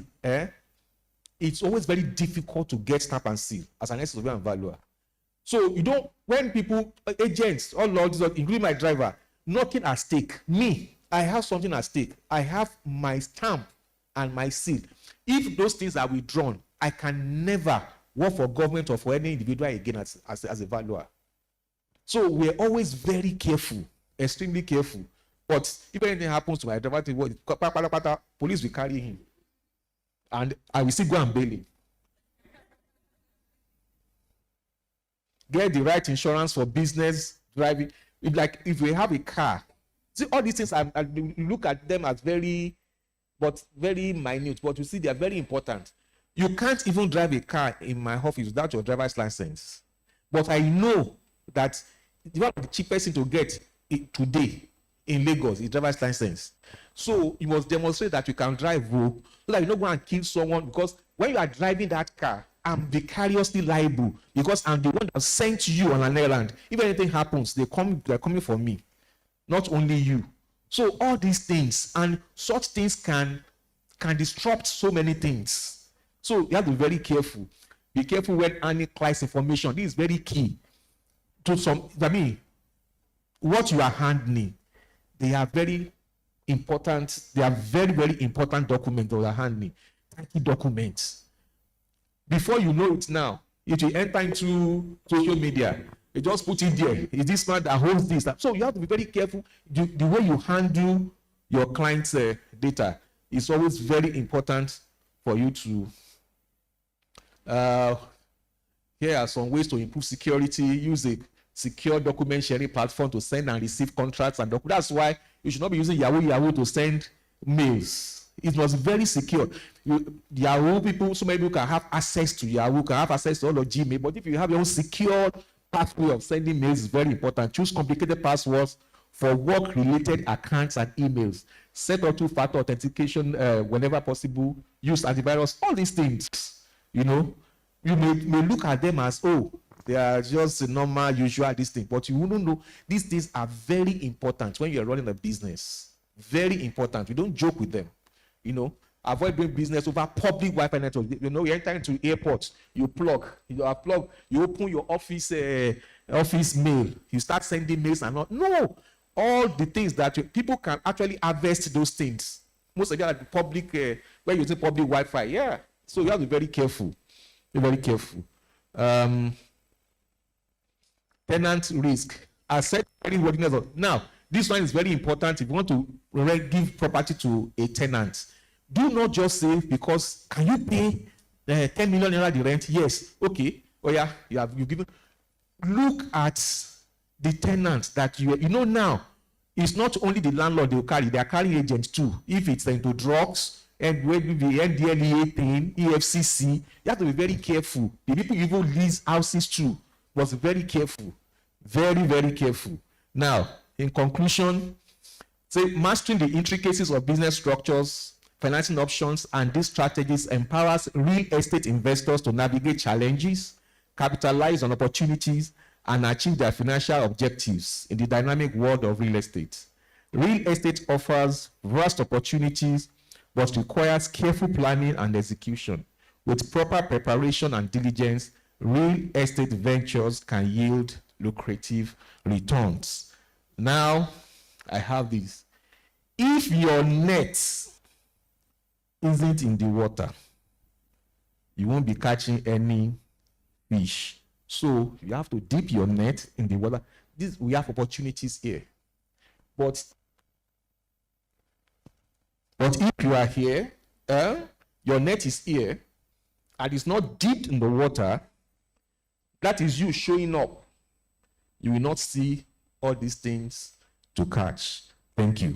it's always very difficult to get stamp and seal as an estate surveyor and valuer. So you don't, when people, agents, all lords, including my driver, nothing at stake. Me, I have something at stake. I have my stamp and my seal. If those things are withdrawn, I can never work for government or for any individual again as a valuer. So we're always very careful, extremely careful. But if anything happens to my driver, police will carry him. And I will still go and bail him. Get the right insurance for business driving. If we have a car, see, all these things, I look at them as very minute, but you see, they are very important. You can't even drive a car in my office without your driver's license. But I know that one of the cheapest thing to get today in Lagos is driver's license. So you must demonstrate that you can drive so that you're not going to kill someone, because when you are driving that car, I'm vicariously liable because I'm the one that sent you on an errand. If anything happens, they're coming for me, not only you. So all these things, and such things can disrupt so many things. So you have to be very careful. Be careful when any client's information. This is very key to what you are handling. They are very important. They are very, very important documents that you are handling. Key documents. Before you know it now, if you enter into social media, you just put it there. Is this man that holds this? So you have to be very careful. The way you handle your client's data is always very important for you to. Here are some ways to improve security. Use a secure document sharing platform to send and receive contracts and documents. That's why you should not be using Yahoo to send mails. It was very secure. Yahoo people, so many people can have access to Yahoo, can have access to all of Gmail, but if you have your own secure pathway of sending mails, it's very important. Choose complicated passwords for work-related accounts and emails. Set up two-factor authentication whenever possible. Use antivirus. All these things, you know, you may look at them as, oh, they are just a normal, usual, this thing, but you wouldn't know these things are very important when you're running a business. Very important. You don't joke with them. You know, avoid doing business over public Wi-Fi network. You know, you enter into airports, you plug, you open your office mail, you start sending mails and not. No, all the things that people can actually harvest those things. Most of them are public, where you use public Wi-Fi. Yeah, so you have to be very careful. Be very careful. Tenant risk. Asset worthiness. Now, this one is very important if you want to give property to a tenant. Do not just say, because can you pay 10 million naira the rent. Yes, okay. Oh yeah, you given. Look at the tenants that you know now. It's not only the landlord they will carry; they are carrying agents too. If it's into drugs and maybe the NDLEA thing, EFCC, you have to be very careful. The people you even lease houses to was very careful, very, very careful. Now, in conclusion, say mastering the intricacies of business structures, financing options, and these strategies empowers real estate investors to navigate challenges, capitalize on opportunities, and achieve their financial objectives in the dynamic world of real estate. Real estate offers vast opportunities, but requires careful planning and execution. With proper preparation and diligence, real estate ventures can yield lucrative returns. Now, I have this. If your net isn't in the water, you won't be catching any fish. So you have to dip your net in the water. We have opportunities here. But if you are here, your net is here, and it's not dipped in the water, that is you showing up. You will not see all these things to catch. Thank you.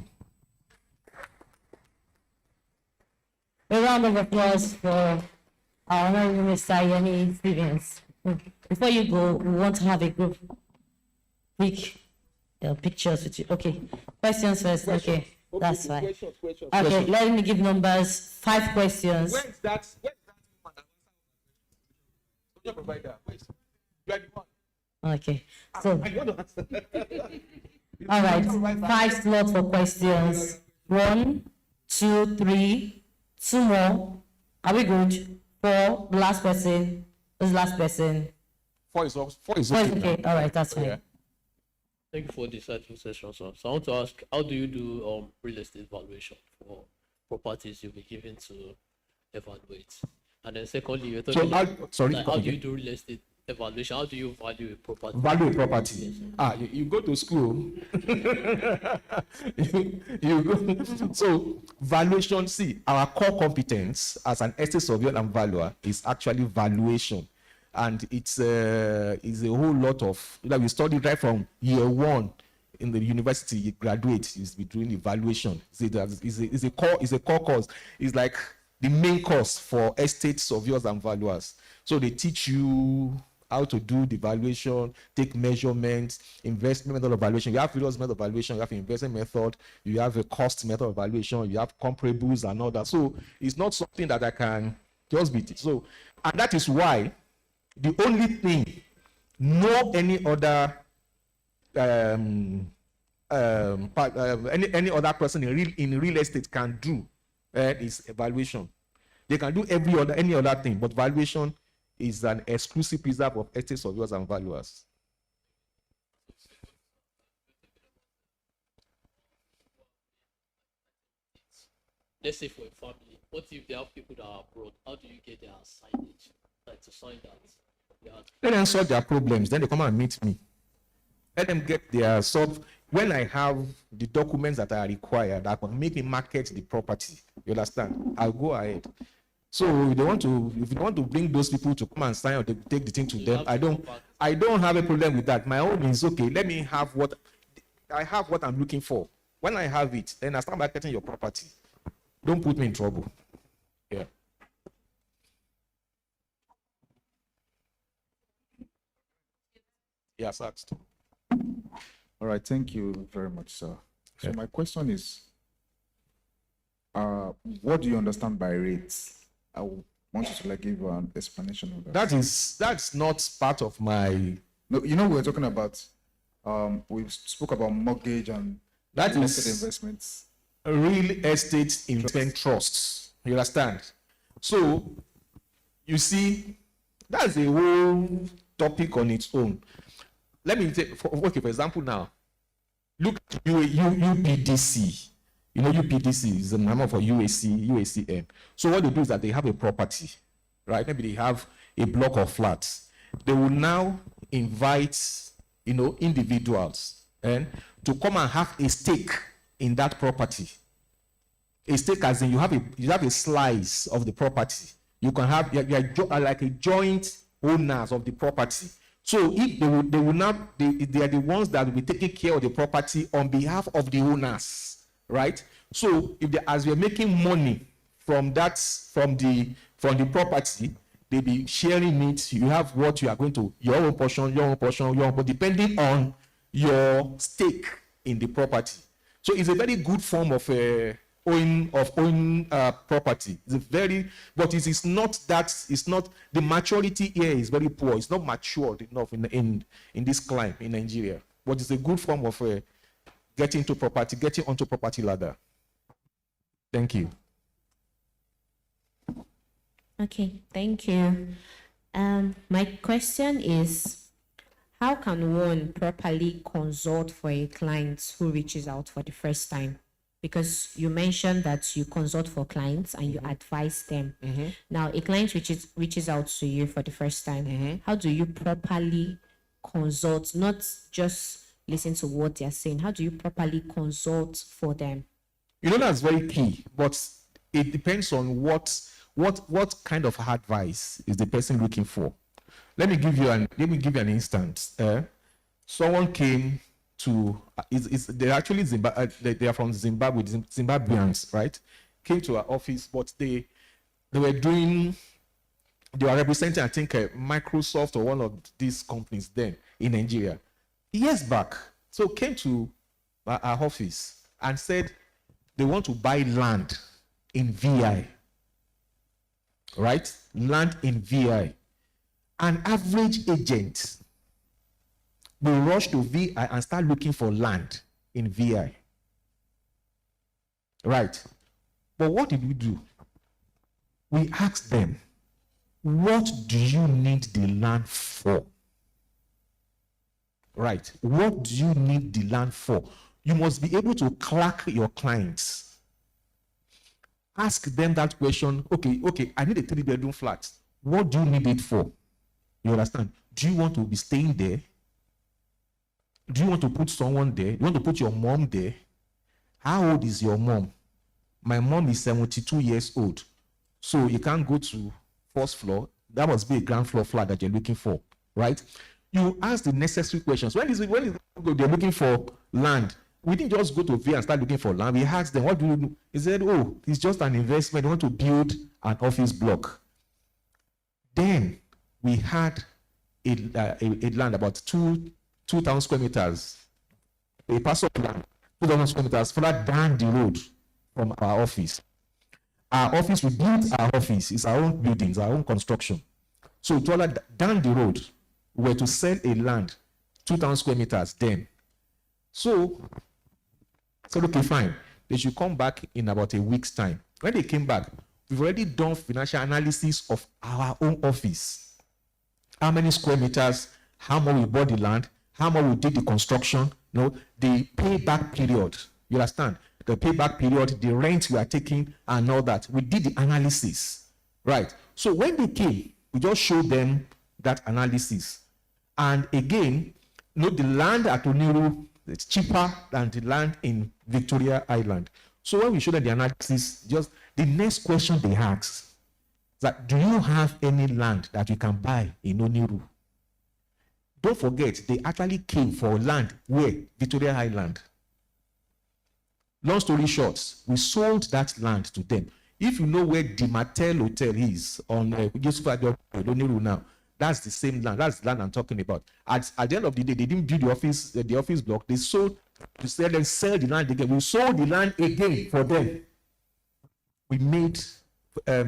A round of applause for our honorable Mr. Yemi Stevens. Before you go, we want to have a group quick pictures with you. Okay, questions first. Okay, that's fine. Okay, let me give numbers. 5 questions.
Where's that provider?
Okay, so all right, 5 slots for questions. 1, 2, 3, 2 more. Are we good? 4, the last person. Who's the last person?
4 is okay.
Okay, all right, that's fine.
Yeah.
Thank you for this insightful session, sir. So I want to ask, how do you do real estate valuation for properties you'll be given to evaluate? And then secondly, you're talking
how
do you do real estate evaluation? How do you value a property?
Value a property.
Yes,
You go to school. you go. So valuation. See, our core competence as an estate surveyor and valuer is actually valuation, and it's a whole lot of we studied right from year 1 in the university. You graduate, is doing evaluation. It's a core course. It's like the main course for estate surveyors and valuers. So they teach you how to do the valuation, take measurements, investment method of valuation. You have various method of valuation, you have investment method, you have a cost method of valuation, you have comparables and all that. So it's not something that I can just beat it. So, and that is why the only thing no any other any other person in real estate can do is evaluation. They can do any other thing, but valuation is an exclusive preserve of estate surveyors and valuers.
Let's say for a family, what if they have people that are abroad? How do you get their signage? Like to sign that?
Let them solve their problems, then they come and meet me. Let them get their when I have the documents that are required, that can make me market the property. You understand? I'll go ahead. So if you want to bring those people to come and sign or take the thing to them, I don't have a problem with that. My own is okay. Let me have what I'm looking for. When I have it, then I start marketing your property. Don't put me in trouble. Yeah. Yes, asked.
All right, thank you very much, sir. So my question is, what do you understand by rates? I want you to give an explanation of that.
That's not part of my.
No, we're talking about. We spoke about mortgage and
that
real
is
estate investments.
Real estate investment trusts. You understand? So, you see, that's a whole topic on its own. Let me take, for example, now, look at UPDC. UPDC is the number for UACN. So what they do is that they have a property, right? Maybe they have a block of flats. They will now invite, individuals to come and have a stake in that property. A stake as in you have a slice of the property. You can have are like a joint owners of the property. So if they will not, they are the ones that will be taking care of the property on behalf of the owners, right? So if they, as we're making money from that, from the property, they be sharing it. You have what you are going to, your own portion, but depending on your stake in the property. So it's a very good form of owning property. It's a very, but it is not that, it's not, the maturity here is very poor. It's not matured enough in this climate in Nigeria. But it's a good form of getting onto property ladder. Thank you.
Okay, thank you. My question is, how can one properly consult for a client who reaches out for the first time? Because you mentioned that you consult for clients and you advise them. Now, a client reaches out to you for the first time. How do you properly consult, not just listen to what they're saying? How do you properly consult for them?
You know, that's very key, but it depends on what kind of advice is the person looking for. Let me give you an instance. Someone came to they're actually they are from Zimbabwe, Zimbabweans, right? Came to our office, but they were representing, I think, Microsoft or one of these companies then in Nigeria years back. So came to our office and said they want to buy land in VI, right? Land in VI. An average agent will rush to VI and start looking for land in VI. Right? But what did we do? We asked them, what do you need the land for? Right? What do you need the land for? You must be able to clerk your clients. Ask them that question. Okay, I need a 3-bedroom flat. What do you need it for? You understand? Do you want to be staying there? Do you want to put someone there? You want to put your mom there? How old is your mom? My mom is 72 years old. So you can't go to first floor. That must be a ground floor flat that you're looking for, right? You ask the necessary questions. When they're looking for land, we didn't just go to V and start looking for land. We asked them, what do you do? He said, oh, it's just an investment. We want to build an office block. Then we had a land about 2,000 square meters, a parcel of land, 2,000 square meters further down the road from our office. Our office, we built our office, it's our own buildings, our own construction. So down the road, we were to sell a land, 2,000 square meters then. So I said, okay, fine. They should come back in about a week's time. When they came back, we've already done financial analysis of our own office. How many square meters, how much we bought the land, how much we did the construction, the payback period. You understand? The payback period, the rent we are taking, and all that. We did the analysis, right? So when they came, we just showed them that analysis. And again, the land at Oniru is cheaper than the land in Victoria Island. So when we showed them the analysis, just the next question they asked is that, do you have any land that you can buy in Oniru? Don't forget, they actually came for land where? Victoria Island. Long story short, we sold that land to them. If you know where the Martel Hotel is on Yusuf Oniru now, that's the same land. That's the land I'm talking about. At the end of the day, they didn't build the office block. They sold to sell the land again. We sold the land again for them. We made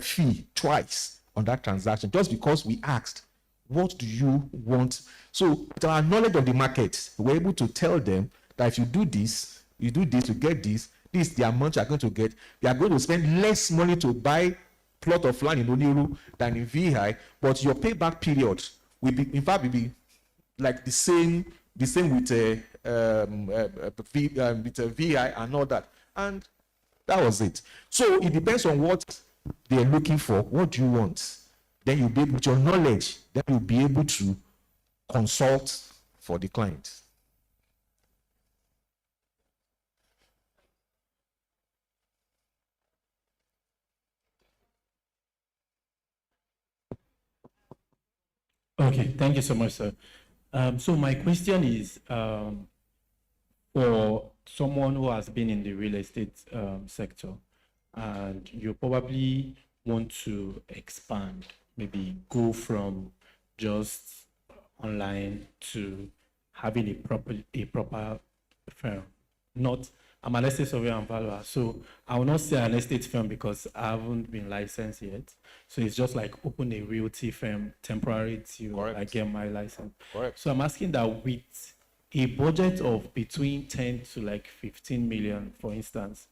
fee twice on that transaction just because we asked, what do you want? So with our knowledge of the market, we're able to tell them that if you do this, you get this is the amount you're going to get. You are going to spend less money to buy plot of land in Oniru than in VI, but your payback period will be, in fact, will be like the same with VI and all that. And that was it. So it depends on what they're looking for. What do you want? Then you'll be able, with your knowledge, then you'll be able to consult for the client.
Okay, thank you so much, sir. So my question is for someone who has been in the real estate sector, and you probably want to expand, maybe go from just online to having a proper firm. Not, I'm an estate surveyor and valuer, so I will not say an estate firm because I haven't been licensed yet. So it's just like open a realty firm temporary till I get my license.
Correct.
So I'm asking that with a budget of between 10 to like 15 million, for instance,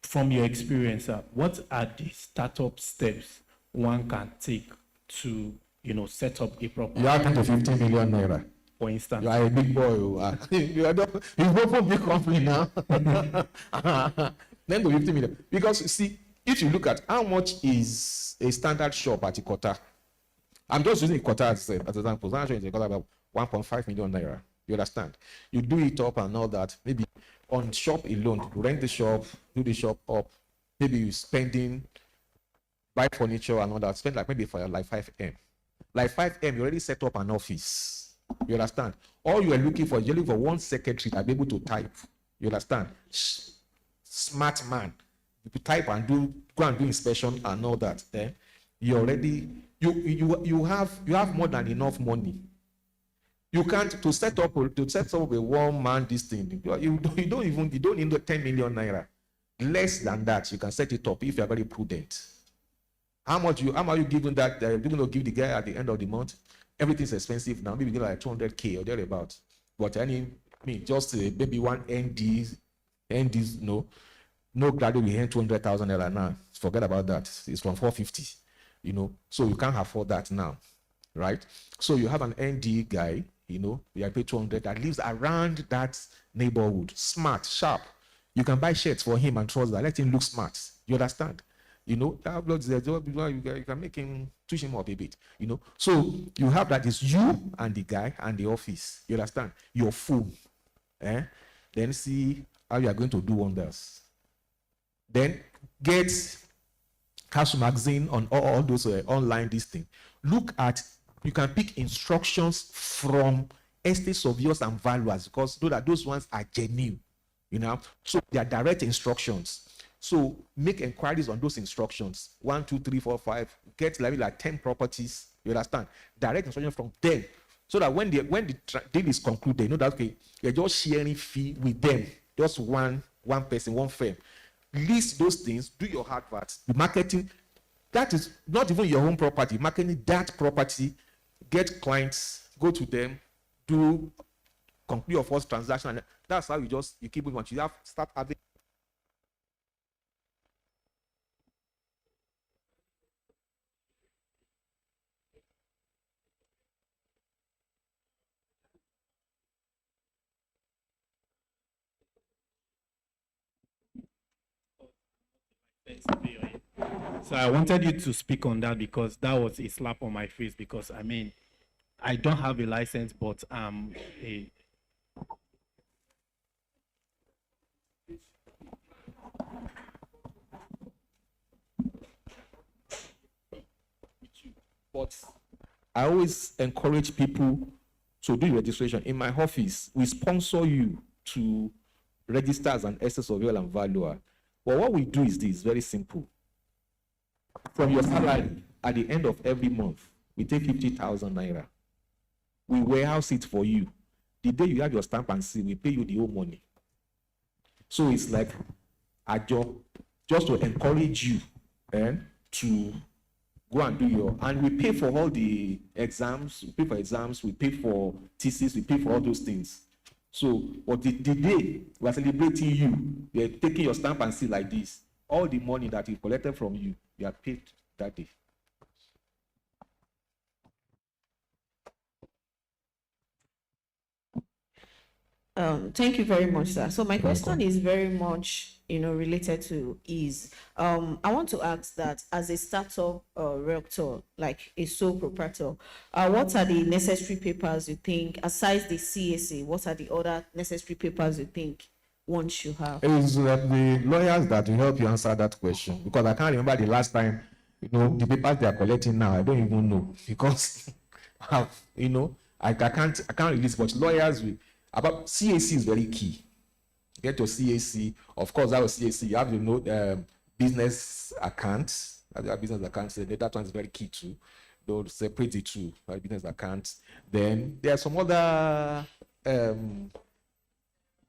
from your experience, what are the startup steps one can take to, set up a proper?
You have 10 to 15 million naira.
For instance,
you are a big boy. You've opened a big company now. 10 to 15 million. Because you see, if you look at how much is a standard shop at Ikota, I'm just using Ikota as an example. Standard shop is Ikota about 1.5 million naira. You understand? You do it up and all that. Maybe on shop alone, rent the shop, do the shop up. Maybe you're spending, buy furniture and all that. Spend like maybe for like 5M. Like 5M, you already set up an office. You understand? All you are looking for, you're looking for one secretary that be able to type. You understand? Smart man. You type and go and do inspection and all that. You already you have more than enough money. You can't to set up a 1-man this thing. You don't need 10 million naira. Less than that, you can set it up if you are very prudent. How much are you giving that? You're going to give the guy at the end of the month? Everything's expensive now. Maybe like 200K or thereabout. But just maybe one NDs, no graduate will earn 200,000 naira now. Forget about that. It's from 450. So you can't afford that now, right? So you have an ND guy, you are paid 200 that lives around that neighborhood, smart, sharp. You can buy shirts for him and trust that. Let him look smart. You understand? That blood is there. You can make him twitch him up a bit. So you have that is you and the guy and the office. You understand? Your phone. Then see how you are going to do wonders. Then get Castle Magazine on all those online this thing. Look at, you can pick instructions from estate surveyors and valuers because those ones are genuine. So they are direct instructions. So make inquiries on those instructions. 1, 2, 3, 4, 5. Get like 10 properties. You understand? Direct instruction from them. So that when the deal is concluded, you know that okay, you're just sharing fee with them. Just one person, one firm. List those things, do your hard work. The marketing, that is not even your own property. Marketing that property, get clients, go to them, conclude your first transaction. And that's how you keep going. You start having.
So I wanted you to speak on that because that was a slap on my face because I don't have a license, but
But I always encourage people to do registration. In my office, we sponsor you to register as an estate surveyor and valuer. But what we do is this, very simple. From your salary, at the end of every month, we take 50,000 naira. We warehouse it for you. The day you have your stamp and seal, we pay you the whole money. So it's like a job just to encourage you to go and do and we pay for all the exams, we pay for thesis, we pay for all those things. So, but the day we are celebrating you, we are taking your stamp and seal like this. All the money that we collected from you, you are paid that day.
Thank you very much, sir. So my question is very much, related to ease. I want to ask that as a startup realtor, like a sole proprietor, what are the necessary papers you think, aside the CSA, what are the other necessary papers you think one should have?
It's the lawyers that will help you answer that question because I can't remember the last time, the papers they are collecting now, I don't even know because you know, I can't release, but lawyers will. About CAC is very key. Get your CAC. Of course, that was CAC. You have to know business accounts. Business accounts. That one is very key too. They'll separate the two, right? Business accounts. Then there are some other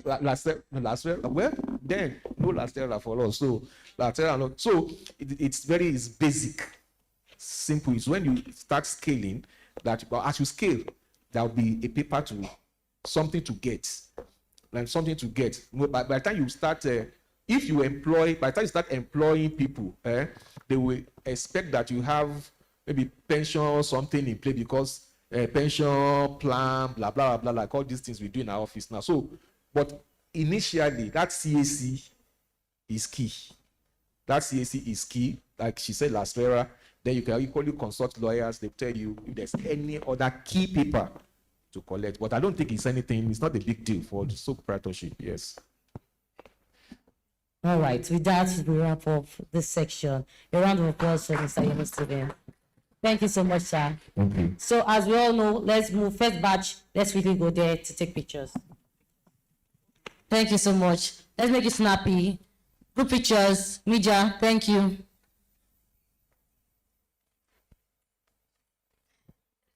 last year. Well, then no last year for us. So last year, so it's basic, simple. It's when you start scaling that, but as you scale, there will be a paper to something to get, like something to get. By the time you start, if you employ, by the time you start employing people, they will expect that you have maybe pension or something in play, because pension plan, blah blah blah, like all these things we do in our office now. So, but initially, that CAC is key. That CAC is key. Like she said last year, then you can equally consult lawyers. They tell you if there's any other key paper to collect. But I don't think it's anything. It's not a big deal for the sole proprietorship. Yes.
All right. With that, we wrap up this section. A round of applause for Mr. Yunus today. Thank you so much, sir.
Thank you.
So, as we all know, let's move. First batch, let's quickly go there to take pictures. Thank you so much. Let's make it snappy. Good pictures. Media, thank you.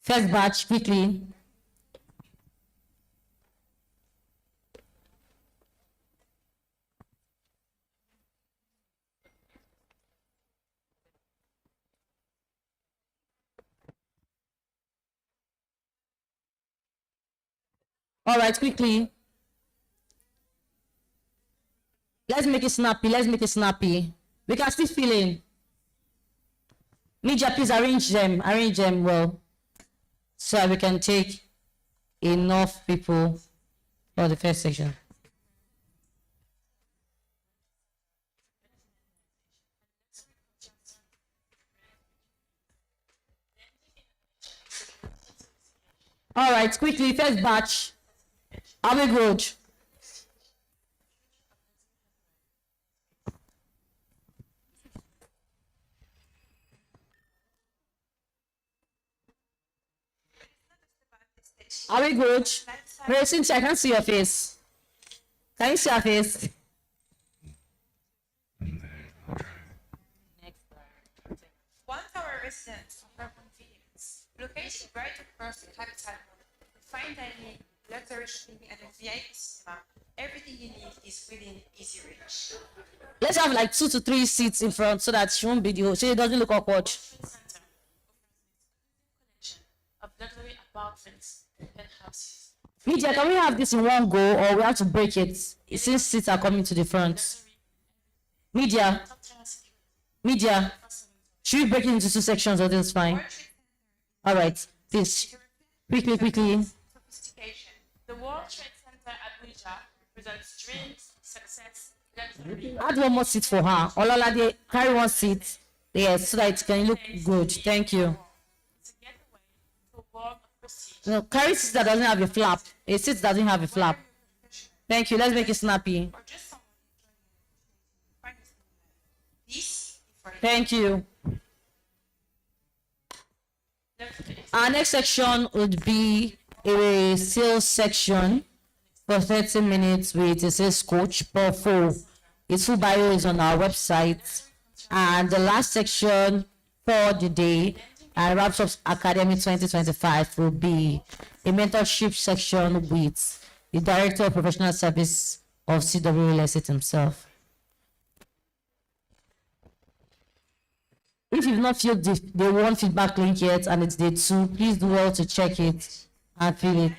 First batch, quickly. All right, quickly. Let's make it snappy. Let's make it snappy. We can still fill in. Media, please arrange them well, so we can take enough people for the first section. All right, quickly, first batch. Abbey Road. Are we good? Very Cynthia, I can't see your face. Can you see your face?
One tower residents offer convenience. Located right across the capital mall, fine dining, luxury shopping, and a VIP cinema. Everything you need is within easy reach.
Let's have like 2 to 3 seats in front so that she won't be so it doesn't look awkward.
Of luxury apartments and houses.
Media, can we have this in one go or we have to break it since seats are coming to the front? Media, should we break it into 2 sections or this is fine? All right, please, quickly.
Sophistication. The World Trade Center at Abuja presents dreams, success, luxury.
Add one more seat for her. Ololade, carry one seat. Yes, so that it can look good. Thank you. No, carry seat that doesn't have a flap. A seat doesn't have a flap. Thank you. Let's make it snappy. Thank you. Our next section would be a sales section for 30 minutes with a sales coach. But full, its full bio is on our website. And the last section for the day wraps up Academy 2025 will be a mentorship section with the Director of Professional Service of CW Real Estate himself. If you've not filled the day 1 feedback link yet and it's day 2, please do well to check it and fill it.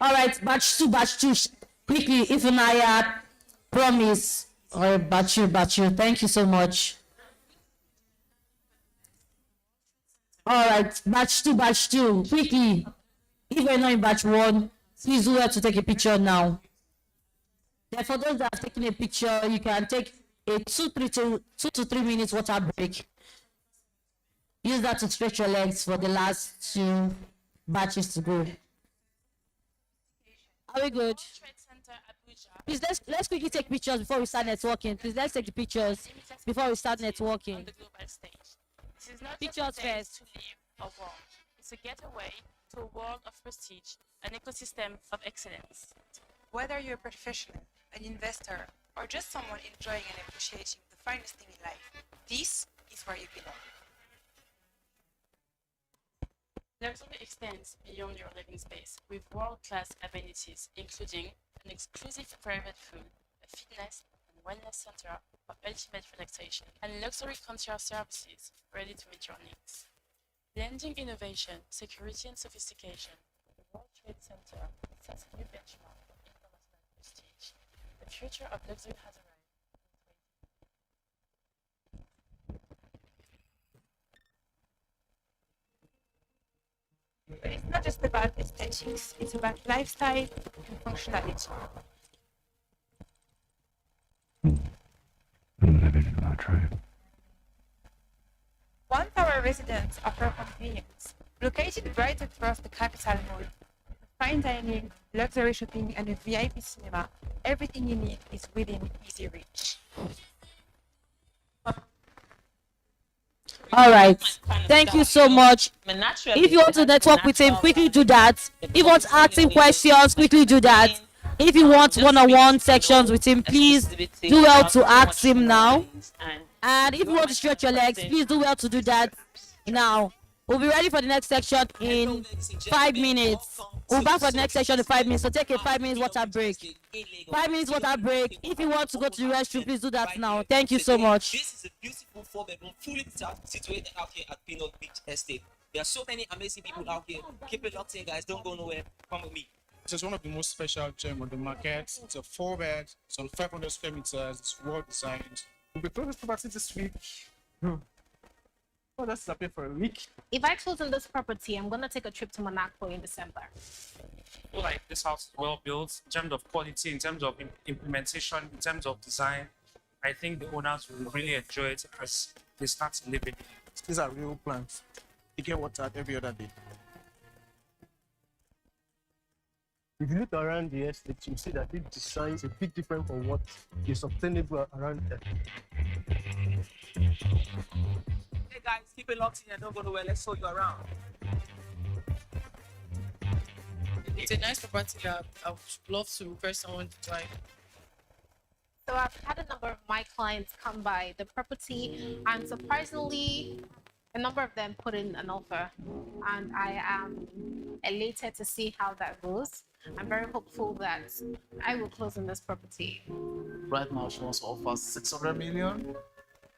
All right, batch two, quickly, Ifunaya, promise, or batch you, thank you so much. All right, batch two, quickly. If you're not in batch 1, please do well to take a picture now. Then for those that have taken a picture, you can take a 2 to 3 minutes water break. Use that to stretch your legs for the last 2 batches to go. Are we good?
Trade Center, Abuja.
Please let's quickly take pictures before we start networking. Please let's take the pictures before we start
On
networking.
the global stage. This is not
Pictures
just a place
first.
to live or work. It's a getaway to a world of prestige, an ecosystem of excellence. Whether you're a professional, an investor, or just someone enjoying and appreciating the finest thing in life, this is where you belong. Luxury extends beyond your living space with world-class amenities, including an exclusive private pool, a fitness and wellness center for ultimate relaxation, and luxury concierge services ready to meet your needs. Blending innovation, security, and sophistication, the World Trade Center sets a new benchmark for international prestige. The future of luxury has arrived. But it's not just about aesthetics, it's about lifestyle and functionality. One Tower residents offer convenience. Located right across the Capital Mall, fine dining, luxury shopping, and a VIP cinema, everything you need is within easy reach.
All right. Thank you so much. If you want to network with him, quickly do that. If you want to ask him questions, quickly do that. If you want one-on-one sections with him, please do well to ask him now. And if you want to stretch your legs, please do well to do that now. We'll be ready for the next section in 5 minutes. We'll be back for the next section in 5 minutes. So take a 5 minutes water break. 5 minutes water break. If you want to go to the restroom, please do that now. Thank you so much.
This is a beautiful 4-bedroom, fully situated out here at Pinot Beach Estate. There are so many amazing people out here. Keep it locked in, guys. Don't go nowhere. Come with me.
This is one of the most special gems on the market. It's a 4-bed, it's on 500 square meters, it's well designed. We'll be closing this property this week. Oh, that's up for a week.
If I close on this property, I'm gonna take a trip to Monaco in December.
Like this house is well built in terms of quality, in terms of implementation, in terms of design. I think the owners will really enjoy it as they start living. These are real plants. You get water every other day.
If you look around the estate, you see that the design is a bit different from what is obtainable around there.
Hey guys, keep it locked in and don't go nowhere. Let's show you around.
It's a nice property that I would love to request someone to buy.
So I've had a number of my clients come by the property, and surprisingly, a number of them put in an offer, and I am elated to see how that goes. I'm very hopeful that I will close on this property.
Right now, she wants to offer 600 million.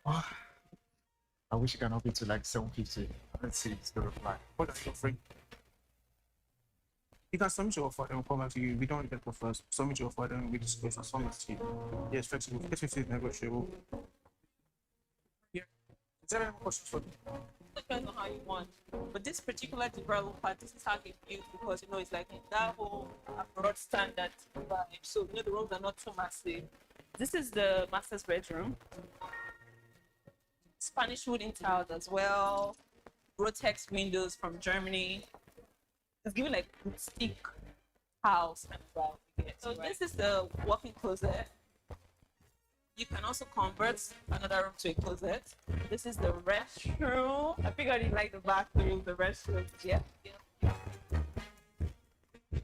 I wish you can up it to like 750. Let's see, it's the reply.
What are you offering? You can submit your offer and we'll come back to you. We don't get offers. Submit your offer and we discuss and submit to you. Yes, flexible. 50 is negotiable. Yeah. Is there any more questions for me?
Depends on how you want. But this particular developer, this is how he built, because you know it's like that whole abroad standard vibe. So you know the rooms are not too massive. This is the master's bedroom. Spanish wooden tiles as well. Rotex windows from Germany. It's giving like boutique house kind of vibe. So this is the walk-in closet. You can also convert another room to a closet. This is the restroom. I figured you like the bathroom, the restroom. Yeah.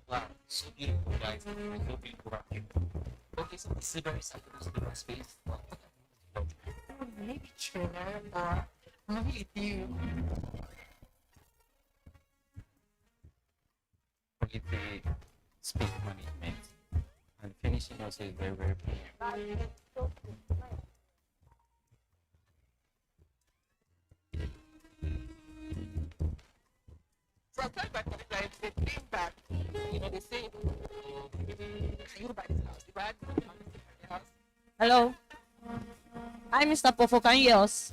Wow, so beautiful, guys. So beautiful out here. Okay, so this is a very circular space. Maybe trailer or maybe a few.
Quality space management and finishing also is very, very important.
Sometimes I feel like they think that, you know, they say, can you buy this house? You buy this house?
Hello. Hi, Mr. Pofo. Can you hear us?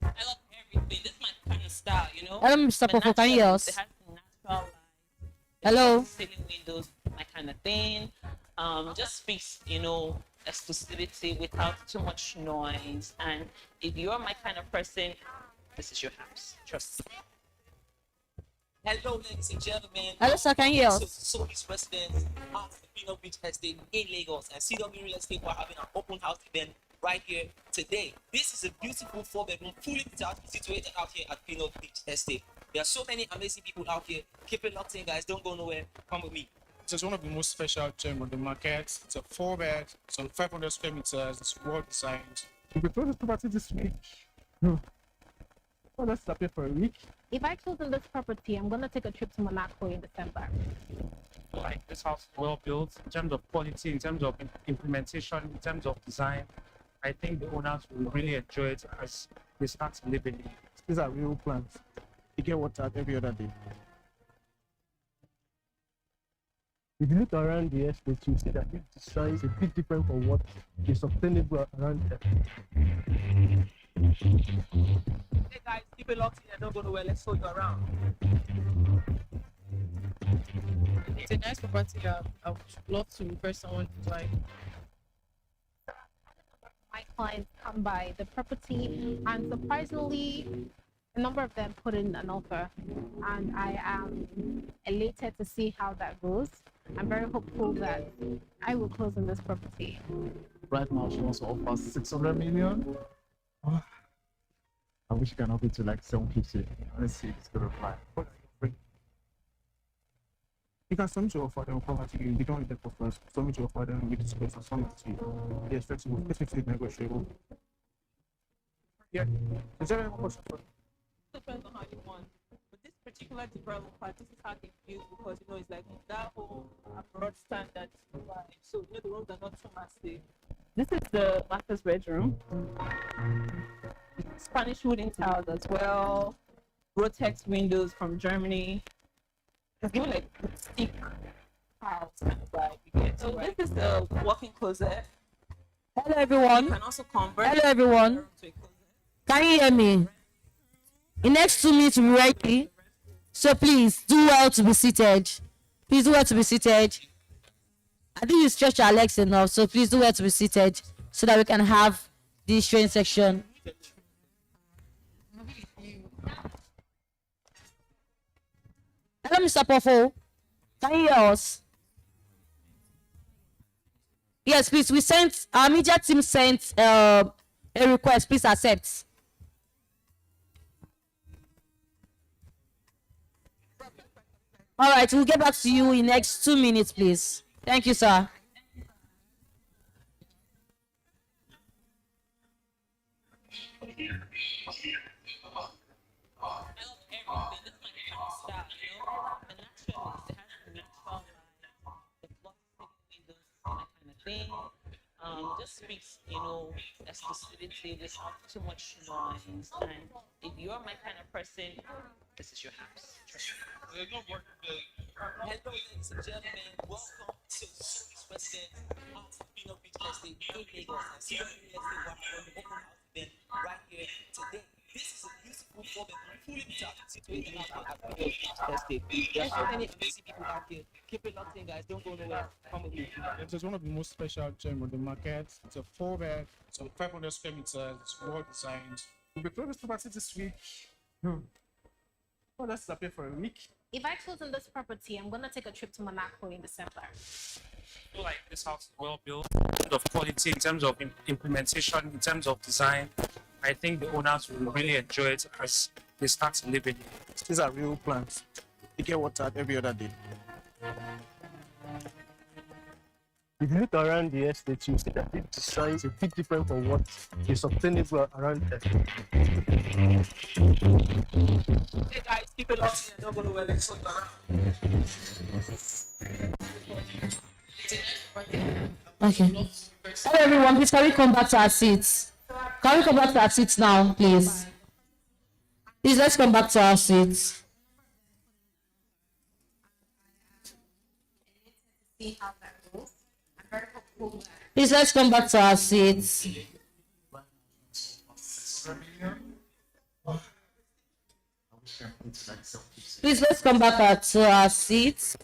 I love everything. This is my kind of style, you know?
Hello, Mr. Pofo. Can you hear us?
It has natural light.
Hello.
Ceiling windows, my kind of thing. Just speaks, you know, exclusivity without too much noise. And if you're my kind of person, this is your house. Trust me.
Hello, ladies and gentlemen.
Hello, sir. Can you hear
So,
us?
Solis residents at the Pino Beach Estate in Lagos, and CW Real Estate were having an open house event right here today. This is a beautiful 4-bedroom, fully detached, situated out here at Pino Beach Estate. There are so many amazing people out here. Keep it locked in, guys. Don't go nowhere. Come with me.
This is one of the most special gem on the market. It's a 4-bed, it's on 500 square meters, it's well designed. We close this property this week. Oh, let's stop here for a week.
If I close on this property, I'm gonna take a trip to Monaco in December.
Like this house is well built in terms of quality, in terms of implementation, in terms of design. I think the owners will really enjoy it as they start to live in it. These are real plants. You get water every other day. If you look around the estate, you see that the design is a bit different from what is obtainable around here.
Hey guys, keep it locked in and don't go nowhere. Let's show you around.
It's a nice property. I would love to refer someone to buy.
My clients come by the property, and surprisingly, a number of them put in an offer, and I am elated to see how that goes. I'm very hopeful that I will close on this property.
Right now, she wants to offer 600 million. Oh, I wish you can up it to like 750. Let's see if it's gonna fly.
You can submit your offer, they'll come to you. You don't need the first. Submit your offer, then we discuss and submit to you. Yes, flexible. Definitely negotiable. Yeah. Is there any more questions?
Depends on how you want. But this particular developer, this is how they feel because you know it's like that whole abroad standard. So you know the rooms are not too massive. This is the master's bedroom. Spanish wooden tiles as well. Rotex windows from Germany. It's given like thick house kind of vibe you get. So this is the walk-in closet.
Hello, everyone.
You can also convert.
Hello, everyone.
to a closet.
Can you hear me? In next 2 minutes, we'll be ready. So please do well to be seated. Please do well to be seated. I think you stretch your legs enough, so please do well to be seated so that we can have this training section. Hello, Mr. Poffo. Can you hear us? Yes, please. We sent, our media team sent a request. Please accept. All right, we'll get back to you in next 2 minutes, please. Thank you, sir.
Just speaks, you know, exclusivity. There's not too much noise, and if you're my kind of person, this is your house. Hello, ladies and gentlemen. Welcome to Solis residents at Pino Beach Estate in Lagos, and CW Real Estate will have an open house event right here today. This is a beautiful 4-bedroom, fully detached, situated out here at Pino Beach Estate. There's so many amazing people out here. Keep it locked in, guys. Don't go nowhere. Come with me.
This is one of the most special gem on the market. It's a 4-bed, it's on 500 square meters, it's well designed. We close this property this week. Oh, let's stop here for a week.
If I close on this property, I'm gonna take a trip to Monaco in December.
Like this house is well built in terms of quality, in terms of implementation, in terms of design. I think the owners will really enjoy it as they start to live in it. These are real plants. You get water every other day. If you look around the estate, you see that the design is a bit different from what is obtainable around here.
Hey guys, keep it locked in and don't go nowhere. Let's show you around.
Okay. Hello, everyone. Please, can we come back to our seats? Can we come back to our seats now, please? Please, let's come back to our seats.
See how that goes. I'm very hopeful that
Please, let's come back to our seats. Please, let's come back to our seats.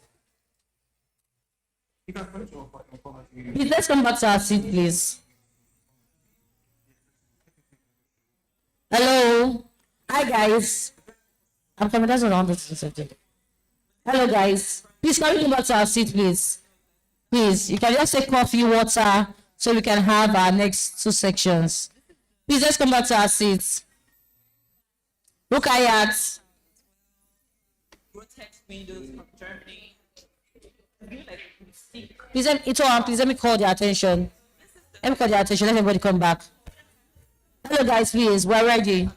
Please, let's come back to our seat, please. Hello. Hi, guys. I'm coming. That's around the subject. Hello, guys. Please, can we go back to our seat, please? Please, you can just take coffee, water, so we can have our next two sections. Please, let's come back to our seats. Rukayat.
Rotex windows from Germany. Give like mystique.
Please let me call their attention. Let me call their attention. Let everybody come back. Hello, guys, please. We're ready.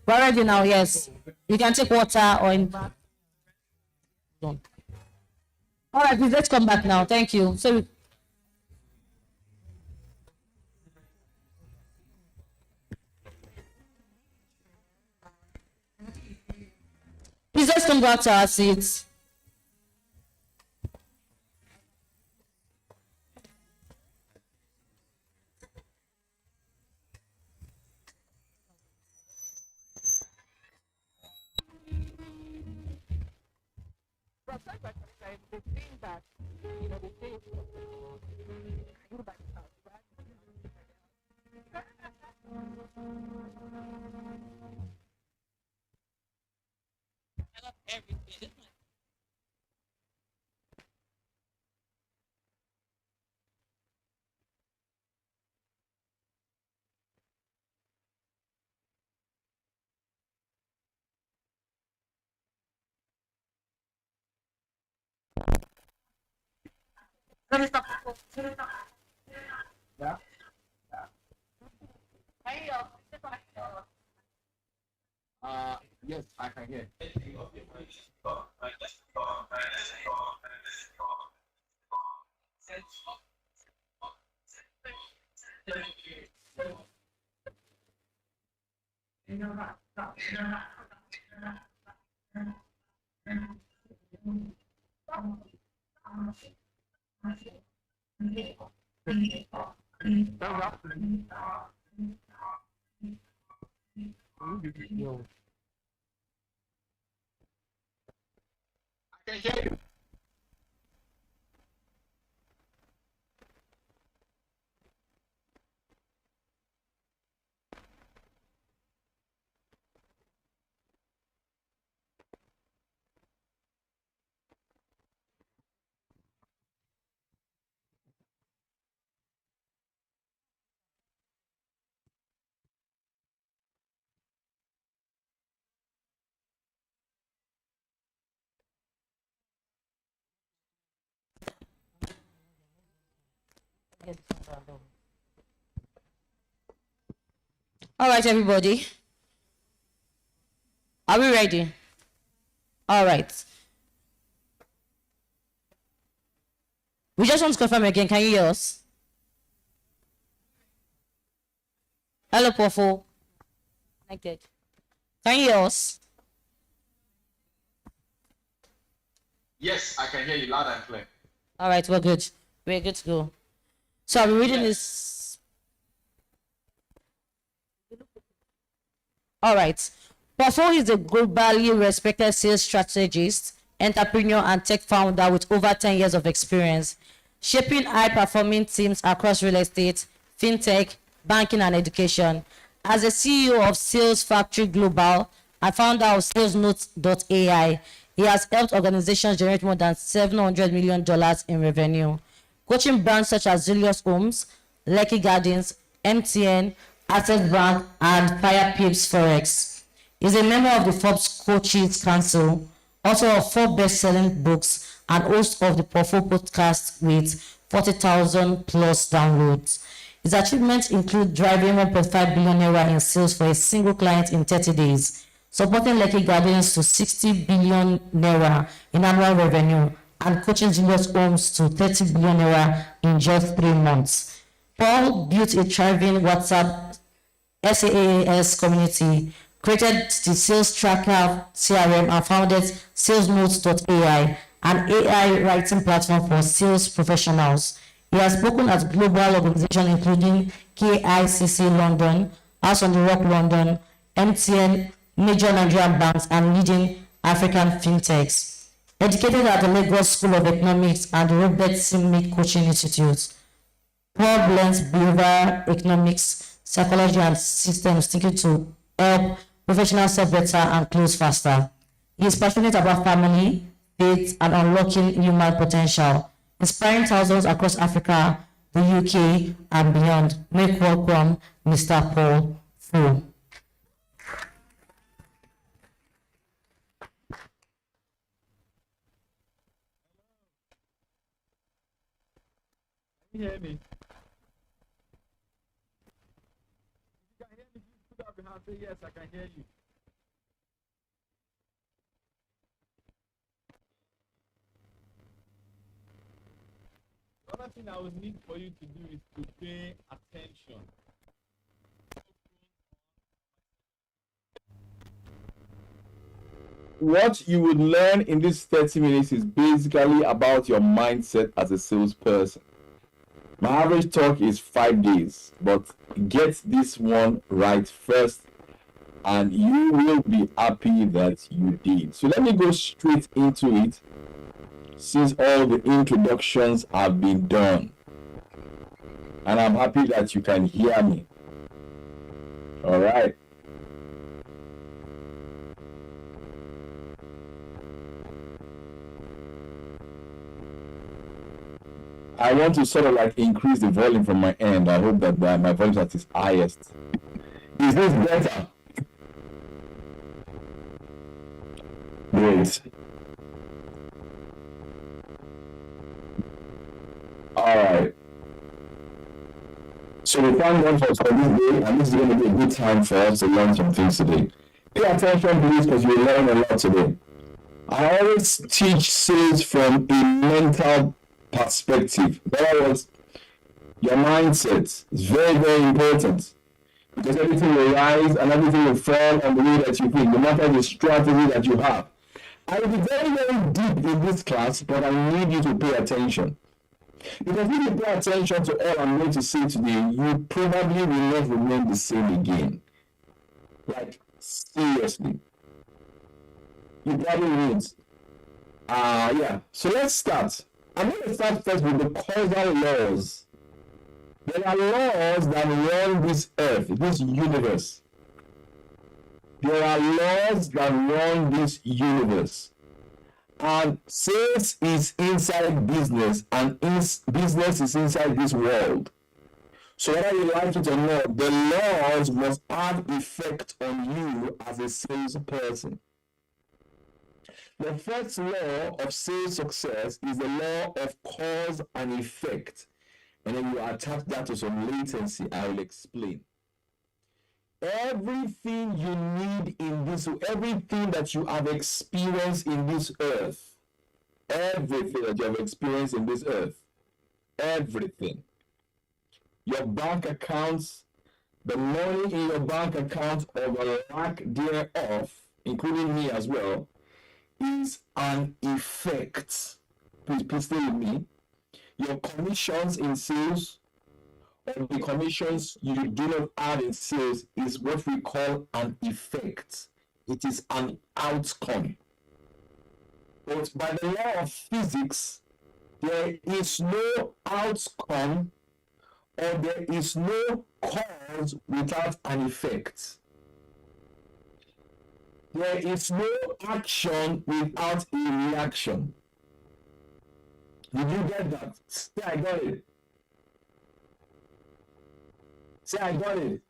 We're ready now, yes. You can take water or in back. All right, please, let's come back now. Thank you. So, please, let's come back to our seats.
Yeah. Yes, I can hear. I can hear you.
All right, everybody. Are we ready? All right. We just want to confirm again. Can you hear us? Hello, Pofo. Connected. Can you hear us?
Yes, I can hear you loud and clear.
All right, we're good. We're good to go. So I'll be reading this. All right. Pofo is a globally respected sales strategist, entrepreneur, and tech founder with over 10 years of experience, shaping high-performing teams across real estate, fintech, banking, and education. As the CEO of Sales Factory Global and founder of SalesNote.ai, he has helped organizations generate more than $700 million in revenue, coaching brands such as Julius Homes, Lucky Gardens, MTN, Access Bank, and Fire Pips Forex. He's a member of the Forbes Coaches Council, author of 4 best-selling books, and host of the Pofo podcast with 40,000 plus downloads. His achievements include driving 1.5 billion naira in sales for a single client in 30 days, supporting Lucky Gardens to 60 billion naira in annual revenue, and coaching Julius Homes to 30 billion naira in just 3 months. Paul built a thriving WhatsApp SaaS community, created the Sales Tracker CRM, and founded SalesNote.ai, an AI writing platform for sales professionals. He has spoken at global organizations including KICC London, House on the Rock London, MTN, major Nigerian banks, and leading African fintechs. Educated at the Lagos School of Economics and the Robert Simmick Coaching Institute, Paul blends behavioral economics, psychology, and systems thinking to help professionals sell better and close faster. He is passionate about family, faith, and unlocking human potential, inspiring thousands across Africa, the UK, and beyond. Make welcome Mr. Paul Fu.
Can you hear me? If you can hear me, please put up your hand. Say yes, I can hear you. The other thing I would need for you to do is to pay attention.
What you would learn in this 30 minutes is basically about your mindset as a salesperson. My average talk is 5 days, but get this one right first and you will be happy that you did. So let me go straight into it since all the introductions have been done. And I'm happy that you can hear me. All right. I want to sort of like increase the volume from my end. I hope that my volume is at its highest. Is this better? Great. All right. So we thank God for this day, and this is going to be a good time for us to learn some things today. Pay attention, please, because you'll learn a lot today. I always teach sales from a mental perspective. In other words, your mindset is very, very important because everything will rise and everything will fall on the way that you think, no matter the strategy that you have. I will be very, very deep in this class, but I need you to pay attention. Because if you pay attention to all I'm going to say today, you probably will not remain the same again. Like, seriously. You probably won't. Yeah. So let's start. I'm going to start first with the causal laws. There are laws that run this earth, this universe. There are laws that run this universe. And sales is inside business, and business is inside this world. So whether you like it or not, the laws must have effect on you as a salesperson. The first law of sales success is the law of cause and effect. And then you attach that to some latency. I will explain. Everything you need in this, everything that you have experienced in this earth, everything that you have experienced in this earth, everything, your bank accounts, the money in your bank account or the lack thereof, including me as well, is an effect. Please stay with me. Your commissions in sales, or the commissions you do not have in sales, is what we call an effect. It is an outcome. But by the law of physics, there is no outcome or there is no cause without an effect. There is no action without a reaction. Did you get that? Say, I got it. Say, I got it.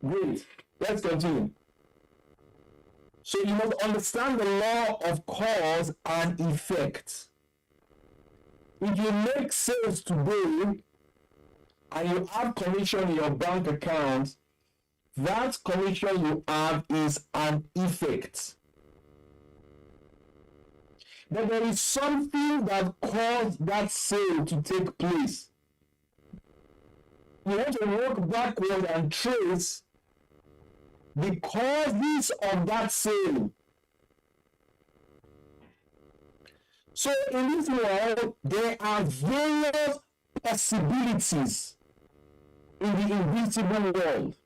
Great. Let's continue. So you must understand the law of cause and effect. If you make sales today and you have commission in your bank account, that commission you have is an effect. But there is something that caused that sale to take place. You want to work backwards and trace the causes of that sale. So in this world, there are various possibilities in the invisible world.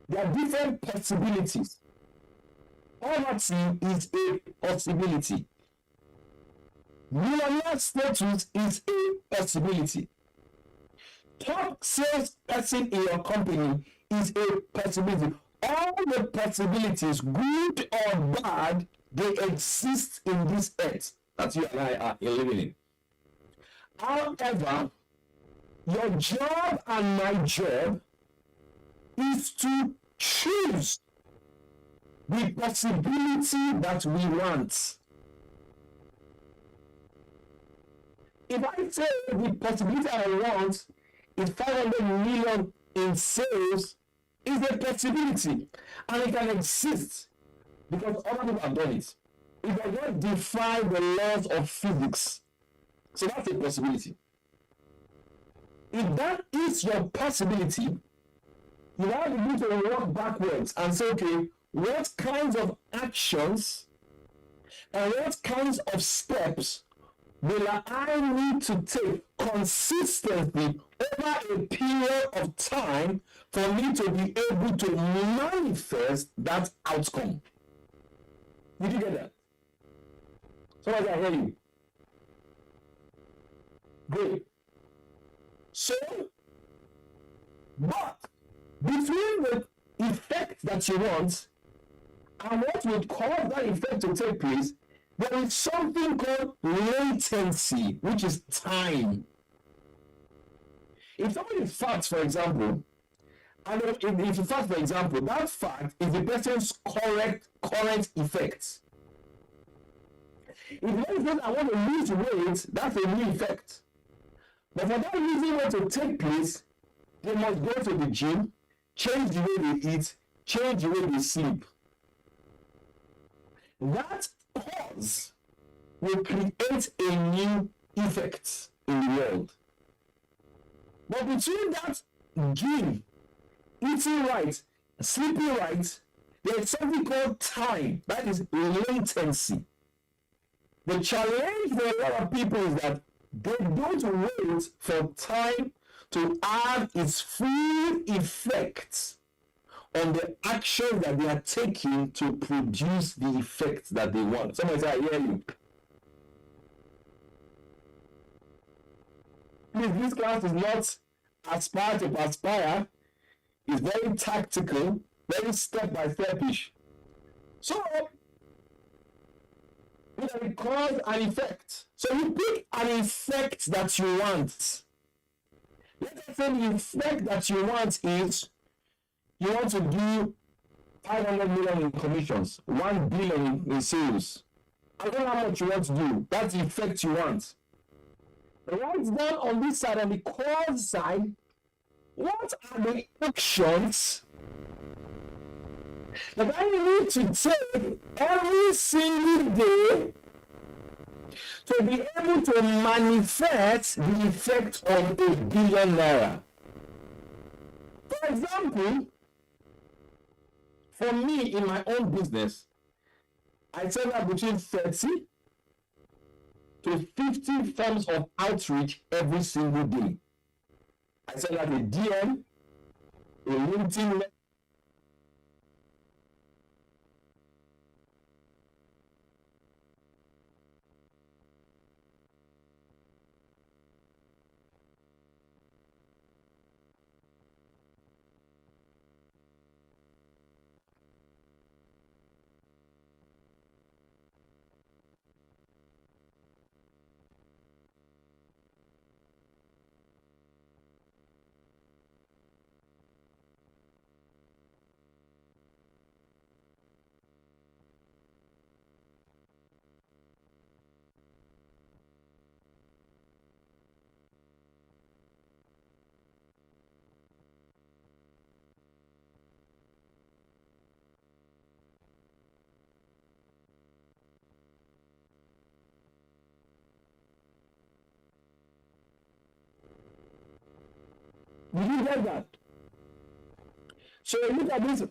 There are different possibilities. Poverty is a possibility. Millionaire status is a possibility. Top sales person in your company is a possibility. all the possibilities, good or bad, they exist in this earth that you and I are living in. However, your job and my job is to choose the possibility that we want. If I say the possibility I want is 500 million in sales, is a possibility and it can exist because other people have done it. It does not defy the laws of physics. So that's a possibility. If that is your possibility, you now begin to work backwards and say, okay, what kinds of actions and what kinds of steps will I need to take consistently over a period of time for me to be able to manifest that outcome? Did you get that? Somebody, I hear you. Great. So, but between the effect that you want and what would cause that effect to take place, there is something called latency, which is time. If somebody farts, for example, and if you fart, for example, that fart is the person's current effect. If one says, I want to lose weight, that's a new effect. But for that losing weight to take place, they must go to the gym, change the way they eat, change the way they sleep. That cause will create a new effect in the world. But between that gym, eating right, sleeping right, there is something called time. That is latency. The challenge for a lot of people is that they don't wait for time to have its full effect on the action that they are taking to produce the effect that they want. Somebody say, I hear you. Please, this class is not aspire to aspire. It's very tactical, very step-by-step-ish. So, you know, cause and effect. So you pick an effect that you want. Let us say the effect that you want is you want to do 500 million in commissions, 1 billion in sales. I don't know how much you want to do. That's the effect you want. Write down on this side, on the cause side, what are the actions that I need to take every single day to be able to manifest the effect of ₦1 billion? For example, for me in my own business, I set up between 30 to 50 forms of outreach every single day. I set up a DM, a LinkedIn. Did you get that? So look at this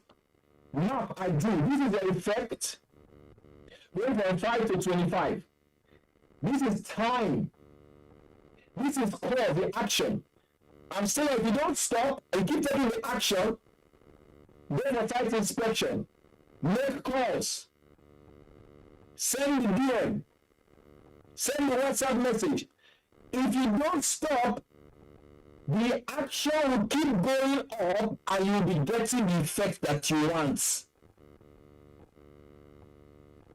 map I drew. This is the effect going from 5 to 25. This is time. This is core, the action. I'm saying if you don't stop and keep taking the action, go for site inspection, make calls, send the DM, send the WhatsApp message. If you don't stop, the action will keep going up and you'll be getting the effect that you want.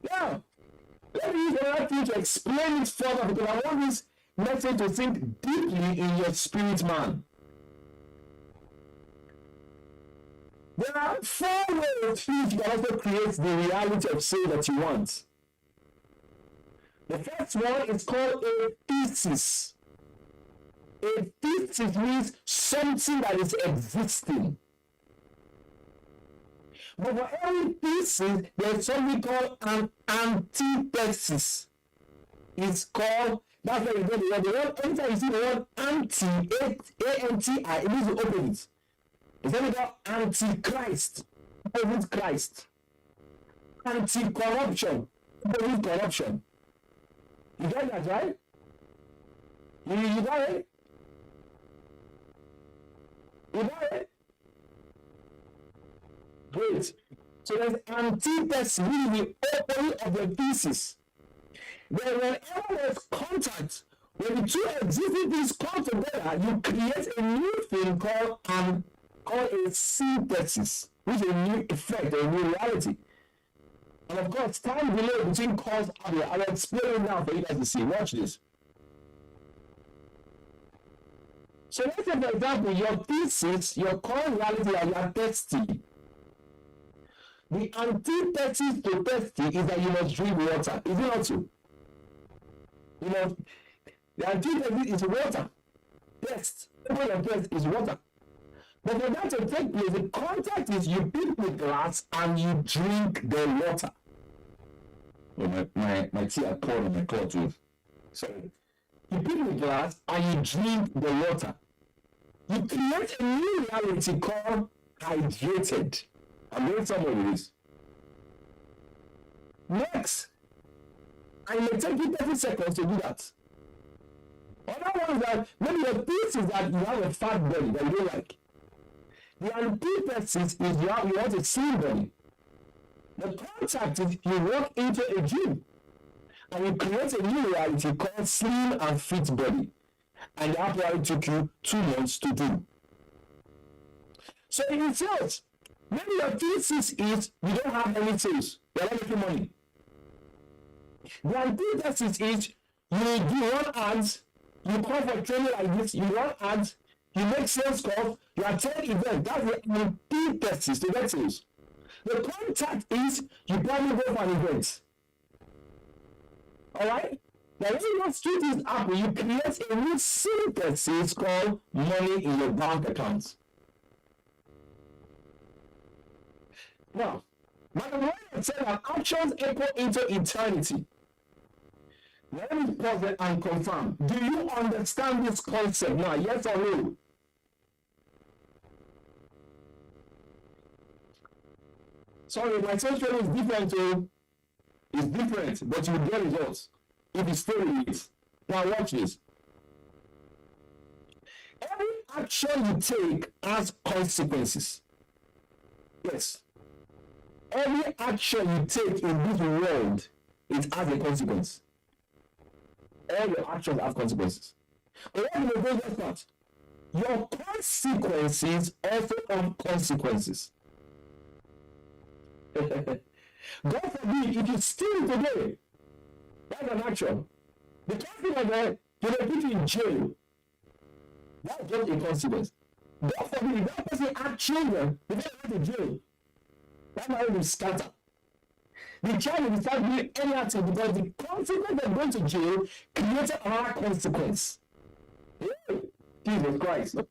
Now, let me use another thing to explain it further because I want this message to sink deeply in your spirit, man. There are 4 ways you can also create the reality of say that you want. The first one is called a thesis. A thesis means something that is existing. But for every thesis, there's something called an antithesis. It's called, that's where you get the word. Anytime you see the word anti, A-N-T-I, it means the opposite. It's something called antichrist, opposite Christ. Anti-corruption, opposite corruption. You get that, right? You got it? You got it? Great. So there's antithesis, really the opposite of the thesis. Then whenever there's contact, when the two existing things come together, you create a new thing called a synthesis, which is a new effect, a new reality. And of course, time delay between cause and effect. I'll explain it now for you guys to see. Watch this. So let's say, for example, your thesis, your current reality, and your testing. The antithesis to testing is that you must drink water. Is it not so? You know, the antithesis is water. Test. Test is water. But for that to take place, the contact is you pick the glass and you drink the water. Oh, my tea I poured on my cloth too. Sorry. You pick the glass and you drink the water. You create a new reality called hydrated. I'm going somewhere with this. Next, I may take you 30 seconds to do that. Other one is that maybe your thesis is that you have a fat body that you don't like. The antithesis is you want a slim body. The contact is you walk into a gym and you create a new reality called slim and fit body. And that probably took you 2 months to do. So in sales, maybe your thesis is you don't have any sales, you're not making money. The antithesis is you run ads, you call for training like this, you run ads, you make sales calls, you attend events. That's the antithesis to get sales. The contact is you probably go for an event. Alright? Now when your street is up, you create a new synthesis called money in your bank account. Now, Madam Ryan said that actions echo into eternity. Let me pause it and confirm. Do you understand this concept now? Yes or no? Sorry, my social is different too. It's different, but you will get results if you stay with it. Now watch this. Every action you take has consequences. Yes. Every action you take in this world, it has a consequence. All your actions have consequences. But what is the dangerous part? Your consequences also have consequences. God forbid, if you steal today, that's an action. The consequence is they put you in jail. That's just a consequence. God forbid, if that person had children, they don't go to jail. That marriage will scatter. The child will start doing anything because the consequence of going to jail created another consequence. Jesus Christ. If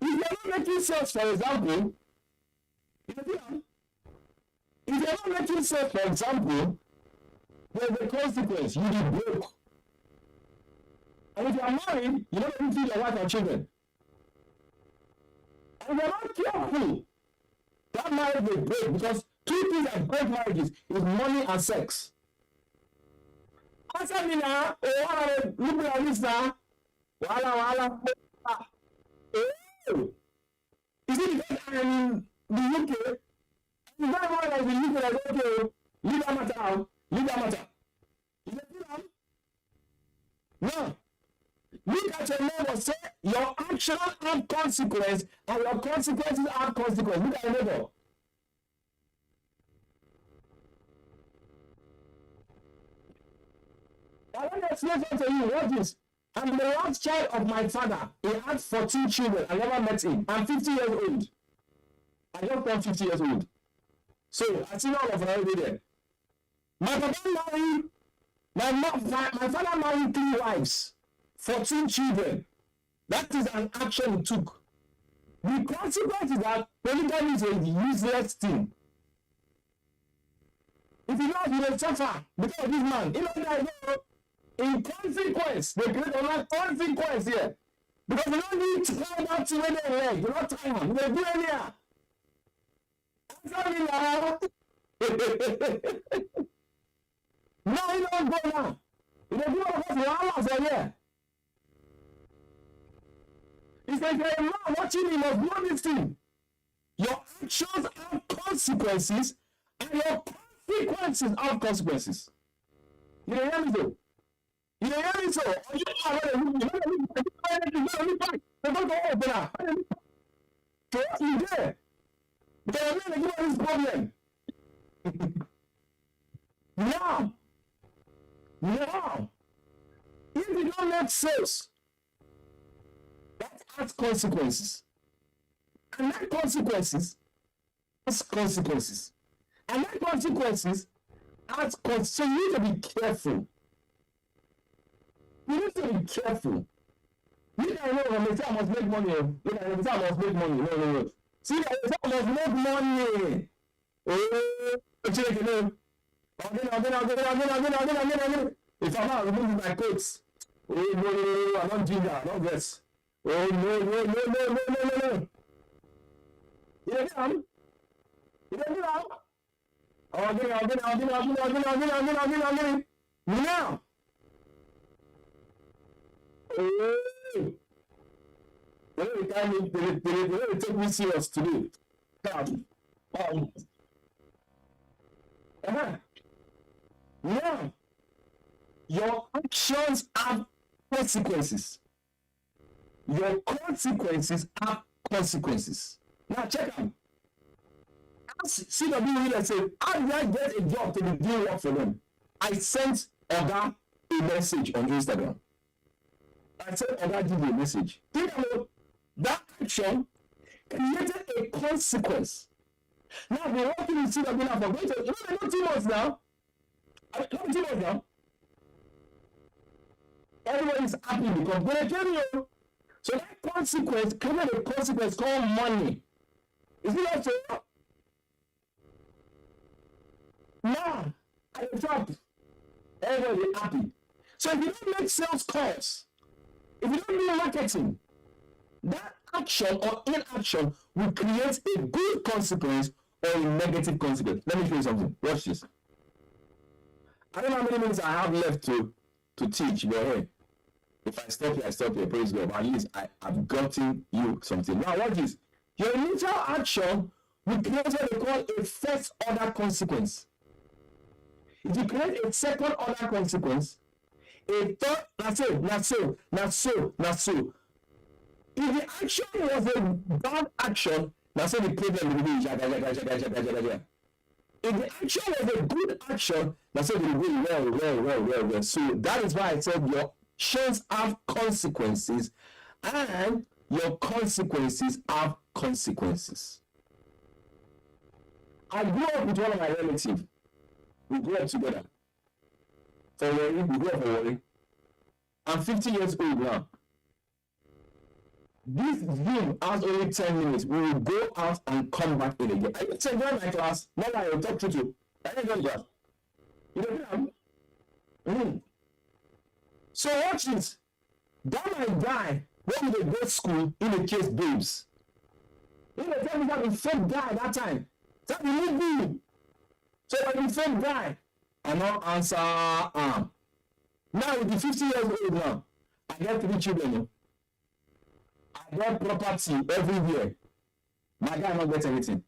you're not making sense, for example, if you're not making sense, for example, there's a consequence. You be broke. And if you're married, you're not going to feed your wife and children. And if you're not careful, that marriage will break because 2 things that break marriages is money and sex. Answer me now. Oh, look at this now. Wala. Oh. Is it because I'm in the UK? Is that why I will look at okay? Leave that matter out. Leave that matter. Is it true? No. Look at your neighbor, say your action have consequence and your consequences have consequence. Look at your neighbor. I want to explain something to you. What is? I'm the last child of my father. He had 14 children. I never met him. I'm 50 years old. I just turned 50 years old. So I see all of them already there. My papa married, my father married 3 wives, 14 children. That is an action he took. The consequence is that polygamy is a useless thing. If you know, you will suffer because of this man. You know that in consequence, they create another consequence here. Because you don't need to go back to where they leg. You don't tie them. They do it here. Answer me now. No, you don't go now. You don't do all of us for here. It's like a man watching you must know this thing. Your actions have consequences, and your consequences have consequences. You don't hear me though? You don't hear me so? You there. Because I'm going to give this problem. Now, if you don't make sales, that has consequences. And that consequences has consequences. And that consequences has consequences. So you need to be careful. You need to be careful. You can know when they say I must make money. You can say I must make money. No. See, I must make money. Oh, check it out. Again. If I'm not removing my coats, oh no, I'm not doing that. Not this. Oh no. You don't know? You don't know? Again. Now. Oh. They take me serious today. Now, your actions have consequences. Your consequences have consequences. Now check out. Ask CW and say, how did I get a job to be doing work for them? I sent Oga a message on Instagram. I sent Oga give you a message. Think about that action created a consequence. Now we're working with CW now for going to, not 2 months now. Not 2 months now. Everyone is happy because they came here. So that consequence created a consequence called money. Is it not so? Now, at the top, everybody happy. So if you don't make sales calls, if you don't do marketing, that action or inaction will create a good consequence or a negative consequence. Let me show you something. Watch this. I don't know how many minutes I have left to teach, but hey, if I stop here, I stop here. Praise God. But at least I've gotten you something. Now, watch this. Your initial action will create what they call a first order consequence. If you create a second order consequence, a third, not so. If the action was a bad action, that's what the problem will be. If the action was a good action, that's what it will be well. So that is why I said your actions have consequences and your consequences have consequences. I grew up with one of my relatives. We grew up together. For worry, we grew up for worry. I'm 50 years old now. This Zoom has only 10 minutes. We will go out and come back in again. I said, go in my class. No, I will talk to you. I didn't go to class. You know, So watch this. That my guy, when we go to school, in the case babes. You know, tell me that the fake guy that time. That we need me. So when the fake guy, I not answer. Now with the 50 years old now, I get 3 children. You know? I got property everywhere. My guy not get anything.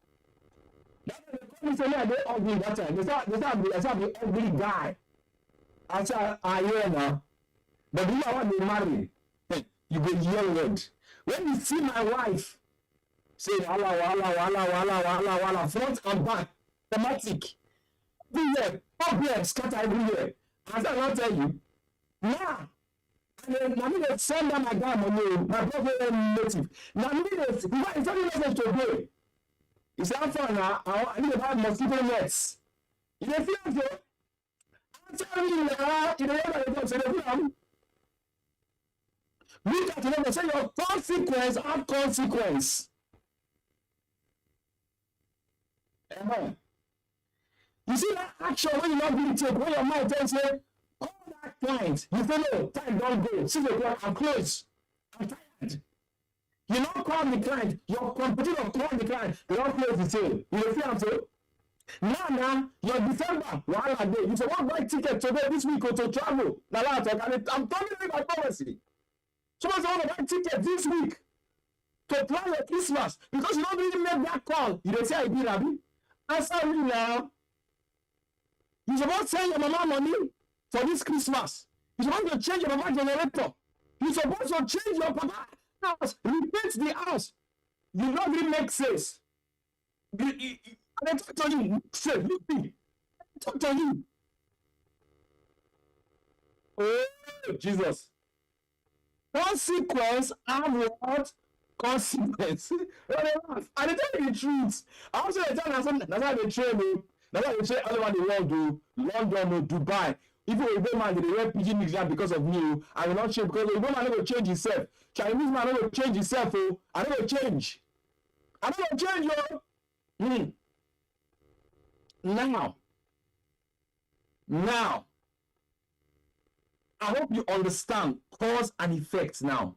That's why they call me say, yeah, they ugly that time. They start the ugly guy. I say, I hear now. But you know what they marry? you go hear word. When you see my wife say wala wala wala wala wala wala front and back, thematic, everywhere, problem scatter everywhere. As I not tell you, now, and then na me dey send down my guy money o, my brother native. Na me dey, it's only message today. He say how far na, I need to buy mosquito nets. You dey feel am so? Answer me na, you dey hear my talk, so you dey feel am? Look at it, say your consequence have consequence. You see that action when you not really take, when your mind tells you, call that client, you say, no, time don't go, 6 o'clock, I'm close, I'm tired. You don't call the client, your competitor call the client, they don't close the sale. You see what I'm saying? Now, your December, one day, you say, what buy ticket today, this week, or to travel? Now, I'm telling you my policy. Someone want to buy ticket this week to plan your Christmas because you don't really make that call. You don't say I did, Abby. Answer me now. You supposed to send your mama money for this Christmas. You supposed to change your mama generator. You supposed to change your papa house, repaint the house. You don't really make sense. I talk to you. Say, look me. I talk to you. Oh, Jesus. Consequence have what? Consequence. And I tell you the truth. I also tell you that's how they train me. That's how they train all over the world, do London, Dubai. Even if a man they wear PG mix because of me, I will not change because the man will change himself. Chinese man will change himself. Oh, I don't change. I don't change, yo. Now, I hope you understand cause and effect now.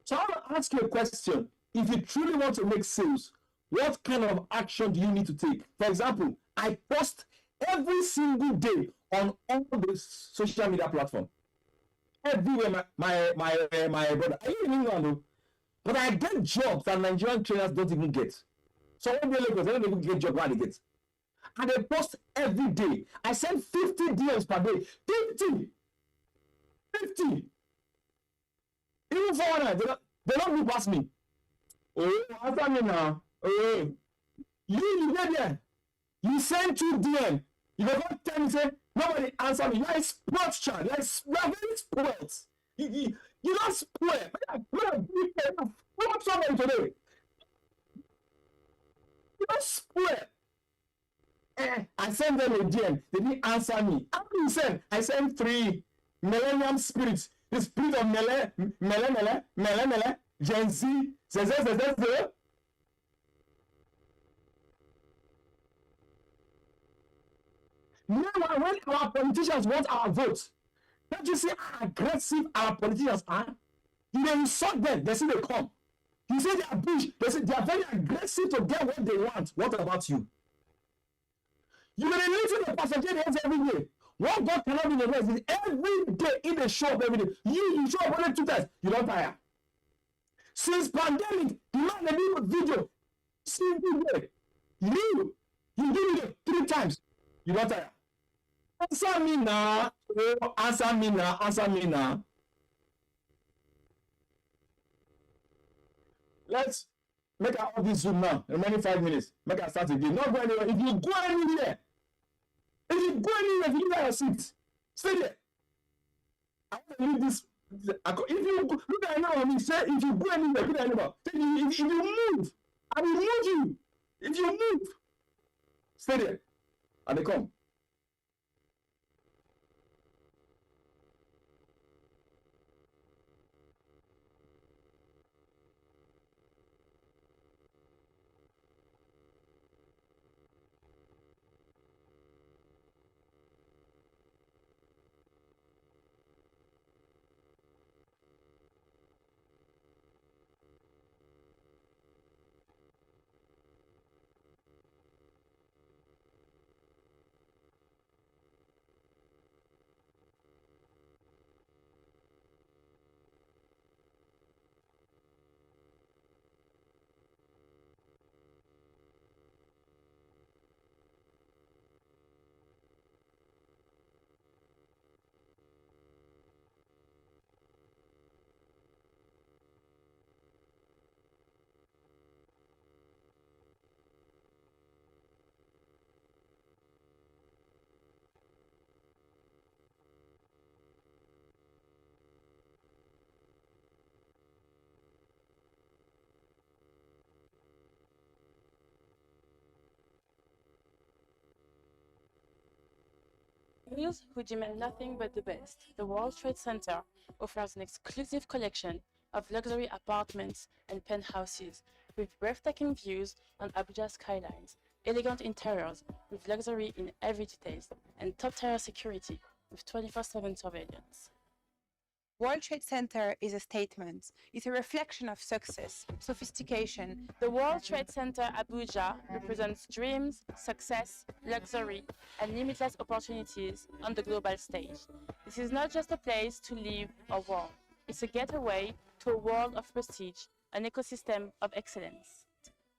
So I want to ask you a question. If you truly want to make sales, what kind of action do you need to take? For example, I post every single day on all the social media platforms. Everywhere, my brother. Are you in England though? But I get jobs that Nigerian trainers don't even get. So when they Lagos, they don't even get jobs where they get. And they post every day. I send 50 DMs per day. 50. Even for one night, they don't move past me. Oh, answer me now. Oh, you get there. You send 2 DM. You go tell me, say, nobody answer me. You are a sports child. You are very spoiled. You don't spoil. What's somebody today? You don't spoil. I send them a DM. They didn't answer me. How do you send? I send 3 millennium spirits. The spirit of mele, Gen Z, Now, when our politicians want our votes, don't you see how aggressive our politicians are? You may insult them, they say they come. You say they are bush, they say they are very aggressive to get what they want. What about you? You may listen to Pastor J every day. What God cannot be the rest is every day in the show up every day. You show up only 2 times, you don't tire. Since pandemic, the man a new video, single day. You do it 3 times, you don't tire. Answer me now. Oh, answer me now. Answer me now. Let's make our office Zoom now. Remaining 5 minutes. Make us start again. Not go anywhere. If you go anywhere, if you leave your seat, stay there. I want to leave this. If you go, look at now me, say if you go anywhere, look at anywhere. If you move, I will move you. If you move, stay there. And they come.
those who demand nothing but the best, the World Trade Center offers an exclusive collection of luxury apartments and penthouses with breathtaking views on Abuja skylines, elegant interiors with luxury in every detail, and top-tier security with 24/7 surveillance.
World Trade Center is a statement. It's a reflection of success, sophistication.
The World Trade Center Abuja represents dreams, success, luxury, and limitless opportunities on the global stage. This is not just a place to live or work. It's a getaway to a world of prestige, an ecosystem of excellence.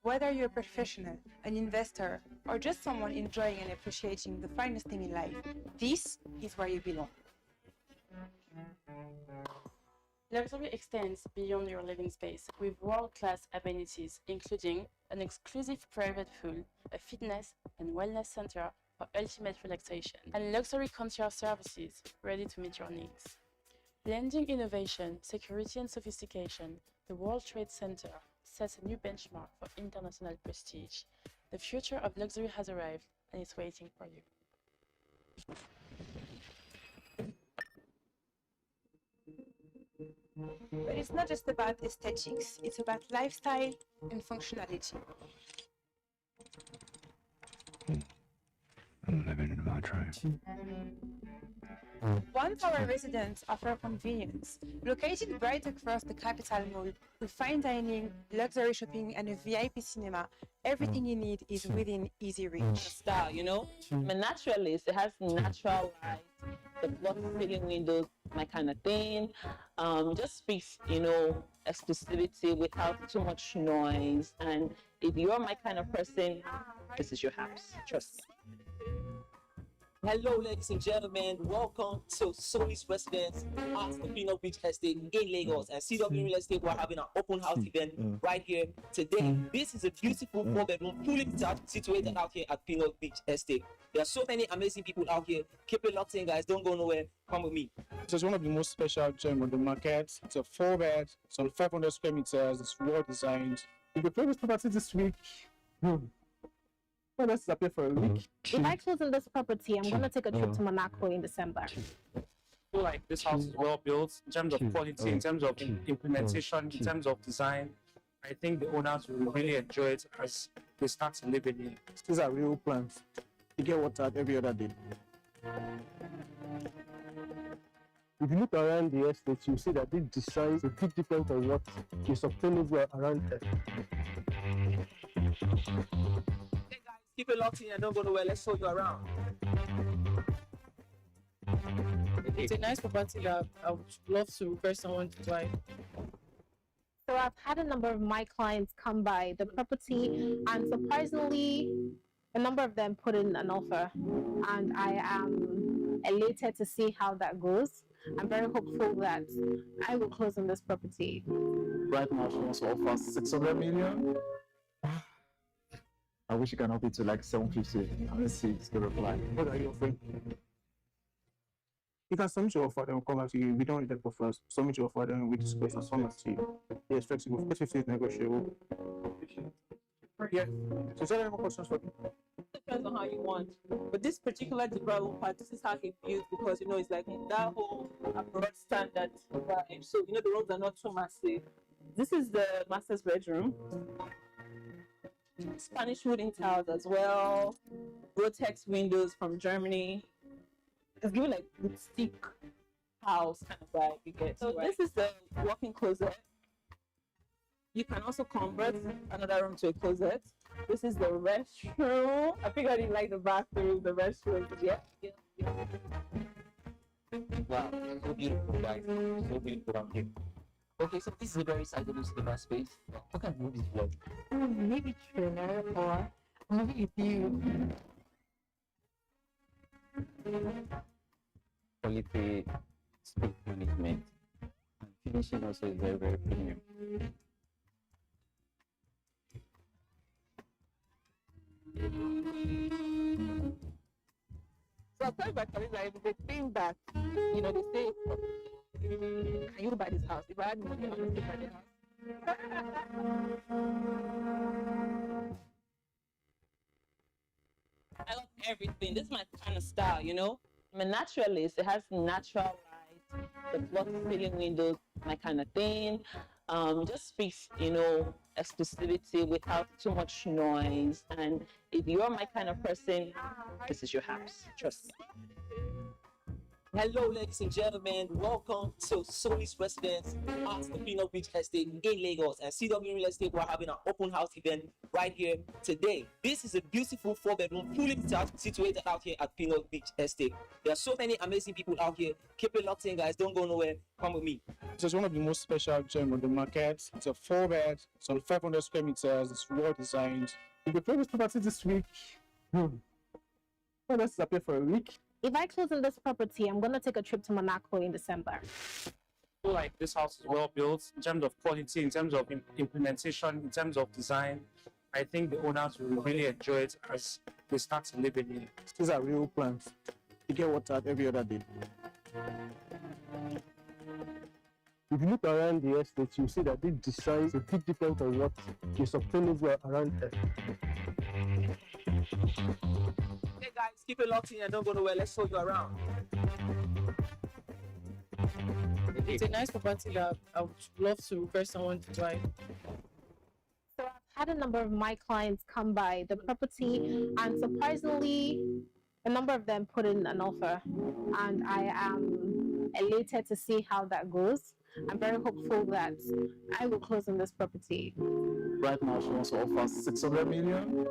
Whether you're a professional, an investor, or just someone enjoying and appreciating the finest thing in life, this is where you belong.
Luxury extends beyond your living space with world-class amenities, including an exclusive private pool, a fitness and wellness center for ultimate relaxation, and luxury concierge services ready to meet your needs. Blending innovation, security, and sophistication, the World Trade Center sets a new benchmark for international prestige. The future of luxury has arrived and is waiting for you.
But it's not just about aesthetics, it's about lifestyle and functionality.
I'm living in my dream.
One Tower residents offer convenience. Located right across the Capital Mall, with fine dining, luxury shopping, and a VIP cinema, everything you need is within easy reach.
Style, you know? I'm a naturalist. It has natural light, the block ceiling windows, my kind of thing. Just speaks, you know, exclusivity without too much noise. And if you're my kind of person, this is your house. Trust me. Hello, ladies and gentlemen. Welcome to Solis Residence at the Pinot Beach Estate in Lagos. And CW Real Estate, we're having an open house event right here today. This is a beautiful 4-bedroom, fully detached, situated out here at Pinot Beach Estate. There are so many amazing people out here. Keep it locked in, guys. Don't go nowhere. Come with me.
This is one of the most special gems on the market. It's a 4-bed, some 500 square meters. It's well designed. If you play this property this week, well, let's appear for a week.
If I close on this property, I'm going to take a trip to Monaco in December.
I feel like this house is well built in terms of quality, in terms of implementation, in terms of design. I think the owners will really enjoy it as they start to live in here. These are real plants. You get water every other day.
If you look around the estate, you see that this design is a bit different from what is obtainable around there.
Keep it locked in and don't go nowhere. Let's show you around.
It's a nice property that I would love to refer someone to buy.
So I've had a number of my clients come by the property, and surprisingly, a number of them put in an offer, and I am elated to see how that goes. I'm very hopeful that I will close on this property.
Right now, she wants to offer 600 million. I wish you can up it to like 750. Let's see the reply.
What are you offering? You can submit your offer, then we'll come back to you. We don't need that for first. Submit your offer, then we discuss and come back to you. Yes, flexible. 50 is negotiable. Yeah. So, is there any more questions for me?
Depends on how you want. But this particular developer, this is how he built, because you know it's like that whole abroad standard vibe. So you know the rooms are not too massive. This is the master's bedroom. Spanish wooden tiles as well. Rotex windows from Germany. It's giving like boutique house kind of vibe you get. So this is the walk-in closet. You can also convert another room to a closet. This is the restroom. I figured you like the bathroom, the restroom. Yeah.
Wow, so beautiful, guys. So beautiful out here. Okay, so this is a very sizable cinema space. What kind of movies do you like?
Maybe Thriller or maybe if you.
Quality space management and finishing also is very, very premium.
So I tell my colleagues that if they think that, you know, they say, can you buy this house? If I had money, I would buy the house. I love everything. This is my kind of style, you know? I'm a naturalist. It has natural light, the floor ceiling windows, my kind of thing. Just speaks, exclusivity without too much noise. And if you're my kind of person, this is your house. Trust me.
Hello, ladies and gentlemen. Welcome to Sony's residence at the Pinot Beach Estate in Lagos. And CW Real Estate, we're having an open house event right here today. This is a beautiful 4-bedroom, fully detached, situated out here at Pinot Beach Estate. There are so many amazing people out here. Keep it locked in, guys. Don't go nowhere. Come with me.
This is one of the most special gems on the market. It's a 4-bed, it's on 500 square meters, it's well designed. If you play this property this week, well, let's disappear for a week.
If I close on this property, I'm going to take a trip to Monaco in December.
I feel like this house is well built in terms of quality, in terms of implementation, in terms of design. I think the owners will really enjoy it as they start to live in it. These are real plants. You get water every other day. If you look around the estate, you see that this design is a bit different from what is obtainable around here.
Hey guys, keep it locked in and don't go nowhere. Let's show you around.
It's a nice property that I would love to refer someone to buy.
So I've had a number of my clients come by the property, and surprisingly, a number of them put in an offer, and I am elated to see how that goes. I'm very hopeful that I will close on this property.
Right now, she wants to offer 600 million.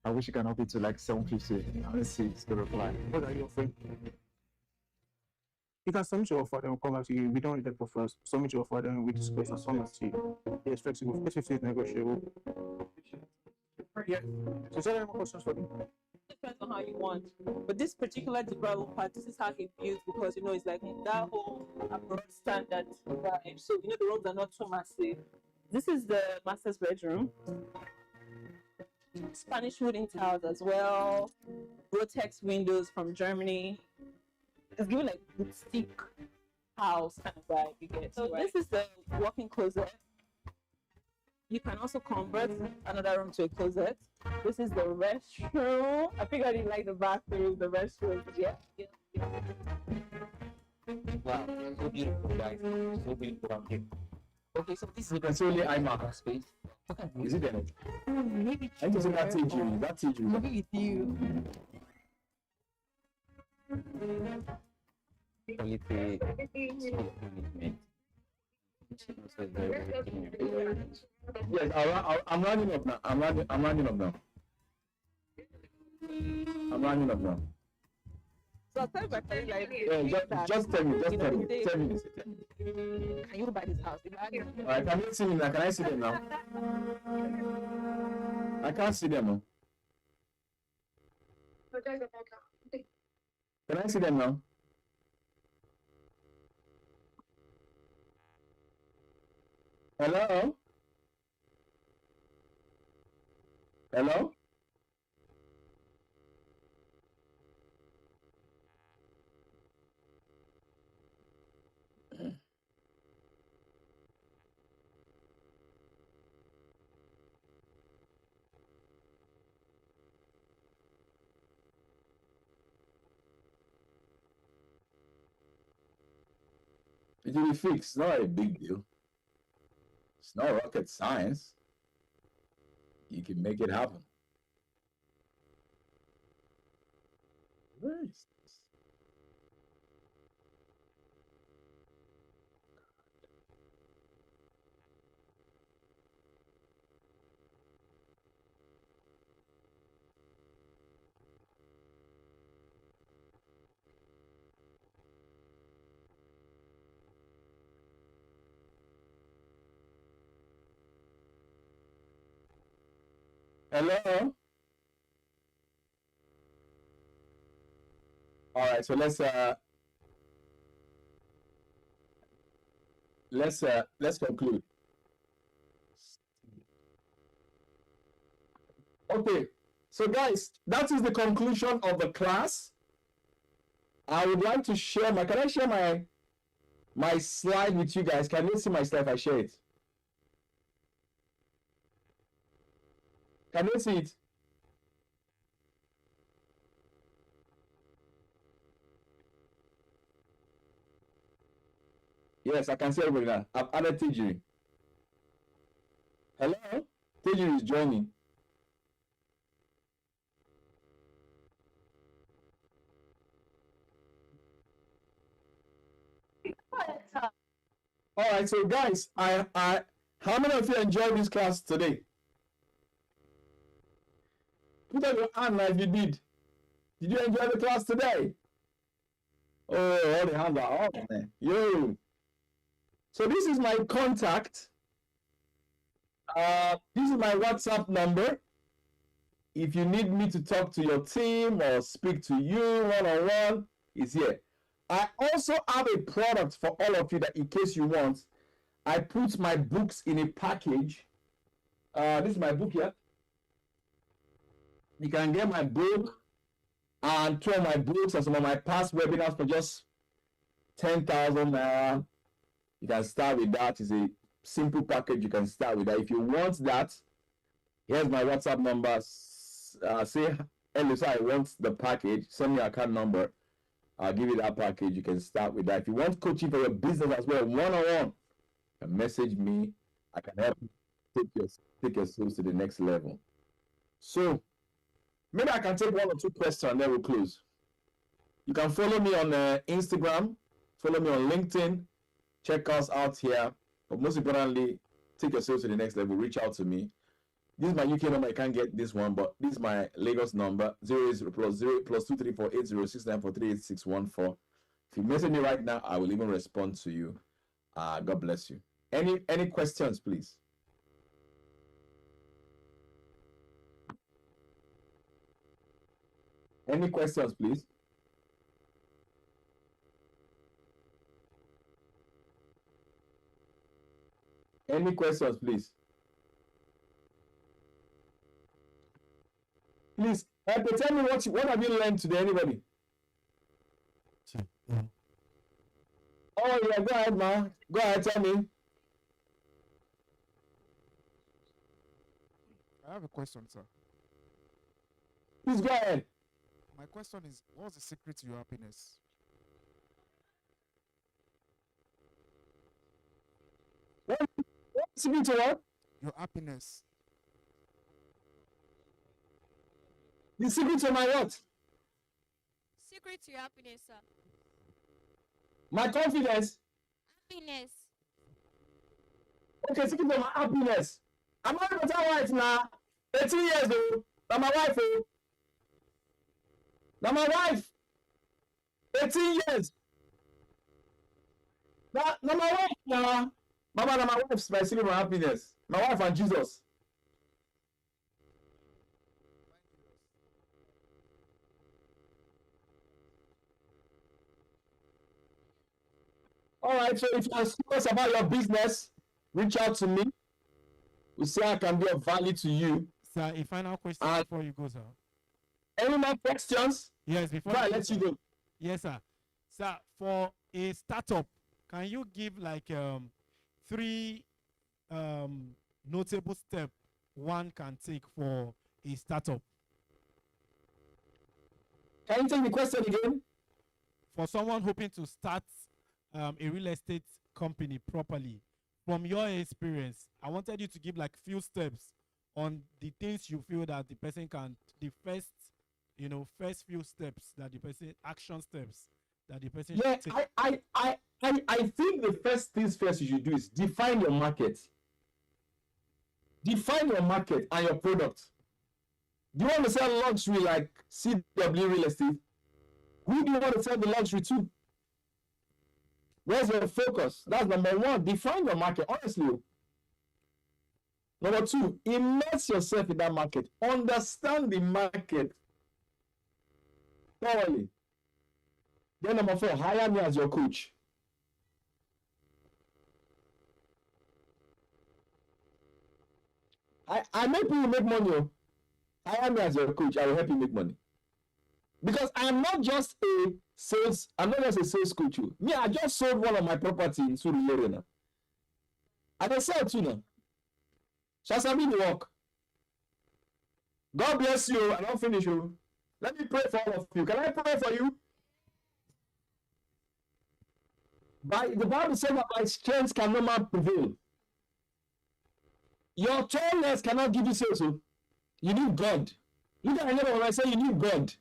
I wish you can up it to like 750. Let's see the reply.
What are you offering? You can submit your offer, then we'll come back to you. We don't need that for first. Submit your offer, then we discuss and submit to you. Yes, flexible. 850 is negotiable. Yeah. So, is there any more questions for me?
Depends on how you want. But this particular development part, this is how he built, because it's like that whole abroad standard vibe. So the rooms are not too massive. This is the master's bedroom. Spanish wooden tiles as well. Rotex windows from Germany. It's giving like boutique house kind of vibe you get. So this is the walk-in closet. You can also convert another room to a closet. This is the restroom. I figured you like the bathroom, the restroom. Yeah.
Wow, so beautiful, guys. So beautiful out here. Okay, so this is
It's only iMac.
space. Okay.
Is it there?
Maybe
I think that TG. That TG.
maybe with you.
Quality management.
Yes, I'm running up now. I'm running up now. I'm running up now.
So I started by saying like,
Yeah, just tell me. Just tell me. Tell me.
can you buy this house?
Alright, can you see me now? Can I see them now? I can't see them now. Can I see them now? Hello? Hello? It will be fixed. It's not a big deal. It's not rocket science. You can make it happen. Where is this? Hello? All right, so let's conclude. Okay, so guys, that is the conclusion of the class. I would like to share can I share my slide with you guys? Can you see my slide if I share it? Can you see it? Yes, I can see everybody now. I've added Tijiri. Hello? Tijiri is joining. All right, so guys, how many of you enjoyed this class today? Put up your hand if you did. Did you enjoy the class today? Oh, all the hands are up, man. Yo. So this is my contact. This is my WhatsApp number. If you need me to talk to your team or speak to you one-on-one, it's here. I also have a product for all of you that in case you want, I put my books in a package. This is my book here. You can get my book and two of my books and some of my past webinars for just 10,000 naira. You can start with that. It's a simple package. You can start with that. If you want that, here's my WhatsApp number. Say, hello, sir, I want the package. Send me your account number. I'll give you that package. You can start with that. If you want coaching for your business as well, one-on-one, message me. I can help you take your sales to the next level. So, maybe I can take one or two questions and then we'll close. You can follow me on Instagram, follow me on LinkedIn, check us out here. But most importantly, take your sales to the next level. Reach out to me. This is my UK number. You can't get this one, but this is my Lagos number: 080 plus 2348069438614. If you message me right now, I will even respond to you. God bless you. Any questions, please? Any questions, please? Any questions, please? Please, tell me what have you learned today, anybody? Oh, yeah, go ahead, ma. Go ahead, tell me.
I have a question, sir.
Please go ahead.
My question is, what's the secret to your happiness?
What's the secret to what?
Your happiness.
The secret to my what?
Secret to your happiness, sir.
My confidence.
Happiness.
Okay, secret to my happiness. I'm not a better wife now. 18 years old. Now my wife. Now my wife. 18 years. Now my wife now. Mama, now my wife's my secret to my happiness. My wife and Jesus. All right, so if you're serious about your business, reach out to me. We see how I can be of value to you.
Sir, a final question before you go, sir.
Any more questions?
Yes, before
I let you go.
Yes, sir. Sir, for a startup, can you give like 3 notable steps one can take for a startup?
Can you take the question again?
For someone hoping to start a real estate company properly, from your experience, I wanted you to give like few steps on the things you feel that the person can, the first few steps that the person, action steps that the person
Yeah,
should take.
I think the first things first you should do is define your market. Define your market and your product. Do you want to sell luxury like CW Real Estate? Who do you want to sell the luxury to? Where's your focus? That's number one. Define your market, honestly. Number two, immerse yourself in that market. Understand the market thoroughly. Then number four, hire me as your coach. I make people make money. Oh. Hire me as your coach. I will help you make money. Because I'm not just a sales coach. Oh. Me, I just sold one of my property in Surulere now. And I sell too now. Shall I the work? God bless you. I don't finish you. Let me pray for all of you. Can I pray for you? By the Bible says that by strength can no man prevail. Your tallness cannot give you sales. Oh. You need God. Look at another when I say you need God.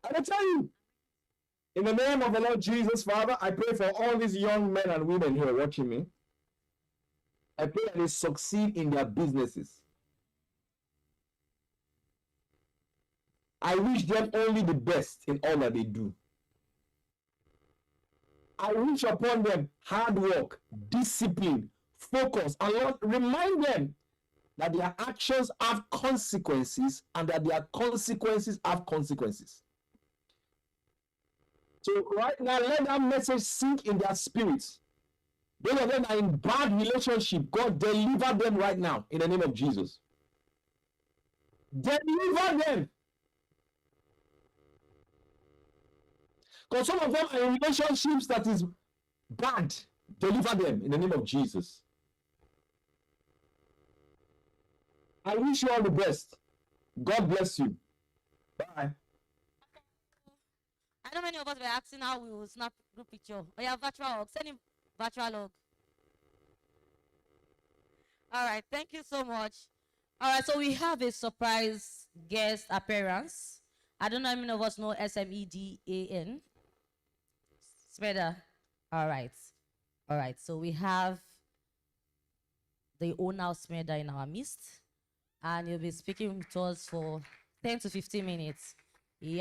I will tell you, in the name of the Lord Jesus, Father, I pray for all these young men and women here watching me. I pray that they succeed in their businesses. I wish them only the best in all that they do. I wish upon them hard work, discipline, focus, and Lord, remind them that their actions have consequences and that their consequences have consequences. So right now, let that message sink in their spirits. Those of them that are in bad relationship, God deliver them right now in the name of Jesus. Deliver them. Because some of them are in relationships that is bad. Deliver them in the name of Jesus. I wish you all the best. God bless you. Bye.
I know many of us were asking how we will snap group picture. Oh yeah, virtual log. Send him virtual log. All right, thank you so much. All right, so we have a surprise guest appearance. I don't know how many of us know SMEDAN. Smeda. All right. All right, so we have the owner of Smeda in our midst, and he'll be speaking to us for 10 to 15 minutes. He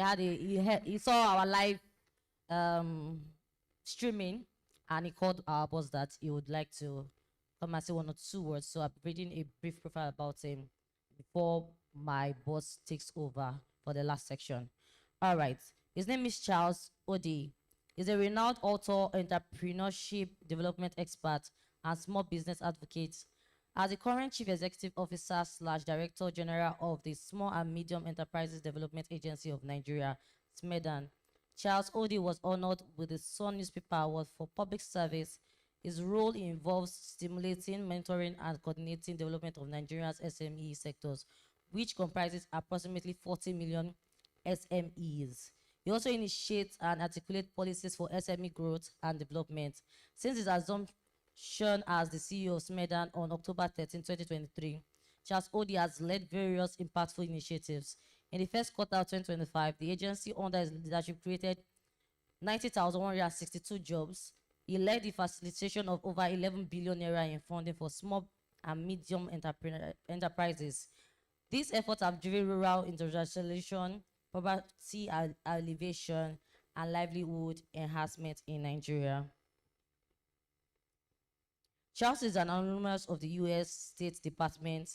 saw our live streaming, and he called our boss that he would like to come and say 1 or 2 words. So I'm reading a brief profile about him before my boss takes over for the last section. All right. His name is Charles Odi. He's a renowned author, entrepreneurship development expert, and small business advocate. As the current Chief Executive Officer / Director General of the Small and Medium Enterprises Development Agency of Nigeria, SMEDAN, Charles Odi was honored with the Sun Newspaper Award for Public Service. His role involves stimulating, mentoring, and coordinating development of Nigeria's SME sectors, which comprises approximately 40 million SMEs. He also initiates and articulates policies for SME growth and development. Since his assumption as the CEO of SMEDAN on October 13, 2023, Charles Odi has led various impactful initiatives. In the first quarter of 2025, the agency under his leadership created 90,162 jobs. He led the facilitation of over 11 billion naira in funding for small and medium enterprises. These efforts have driven rural industrialization, poverty alleviation, and livelihood enhancement in Nigeria. Charles is an alumnus of the U.S. State Department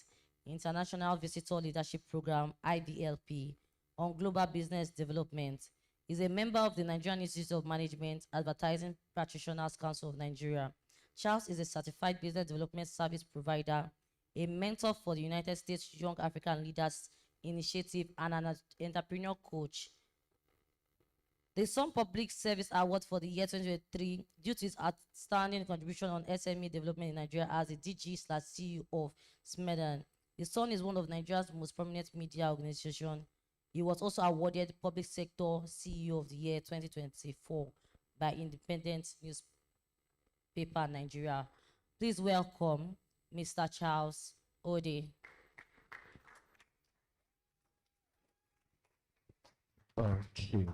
International Visitor Leadership Program, IVLP, on global business development. He's a member of the Nigerian Institute of Management Advertising Practitioners Council of Nigeria. Charles is a certified business development service provider, a mentor for the United States Young African Leaders Initiative, and an entrepreneur coach. The Sun Public Service Award for the year 2023 due to his outstanding contribution on SME development in Nigeria as a DG/CEO of SMEDAN. The Sun is one of Nigeria's most prominent media organizations. He was also awarded Public Sector CEO of the Year 2024 by Independent Newspaper Nigeria. Please welcome Mr. Charles Odi.
Okay.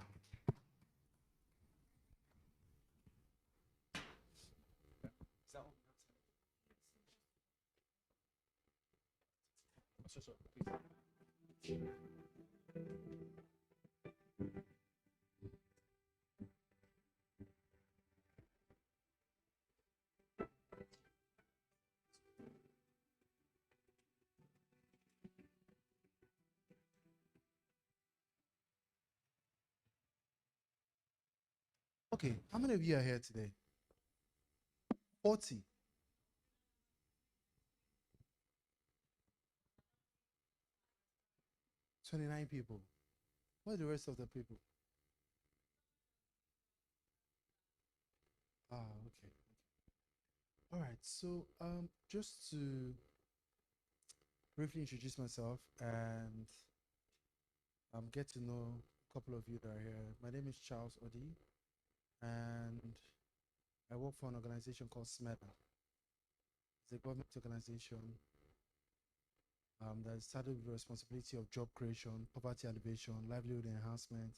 Okay, how many of you are here today? 40. $29 people. Where are the rest of the people? Ah, okay. All right, so just to briefly introduce myself and get to know
couple of you that are here. My name is Charles Odi, and I work for an organization called SMETA. It's a government organization that started with the responsibility of job creation, poverty alleviation, livelihood enhancement,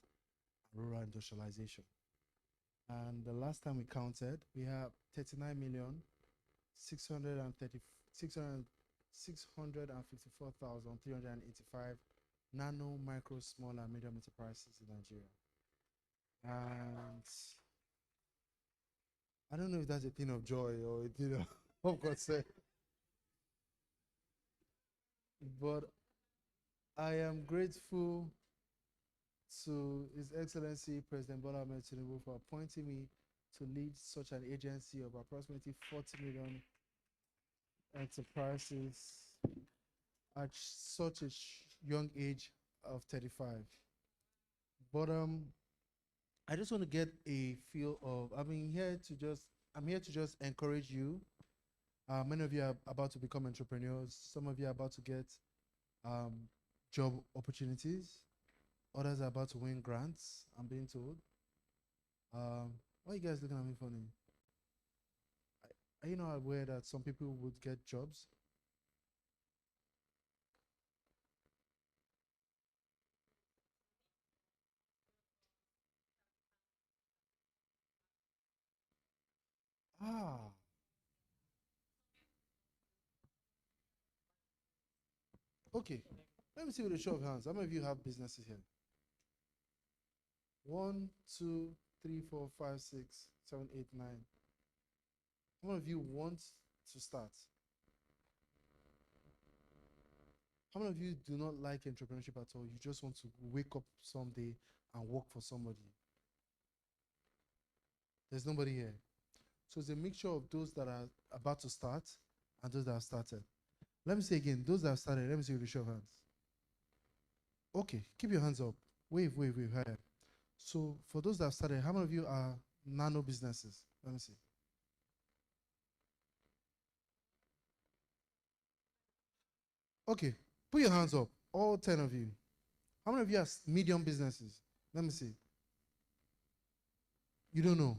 and rural industrialization. And the last time we counted, we have 654,385 nano, micro, small, and medium enterprises in Nigeria. And I don't know if that's a thing of joy or a thing of concern, but I am grateful to His Excellency President Bola Ahmed Tinubu for appointing me to lead such an agency of approximately 40 million enterprises at such a young age of 35. But I just want to get a feel of, I'm here to just encourage you. Many of you are about to become entrepreneurs. Some of you are about to get job opportunities. Others are about to win grants, I'm being told. Why are you guys looking at me funny? Are you not aware that some people would get jobs? Ah. Okay. Let me see with a show of hands. How many of you have businesses here? 1, 2, 3, 4, 5, 6, 7, 8, 9. How many of you want to start? How many of you do not like entrepreneurship at all? You just want to wake up someday and work for somebody? There's nobody here. So it's a mixture of those that are about to start and those that have started. Let me say again, those that have started, let me see with a show of hands. Okay, keep your hands up. Wave, higher. So for those that have started, how many of you are nano businesses? Let me see. Okay, put your hands up, all 10 of you. How many of you are medium businesses? Let me see. You don't know.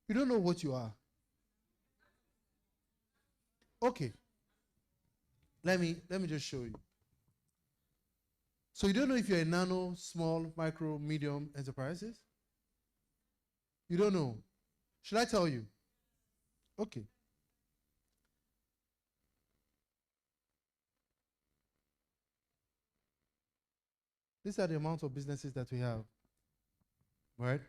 You don't know what you are. Okay. Let me just show you. So you don't know if you're a nano, small, micro, medium enterprises? You don't know. Should I tell you? Okay. These are the amount of businesses that we have. Right?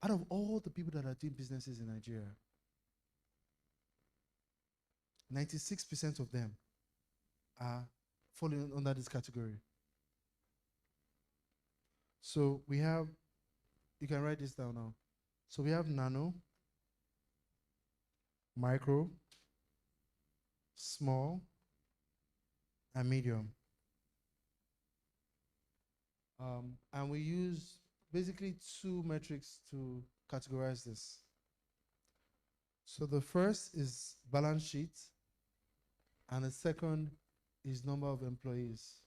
Out of all the people that are doing businesses in Nigeria, 96% of them are falling under this category. So we have, you can write this down now. So we have nano, micro, small, and medium. And we use basically two metrics to categorize this. So the first is balance sheet, and the second is number of employees.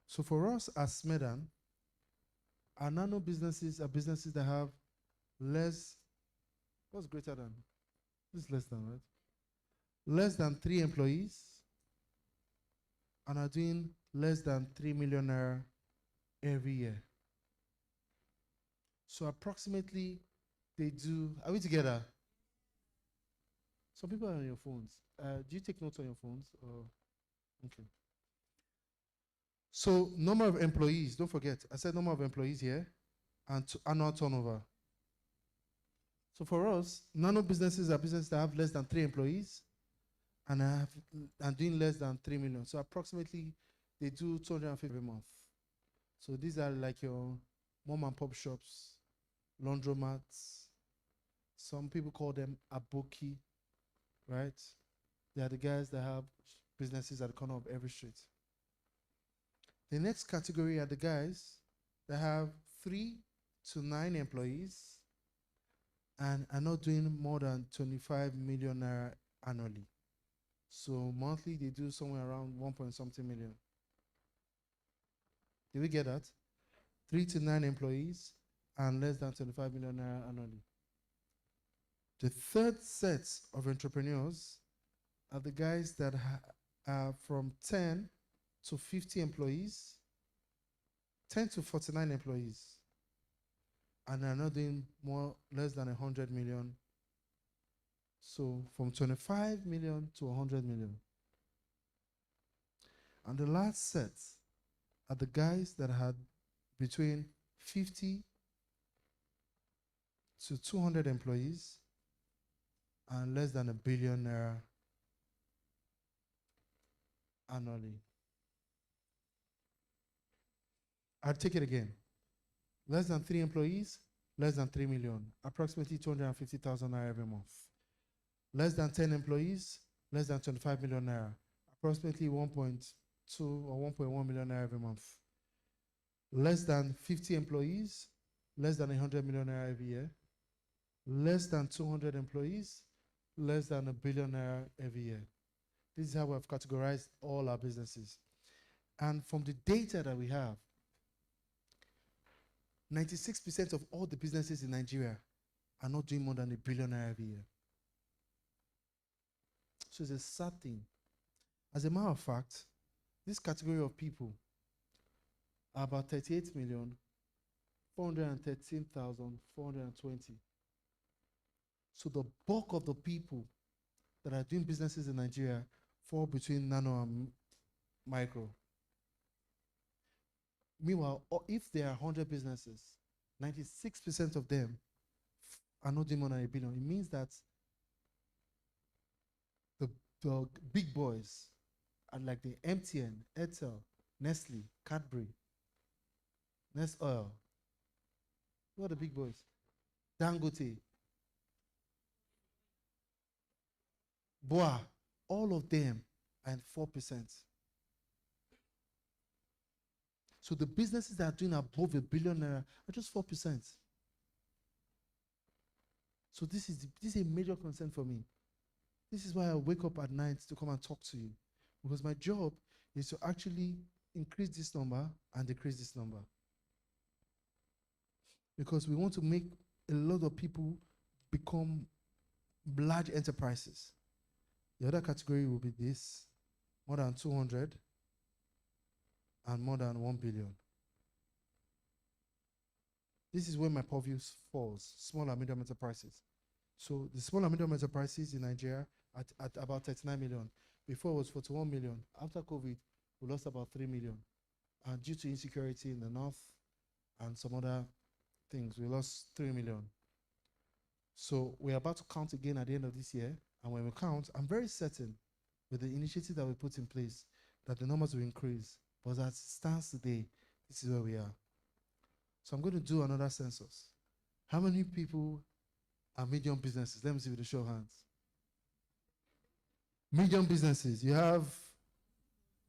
So for us as Smedan, our nano businesses are businesses that have less, what's greater than? This is less than, right? Less than 3 employees, and are doing less than 3 million naira every year. So approximately they do, are we together? Some people are on your phones. Do you take notes on your phones? Or? Okay. So number of employees, don't forget, I said number of employees here and annual turnover. So for us, nano businesses are businesses that have less than 3 employees and doing less than 3 million. So approximately they do 250 every month. So these are like your mom and pop shops, laundromats. Some people call them aboki, right? They are the guys that have businesses at the corner of every street. The next category are the guys that have 3 to 9 employees and are not doing more than 25 million naira annually. So monthly they do somewhere around 1 point something million. Did we get that? 3 to 9 employees, and less than 25 million naira annually. The third set of entrepreneurs are the guys that are from 10 to 50 employees, 10 to 49 employees, and are not doing less than 100 million. So from 25 million to 100 million. And the last set are the guys that had between 50 to 200 employees and less than $1 billion annually. I'll take it again. Less than 3 employees, less than 3 million, approximately 250,000 naira every month. Less than 10 employees, less than 25 million naira, approximately 1.2 or 1.1 million naira every month. Less than 50 employees, less than 100 million naira every year. Less than 200 employees, less than $1 billion naira every year. This is how we have categorized all our businesses. And from the data that we have, 96% of all the businesses in Nigeria are not doing more than $1 billion naira every year. So it's a sad thing. As a matter of fact, this category of people are about 38,413,420. So the bulk of the people that are doing businesses in Nigeria fall between nano and micro. Meanwhile, if there are 100 businesses, 96% of them are not doing more than $1 billion. It means that the big boys are like the MTN, Airtel, Nestle, Cadbury, Nest Oil. Who are the big boys? Dangote, Boa, all of them are in 4%. So the businesses that are doing above $1 billion naira are just 4%. So this is a major concern for me. This is why I wake up at night to come and talk to you, because my job is to actually increase this number and decrease this number. Because we want to make a lot of people become large enterprises. The other category will be this, more than 200 and more than 1 billion. This is where my purview falls, small and medium enterprises. So the small and medium enterprises in Nigeria at about 39 million. Before it was 41 million. After COVID, we lost about 3 million. And due to insecurity in the north and some other things, we lost 3 million. So we're about to count again at the end of this year. And when we count, I'm very certain with the initiative that we put in place that the numbers will increase. But as it stands today, this is where we are. So I'm going to do another census. How many people are medium businesses? Let me see with a show of hands. Medium businesses, you have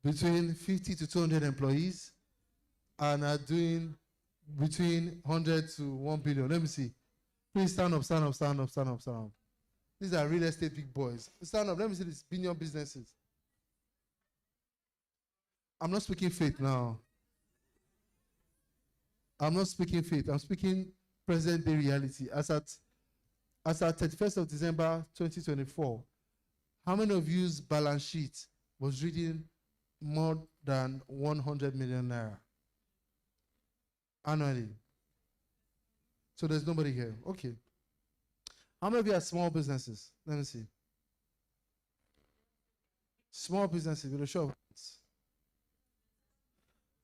between 50 to 200 employees and are doing between 100 to 1 billion. Let me see. Please stand up, stand up, stand up, stand up, stand up. These are real estate big boys. Stand up, let me see these medium businesses. I'm not speaking faith now. I'm not speaking faith. I'm speaking present day reality. As at 31st of December 2024, how many of you's balance sheet was reading more than 100 million naira annually? So there's nobody here. Okay. How many of you are small businesses? Let me see. Small businesses with a show of hands.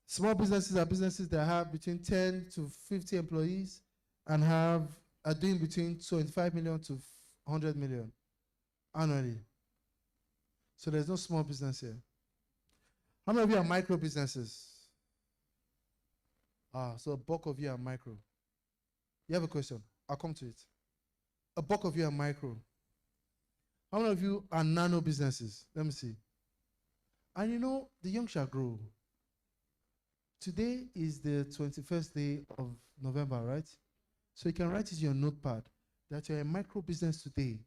Small businesses are businesses that have between 10 to 50 employees and are doing between 25 million to 100 million annually. So there's no small business here. How many of you are micro businesses? So a bulk of you are micro. You have a question? I'll come to it. A bulk of you are micro. How many of you are nano businesses? Let me see. And you know, the young shall grow. Today is the 21st day of November, right? So you can write it in your notepad that you're a micro business today.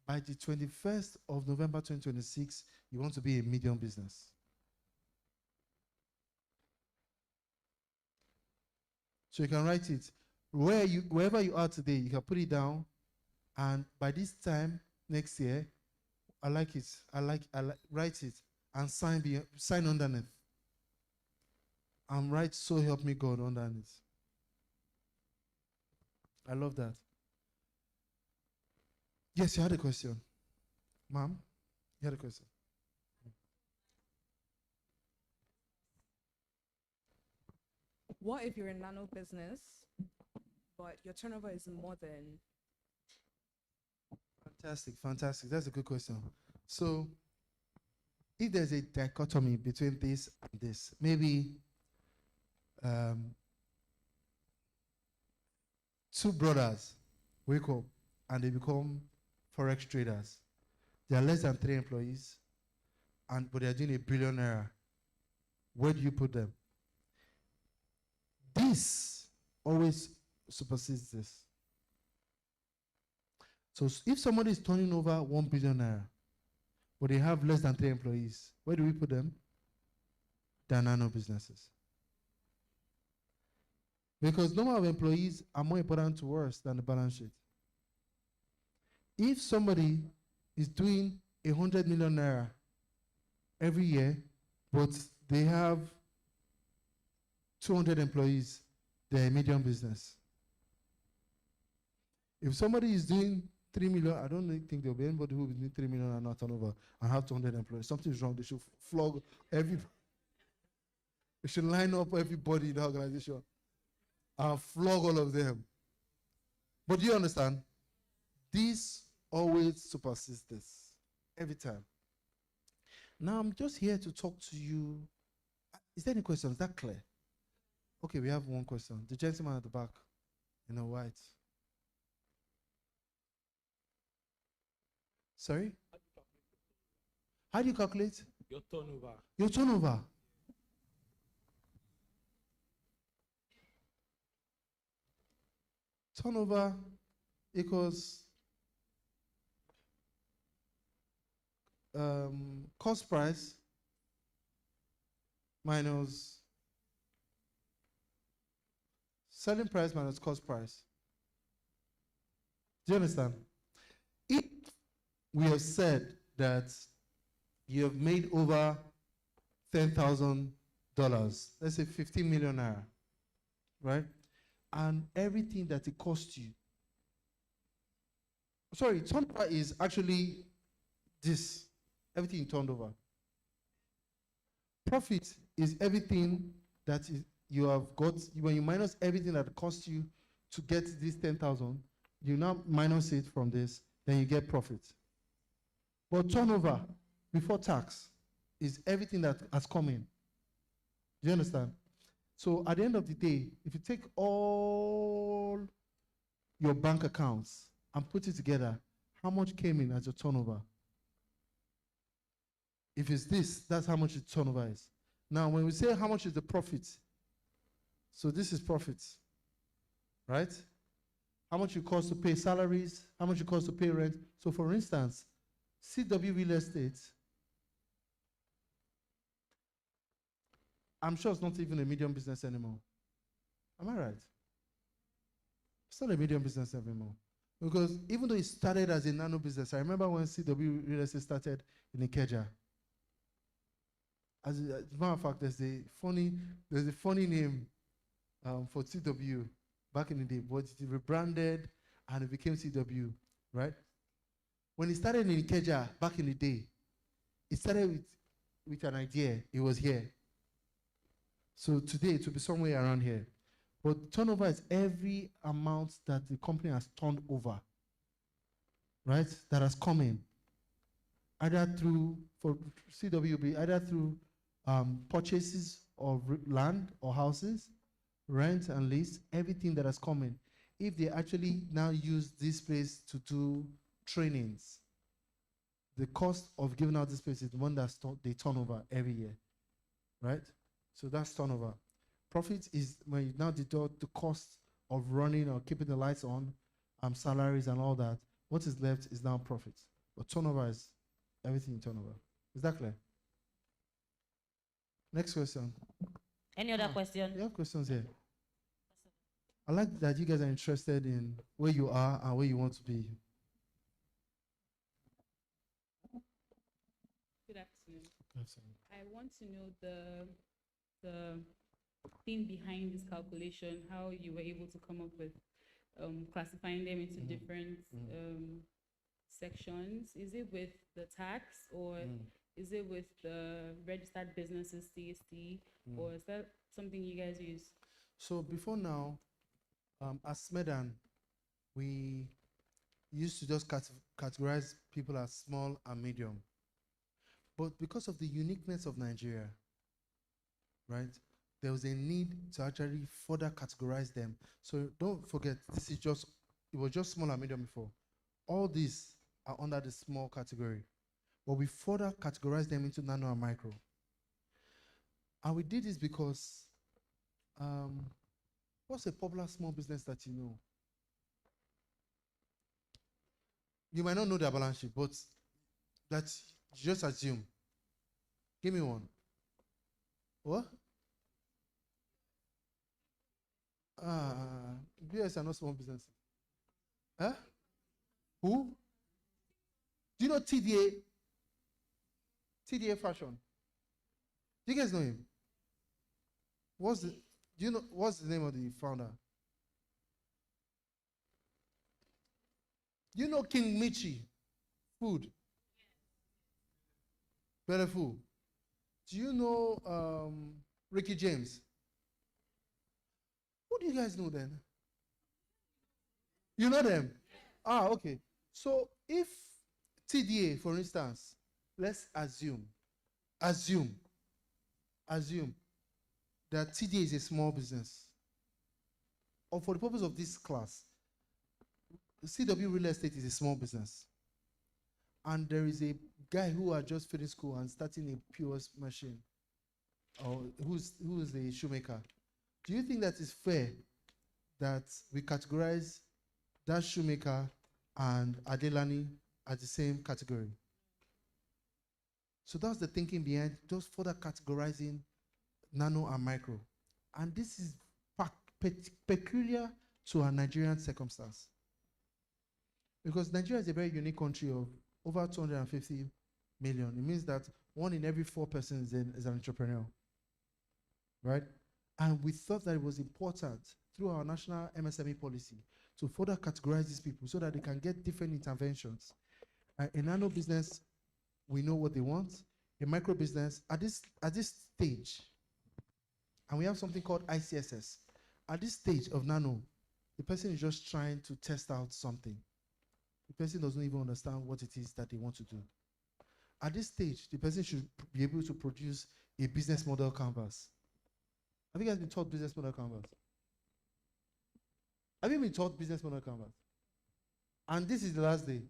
By the 21st of November 2026, you want to be a medium business. So you can write it. Wherever you are today, you can put it down. And by this time next year, I like it. Write it and sign underneath. And write "So help me God" underneath. I love that. Yes, you had a question. Ma'am, you had a question.
What if you're a nano business, but your turnover is more than...
Fantastic. That's a good question. So, if there's a dichotomy between this and this, maybe two brothers wake up and they become forex traders. They are less than 3 employees, but they are doing $1 billion. Where do you put them? This always supersedes this. So if somebody is turning over $1 billion, but they have less than 3 employees, where do we put them? They're nano businesses. Because number of employees are more important to us than the balance sheet. If somebody is doing $100 million every year, but they have 200 employees, they're a medium business. If somebody is doing 3 million, I don't think there'll be anybody who will be doing 3 million and not turnover and have 200 employees. Something's wrong. They should flog everybody. They should line up everybody in the organization and flog all of them. But do you understand? This always supersedes this. Every time. Now I'm just here to talk to you. Is there any questions? Is that clear? Okay, we have one question. The gentleman at the back in a white. Sorry? How do you calculate?
Your turnover.
Your turnover. Turnover equals cost price minus selling price minus cost price. Do you understand? If we have said that you have made over $10,000, let's say 15 million naira, right? And everything that it costs you. Sorry, turnover is actually this, everything turned over. Profit is everything that you have got, when you minus everything that costs you to get this 10,000, you now minus it from this, then you get profit. But turnover before tax is everything that has come in. Do you understand? So at the end of the day, if you take all your bank accounts and put it together, how much came in as your turnover? If it's this, that's how much the turnover is. Now, when we say how much is the profit, so this is profits, right? How much it costs to pay salaries, how much it costs to pay rent. So for instance, CW Real Estate, I'm sure it's not even a medium business anymore. Am I right? It's not a medium business anymore. Because even though it started as a nano business, I remember when CW Real Estate started in Ikeja. As a matter of fact, there's a funny name for CW back in the day, but it rebranded and it became CW, right? When it started in Ikeja back in the day, it started with an idea. It was here. So today it will be somewhere around here. But turnover is every amount that the company has turned over, right? That has come in. Either through, for CWB, either through purchases of land or houses, rent and lease, everything that has come in. If they actually now use this place to do trainings, the cost of giving out this space is the one that they turn over every year, right? So that's turnover. Profit is when you now deduct the cost of running or keeping the lights on, salaries and all that. What is left is now profit. But turnover is everything in turnover. Is that clear? Next question.
Any other question?
You have questions here. I like that you guys are interested in where you are and where you want to be.
Good afternoon. I want to know the thing behind this calculation, how you were able to come up with classifying them into different sections. Is it with the tax, or is it with the registered businesses, CST, or is that something you guys use?
So before now, as Smedan, we used to just categorize people as small and medium. But because of the uniqueness of Nigeria, right, there was a need to actually further categorize them. So don't forget, it was just small and medium before. All these are under the small category. But we further categorized them into nano and micro. And we did this because, what's a popular small business that you know? You might not know their balance sheet, but that's just assume. Give me one. What? BS are not small businesses. Huh? Who? Do you know TDA? TDA Fashion. Do you guys know him? What's the name of the founder? Do you know King Michi Food? Bellefu. Do you know Ricky James? Who do you guys know then? You know them? Ah, okay. So if TDA, for instance, let's assume that TDA is a small business, or for the purpose of this class, CW Real Estate is a small business, and there is a guy who are just finished school and starting a POS machine, or who is a shoemaker. Do you think that is fair that we categorize that shoemaker and Adelani as the same category? So that's the thinking behind just further categorizing nano and micro. And this is peculiar to our Nigerian circumstance. Because Nigeria is a very unique country of over 250 million. It means that 1 in every 4 persons is an entrepreneur, right? And we thought that it was important through our national MSME policy to further categorize these people so that they can get different interventions. A nano business, we know what they want. A micro business, at this stage, and we have something called ICSS. At this stage of nano, the person is just trying to test out something. The person doesn't even understand what it is that they want to do. At this stage, the person should be able to produce a business model canvas. Have you guys been taught business model canvas? Have you been taught business model canvas? And this is the last day.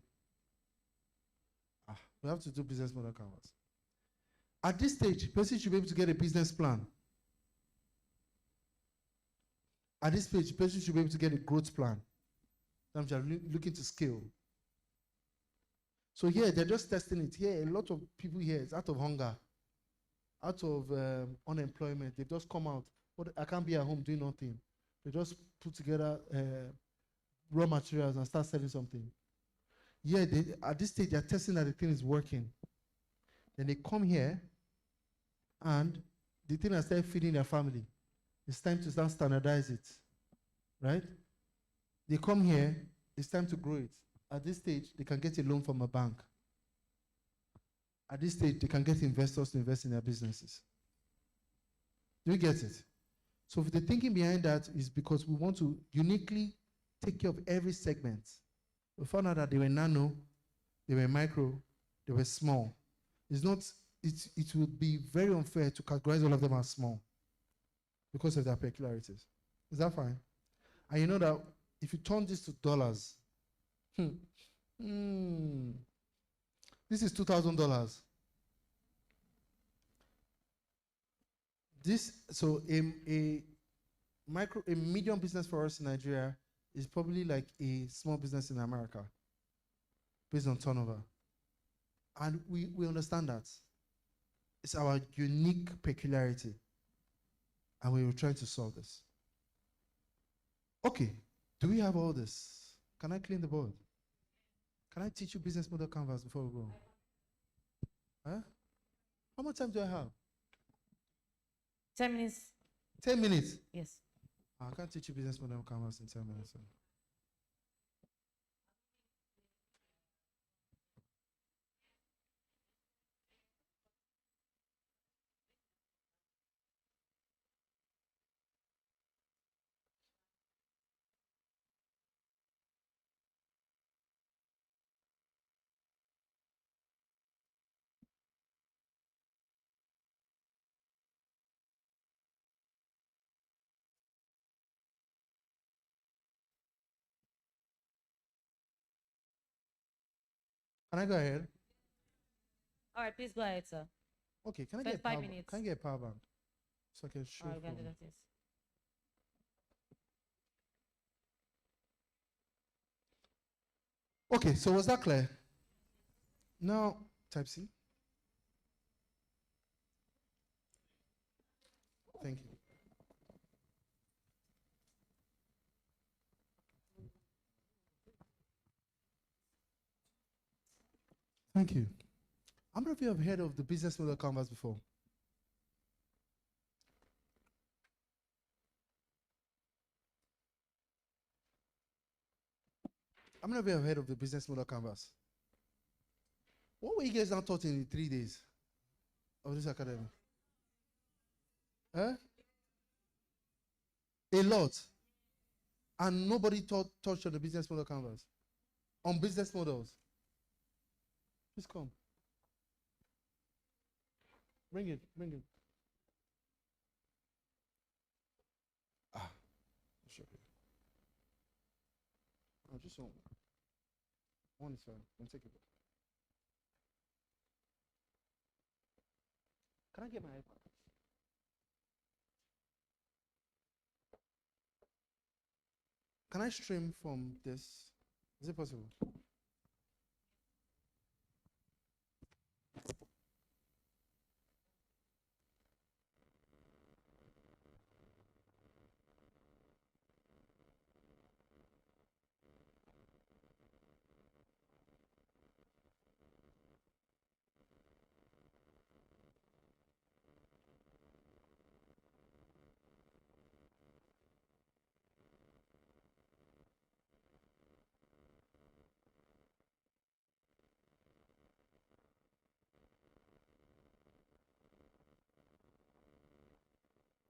We have to do business model canvas. At this stage, the person should be able to get a business plan. At this stage, the person should be able to get a growth plan. Sometimes you're looking to scale. So here, they're just testing it. Here, a lot of people here is out of hunger, out of unemployment. They've just come out. But I can't be at home doing nothing. They just put together raw materials and start selling something. Yeah, at this stage, they're testing that the thing is working. Then they come here, and the thing has started feeding their family. It's time to start standardize it, right? They come here, it's time to grow it. At this stage, they can get a loan from a bank. At this stage, they can get investors to invest in their businesses. Do you get it? So the thinking behind that is because we want to uniquely take care of every segment. We found out that they were nano, they were micro, they were small. It's not, it would be very unfair to categorize all of them as small because of their peculiarities. Is that fine? And you know that if you turn this to dollars, this is $2,000. So a medium business for us in Nigeria is probably like a small business in America based on turnover. And we understand that. It's our unique peculiarity. And we were trying to solve this. Okay, do we have all this? Can I clean the board? Can I teach you business model canvas before we go? Huh? How much time do I have?
10 minutes.
10 minutes?
Yes.
I can't teach you business model canvas in 10 minutes. Can I go ahead?
All right, please go ahead, sir.
Okay, can I
First
get
5
power,
minutes.
Can I get a power bank so I can show?
All right, we can do
from-
that, yes.
Okay, so was that clear? Now, type C. Thank you. Thank you. How many of you have heard of the business model canvas before? How many of you have heard of the business model canvas? What were you guys now taught in the 3 days of this academy? Huh? A lot. And nobody touched on the business model canvas. On business models. Please come. Bring it, bring it. I'll show you. Oh, just one. One is fine. Then take it. Can I get my iPad? Can I stream from this? Is it possible?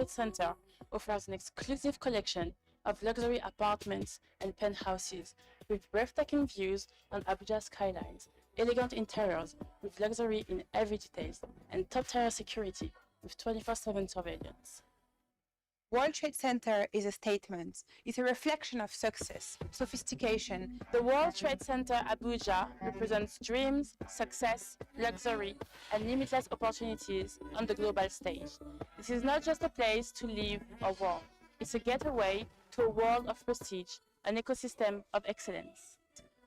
Center offers an exclusive collection of luxury apartments and penthouses with breathtaking views on Abuja skylines, elegant interiors with luxury in every detail, and top-tier security with 24/7 surveillance.
World Trade Center is a statement. It's a reflection of success, sophistication.
The World Trade Center Abuja represents dreams, success, luxury, and limitless opportunities on the global stage. This is not just a place to live or work. It's a getaway to a world of prestige, an ecosystem of excellence.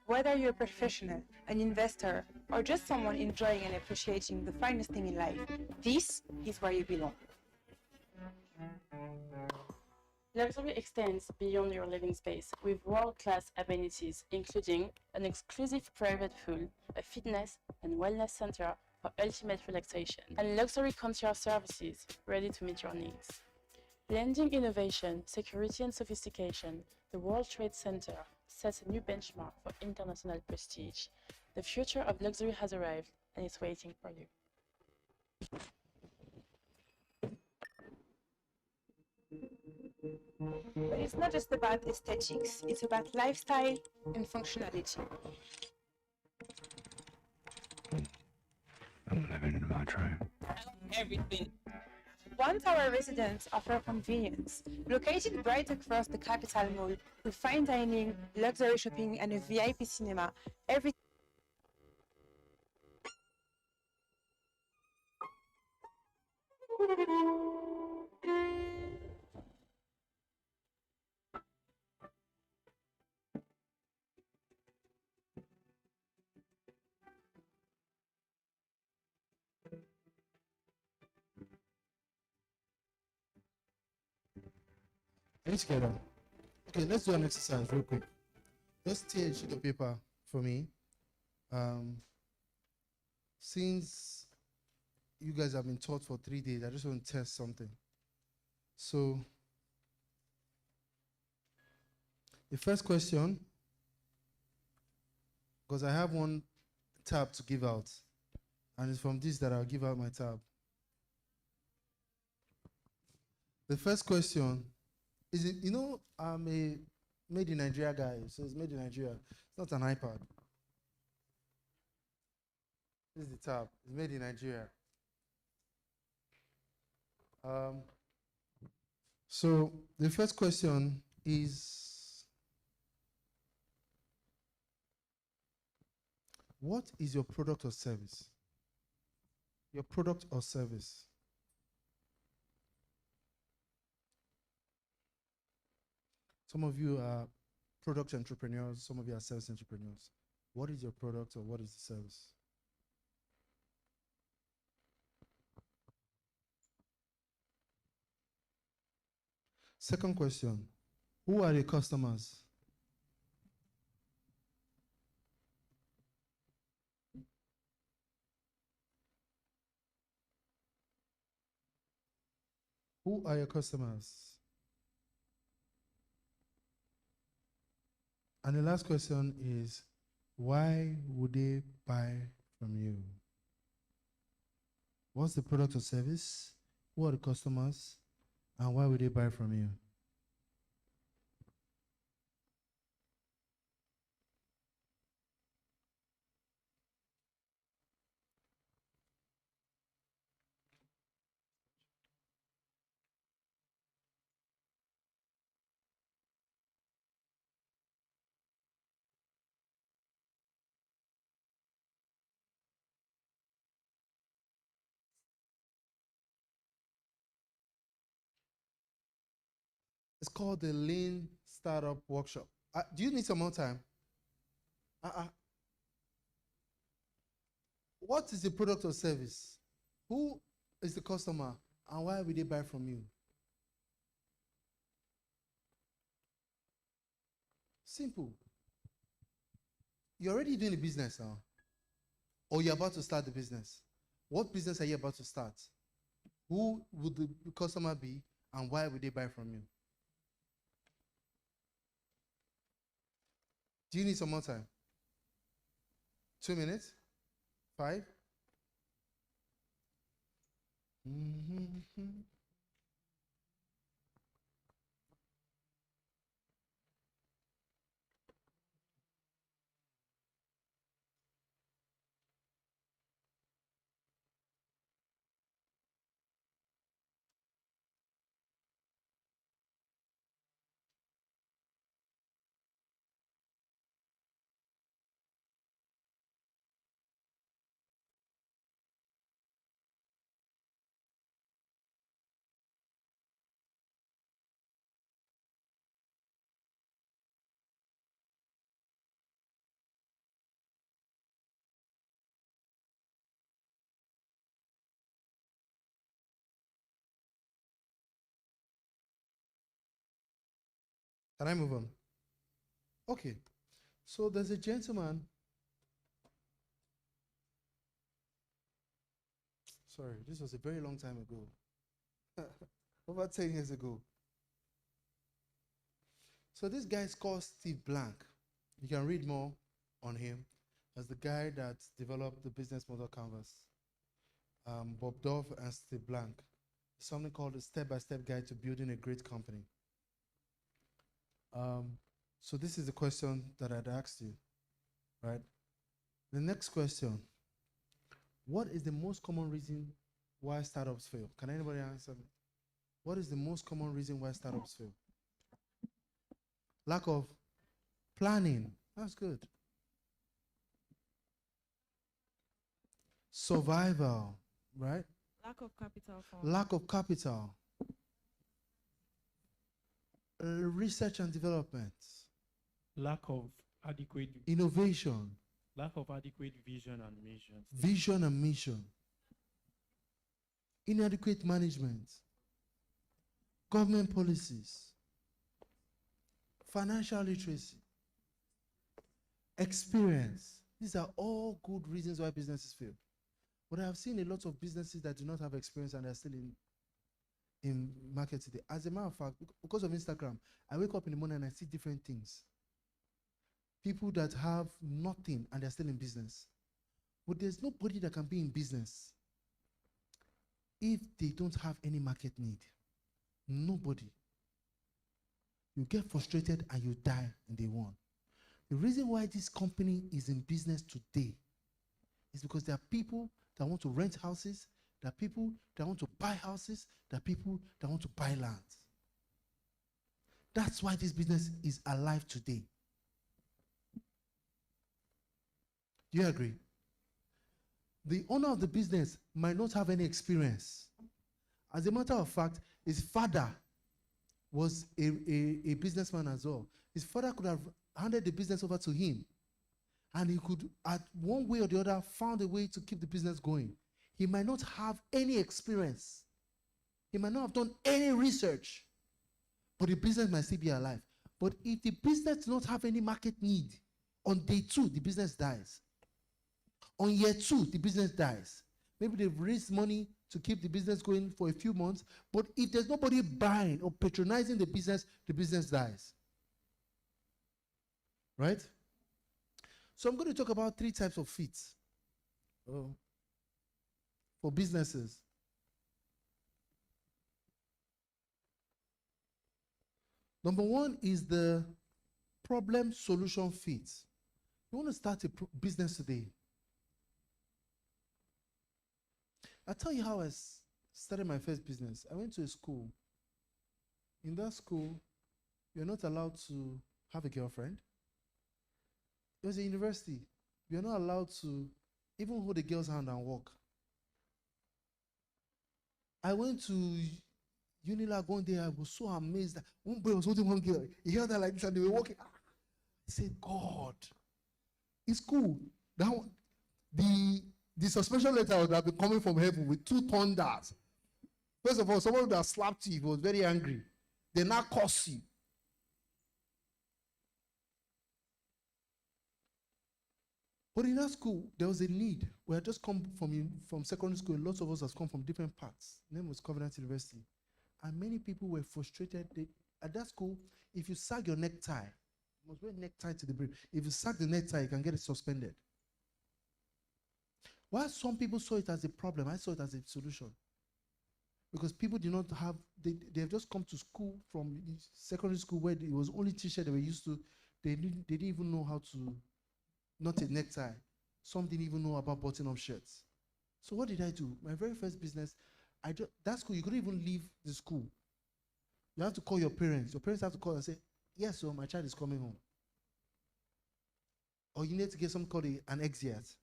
Whether you're a professional, an investor, or just someone enjoying and appreciating the finest thing in life, this is where you belong.
Luxury extends beyond your living space with world-class amenities, including an exclusive private pool, a fitness and wellness center for ultimate relaxation, and luxury concierge services ready to meet your needs. Blending innovation, security, and sophistication, the World Trade Center sets a new benchmark for international prestige. The future of luxury has arrived and is waiting for you.
But it's not just about aesthetics, it's about lifestyle and functionality.
I'm living in my dream.
Everything.
One Tower residents offer convenience. Located right across the Capital Mall, with fine dining, luxury shopping, and a VIP cinema, everything.
Are you together? Okay, let's do an exercise real quick. Just tear a sheet of paper for me. Since you guys have been taught for 3 days, I just want to test something. So, the first question, because I have one tab to give out, and it's from this that I'll give out my tab. The first question is, it, you know, I'm a made in Nigeria guy, so it's made in Nigeria. It's not an iPad. This is the tab. It's made in Nigeria. So the first question is, what is your product or service? Your product or service. Some of you are product entrepreneurs, some of you are service entrepreneurs. What is your product or what is the service? Second question, who are your customers? Who are your customers? And the last question is, why would they buy from you? What's the product or service? Who are the customers? And why would they buy from you? It's called the Lean Startup Workshop. Do you need some more time? What is the product or service? Who is the customer? And why will they buy from you? Simple. You're already doing a business now. Or you're about to start the business. What business are you about to start? Who would the customer be? And why would they buy from you? Do you need some more time? 2 minutes? 5? Can I move on? Okay. So there's a gentleman. Sorry, this was a very long time ago. Over 10 years ago. So this guy is called Steve Blank. You can read more on him as the guy that developed the business model canvas. Bob Dove and Steve Blank. Something called a step-by-step guide to building a great company. So this is the question that I'd asked you, right? The next question, what is the most common reason why startups fail? Can anybody answer me? What is the most common reason why startups fail? Lack of planning. That's good. Survival, right?
Lack of capital.
Lack of capital. Research and development.
Lack of adequate
Innovation.
lack of adequate vision and mission.
Vision and mission. Inadequate management. Government policies. financial literacy, experience. These are all good reasons why businesses fail. But I have seen a lot of businesses that do not have experience and are still in market today. As a matter of fact, because of Instagram, I wake up in the morning and I see different things. People that have nothing and they're still in business. But there's nobody that can be in business if they don't have any market need. Nobody. You get frustrated and you die in day one. The reason why this company is in business today is because there are people that want to rent houses, there are people that want to buy houses, there are people that want to buy land. That's why this business is alive today. Do you agree? The owner of the business might not have any experience. As a matter of fact, his father was a businessman as well. His father could have handed the business over to him, and he could, at one way or the other, found a way to keep the business going. He might not have any experience. He might not have done any research, but the business might still be alive. But if the business does not have any market need, on day 2, the business dies. On year 2, the business dies. Maybe they've raised money to keep the business going for a few months, but if there's nobody buying or patronizing the business dies. Right? So I'm going to talk about 3 types of fits for businesses. Number 1 is the problem solution fit. You want to start a business today. I'll tell you how I started my first business. I went to a school. In that school, you're not allowed to have a girlfriend. It was a university. You're not allowed to even hold a girl's hand and walk. I went to Unilag one day. I was so amazed that one boy was holding one girl. He held her like this and they were walking. I said, God, it's cool. Now, the suspension letter would have been coming from heaven with 2 thunders. First of all, someone that slapped you was very angry. They now curse you. But in that school, there was a need. We had just come from secondary school. Lots of us has come from different parts. The name was Covenant University. And many people were frustrated. At that school, if you sag your necktie, you must wear necktie to the brim. If you sag the necktie, you can get it suspended. While some people saw it as a problem, I saw it as a solution. Because people did not have, they have just come to school from secondary school where it was only t-shirt they were used to. They didn't even know how to knot a necktie. Some didn't even know about button-up shirts. So what did I do? My very first business, that school, you couldn't even leave the school. You have to call your parents. Your parents have to call and say, yes, so my child is coming home. Or you need to get something called an exit.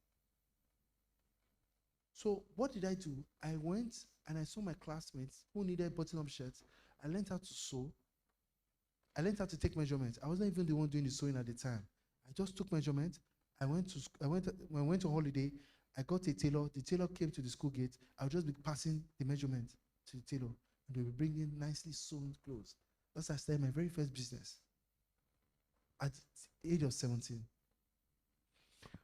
So what did I do? I went and I saw my classmates who needed button-up shirts. I learned how to sew. I learned how to take measurements. I wasn't even the one doing the sewing at the time. I just took measurements. When I went on holiday, I got a tailor. The tailor came to the school gate. I would just be passing the measurement to the tailor, and they would bring in nicely sewn clothes. That's how I started my very first business at the age of 17.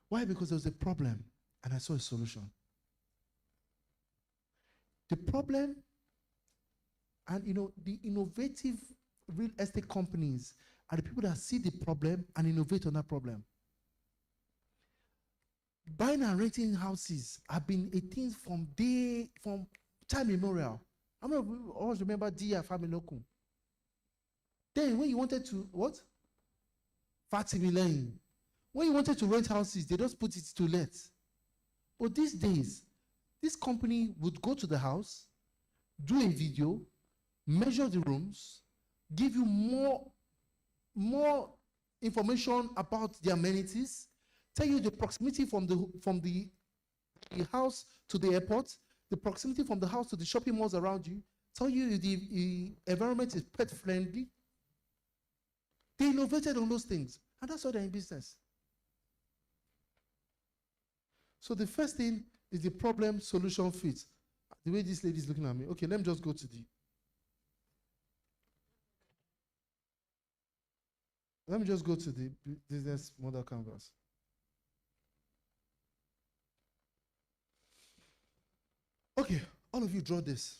Why? Because there was a problem, and I saw a solution. The problem, and the innovative real estate companies are the people that see the problem and innovate on that problem. Buying and renting houses have been a thing from time immemorial. How many of you always remember Dia Familokum? Then when you wanted to, what? Fatimi Lane. When you wanted to rent houses, they just put it to let. But these days, this company would go to the house, do a video, measure the rooms, give you more information about the amenities, tell you the proximity from the house to the airport, the proximity from the house to the shopping malls around you, tell you the environment is pet friendly. They innovated on those things, and that's why they're in business. So the first thing is the problem solution fit. The way this lady is looking at me. Okay, let me just go to the. Okay, let me just go to the Let me just go to the business model canvas. Okay, all of you draw this.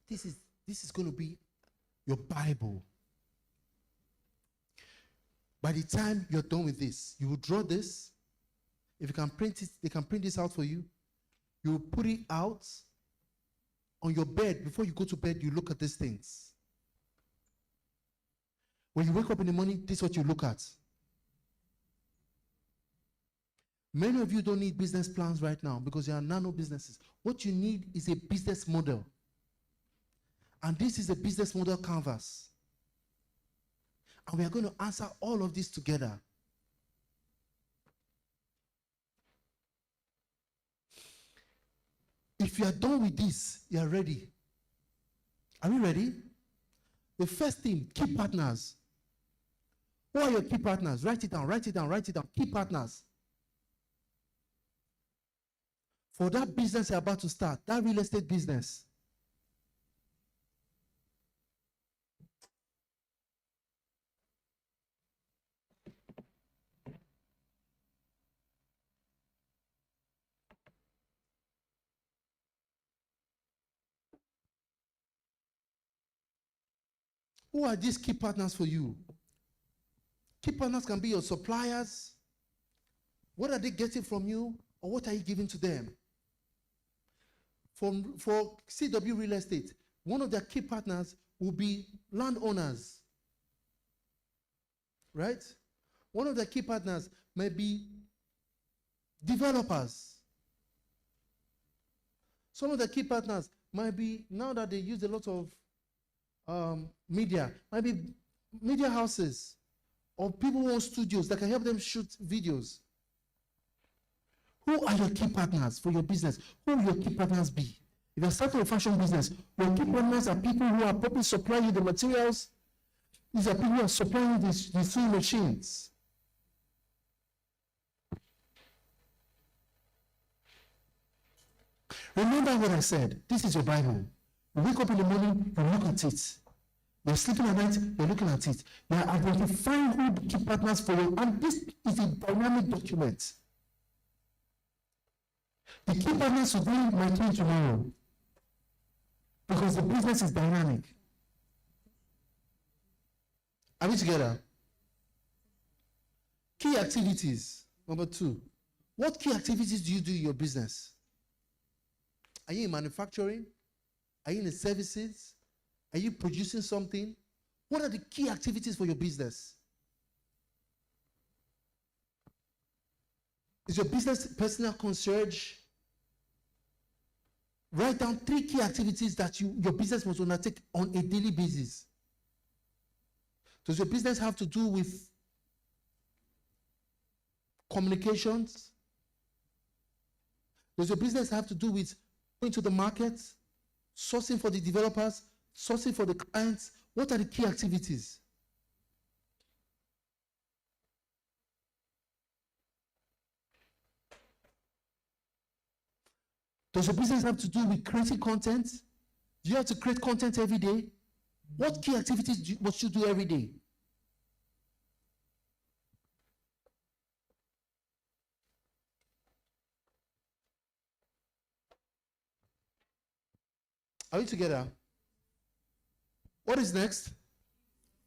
This is going to be your Bible. By the time you're done with this, you will draw this. If you can print it, they can print this out for you. You will put it out on your bed. Before you go to bed, you look at these things. When you wake up in the morning, this is what you look at. Many of you don't need business plans right now because you are nano businesses. What you need is a business model. And this is a business model canvas. And we are going to answer all of this together. If you are done with this, you are ready. Are we ready? The first thing, key partners. Who are your key partners? Write it down, write it down, write it down. Key partners. For that business you're about to start, that real estate business. Who are these key partners for you? Key partners can be your suppliers. What are they getting from you, or what are you giving to them? For CW Real Estate, one of their key partners will be landowners, right? One of their key partners may be developers. Some of the key partners might be, now that they use a lot of media, might be media houses or people who own studios that can help them shoot videos. Who are your key partners for your business? Who will your key partners be? If you're starting a fashion business, your key partners are people who are probably supplying you the materials. These are people who are supplying the sewing machines. Remember what I said. This is your Bible. You wake up in the morning, you look at it. You're sleeping at night, you're looking at it. You're identifying who the key partners for you. And this is a dynamic document. The key partners today might change tomorrow. Because the business is dynamic. Are we together? Key activities. Number 2. What key activities do you do in your business? Are you in manufacturing? Are you in the services? Are you producing something? What are the key activities for your business? Is your business personal concierge? Write down 3 key activities that your business must undertake on a daily basis. Does your business have to do with communications? Does your business have to do with going to the market, sourcing for the developers, sourcing for the clients? What are the key activities? Does your business have to do with creating content? Do you have to create content every day? What key activities must you do every day? Are we together? What is next?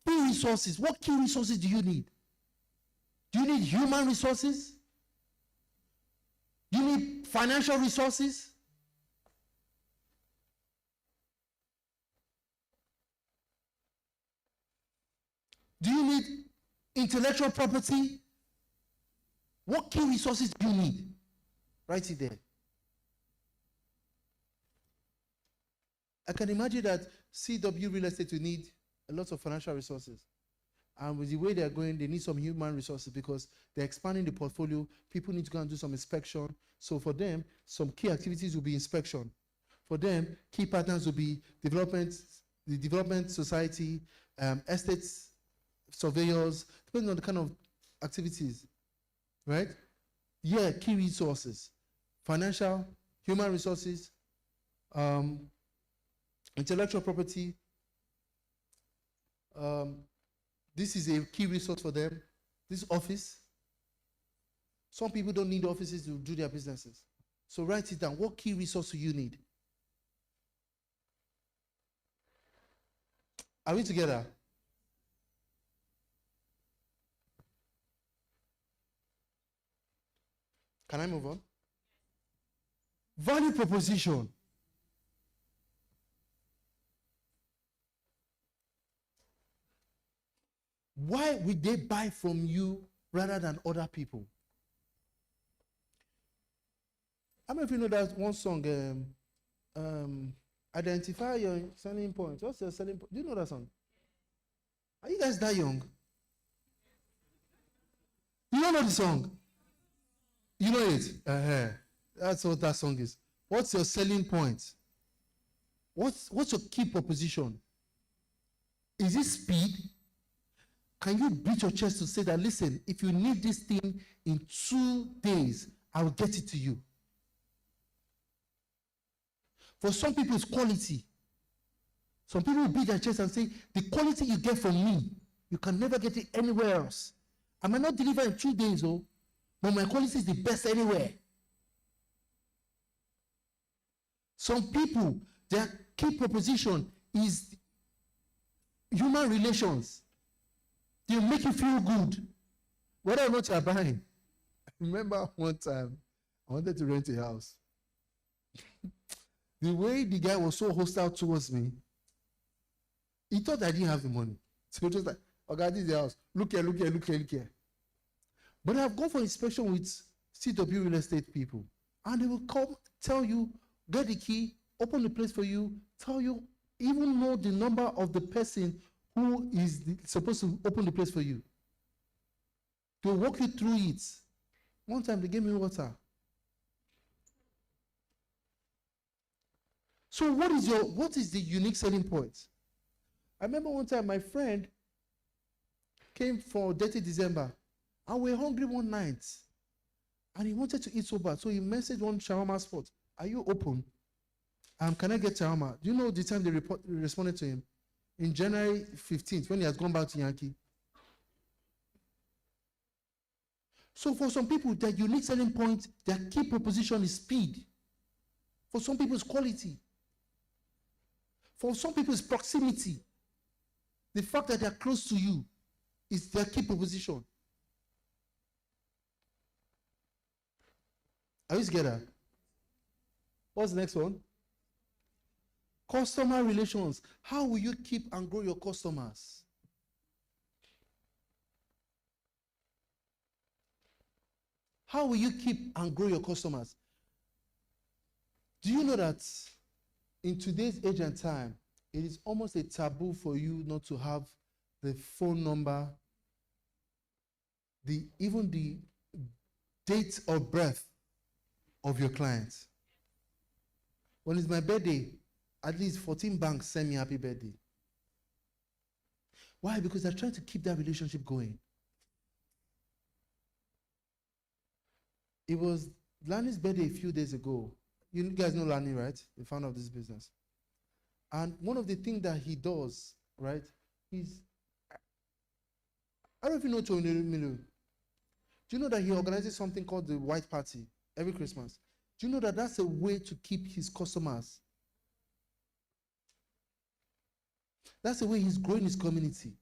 Key resources. What key resources do you need? Do you need human resources? Do you need financial resources? Do you need intellectual property? What key resources do you need? Write it there. I can imagine that CW Real Estate will need a lot of financial resources. And with the way they're going, they need some human resources because they're expanding the portfolio. People need to go and do some inspection. So for them, some key activities will be inspection. For them, key partners will be development, the development society, estates, surveyors, depending on the kind of activities, right? Yeah, key resources, financial, human resources, intellectual property, This is a key resource for them. This office. Some people don't need offices to do their businesses. So write it down. What key resource do you need? Are we together? Can I move on? Value proposition. Why would they buy from you rather than other people? How many of you know that one song, identify your selling point? What's your selling point? Do you know that song? Are you guys that young? You don't know the song? You know it? That's what that song is. What's your selling point? What's your key proposition? Is it speed? Can you beat your chest to say that, listen, if you need this thing in 2 days, I will get it to you? For some people, it's quality. Some people will beat their chest and say, the quality you get from me, you can never get it anywhere else. I might not deliver in 2 days, but my quality is the best anywhere. Some people, their key proposition is human relations. They make you feel good, whether or not you are buying. I remember one time, I wanted to rent a house. The way the guy was so hostile towards me, he thought I didn't have the money. So he was just like, okay, this is the house. Look here, look here, look here, look here. But I've gone for inspection with CW real estate people, and they will come, tell you, get the key, open the place for you, tell you, even know the number of the person who is supposed to open the place for you. They'll walk you through it. One time they gave me water. So what is the unique selling point? I remember one time my friend came for Dirty December, and we were hungry one night, and he wanted to eat so bad. So he messaged one shawarma spot. Are you open? Can I get shawarma? Do you know the time they responded to him? In January 15th, when he has gone back to Yankee. So for some people, their unique selling point, their key proposition is speed. For some people, it's quality. For some people, it's proximity. The fact that they're close to you is their key proposition. Are you together? What's the next one? Customer relations. How will you keep and grow your customers? How will you keep and grow your customers? Do you know that in today's age and time, it is almost a taboo for you not to have the phone number, even the date of birth of your clients? When it's my birthday, at least 14 banks send me happy birthday. Why? Because they're trying to keep that relationship going. It was Lani's birthday a few days ago. You guys know Lani, right? The founder of this business. And one of the things that he does, right, is, I don't know if you know Tony Milo. Do you know that he organizes something called the White Party every Christmas? Do you know that that's a way to keep his customers? That's the way he's growing his community.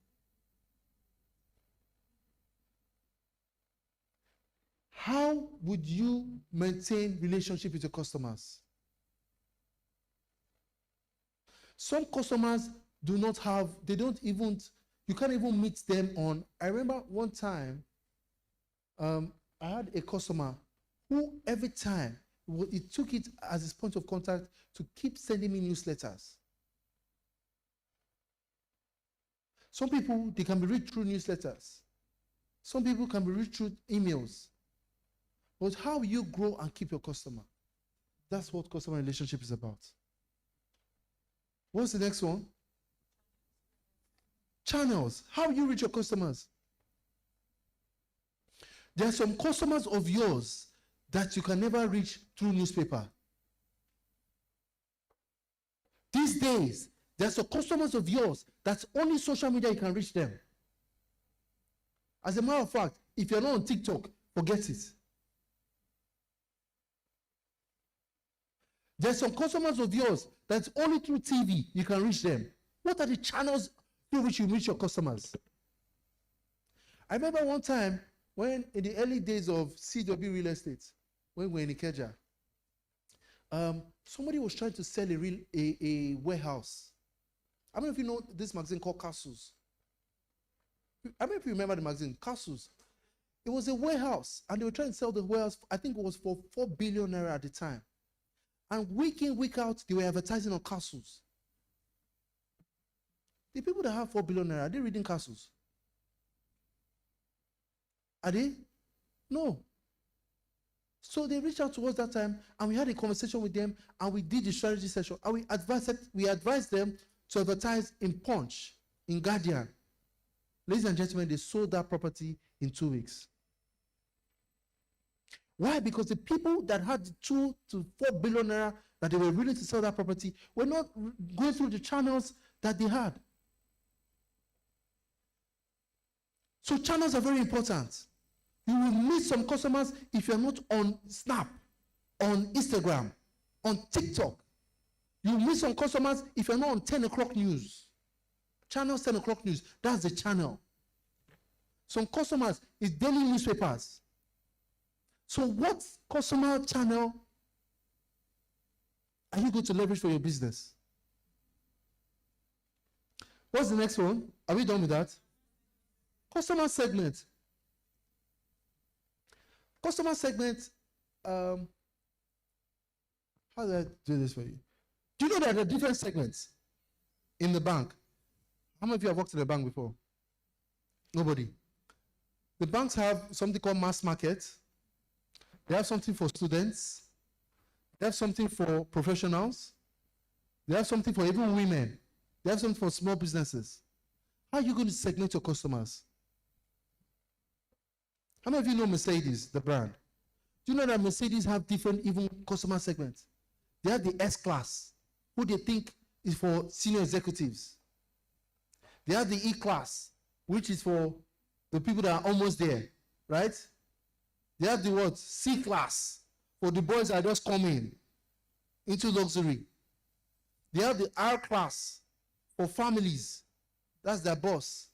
How would you maintain relationship with your customers? Some customers do not have, they don't even, you can't even meet them on. I remember one time, I had a customer who every time, he took it as his point of contact to keep sending me newsletters. Some people, they can be reached through newsletters. Some people can be reached through emails. But how you grow and keep your customer? That's what customer relationship is about. What's the next one? Channels. How you reach your customers? There are some customers of yours that you can never reach through newspaper. These days, there are some customers of yours that's only social media you can reach them. As a matter of fact, if you're not on TikTok, forget it. There's some customers of yours that's only through TV you can reach them. What are the channels through which you reach your customers? I remember one time when in the early days of CW real estate, when we were in Ikeja, somebody was trying to sell a warehouse. I don't know if you know this magazine called Castles. I don't know if you remember the magazine, Castles. It was a warehouse, and they were trying to sell the warehouse, I think it was for 4 billion naira at the time. And week in, week out, they were advertising on Castles. The people that have 4 billion naira, are they reading Castles? Are they? No. So they reached out to us that time, and we had a conversation with them, and we did the strategy session, and we advised them to advertise in Punch, in Guardian. Ladies and gentlemen, they sold that property in 2 weeks. Why? Because the people that had 2 to 4 billion naira that they were willing to sell that property were not going through the channels that they had. So channels are very important. You will miss some customers if you're not on Snap, on Instagram, on TikTok. You will miss some customers if you're not on 10 o'clock news. Channels 10 o'clock news, that's the channel. Some customers is daily newspapers. So what customer channel are you going to leverage for your business? What's the next one? Are we done with that? Customer segment. Customer segment, how do I do this for you? Do you know that there are different segments in the bank? How many of you have worked in the bank before? Nobody. The banks have something called mass market. They have something for students. They have something for professionals. They have something for even women. They have something for small businesses. How are you going to segment your customers? How many of you know Mercedes, the brand? Do you know that Mercedes have different even customer segments? They have the S-Class, who they think is for senior executives. They have the E-Class, which is for the people that are almost there, right? They have the what? C-Class, for the boys that are just coming into luxury. They have the R-Class, for families. That's their boss.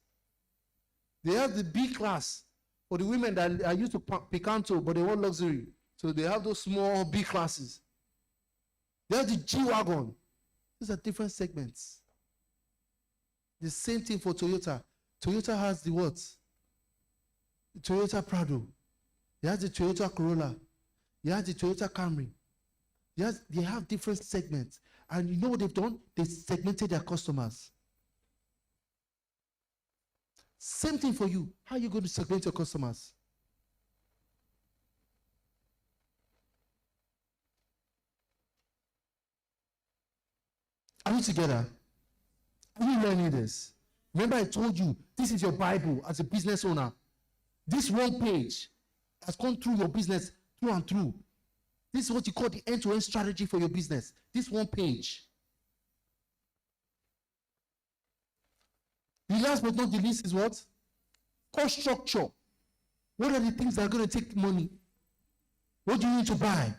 They have the B-Class, for the women that are used to Picanto, but they want luxury. So they have those small B classes. They have the G-Wagon. These are different segments. The same thing for Toyota. Toyota has the what? The Toyota Prado. They have the Toyota Corolla. They have the Toyota Camry. They have different segments. And you know what they've done? They segmented their customers. Same thing for you. How are you going to segment your customers? Are we together? Are you learning this? Remember I told you, this is your Bible as a business owner. This one page has gone through your business through and through. This is what you call the end-to-end strategy for your business. This one page. The last but not the least is what? Cost structure. What are the things that are going to take money? What do you need to buy?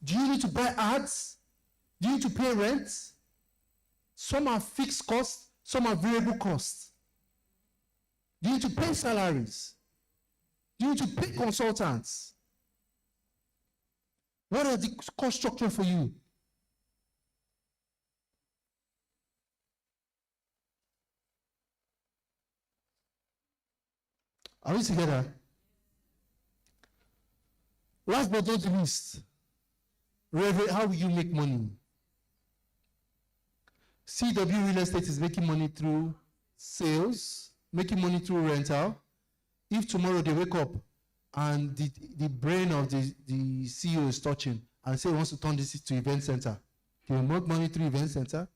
Do you need to buy ads? Do you need to pay rent? Some are fixed costs, some are variable costs. Do you need to pay salaries? Do you need to pay consultants? What are the cost structure for you? Are we together? Last but not the least, Reverend, how will you make money? CW Real Estate is making money through sales, making money through rental. If tomorrow they wake up and the brain of the CEO is touching and say he wants to turn this to event center, he will make money through event center.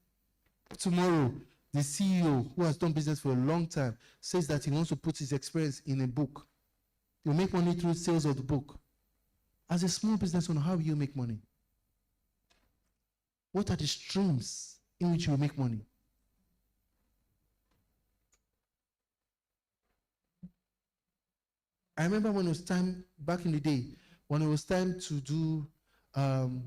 Tomorrow, the CEO who has done business for a long time says that he wants to put his experience in a book. He'll make money through sales of the book. As a small business owner, how will you make money? What are the streams in which you will make money? I remember when it was time back in the day, when it was time to do, 30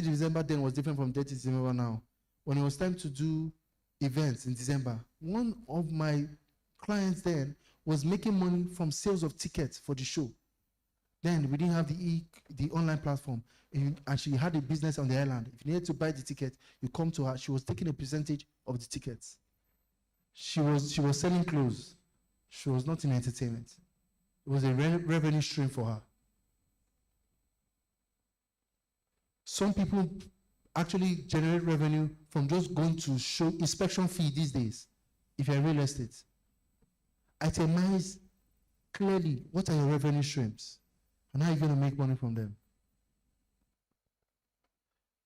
December then was different from 30 December now. When it was time to do events in December, one of my clients then was making money from sales of tickets for the show. Then we didn't have the online platform, and she had a business on the island. If you needed to buy the ticket, you come to her. She was taking a percentage of the tickets. She was selling clothes. She was not in entertainment. It was a revenue stream for her. Some people actually generate revenue from just going to show inspection fee these days. If you're in real estate, itemize clearly what are your revenue streams and how are you going to make money from them.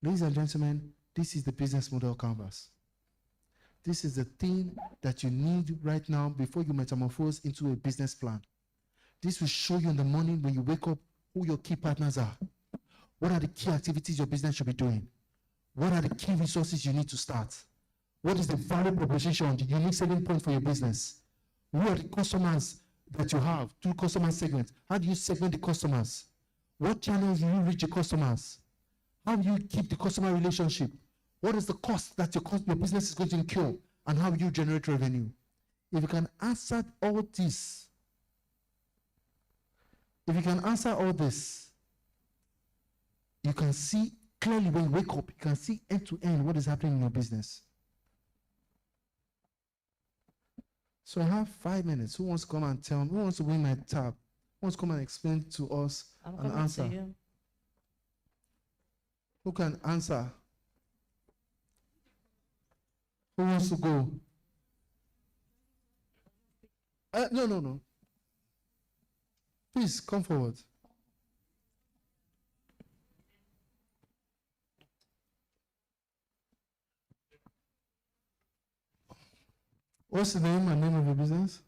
Ladies and gentlemen, this is the business model canvas. This is the thing that you need right now before you metamorphose into a business plan. This will show you in the morning when you wake up who your key partners are. What are the key activities your business should be doing? What are the key resources you need to start? What is the value proposition, the unique selling point for your business? Who are the customers that you have? 2 customer segments. How do you segment the customers? What channels do you reach the customers? How do you keep the customer relationship? What is the cost that your business is going to incur? And how you generate revenue? If you can answer all this, you can see clearly when you wake up, you can see end to end what is happening in your business. So I have 5 minutes. Who wants to come and tell me? Who wants to win my tab? Who wants to come and explain to us an answer? Who can answer? Who wants to go? No. Please come forward. What's the name and name of your business?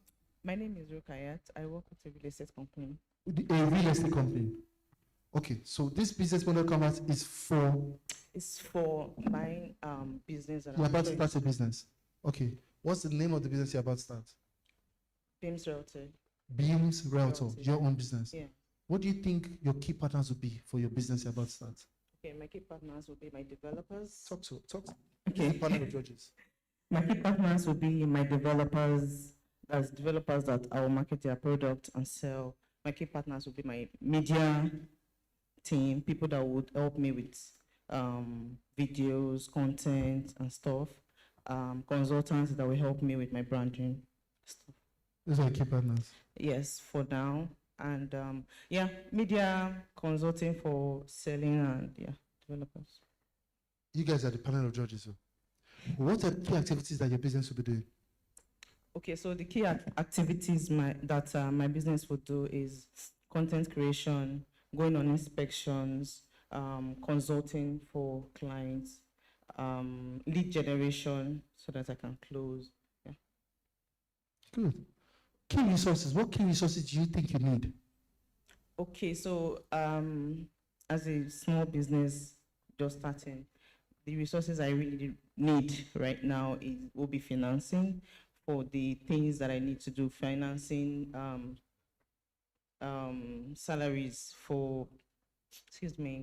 My name is Rukayat. I work with a real estate company.
A real estate company. Okay, so this business model canvas is for?
It's for my business.
You're about to start a business. Okay, what's the name of the business you're about to start?
Beams Realtor.
Beams Realtor, your own business.
Yeah.
What do you think your key partners will be for your business you're about to start?
Okay, my key partners will be my developers.
Talk to.
Okay.
Partner of judges.
My key partners will be my developers, as developers that I will market their product and sell. My key partners will be my media team, people that would help me with videos, content, and stuff. Consultants that will help me with my branding stuff.
Those are key partners.
Yes, for now. And media consulting for selling and developers.
You guys are the panel of judges. So. What are the key activities that your business will be doing?
Okay, so the key activities that my business will do is content creation, going on inspections, consulting for clients, lead generation so that I can close. Yeah.
Good. Key resources. What key resources do you think you need?
Okay, so as a small business just starting, the resources I really need right now will be financing for the things that I need to do, financing, salaries for,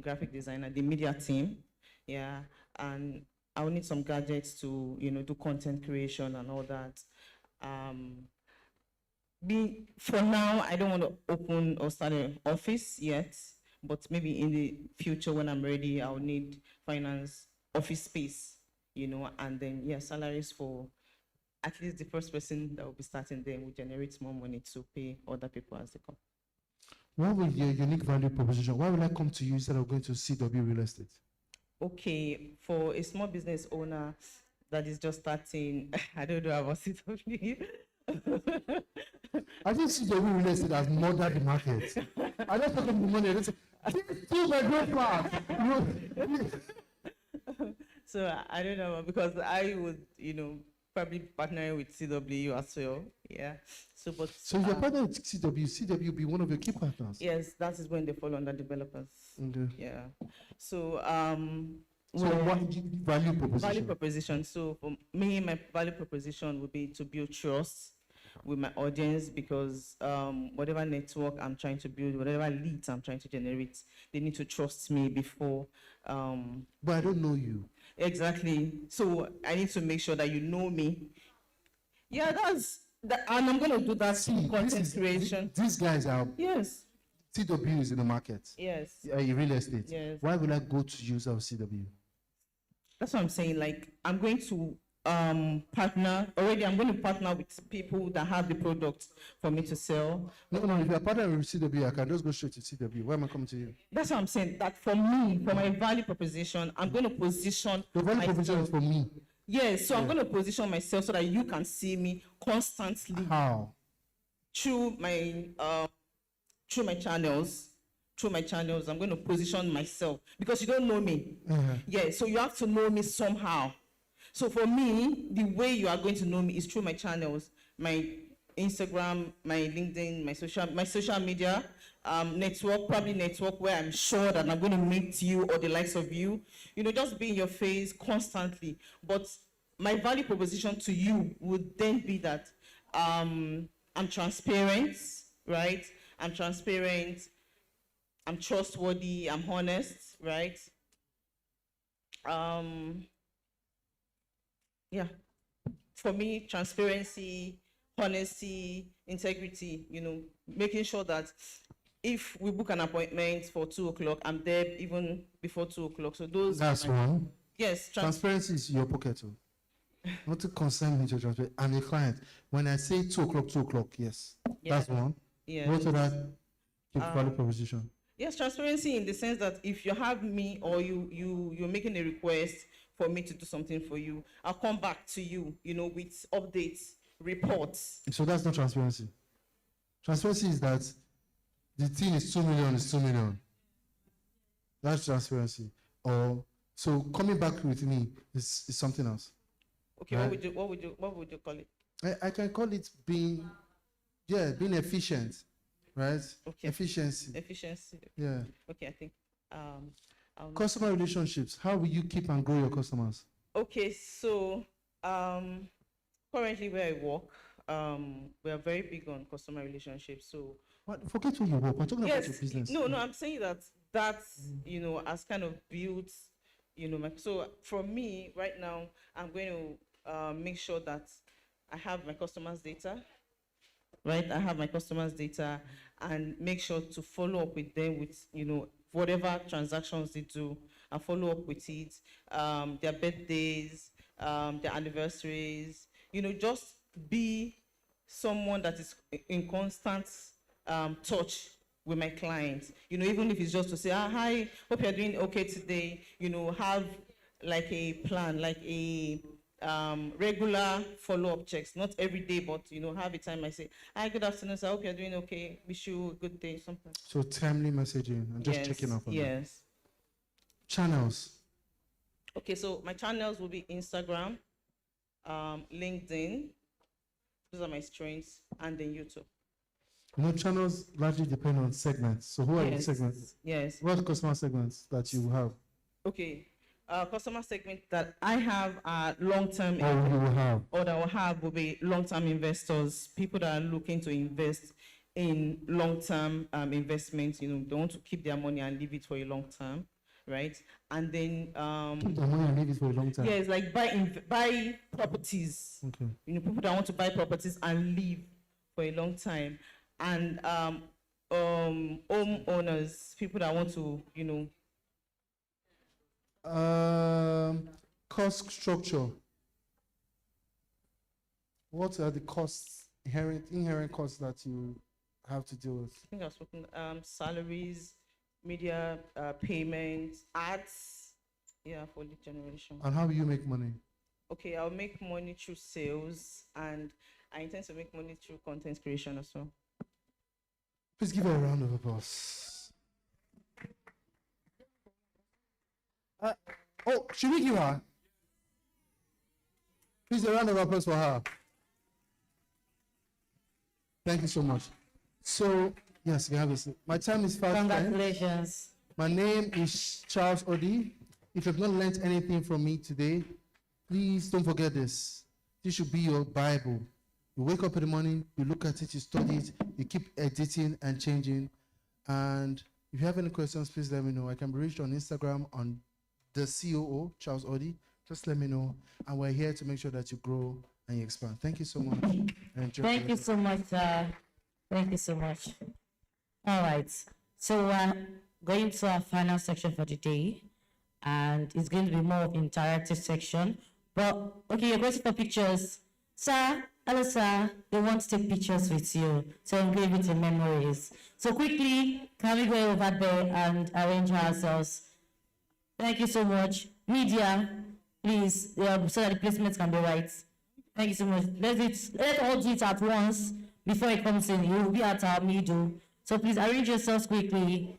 graphic designer, the media team, and I will need some gadgets to, do content creation and all that. For now, I don't want to open or start an office yet, but maybe in the future when I'm ready, I'll need finance, office space, and then salaries for at least the first person that will be starting then will generate more money to pay other people as they come.
What will your unique value proposition? Why will I come to you instead of going to CW Real Estate?
Okay, for a small business owner that is just starting, I don't know about CW.
I think CW Real Estate has murdered the market. I don't talk about the money. I think it's my great part.
So I don't know, because I would, probably partnering with CW as well. Yeah. So
if you're partnering with CW will be one of your key partners.
Yes, that is when they fall under developers.
Okay.
Yeah. So
what value proposition?
Value proposition. So for me, my value proposition would be to build trust, with my audience because whatever network I'm trying to build, whatever leads I'm trying to generate, they need to trust me before.
But I don't know you.
Exactly. So I need to make sure that you know me. Yeah, that's that, and I'm gonna do that content creation.
These guys are.
Yes.
CW is in the market.
Yes.
Real estate.
Yes.
Why would I go to use of CW?
That's what I'm saying. Like, I'm going to partner already. I'm going to partner with people that have the product for me to sell.
No, if you're partnering with CW, I can just go straight to CW. Why am I coming to you?
That's what I'm saying. That for me, for my value proposition, I'm going to position.
The value proposition is for me.
Yes. So I'm going to position myself so that you can see me constantly.
How?
Through my channels. Through my channels, I'm going to position myself because you don't know me. Yeah, so you have to know me somehow. So for me, the way you are going to know me is through my channels, my Instagram, my LinkedIn, my social media network, probably network where I'm sure that I'm going to meet you or the likes of you. You know, just be in your face constantly. But my value proposition to you would then be that I'm transparent, right? I'm transparent. I'm trustworthy, I'm honest, right? Yeah. For me, transparency, honesty, integrity, you know, making sure that if we book an appointment for 2 o'clock, I'm there even before 2 o'clock. So those.
That's one.
Yes.
Transparency is your pocket too. Not to concern me to transparency. I'm a client. When I say 2 o'clock, yes.
Yeah.
That's one.
Yeah.
What other value proposition?
Yes, transparency in the sense that if you have me or you're making a request for me to do something for you, I'll come back to you, you know, with updates, reports.
So that's not transparency. Transparency is that the thing is 2 million is 2 million. That's transparency. Or so coming back with me is something else.
Okay,
right?
what would you call it?
I can call it being efficient. Right?
Okay.
Efficiency. Yeah.
Okay, I think.
Customer relationships. How will you keep and grow your customers?
Okay, so currently where I work, we are very big on customer relationships. So.
Forget who you work. I'm talking about your business.
No, I'm saying that you know has kind of built, you know, so for me right now, I'm going to make sure that I have my customers' data. Right, I have my customers' data and make sure to follow up with them with, you know, whatever transactions they do. I follow up with it, their birthdays, their anniversaries. You know, just be someone that is in constant touch with my clients. You know, even if it's just to say, hi, hope you're doing okay today. You know, have like a plan, like a regular follow-up checks, not every day, but you know, have a time I say, hi, good afternoon, sir, I hope you're doing okay, wish you a good day, something.
So timely messaging and just checking up on them.
Yes.
Channels.
Okay, so my channels will be Instagram, LinkedIn, those are my strengths, and then YouTube.
You know, channels largely depend on segments. So who are the segments?
Yes.
What are the customer segments that you have?
Okay. Customer segment that I have are long-term, or that I will have will be long-term investors, people that are looking to invest in long-term investments. You know, they want to keep their money and leave it for a long time, right? And then
keep their money and leave it for a long time.
Yeah, it's like buy properties.
Okay.
You know, people that want to buy properties and live for a long time, and homeowners, people that want to, you know.
Cost structure. What are the costs, inherent costs that you have to deal with?
I think I've spoken salaries, media payments, ads, yeah, for lead generation.
And how will you make money?
Okay, I'll make money through sales, and I intend to make money through content creation as well.
Please give her a round of applause. Oh, should we give her? Please, a round of applause for her. Thank you so much. So, yes, we have this. My time is fast.
Congratulations.
My name is Charles Odi. If you've not learned anything from me today, please don't forget this. This should be your Bible. You wake up in the morning, you look at it, you study it, you keep editing and changing. And if you have any questions, please let me know. I can be reached on Instagram on the COO, Charles Odi. Just let me know. And we're here to make sure that you grow and you expand. Thank you so much. And enjoy
Thank you so much. Thank you so much. All right. So going to our final section for the day, and it's going to be more of interactive section. But okay, you're going for pictures, sir. Hello, sir. They want to take pictures with you to engrave it in memories. So quickly, can we go over there and arrange ourselves? Thank you so much. Media, please, so that the placements can be right. Thank you so much. Let's all do it at once before it comes in. You will be at our middle. So please arrange yourselves quickly.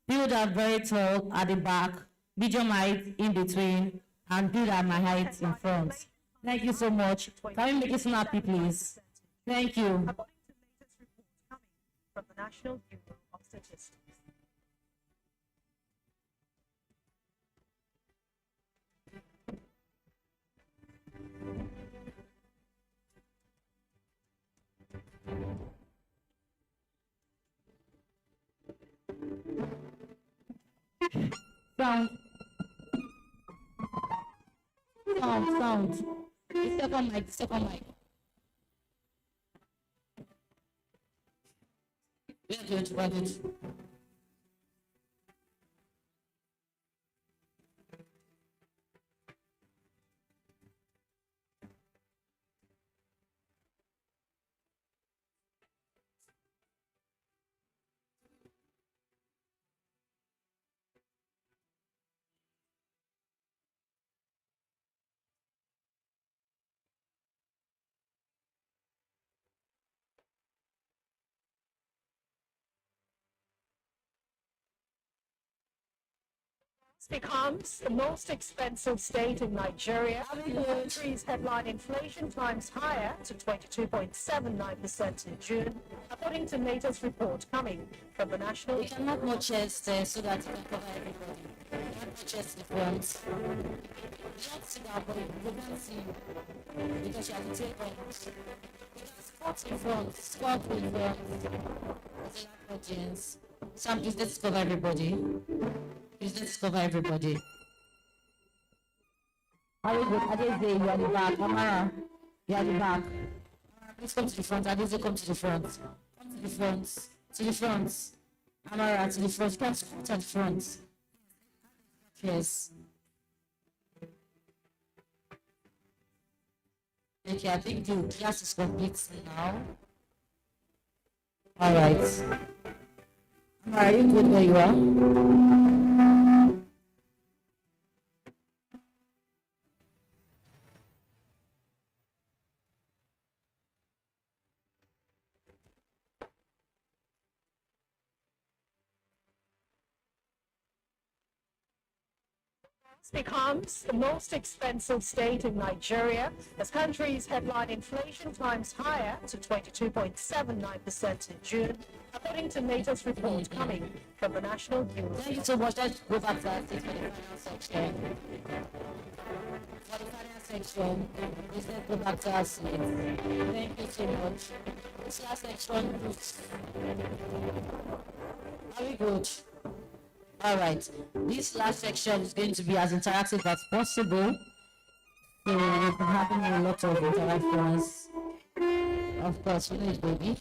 Build up very tall at the back, medium height in between, and build at my height in front. Thank you so much. Can we make it snappy, please? Thank you.
From the National Bureau of Statistics.
Sound. Sound. The second mic. We're good.
Becomes the most expensive state in Nigeria. The country's headline inflation climbs higher to 22.79% in June, according to NATO's report coming from the National.
You can have more chairs there so that you can cover everybody. You have more chairs in front. You don't sit down, but you can't see you because you have to take off. You can squat in front, There's a lot of audience. Sam, please let's cover everybody. Let's cover everybody. Adeze, you are the back. Amara, you are the back. Please come to the front. Adeze, come to the front. Come to the front. To the front. Amara, to the front. Come to the front. Yes. Okay, I think the class is complete now. All right. Amara, are you good where you are?
Becomes the most expensive state in Nigeria as country's headline inflation climbs higher to 22.79% in June, according to NATO's report coming from the National Bureau.
Thank you so much. Let's go back to that for the final section. For the final section, let's go back to our seats. Thank you so much. This last section is... Are we good? All right. This last section is going to be as interactive as possible. So we've been having a lot of interactions. Of course, you know it, baby.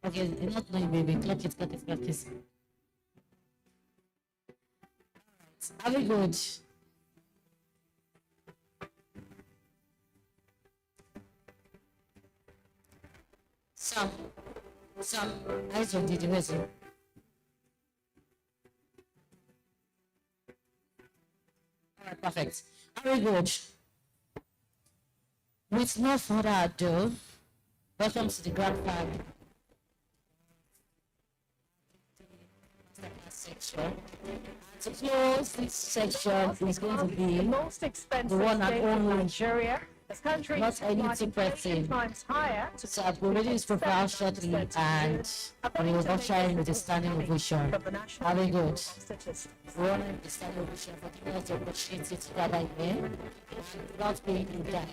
Okay, not knowing, baby. Clock it. All right. Are we good? Sam, eyes on the resume. Perfect. Very good. With no further ado, welcome to the grand flag section. To close this section is going to be
the most expensive
the one and
state in
only
Nigeria As countries
Not any
headline
two
inflation
person.
climbs higher to
So I've already his profile shortly and we will not sharing with a standing ovation. Very good. We want to the standing ovation for giving us the opportunity to gather here without paying in dime.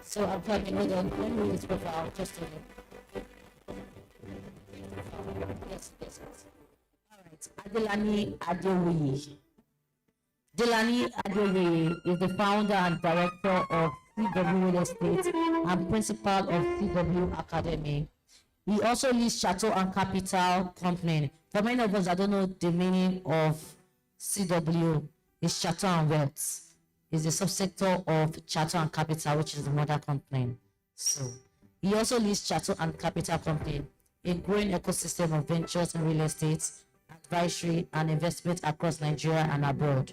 So I'm talking with them. Let me read his profile just a minute. Yes. All right. Adelani Adewoye. Delani Adewoye is the founder and director of CW Real Estate and principal of CW Academy. He also leads Chateau and Capital Company. For many of us that don't know the meaning of CW, is Chateau and Wealth. It's the subsector of Chateau and Capital, which is the mother company. So he also leads Chateau and Capital Company, a growing ecosystem of ventures in real estate, advisory, and investment across Nigeria and abroad.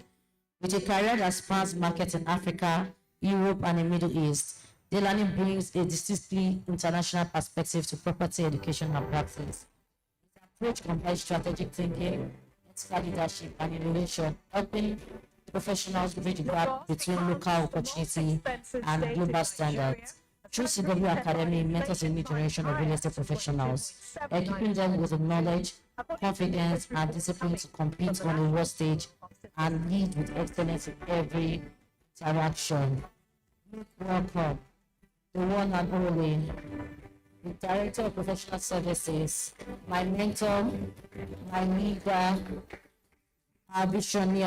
With a career that spans markets in Africa, Europe, and the Middle East, Delani brings a distinctly international perspective to property education and practice. His approach combines strategic thinking, ethical leadership, and innovation, helping professionals bridge the gap between local opportunity and global standards. Through CW Academy mentors a new generation of real estate professionals, equipping them with the knowledge, confidence, and discipline to compete on the world stage and lead with excellence in every interaction. Welcome, the one and only, the Director of Professional Services, my mentor, my leader, our visionary.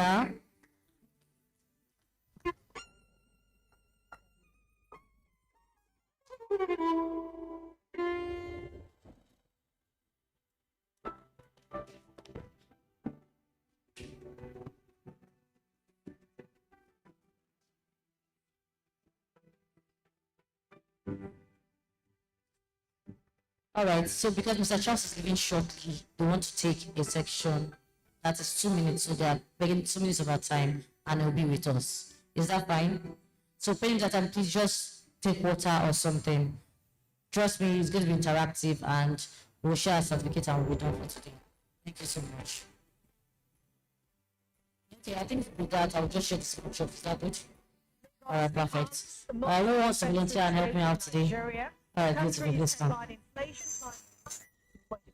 All right, so because Mr. Charles is leaving shortly, they want to take a section that is 2 minutes, so they are begging 2 minutes of our time and he'll be with us. Is that fine? So paying that time, please just take water or something. Trust me, it's going to be interactive and we'll share a certificate and we'll be done for today. Thank you so much. Okay, I think with that, I'll just share this picture. Is that good? All right, perfect. Who wants to volunteer and help me out today? All right, beautiful. Let's come.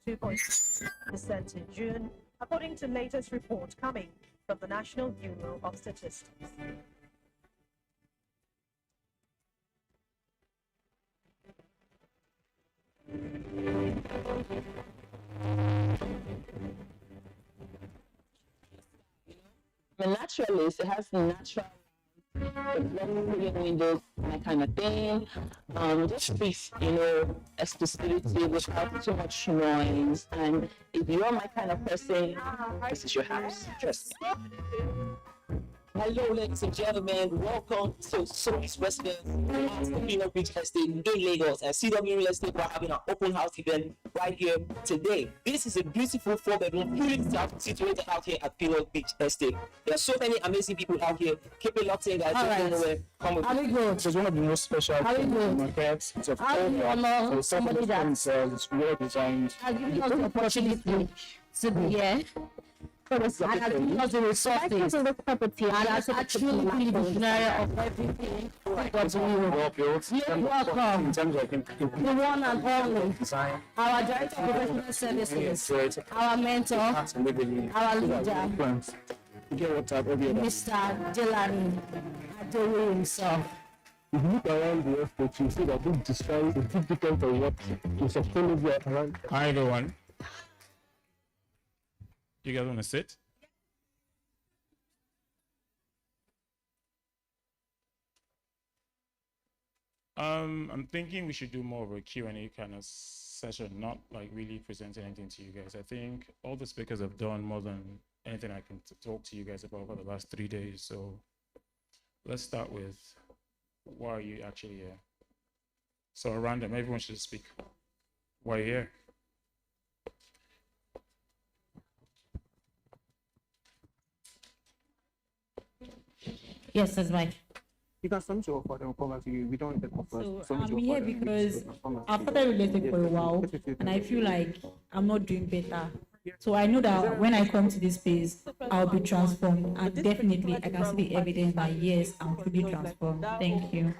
22.6% in June, according to latest report coming from the National Bureau of Statistics.
I'm a naturalist. It has natural windows and that kind of thing. Just peace, exclusivity without too much noise. And if you're my kind of person, this is your house. Trust me.
Hello, ladies and gentlemen. Welcome to Solis Residence at the Pinot Beach Estate in Lagos. And CW Real Estate, we're having an open house event right here today. This is a beautiful 4-bedroom, fully situated out here at Pinot Beach Estate. There are so many amazing people out here. Keep it locked in, guys.
All right.
Don't go nowhere. Come with me.
It's one of the most special markets. It's a
honor somebody that
it's well designed.
has given us the opportunity to be here. And has given us the resources and has actually been the visionary of everything that we
Well built.
welcome
In terms of
the one and only,
design.
our Director of Professional Services, our mentor, our leader, Mr. Delani Adewoye himself.
If you look around the estate, you see that this design is different from what is sustainable around.
Hi everyone. You guys want to sit? I'm thinking we should do more of a Q&A kind of session, not like really presenting anything to you guys. I think all the speakers have done more than anything I can talk to you guys about for the last 3 days. So let's start with, why are you actually here? So random, everyone should speak. Why are you here?
Yes, that's Mike.
You can sum to offer them come to you. We don't get offers.
So I'm here because I've started real estate for a while and I feel like I'm not doing better. So I know that when I come to this space, I'll be transformed, and definitely I can see the evidence that yes, I'm truly transformed. Thank you.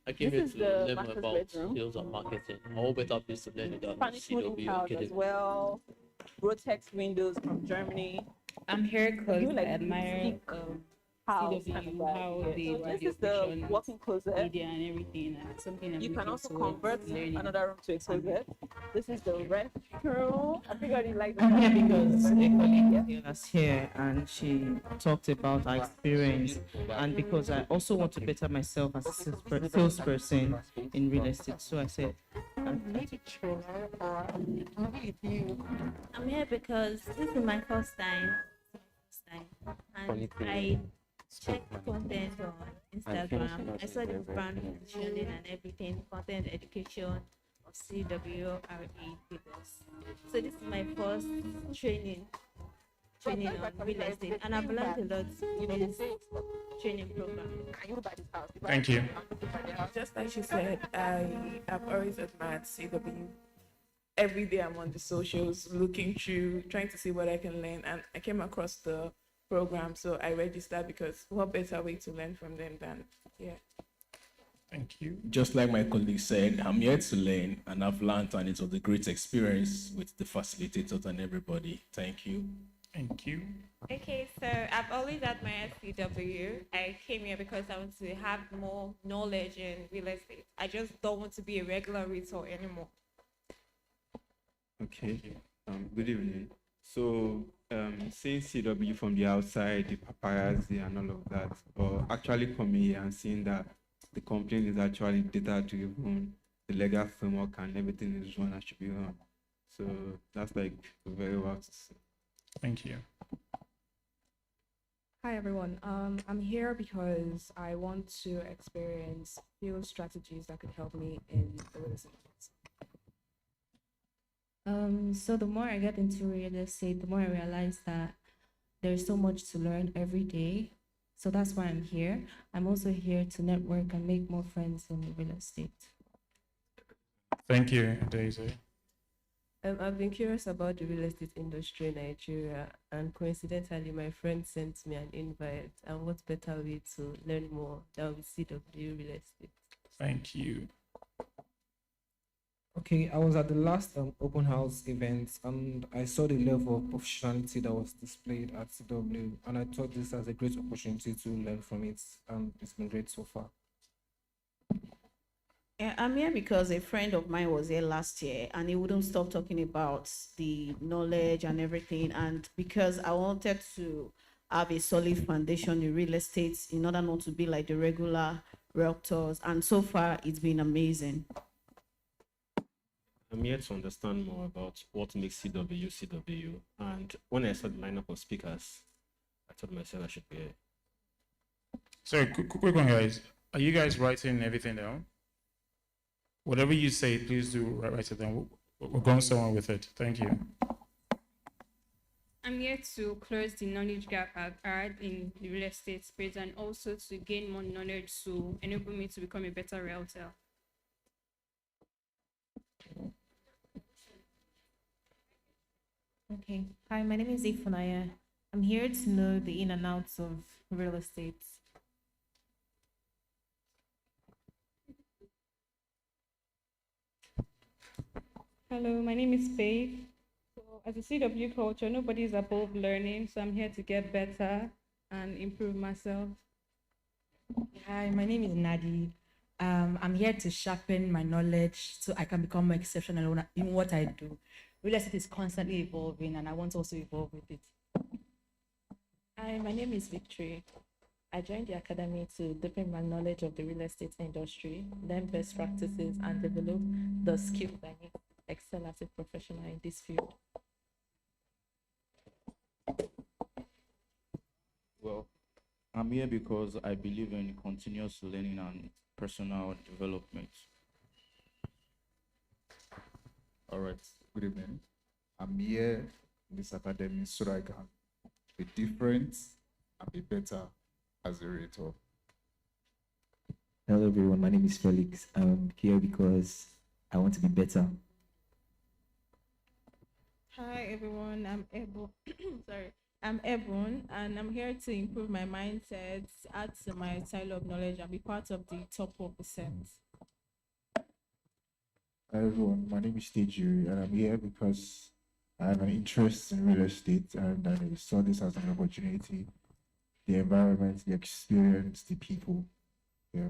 I came
This
here
is
to
the
learn more
master's
about
bedroom.
sales and marketing. I'm all better place to learn it at
Spanish wooden
CW
tiles
Academy.
as well. Rotex windows from Germany.
I'm here because
Give,
I
like,
admire
house kind of
CW,
vibe
how
here.
they
So
run
this
the
is the
operations,
walk-in closet.
media and everything, and something I'm
You can
looking
also
towards
convert
learning.
another room to a closet. This is the restroom. I think I already like
I'm here because a colleague
yeah.
was here and she talked about her experience, and because I also want to better myself as a salesperson in real estate, so I said,
I'm here because this is my first time. And I checked content on Instagram. I saw the brand positioning and everything, content education of CWRE Peters. So this is my first training on real estate, and I've learned a lot in this training program.
Thank you.
Just like she said, I've always admired CW. Every day I'm on the socials, looking through, trying to see what I can learn, and I came across the program, so I registered because what better way to learn from them than
Thank you.
Just like my colleague said, I'm here to learn, and I've learned, and it was a great experience with the facilitators and everybody. Thank you.
Thank you.
Okay, so I've always admired CW. I came here because I want to have more knowledge in real estate. I just don't want to be a regular realtor anymore.
Okay. Good evening. So, seeing CW from the outside, the paparazzi and all of that, but actually coming here and seeing that the complaint is actually data-driven, the legal framework and everything is run as should be run. So that's like very well to see.
Thank you.
Hi everyone. I'm here because I want to experience field strategies that could help me in the real estate.
So the more I get into real estate, the more I realize that there's so much to learn every day. So that's why I'm here. I'm also here to network and make more friends in real estate.
Thank you, Daisy.
I've been curious about the real estate industry in Nigeria, and coincidentally, my friend sent me an invite. And what better way to learn more than with CW Real Estate?
Thank you.
Okay, I was at the last open house event and I saw the level of professionality that was displayed at CW, and I thought this as a great opportunity to learn from it, and it's been great so far.
Yeah, I'm here because a friend of mine was here last year and he wouldn't stop talking about the knowledge and everything. And because I wanted to have a solid foundation in real estate in order not to be like the regular realtors. And so far, it's been amazing.
I'm here to understand more about what makes CW. And when I saw the lineup of speakers, I told myself I should be here.
So quick one, guys. Are you guys writing everything down? Whatever you say, please do write it down. We're going somewhere with it. Thank you.
I'm here to close the knowledge gap I've had in the real estate space, and also to gain more knowledge to enable me to become a better realtor.
Okay. Hi, my name is Ifunaya. I'm here to know the in and outs of real estate.
Hello, my name is Faith. So as a CW culture, nobody is above learning, so I'm here to get better and improve myself.
Hi, my name is Nadi. I'm here to sharpen my knowledge so I can become more exceptional in what I do. Real estate is constantly evolving, and I want to also evolve with it.
Hi, my name is Victory. I joined the academy to deepen my knowledge of the real estate industry, learn best practices, and develop the skills I need to excel as a professional in this field.
Well, I'm here because I believe in continuous learning and personal development.
All right, good evening. I'm here in this academy so that I can be different and be better as a realtor.
Hello everyone, my name is Felix. I'm here because I want to be better.
Hi everyone, I'm able sorry. I'm Ebon, and I'm here to improve my mindset, add to my silo of knowledge, and be part of the top 4%.
Hi everyone, my name is Teju, and I'm here because I have an interest in real estate, and I saw this as an opportunity. The environment, the experience, the people. Yeah.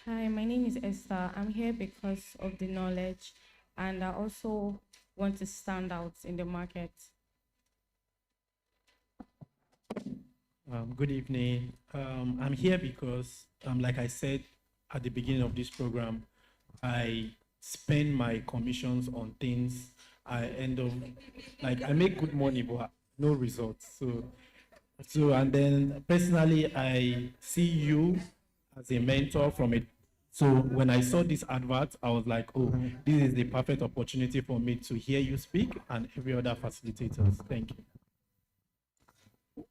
Hi, my name is Esther. I'm here because of the knowledge, and I also want to stand out in the market.
Good evening. I'm here because, like I said at the beginning of this program, I spend my commissions on things. I end up, like, I make good money, but no results. So, and then personally, I see you as a mentor from it. So when I saw this advert, I was like, oh, this is the perfect opportunity for me to hear you speak and every other facilitators. Thank you.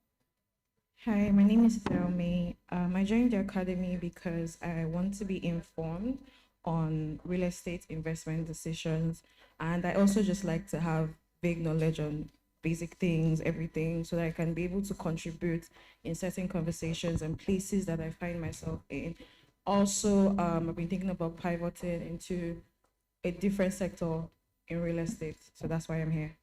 Hi, my name is Thelmy. I joined the academy because I want to be informed on real estate investment decisions. And I also just like to have big knowledge on basic things, everything, so that I can be able to contribute in certain conversations and places that I find myself in. Also, I've been thinking about pivoting into a different sector in real estate. So that's why I'm here.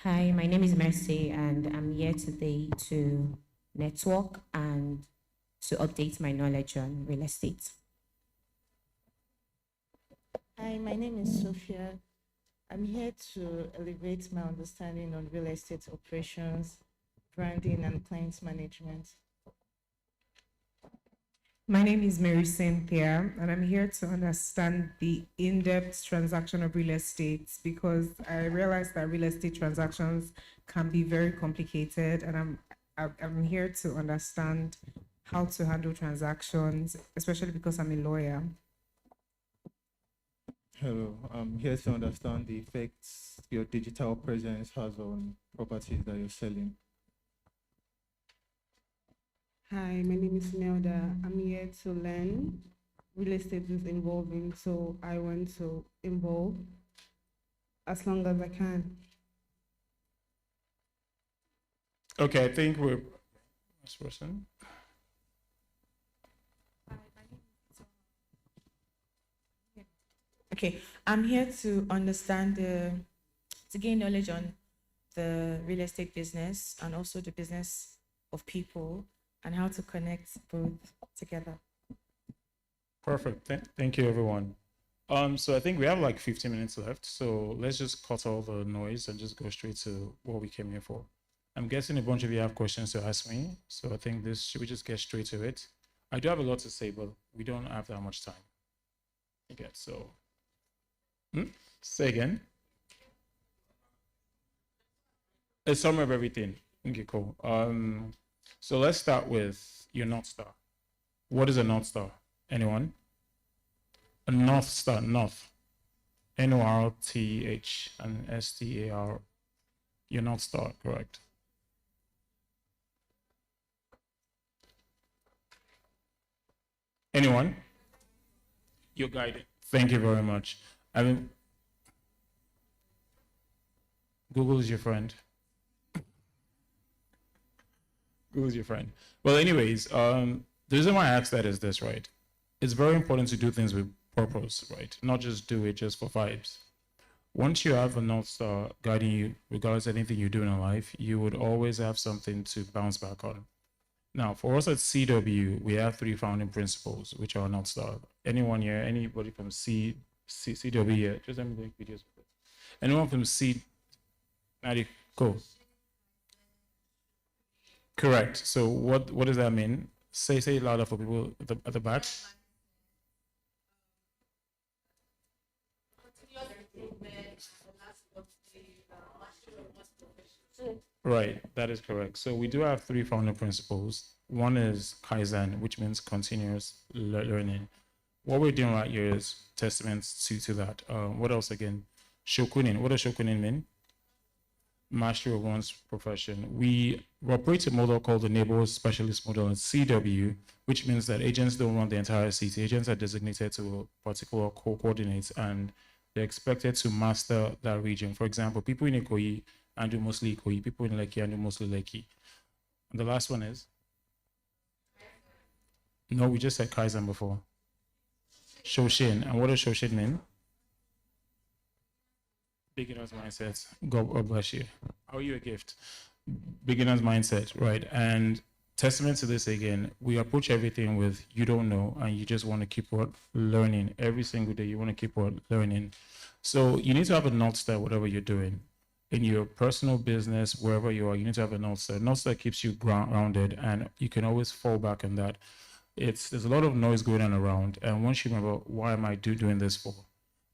Hi, my name is Mercy, and I'm here today to network and to update my knowledge on real estate.
Hi, my name is Sophia. I'm here to elevate my understanding on real estate operations, branding, and client management.
My name is Mary Cynthia, and I'm here to understand the in-depth transaction of real estate because I realize that real estate transactions can be very complicated, and I'm here to understand how to handle transactions, especially because I'm a lawyer.
Hello, I'm here to understand the effects your digital presence has on properties that you're selling.
Hi, my name is Nelda. I'm here to learn. Real estate is involving, so I want to involve as long as I can.
Okay, I think we're this person.
Okay, I'm here to understand to gain knowledge on the real estate business and also the business of people and how to connect both together.
Perfect. Thank you, everyone. So I think we have like 15 minutes left. So let's just cut all the noise and just go straight to what we came here for. I'm guessing a bunch of you have questions to ask me. So I think should we just get straight to it? I do have a lot to say, but we don't have that much time. Okay, so say again. A summary of everything. Okay, cool. So let's start with your North Star. What is a North Star? Anyone? A North Star, North. North and STAR. Your North Star, correct. Anyone? Your guidance. Thank you very much. I mean, Google is your friend. Google is your friend. Well, anyways, the reason why I asked that is this, right? It's very important to do things with purpose, right? Not just do it just for vibes. Once you have a North Star guiding you, regardless of anything you do in life, you would always have something to bounce back on. Now, for us at CW, we have 3 founding principles, which are North Star. Anyone here, anybody from CW here? Just let me make videos. Anyone from Maddie, go. Correct. So what does that mean? Say it louder for people at the back. Right, that is correct. So we do have 3 founding principles. One is Kaizen, which means continuous learning. What we're doing right here is testaments to that. What else again? Shokunin. What does Shokunin mean? Mastery of one's profession. We operate a model called the neighborhood specialist model in CW, which means that agents don't run the entire city. Agents are designated to a particular coordinates, and
they're expected to master that region. For example, people in Ikoyi and do mostly Ikoyi, people in Lekki and do mostly Lekki. And the last one is? No, we just said Kaizen before. Shoshin. And what does Shoshin mean? Beginner's mindset. God bless you. How are you a gift? Beginner's mindset, right? And testament to this again, we approach everything with you don't know and you just want to keep on learning. Every single day you want to keep on learning. So you need to have a North Star, whatever you're doing. In your personal business, wherever you are, you need to have a North Star. North Star keeps you grounded and you can always fall back on that. There's a lot of noise going on around. And once you remember, why am I doing this for?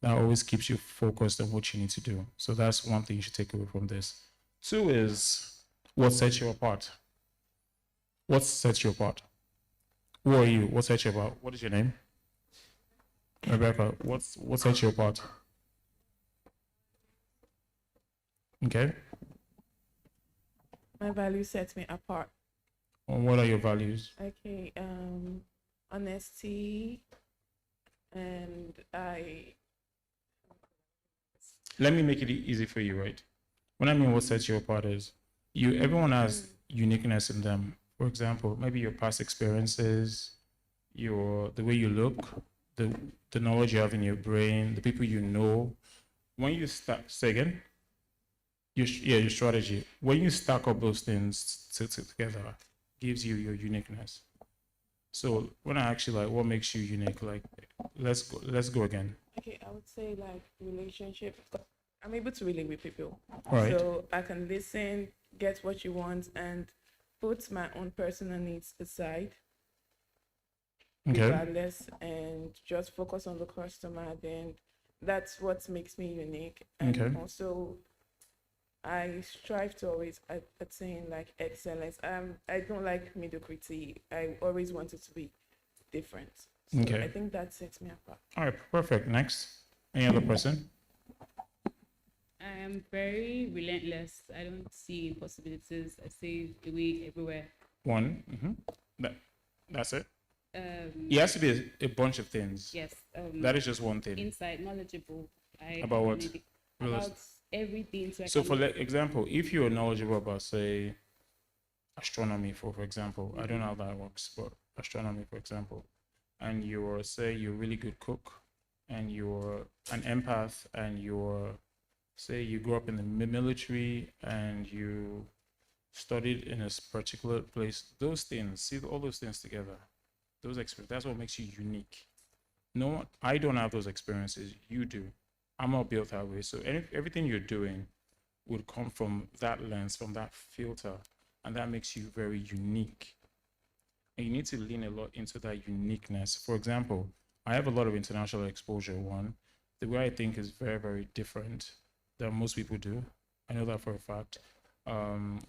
That always keeps you focused on what you need to do. So that's one thing you should take away from this. 2 is what sets you apart. What sets you apart? Who are you? What sets you apart? What is your name? Rebecca, what sets you apart? Okay.
My values set me apart.
And what are your values?
Okay, honesty, and
Let me make it easy for you, right? When I mean what sets you apart is everyone has uniqueness in them. For example, maybe your past experiences, the way you look, the knowledge you have in your brain, the people you know. When you say again? Your strategy. When you stack up those things together, gives you your uniqueness. So when I actually what makes you unique, let's go again.
Okay, I would say relationship. I'm able to relate with people.
Right.
So I can listen, get what you want, and put my own personal needs aside.
Okay.
Regardless, and just focus on the customer. Then that's what makes me unique. And
Okay.
also, I strive to always attain excellence. I don't like mediocrity. I always want it to be different. So
Okay.
I think that sets me apart.
All right, perfect. Next. Any other person?
I am very relentless. I don't see impossibilities. I see the way everywhere.
One. That's it. It has to be a bunch of things.
Yes.
That is just one thing.
Insight, knowledgeable.
About what?
About everything.
So for example, if you're knowledgeable about, say, astronomy, for example, I don't know how that works, but astronomy, for example, and you're a really good cook, and you're an empath, and you grew up in the military, and you studied in a particular place, those things, see all those things together, those experiences, that's what makes you unique. No, I don't have those experiences, you do. I'm not built that way. So everything you're doing would come from that lens, from that filter, and that makes you very unique. And you need to lean a lot into that uniqueness. For example, I have a lot of international exposure. One, the way I think is very, very different than most people do. I know that for a fact.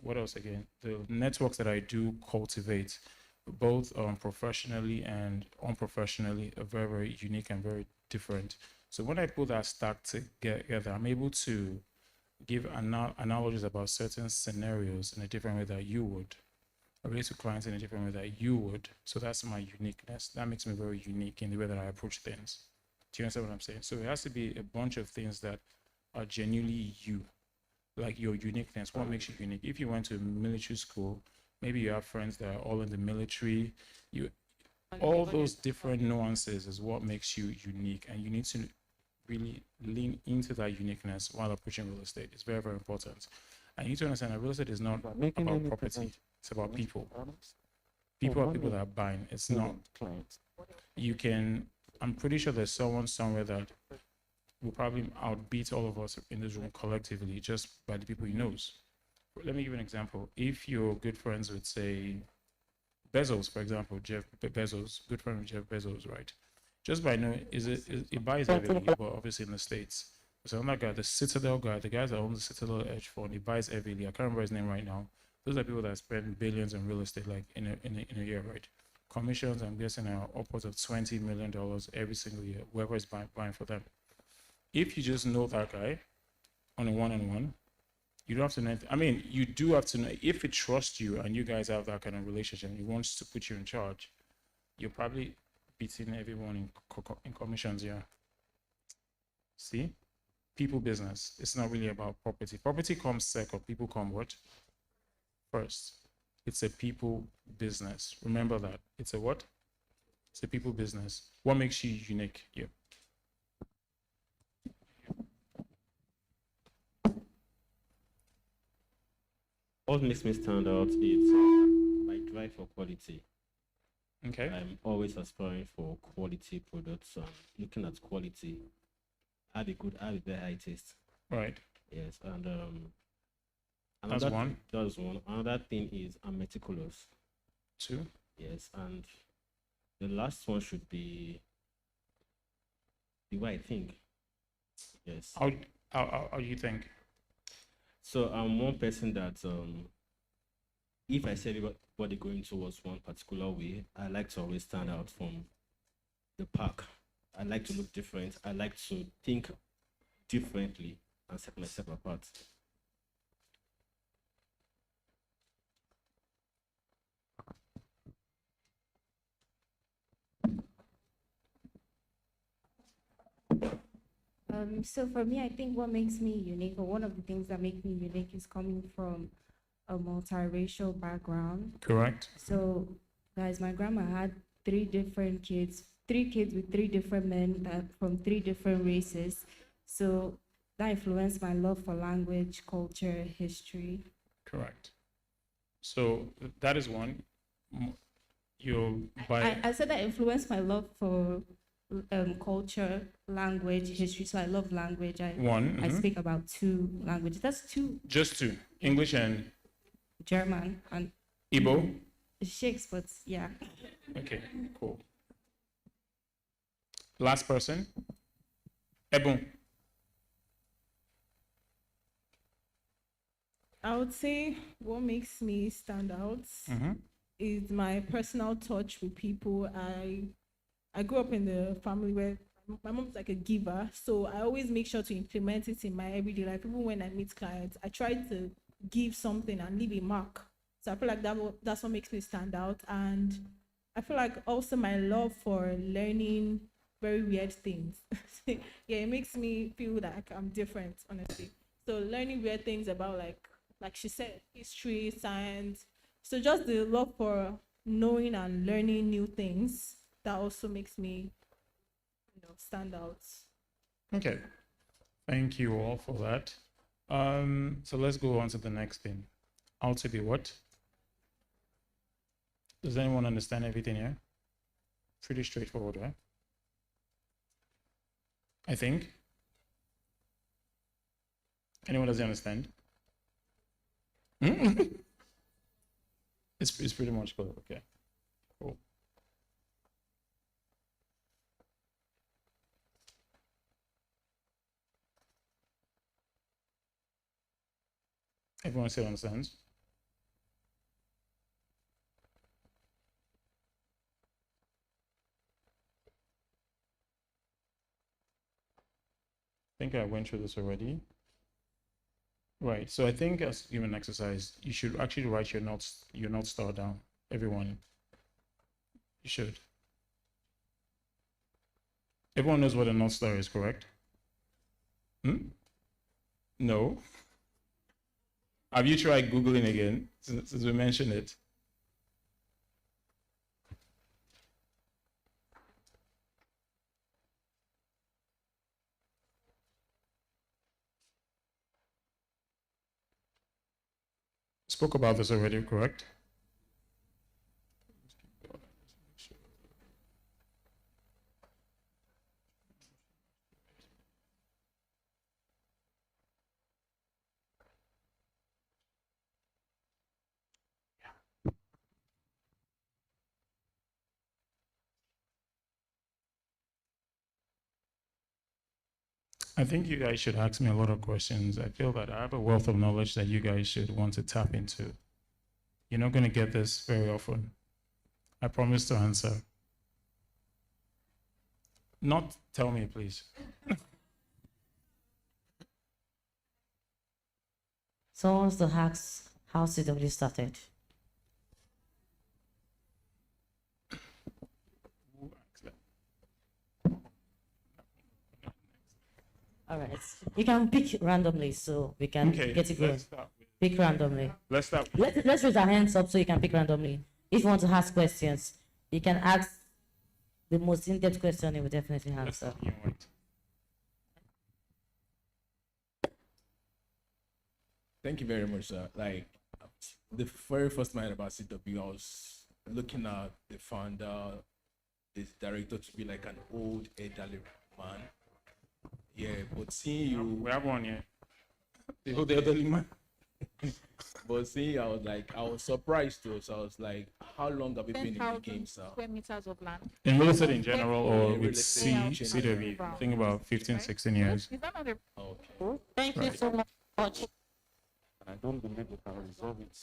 What else again? The networks that I do cultivate, both professionally and unprofessionally, are very, very unique and very different. So when I put that stack together, I'm able to give analogies about certain scenarios in a different way that you would, or relate to clients in a different way that you would. So that's my uniqueness. That makes me very unique in the way that I approach things. Do you understand what I'm saying? So it has to be a bunch of things that are genuinely you, like your uniqueness. What makes you unique? If you went to military school, maybe you have friends that are all in the military. All those different nuances is what makes you unique, and you need to really lean into that uniqueness while approaching real estate. It's very, very important. And you need to understand that real estate is not about property, it's about people. People are people that are buying. It's not. I'm pretty sure there's someone somewhere that will probably outbeat all of us in this room collectively just by the people he knows. Let me give you an example. If you're good friends with, say, Bezos, for example, Jeff Bezos, good friend with Jeff Bezos, right? Just by knowing, it buys everything, but obviously in the States. So another guy, the Citadel guy, the guys that own the Citadel hedge fund, he buys heavily. I can't remember his name right now. Those are people that spend billions in real estate, like in a year, right? Commissions, I'm guessing, are upwards of $20 million every single year, whoever is buying for them. If you just know that guy on a one-on-one, you don't have to know anything. I mean, you do have to know. If he trusts you and you guys have that kind of relationship, he wants to put you in charge, you're probably beating everyone in commissions, yeah. See? people business. It's not really about property. Property comes second. People come what? First. It's a people business. Remember that. It's a what? It's a people business. What makes you unique? Yeah.
What makes me stand out is my drive for quality.
Okay.
I'm always aspiring for quality products. Looking at quality, I have a very high taste.
Right.
Yes, and
That's one.
That's one. Another thing is I'm meticulous.
Two.
Yes, and the last one should be the way I think. Yes.
How do you think?
So I'm one person that if I say everybody going towards one particular way, I like to always stand out from the pack. I like to look different. I like to think differently and set myself apart.
So for me, I think what makes me unique, or one of the things that make me unique, is coming from a multiracial background.
Correct.
So, guys, my grandma had three kids with three different men from three different races. So that influenced my love for language, culture, history.
Correct. So that is one.
I said that influenced my love for culture, language, history. So I love language. I
Mm-hmm.
speak about two languages. That's two.
Just two. English and
German and
Igbo.
Shakespeare, but yeah.
Okay, cool. Last person. Ebon.
I would say what makes me stand out is my personal touch with people. I grew up in the family where my mom's like a giver, so I always make sure to implement it in my everyday life. Even when I meet clients, I try to give something and leave a mark. So I feel like that's what makes me stand out. And I feel like also my love for learning very weird things. Yeah, it makes me feel like I'm different, honestly. So learning weird things about like she said, history, science. So just the love for knowing and learning new things, that also makes me, stand out.
Okay. Thank you all for that. So let's go on to the next thing. How to be what? Does anyone understand everything here? Pretty straightforward, right? I think. Anyone doesn't understand? It's pretty much cool. Okay, cool. Everyone still understands? I think I went through this already. Right. So I think as given exercise, you should actually write your North Star down. Everyone. You should. Everyone knows what a North Star is, correct? No. Have you tried Googling again since we mentioned it? Spoke about this already, correct? I think you guys should ask me a lot of questions. I feel that I have a wealth of knowledge that you guys should want to tap into. You're not going to get this very often. I promise to answer. Not tell me, please.
Someone wants to ask how CW started. All right. You can pick randomly so we can
Okay,
get it going.
let's start with-
Pick randomly.
Let's start.
Let's raise our hands up so you can pick randomly. If you want to ask questions, you can ask the most in-depth question. It will definitely answer.
Thank you very much, sir. Like the very first time I heard about CW, I was looking at the founder, this director to be like an old elderly man. Yeah, but seeing you,
We have one here. The old elderly man.
but seeing you, I was surprised too. So I was like, how long have you been in the game, sir?
Square meters of land.
In real estate in general, or
Yeah,
with
real estate in
CW,
general.
think about 15, 16 years.
Is that not a
Okay.
Thank you
Right.
so much.
I don't believe we can resolve it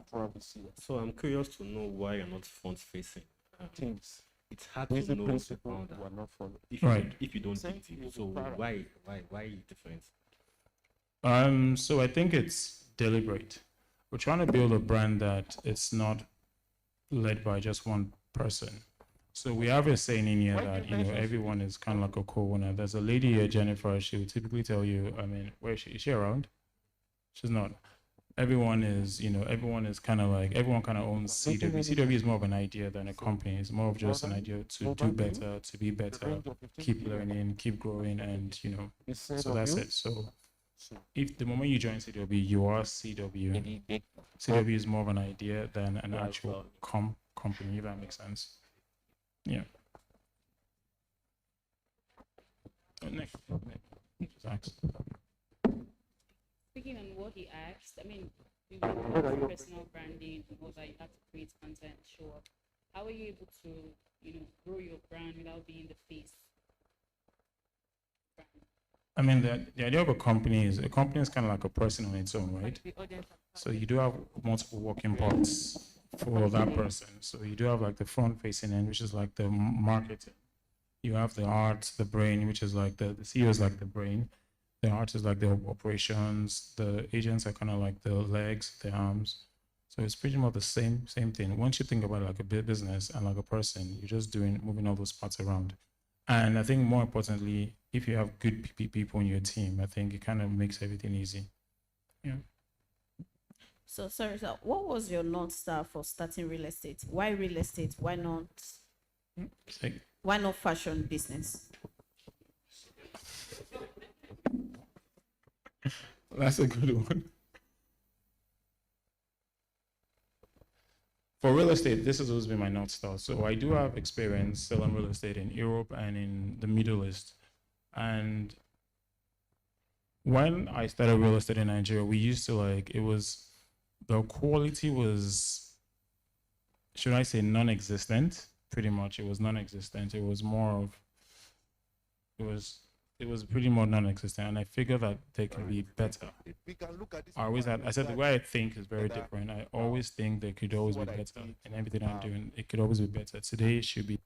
throughout this year.
So I'm curious to know why you're not front facing.
Things.
It's hard
Basic
to know the
principle
founder
we are not following.
Right.
If you don't
Same
dig
thing
deep.
with
So
Para.
why different?
So I think it's deliberate. We're trying to build a brand that it's not led by just one person. So we have a saying in here that everyone is kind of like a co-owner. There's a lady here, Jennifer. She will typically tell you. I mean, where is she around? She's not. Everyone is kind of like everyone kind of owns CW. CW is more of an idea than a company. It's more of just an idea to do better, to be better, keep learning, keep growing, and so that's it. So if the moment you join CW, you are CW. CW is more of an idea than an actual company, if that makes sense. Yeah. Next. Just ask.
Speaking on what he asked, I mean, you have personal branding and all that, you have to create content, show up. How are you able to, grow your brand without being the face?
I mean, the idea of a company is kind of like a person on its own, right? So you do have multiple working parts for that person. So you do have like the front facing end, which is like the marketing. You have the art, the brain, which is like the CEO is like the brain. The art is like the operations. The agents are kind of like the legs, the arms. So it's pretty much the same thing. Once you think about it like a business and like a person, you're just moving all those parts around. And I think more importantly, if you have good people in your team, I think it kind of makes everything easy. Yeah.
So, sorry, sir, what was your North Star for starting real estate? Why real estate? Why not fashion business?
That's a good one. For real estate, this has always been my North Star. So I do have experience selling real estate in Europe and in the Middle East. And when I started real estate in Nigeria, we used to the quality was, should I say, non-existent? Pretty much, it was non-existent. It was more of, it was pretty more non-existent, and I figured that they can be better. I said the way I think is very different. I always think they could always be better, and everything I'm doing, it could always be better. Today it should be.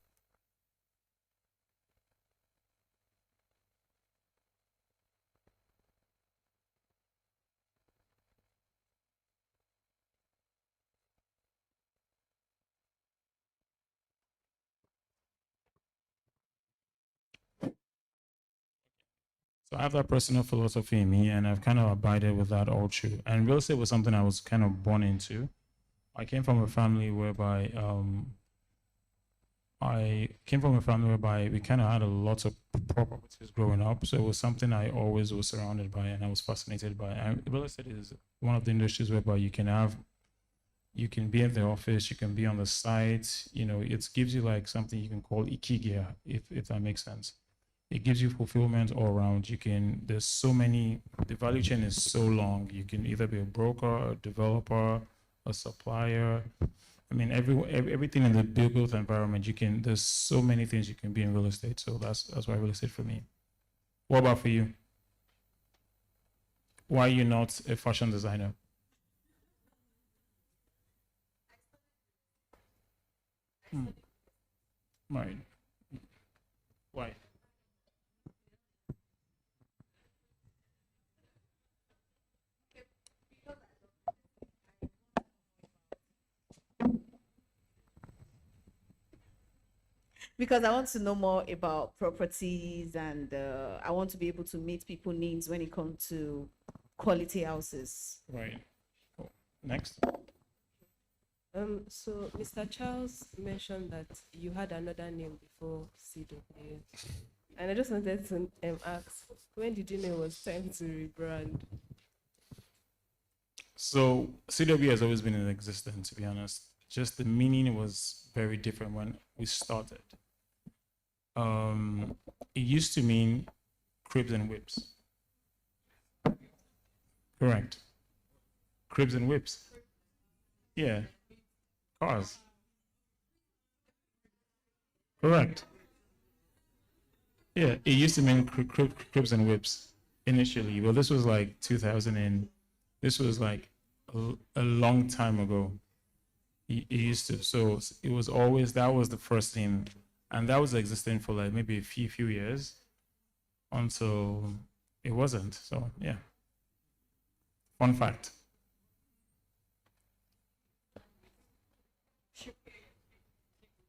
So I have that personal philosophy in me, and I've kind of abided with that all through. And real estate was something I was kind of born into. I came from a family whereby we kind of had a lot of properties growing up. So it was something I always was surrounded by, and I was fascinated by. And real estate is one of the industries whereby you can be at the office, you can be on the site. It gives you like something you can call ikigai, if that makes sense. It gives you fulfillment all around. The value chain is so long. You can either be a broker, a developer, a supplier. I mean, everything in the built environment, there's so many things you can be in real estate. So that's why real estate for me. What about for you? Why are you not a fashion designer? Right. Why?
because I want to know more about properties, and I want to be able to meet people's needs when it comes to quality houses.
Right. Cool. Next.
So Mr. Charles mentioned that you had another name before CW, and I just wanted to ask, when did you know it was time to rebrand?
So CW has always been in existence, to be honest. Just the meaning was very different when we started. It used to mean cribs and whips. Correct. Cribs and whips. Yeah. Cars. Correct. Yeah, it used to mean cribs and whips initially. Well, this was like 2000 and this was like a long time ago. It used to. So it was always, that was the first thing. And that was existing for like maybe a few years until it wasn't. So yeah. Fun fact.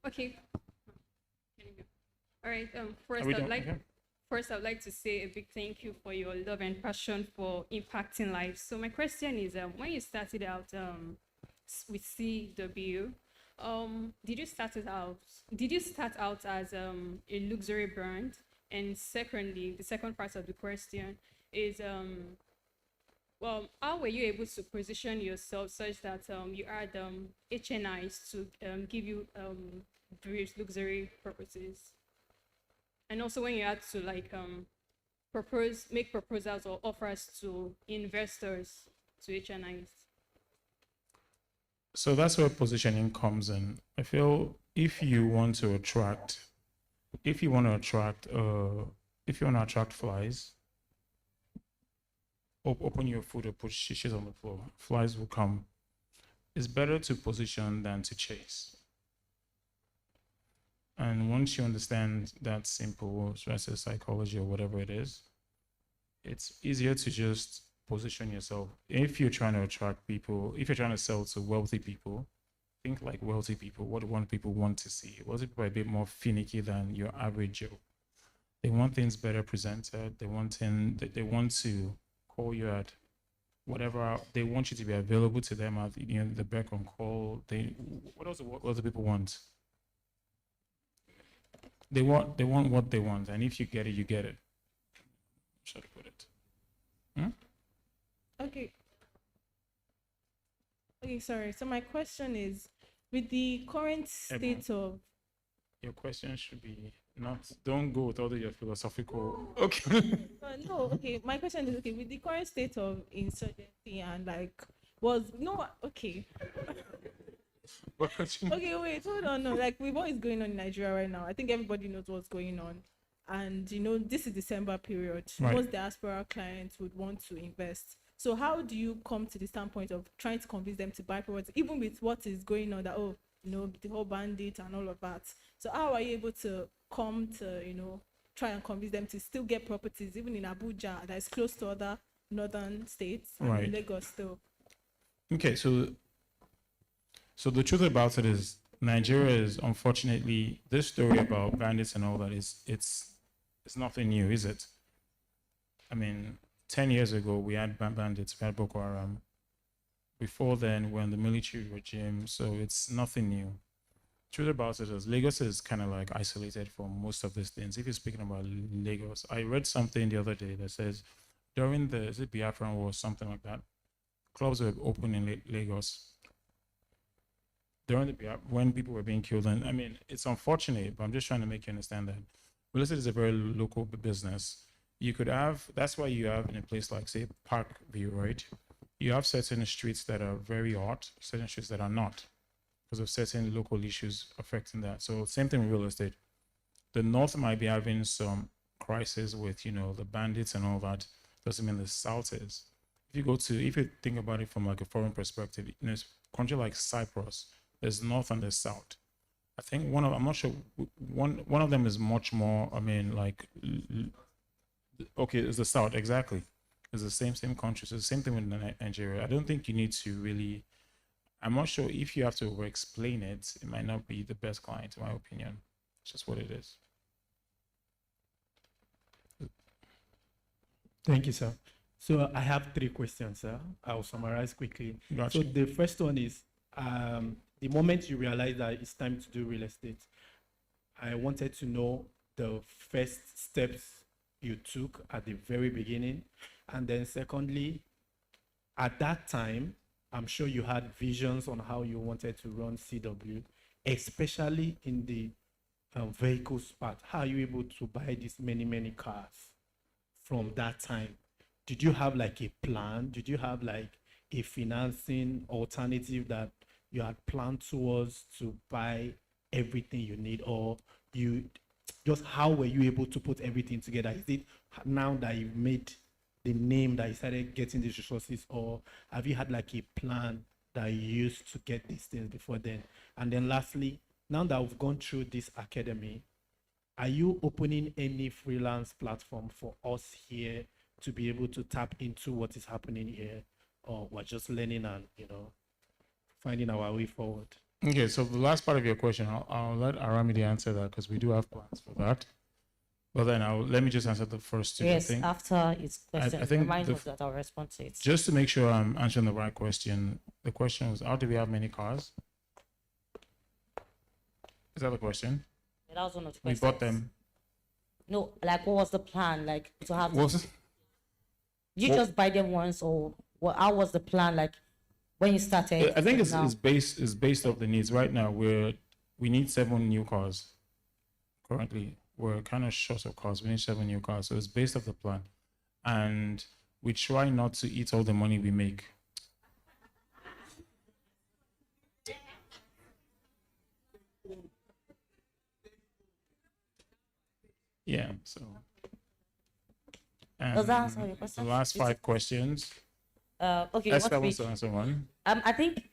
Okay. All right. First,
Are we done? Okay.
First, I'd like to say a big thank you for your love and passion for impacting lives. So my question is, when you started out with CW, did you start out as a luxury brand? And secondly, the second part of the question is, well, how were you able to position yourself such that you had HNIs to give you various luxury properties? And also when you had to like make proposals or offers to investors, to HNIs.
So that's where positioning comes in. I feel if you want to attract flies, open your food or put shit on the floor. Flies will come. It's better to position than to chase. And once you understand that simple stress psychology or whatever it is, it's easier to just position yourself. If you're trying to attract people, if you're trying to sell to wealthy people, think like wealthy people. What people want to see? Wealthy people are a bit more finicky than your average Joe. They want things better presented. They want to call you at whatever. They want you to be available to them at the beck and call. What else do people want? They want what they want, and if you get it, you get it. Should I put it?
Okay. Okay, sorry. So my question is, with the current state of...
Your question should be not, don't go with all your philosophical... Okay.
No, okay. My question is, okay, with the current state of insurgency and okay. Okay, wait, hold on. No, like with what is going on in Nigeria right now, I think everybody knows what's going on. And, this is December period.
Right.
Most diaspora clients would want to invest. So how do you come to the standpoint of trying to convince them to buy property, even with what is going on, that, the whole bandit and all of that? So how are you able to come to, try and convince them to still get properties, even in Abuja, that is close to other northern states, and
Right.
in Lagos still?
Okay, so the truth about it is, Nigeria is, unfortunately, this story about bandits and all that it's nothing new, is it? I mean, 10 years ago, we had bandits, we had Boko Haram. Before then, we're in the military regime, so it's nothing new. Truth about it is, Lagos is kind of like isolated from most of these things. If you're speaking about Lagos, I read something the other day that says during the Biafran War or something like that, clubs were open in Lagos. When people were being killed, and I mean, it's unfortunate, but I'm just trying to make you understand that real estate is a very local business. You could have, that's why you have in a place like, say, Parkview, right? You have certain streets that are very hot, certain streets that are not, because of certain local issues affecting that. So same thing with real estate. The North might be having some crisis with, the bandits and all that. Doesn't mean the South is. If you think about it from like a foreign perspective, a country like Cyprus, there's North and there's South. I think I'm not sure, one of them is much more, okay, it's the South, exactly. It's the same country. So the same thing with Nigeria. I don't think you need to really, I'm not sure if you have to explain it, it might not be the best client, in my opinion. It's just what it is.
Thank you, sir. So I have 3 questions, sir. I'll summarize quickly.
Gotcha.
So the first one is, the moment you realize that it's time to do real estate, I wanted to know the first steps you took at the very beginning. And then secondly, at that time, I'm sure you had visions on how you wanted to run CW, especially in the vehicles part. How are you able to buy these many cars from that time? Did you have like a plan? Did you have like a financing alternative that you had planned towards to buy everything you need, or you just how were you able to put everything together? Is it now that you've made the name that you started getting these resources, or have you had like a plan that you used to get these things before then? And then lastly, now that we've gone through this academy, are you opening any freelance platform for us here to be able to tap into what is happening here, or we're just learning and finding our way forward?
Okay, so the last part of your question, I'll let Aramide answer that because we do have plans for that. But then let me just answer the first two.
Yes, after his question,
I think
remind us that I'll respond to it.
Just to make sure I'm answering the right question, the question was, how do we have many cars? Is that the question?
Yeah, that was one of the
We
questions.
bought them.
No, like what was the plan? Like to have
What was it?
Did you just buy them once, or what? How was the plan? Like when you started?
I think it's
now?
based off the needs. Right now, we need 7 new cars. Currently, we're kind of short of cars. We need 7 new cars, so it's based off the plan, and we try not to eat all the money we make. Yeah. So.
Does that answer your question?
The last 5 questions.
Okay.
Esther
what
wants to answer one.
I think.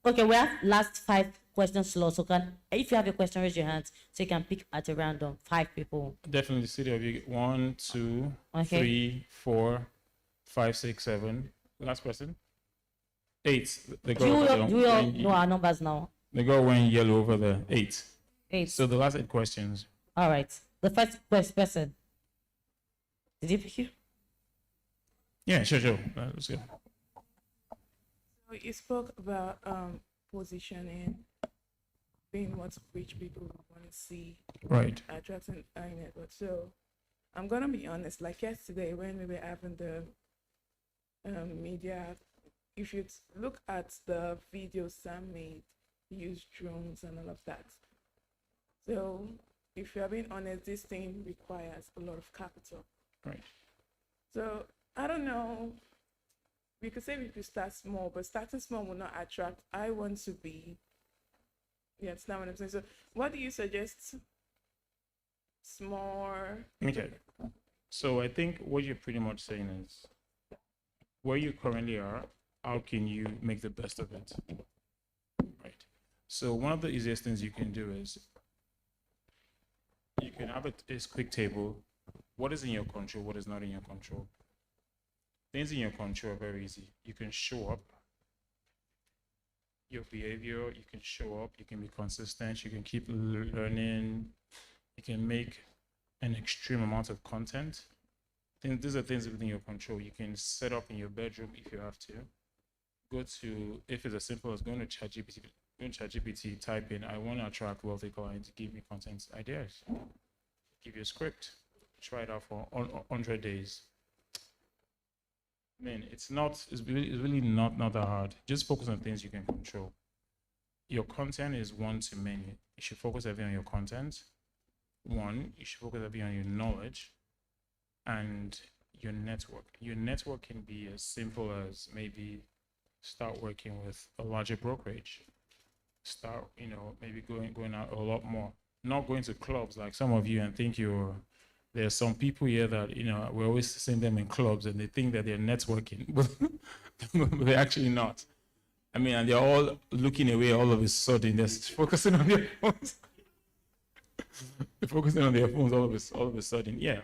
Okay, we have last 5 questions slot. So if you have a question, raise your hand so you can pick at a random 5 people.
Definitely city of you. 1, 2,
Okay.
3, 4, 5, 6, 7. Last question. 8. The
Do you
girl
all
wearing-
know our numbers now?
The girl wearing yellow over there. 8.
8.
So the last 8 questions.
All right. The first person. Did he pick you?
Yeah, sure. Let's go.
So you spoke about positioning, being what rich people want to see,
Right.
attracting high net worth. So I'm gonna be honest. Like yesterday, when we were having the media, if you look at the videos Sam made, he used drones and all of that. So if you're being honest, this thing requires a lot of capital.
Right.
So I don't know. We could say we could start small, but starting small will not attract. I want to be. Yeah, it's not what I'm saying. So, what do you suggest? Small.
Okay. So I think what you're pretty much saying is, where you currently are, how can you make the best of it? Right. So one of the easiest things you can do is you can have a quick table. What is in your control? What is not in your control? Things in your control are very easy. You can show up. Your behavior, you can show up. You can be consistent. You can keep learning. You can make an extreme amount of content. These are things within your control. You can set up in your bedroom if you have to. Go to, if it's as simple as going to ChatGPT, type in, I want to attract wealthy clients, give me content ideas. Give you a script. Try it out for 100 days. I mean, it's really not that hard. Just focus on things you can control. Your content is 1 to many. You should focus heavily on your content. 1, you should focus heavily on your knowledge and your network. Your network can be as simple as maybe start working with a larger brokerage. Start, maybe going out a lot more. Not going to clubs like some of you and think there's some people here that, we're always seeing them in clubs and they think that they're networking, but they're actually not. I mean, and they're all looking away all of a sudden. They're focusing on their phones. They're focusing on their phones all of a sudden. Yeah.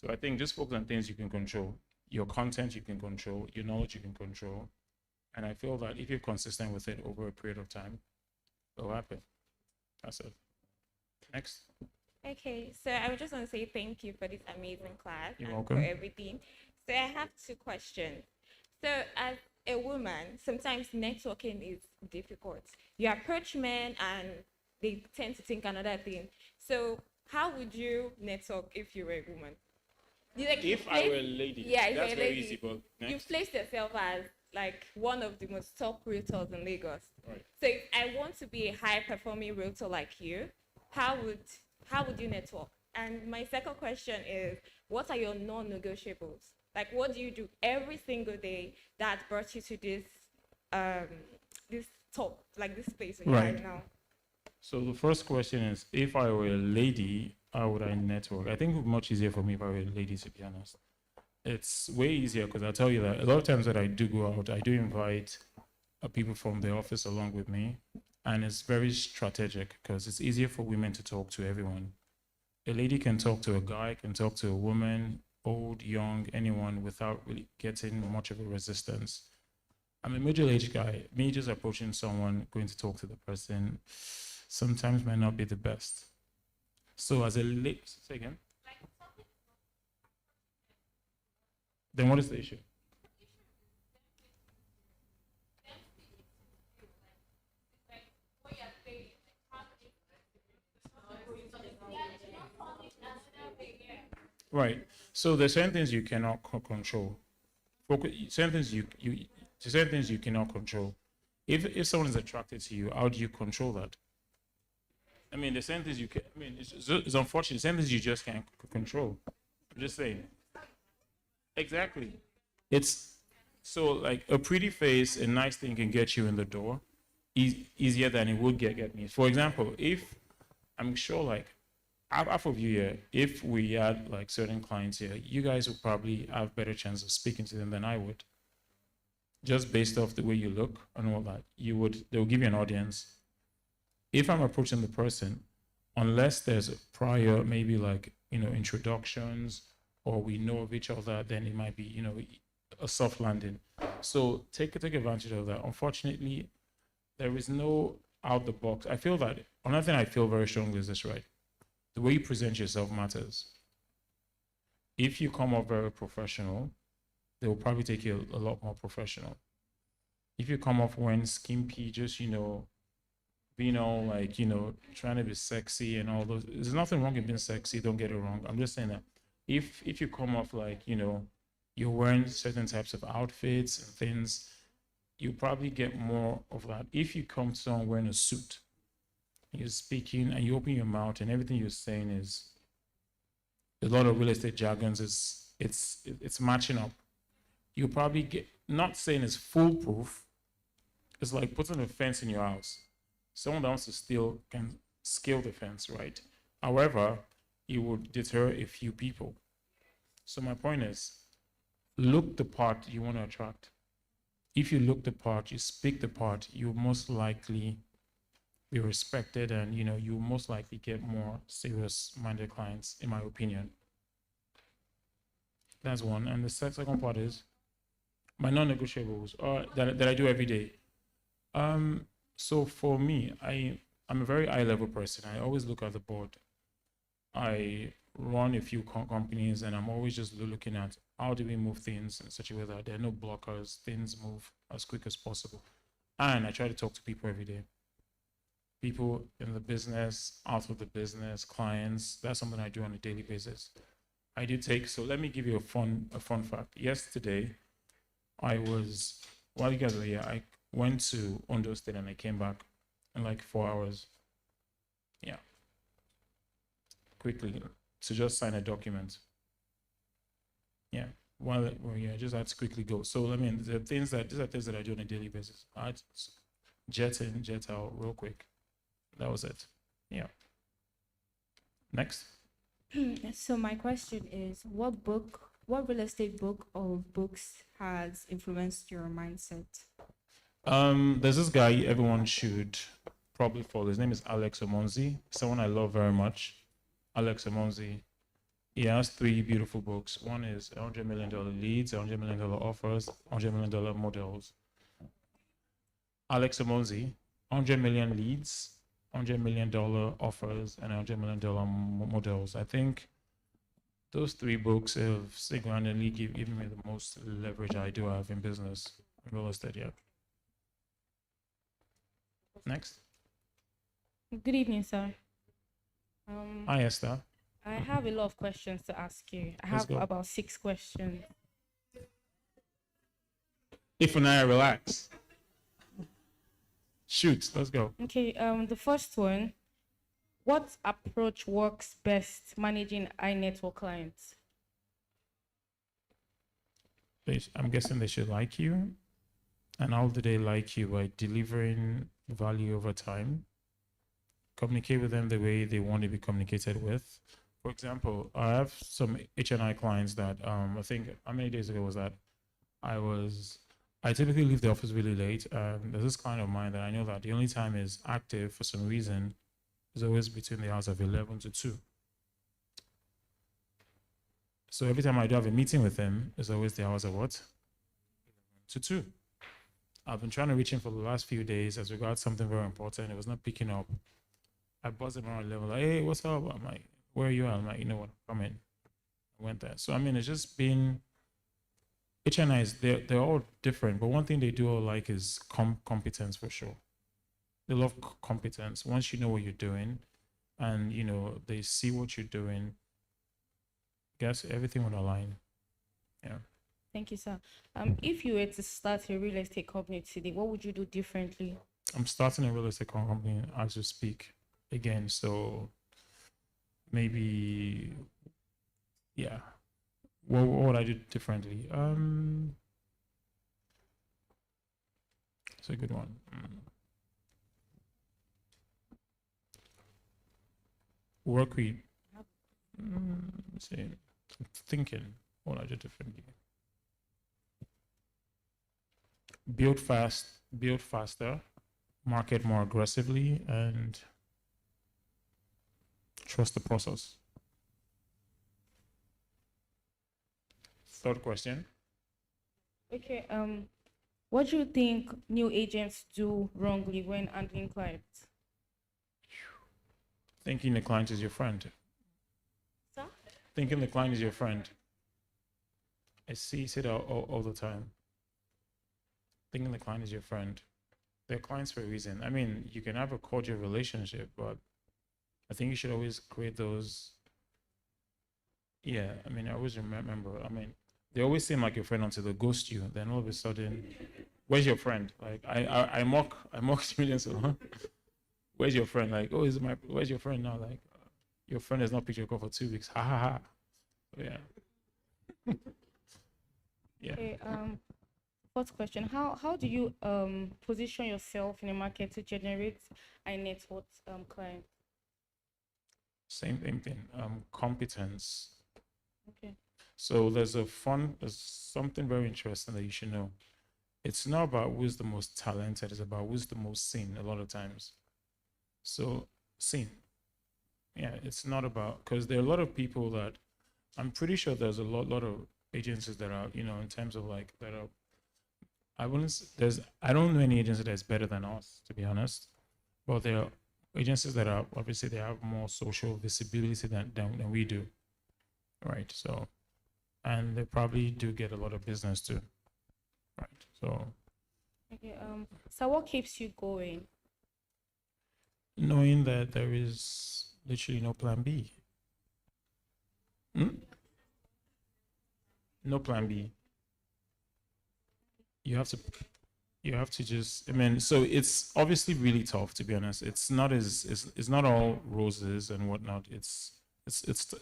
So I think just focus on things you can control. Your content you can control. Your knowledge you can control. And I feel that if you're consistent with it over a period of time, it'll happen. That's it. Next.
Okay, so I would just want to say thank you for this amazing class
You're
and
welcome.
for everything. So I have two questions. So as a woman, sometimes networking is difficult. You approach men and they tend to think another thing. So how would you network if you were a woman?
If I were a lady,
yeah, if
that's
you're a
very
lady,
easy, but
you
next.
placed yourself as like one of the most top realtors in Lagos.
Right.
So if I want to be a high performing realtor like you, how would you network? And my second question is, what are your non-negotiables? Like, what do you do every single day that brought you to this top, like this place where you
Right.
are now?
So the first question is, if I were a lady, how would I network? I think it would be much easier for me if I were a lady, to be honest. It's way easier because I'll tell you that a lot of times that I do go out, I do invite people from the office along with me, and it's very strategic because it's easier for women to talk to everyone. A lady can talk to a guy, can talk to a woman, old, young, anyone, without really getting much of a resistance. I'm a middle-aged guy. Me just approaching someone, going to talk to the person, sometimes might not be the best. So as a lady, say again. Then what is the issue? Right. So there's certain things you cannot control. Certain things certain things you cannot control. If someone is attracted to you, how do you control that? I mean, the certain things you can. I mean, it's unfortunate. Certain things you just can't control. I'm just saying. Exactly. It's so like a pretty face, a nice thing can get you in the door, easier than it would get me. For example, if I'm sure like half of you here, if we had like certain clients here, you guys would probably have better chance of speaking to them than I would. Just based off the way you look and all that, they'll give you an audience. If I'm approaching the person, unless there's a prior, maybe like, introductions or we know of each other, then it might be, a soft landing. So take advantage of that. Unfortunately, there is no out the box. I feel that another thing I feel very strongly is this, right? The way you present yourself matters. If you come off very professional, they will probably take you a lot more professional. If you come off when skimpy, just, being all like, trying to be sexy and all those, there's nothing wrong with being sexy, don't get it wrong. I'm just saying that if you come off like, you're wearing certain types of outfits and things, you probably get more of that. If you come to someone wearing a suit, you're speaking and you open your mouth and everything you're saying is a lot of real estate jargons, it's matching up. You probably get, not saying it's foolproof, it's like putting a fence in your house. Someone that wants to steal can scale the fence, right? However, it would deter a few people. So my point is, look the part you want to attract. If you look the part, you speak the part, you most likely be respected and you most likely get more serious-minded clients, in my opinion. That's one. And the second part is my non-negotiables that I do every day. So for me, I'm a very high-level person. I always look at the board. I run a few companies, and I'm always just looking at how do we move things in such a way that there are no blockers, things move as quick as possible. And I try to talk to people every day. People in the business, out of the business, clients. That's something I do on a daily basis. So let me give you a fun fact. Yesterday, while you guys were here, I went to Ondo State and I came back in like 4 hours. Yeah. Quickly, to just sign a document. Yeah. While we're here, I just had to quickly go. So these are things that I do on a daily basis. I had to jet in, jet out real quick. That was it. Yeah. Next.
So my question is, what real estate book or books has influenced your mindset?
There's this guy everyone should probably follow. His name is Alex Omonzi, someone I love very much. Alex Omonzi. He has 3 beautiful books. One is $100 million leads, $100 million offers, $100 million models. Alex Omonzi, 100 million leads, $100 million offers and $100 million models. I think those three books have single-handedly given me the most leverage I do have in business, in real estate. Yeah. Next.
Good evening, sir.
Hi, Esther.
I have a lot of questions to ask you. I
Let's
have
go.
about 6 questions.
If and I relax. Shoot, let's go.
Okay, the first one, what approach works best managing high network clients?
I'm guessing they should like you. And how do they like you? By delivering value over time. Communicate with them the way they want to be communicated with. For example, I have some HNI clients that I think, how many days ago was that? I typically leave the office really late. There's this client of mine that I know that the only time is active for some reason is always between the hours of 11 to 2. So every time I do have a meeting with him, it's always the hours of what? To 2. I've been trying to reach him for the last few days as regards something very important. It was not picking up. I buzzed him around 11, like, hey, what's up? I'm like, where are you at? I'm like, you know what, come in. I went there. So, I mean, it's just been, HNIs, they're all different, but one thing they do all like is competence for sure. They love competence. Once you know what you're doing and, you know, they see what you're doing, guess everything will align. Yeah.
Thank you, sir. If you were to start a real estate company today, what would you do differently?
I'm starting a real estate company as we speak again. So maybe, yeah. What would I do differently? It's a good one. Work with. Let's see. I'm thinking what I do differently. Build fast, build faster, market more aggressively, and trust the process. Third question.
Okay, what do you think new agents do wrongly when handling clients?
Thinking the client is your friend.
Sir?
Thinking the client is your friend. I see it all the time. Thinking the client is your friend. They're clients for a reason. I mean, you can have a cordial relationship, but I think you should always create those. Yeah, I mean, I always remember, I mean, they always seem like your friend until they ghost you. Then all of a sudden, where's your friend? Like, I mock students. Where's your friend? Like, where's your friend now? Like, your friend has not picked your call for 2 weeks. Ha ha ha. Yeah. Yeah.
Okay, fourth question. How do you position yourself in the market to generate high net worth clients?
Same thing. Competence.
Okay.
So there's something very interesting that you should know. It's not about who's the most talented, it's about who's the most seen a lot of times. So seen. Yeah, it's not about, because there are a lot of people that, I'm pretty sure there's a lot of agencies that are, you know, in terms of like, that are, I don't know any agency that's better than us, to be honest. But there are agencies that are, obviously they have more social visibility than we do. Right, so, and they probably do get a lot of business too. Right, so.
Okay, so what keeps you going?
Knowing that there is literally no plan B. No plan B. You have to just, I mean, so it's obviously really tough, to be honest. It's not all roses and whatnot. It's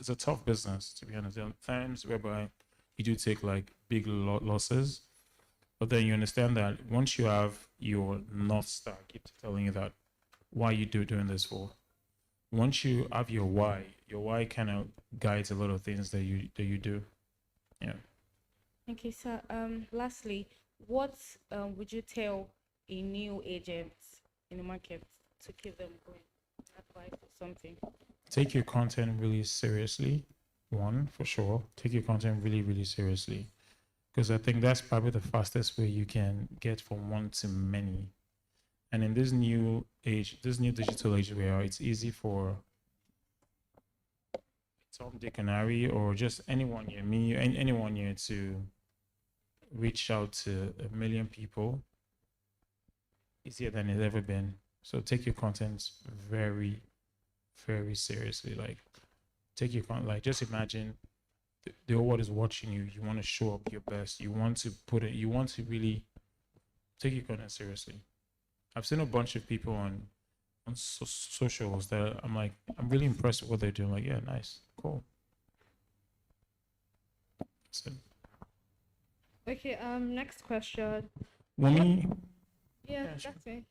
a tough business, to be honest. There are times whereby you do take like big losses, but then you understand that once you have your North Star, keep telling you that why you doing this for. Once you have your why kind of guides a lot of things that you do. Yeah.
Okay, so lastly, what would you tell a new agent in the market to keep them going? Advice or something?
Take your content really seriously. One, for sure. Take your content really, really seriously. Because I think that's probably the fastest way you can get from one to many. And in this new age, this new digital age we are, it's easy for Tom, Dick, and Harry, or just anyone here, me, anyone here, to reach out to 1 million people easier than it's ever been. So take your content very, very seriously. Like, take your content, like, just imagine the whole world is watching you. You want to show up your best. You want to put it, you want to really take your content seriously. I've seen a bunch of people on socials that I'm like, I'm really impressed with what they're doing. Like, yeah, nice, cool. So,
Okay, next question.
Wumi,
Yeah,
Yeah, sure.
that's me.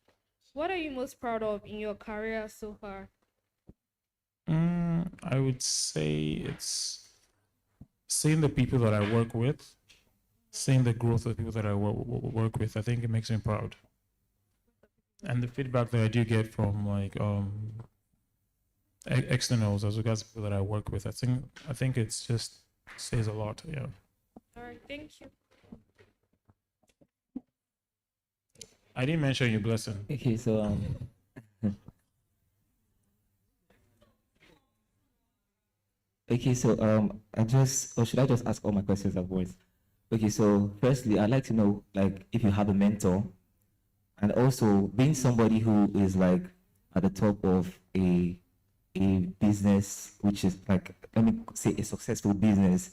What are you most proud of in your career so far?
I would say it's seeing the people that I work with, seeing the growth of the people that I work with. I think it makes me proud. And the feedback that I do get from like externals as regards to people that I work with, I think it's just says a lot. Yeah.
All right, thank you.
I didn't mention your blessing.
Okay, so okay, so I just, or should I just ask all my questions at once? Okay, so firstly, I'd like to know, like, if you have a mentor, and also being somebody who is like at the top of a business, which is like, let me say, a successful business.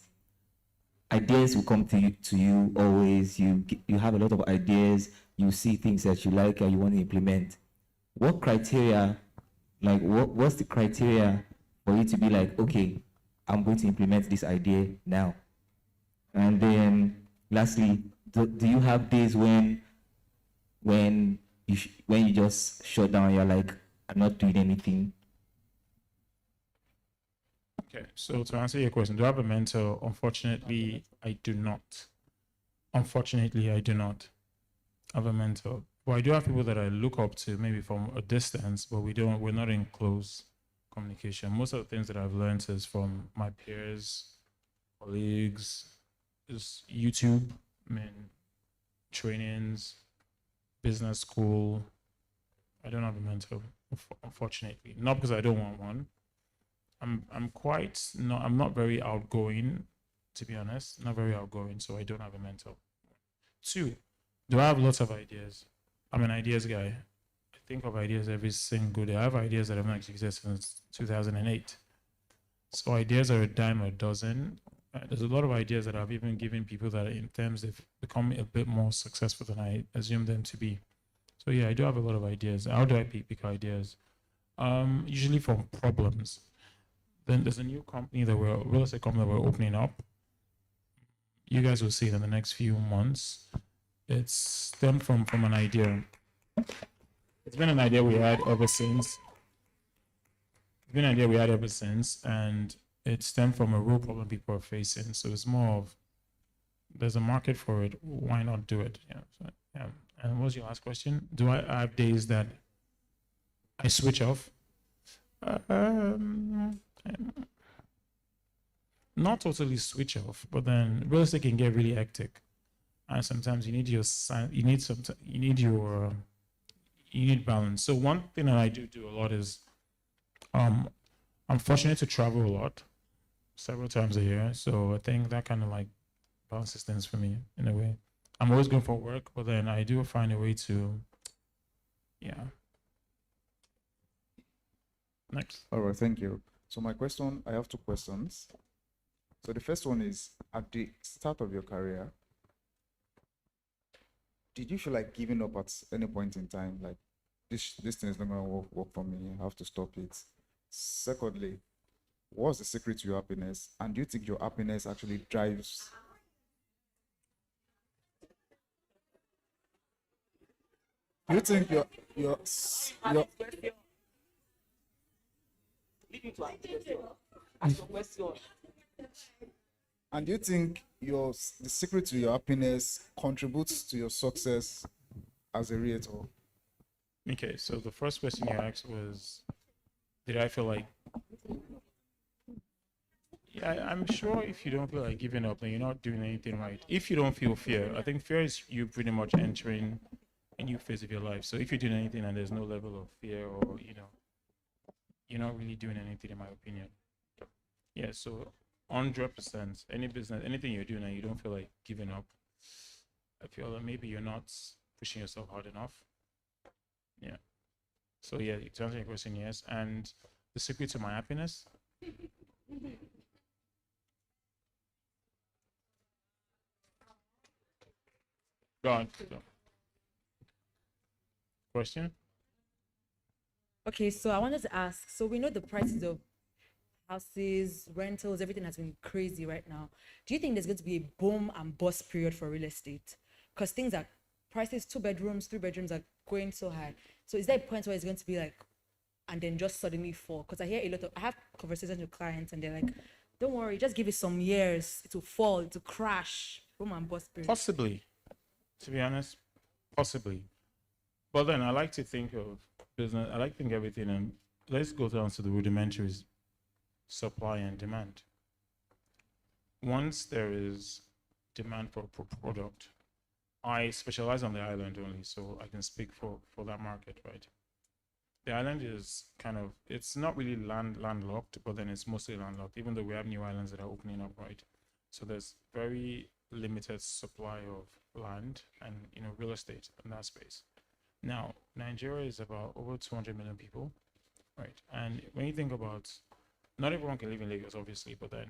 Ideas will come to you always. You have a lot of ideas. You see things that you like and you want to implement. What criteria, like what's the criteria for you to be like, okay, I'm going to implement this idea now? And then lastly, do you have days when you just shut down, you're like, I'm not doing anything?
Okay, so to answer your question, do I have a mentor? Unfortunately, I do not. Unfortunately, I do not have a mentor. But I do have people that I look up to, maybe from a distance, but we're not in close communication. Most of the things that I've learned is from my peers, colleagues, is YouTube, trainings, business school. I don't have a mentor, unfortunately. Not because I don't want one. I'm not very outgoing, to be honest. Not very outgoing, so I don't have a mentor. 2, do I have lots of ideas? I'm an ideas guy. I think of ideas every single day. I have ideas that have not existed since 2008. So ideas are a dime a dozen. There's a lot of ideas that I've even given people that in terms they've become a bit more successful than I assumed them to be. So yeah, I do have a lot of ideas. How do I pick ideas? Usually from problems. Then there's a new company real estate company that we're opening up. You guys will see it in the next few months. It's stemmed from an idea. It's been an idea we had ever since. And it stemmed from a real problem people are facing. So it's more of, there's a market for it. Why not do it? Yeah. So, yeah. And what was your last question? Do I have days that I switch off? Not totally switch off, but then real estate can get really hectic, and sometimes you need balance. So one thing that I do a lot is, I'm fortunate to travel a lot, several times a year. So I think that kind of like balances things for me in a way. I'm always going for work, but then I do find a way to, yeah. Next.
All right, thank you. So my question, I have 2 questions. So the first one is, at the start of your career, did you feel like giving up at any point in time? Like, this thing is not going to work for me, I have to stop it. Secondly, what's the secret to your happiness? And do you think your happiness actually drives... Do you think your and do you think the secret to your happiness contributes to your success as a realtor?
Okay, so the first question you asked was, did I feel like... Yeah, I'm sure if you don't feel like giving up, then you're not doing anything right. If you don't feel fear, I think fear is you pretty much entering a new phase of your life. So if you're doing anything and there's no level of fear, or you're not really doing anything, in my opinion. Yeah. So 100%, any business, anything you're doing and you don't feel like giving up, I feel that maybe you're not pushing yourself hard enough. Yeah. So yeah, to answer your question, yes. And the secret to my happiness. Go on. Question?
Okay, so I wanted to ask, so we know the prices of houses, rentals, everything has been crazy right now. Do you think there's going to be a boom and bust period for real estate? Because things are, prices, 2 bedrooms, 3 bedrooms are going so high. So is there a point where it's going to be like, and then just suddenly fall? Because I have conversations with clients and they're like, don't worry, just give it some years, it will fall, it will crash, boom and bust period.
Possibly, to be honest, possibly. But then I like to think of business, I like to think everything, and let's go down to the rudimentaries, supply and demand. Once there is demand for a product, I specialize on the island only, so I can speak for that market, right? The island is kind of, it's not really landlocked, but then it's mostly landlocked, even though we have new islands that are opening up, right? So there's very limited supply of land and real estate in that space. Now, Nigeria is about over 200 million people, right? And when you think about, not everyone can live in Lagos, obviously, but then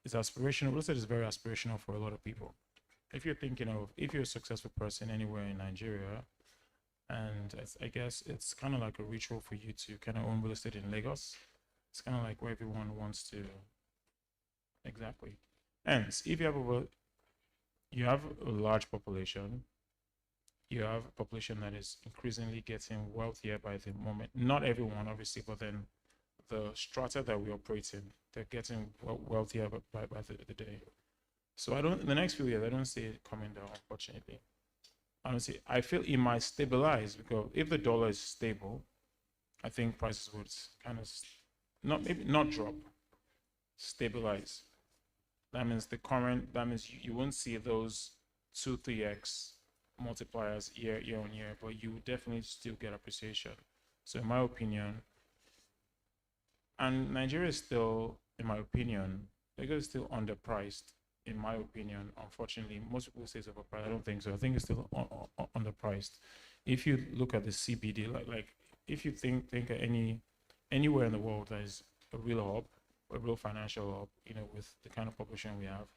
it's aspirational. Real estate is very aspirational for a lot of people. If you're thinking of, if you're a successful person anywhere in Nigeria, and I guess it's kind of like a ritual for you to kind of own real estate in Lagos. It's kind of like where everyone wants to, exactly. And if you have a large population, you have a population that is increasingly getting wealthier by the moment. Not everyone, obviously, but then the strata that we operate in, they're getting wealthier by the day. So in the next few years, I don't see it coming down, unfortunately. Honestly, I feel it might stabilize, because if the dollar is stable, I think prices would kind of not drop, stabilize. That means you won't see those 2-3x multipliers year on year, but you definitely still get appreciation. So in my opinion, and Nigeria is still, in my opinion, Lagos is still underpriced. In my opinion, unfortunately, most people say it's overpriced. I don't think so. I think it's still underpriced. If you look at the CBD, like if you think anywhere in the world that is a real hub, a real financial hub, with the kind of population we have,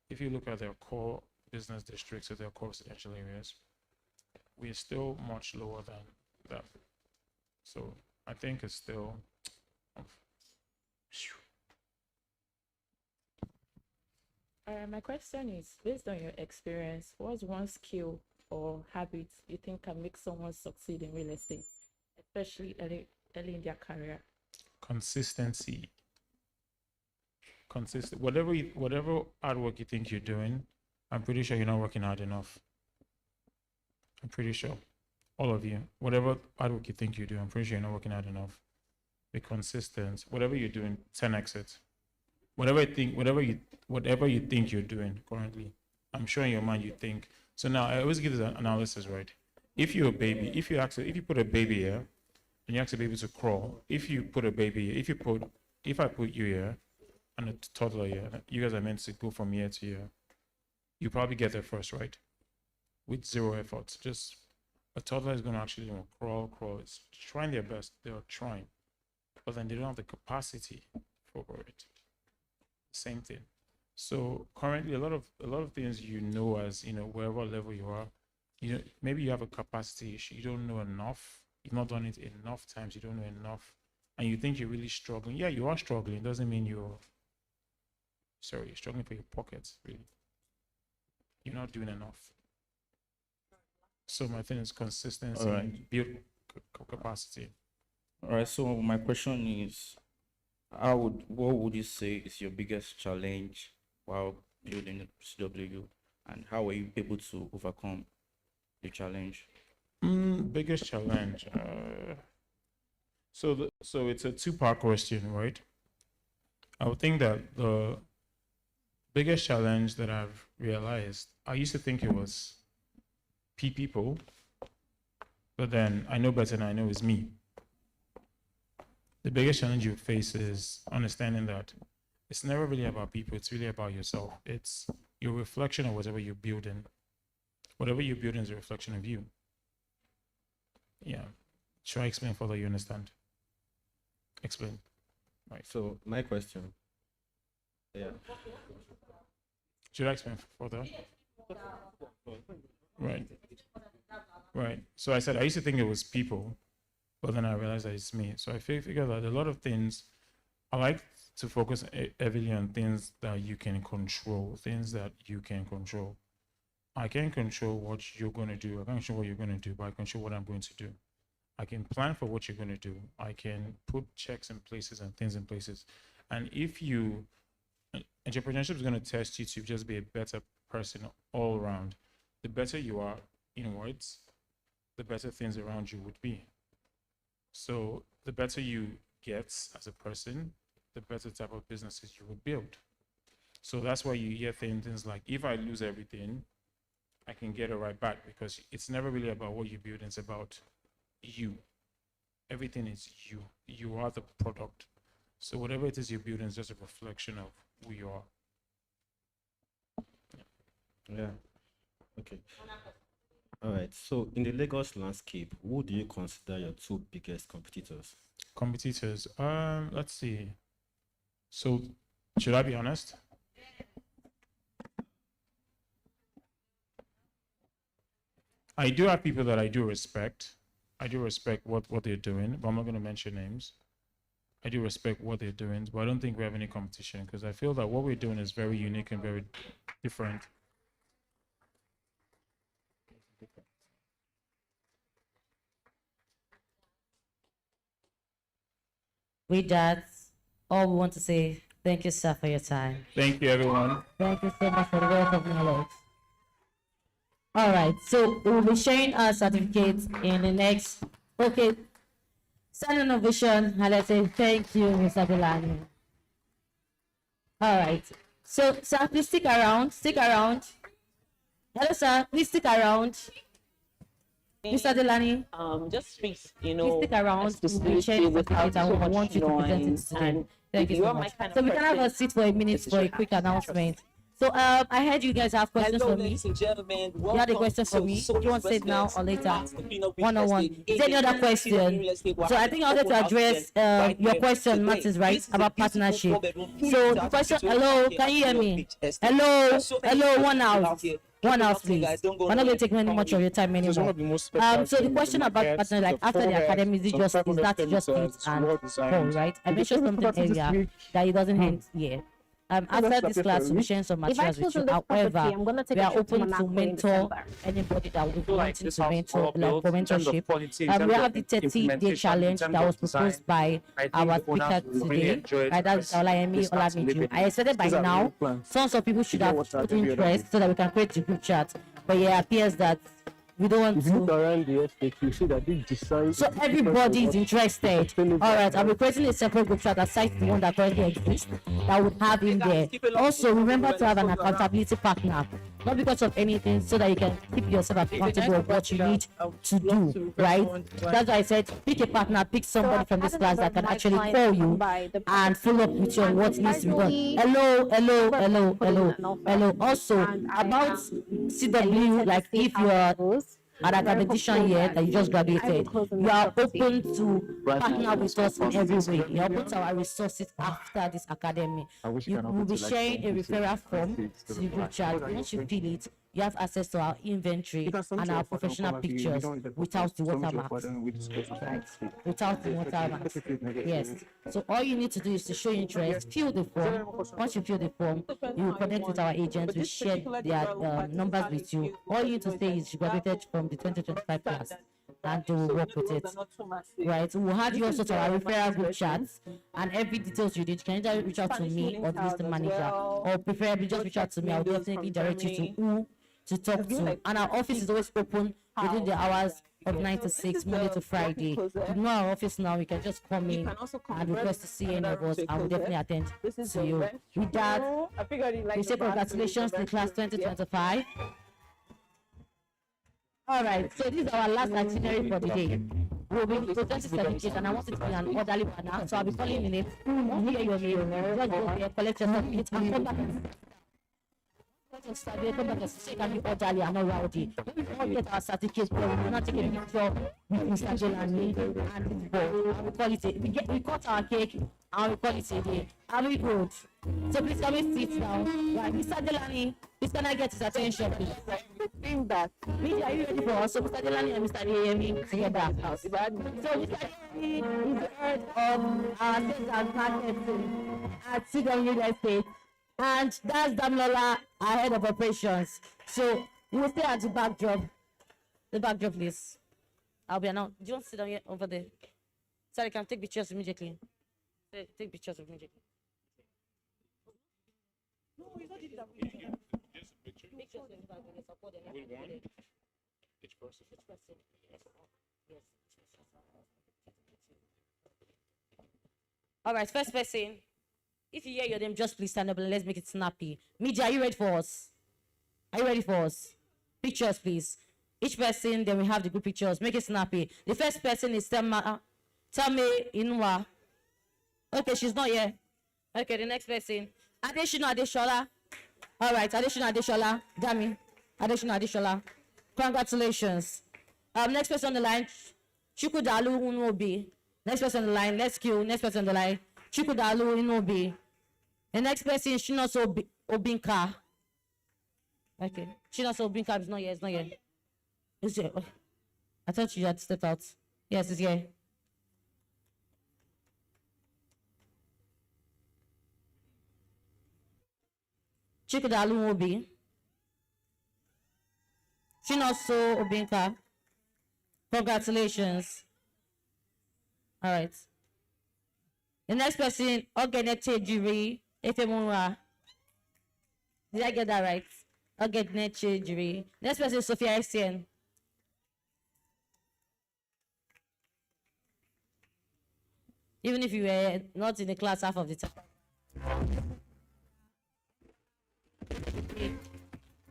if you look at their core business districts or their core residential areas, we're still much lower than that. So I think it's still.
My question is, based on your experience, what's one skill or habit you think can make someone succeed in real estate, especially early in their career?
Consistency. Whatever hard work you think you're doing, I'm pretty sure you're not working hard enough. I'm pretty sure. All of you, whatever hard work you think you do, I'm pretty sure you're not working hard enough. Be consistent. Whatever you're doing, 10x it. Whatever you think you're doing currently, I'm sure in your mind you think. So now I always give this analysis, right? If you're a baby, if you put a baby here and you ask the baby to crawl, if I put you here and a toddler here, you guys are meant to go from here to here. You probably get there first, right? With zero effort. Just a toddler is going to actually crawl. It's trying their best. They're trying, but then they don't have the capacity for it. Same thing. So currently, a lot of things as wherever level you are, maybe you have a capacity issue. You don't know enough. You've not done it enough times. You don't know enough, and you think you're really struggling. Yeah, you are struggling. It doesn't mean you're struggling for your pockets. Really, you're not doing enough. So my thing is consistency and build capacity.
All right. So my question is, what would you say is your biggest challenge while building CW, and how were you able to overcome the challenge?
Biggest challenge. So it's a 2-part question, right? I would think that the biggest challenge that I've realized, I used to think it was people, But then I know better, and I know it's me. The biggest challenge you face is understanding that it's never really about people, it's really about yourself. It's your reflection of whatever you're building. Whatever you're building is a reflection of you. Yeah. Should I explain further? You understand? Explain. Right.
So my question. Yeah.
Should I explain further? Right. Right. So I said I used to think it was people, but then I realized that it's me. So I figured that a lot of things, I like to focus heavily on things that you can control, things that you can control. I can't control what you're going to do. I can't control what you're going to do, but I control what I'm going to do. I can plan for what you're going to do. I can put checks in places and things in places. And if you, entrepreneurship is going to test you to just be a better person all around. The better you are inwards, the better things around you would be. So the better you get as a person, the better type of businesses you would build. So that's why you hear things like, if I lose everything, I can get it right back, because it's never really about what you build, it's about you. Everything is you. You are the product. So whatever it is you're building is just a reflection of who you are.
Yeah. Okay. All right. So in the Lagos landscape, who do you consider your two biggest competitors?
Competitors. Let's see. So should I be honest? I do have people that I do respect. I do respect what they're doing, but I'm not going to mention names. I do respect what they're doing, but I don't think we have any competition, because I feel that what we're doing is very unique and very different.
With that, all we want to say, thank you, sir, for your time.
Thank you, everyone.
Thank you so much for the wealth of knowledge. All right, so we'll be sharing our certificates in the next. Okay, Sun Innovation, and let's say thank you, Mr. Delani. All right, so sir, please stick around. Stick around. Hello, sir. Please stick around. Mr. Delani.
Just please,
Please stick around. We'll be sharing certificates, and we want you to present it to them. Thank you so much. So we can have a seat for a minute for a quick announcement. So I heard you guys have questions for me.
Ladies and gentlemen,
You had a question for me. Do you want to say it now or later? One-on-one. Is there any other question? So I think I wanted to address your question, Martins, right, about partnership. So the question, hello, can you hear me? Hello, one house. One house, please. We're not going to take much of your time anymore. So the question about partner, like after the academy, is that just it and Paul, right? I mentioned something earlier that it doesn't end here. After this class, we'll be sharing some materials with you. However, we are open to mentor anybody that would be wanting to mentor, like for mentorship. We have the 30-day challenge that was proposed by our speaker today. Right, that's Olayemi Olamiju. I expected by now, some of people should have put interest so that we can create the group chat. But yeah, it appears that we don't want to.
Look around the estate, you see that this design.
So everybody is interested. All right, I'll be creating a separate group chat aside the one that currently exists that would have in there. Also, remember to have an accountability partner, not because of anything, so that you can keep yourself accountable of what you need to do. Right? That's why I said pick a partner, pick somebody from this class that can actually call you and follow up with you on what needs to be done. Hello. Also about CW, like if you are at a competition here that you just graduated, you are open to partner with us in every way. You are open to our resources after this academy. You will be sharing a referral form to the group chat. Once you fill it, you have access to our inventory and our professional pictures without the watermarks. Right? Without the watermarks. Yes. So all you need to do is to show interest, fill the form. Once you fill the form, you will connect with our agents. We share their numbers with you. All you need to say is you graduated from the 2025 class, and they will work with it. Right? We'll have you also to our referral group chats, and every details you need, you can either reach out to me or the listening manager, or preferably just reach out to me. I'll definitely direct you to who to talk to. And our office is always open within the hours of 9 to 6, Monday to Friday. You know our office now, you can just come in and request to see any of us, and we'll definitely attend to you. With that, we say congratulations to the class 2025. All right, so this is our last itinerary for the day. We'll be presenting certificate and I want it to be an orderly manner. So I'll be calling in it. Hear your name, just go there, collect your certificate and come back. Come back and say can be orderly and not rowdy. When we all get our certificates, we will not take a picture with Mr. Jelani and the board. And we call it a, we cut our cake and we call it a day. Are we good? So please can we sit down? Right, Mr. Jelani, please can I get his attention, please? Bring back. Media, are you ready for us? So Mr. Jelani and Mr. Deyemi together. So Mr. Deyemi is the head of our sales and marketing at CW Real Estate. And that's Damilola, our head of operations. So we'll stay at the backdrop. The backdrop, please. I'll be announced. Do you want to sit down here over there? So I can take pictures immediately. Take pictures immediately. No, it's not that.
Just a picture.
Pictures in the back, they support them.
With one? Each person.
Each person. Yes. All right, first person. If you hear your name, just please stand up and let's make it snappy. Media, are you ready for us? Are you ready for us? Pictures, please. Each person, then we have the group pictures. Make it snappy. The first person is Tame Inua. Okay, she's not here. Okay, the next person. Adeshina Adeshola. All right, Adeshina Adeshola. Dami. Adeshina Adeshola. Congratulations. Next person on the line. Chukwudalu Unobi. Next person on the line. Let's queue. Next person on the line. Chukwudalu Inobi. The next person is Shinoso Obinka. Okay. Shinoso Obinka is not here. It's not here. It's here. I thought you had stepped out. Yes, it's here. Chukwudalu Inobi. Shinoso Obinka. Congratulations. All right. The next person, Ogenete Jiri Efemura. Did I get that right? Ogenete Jiri. Next person, Sophia Essien. Even if you were not in the class half of the time.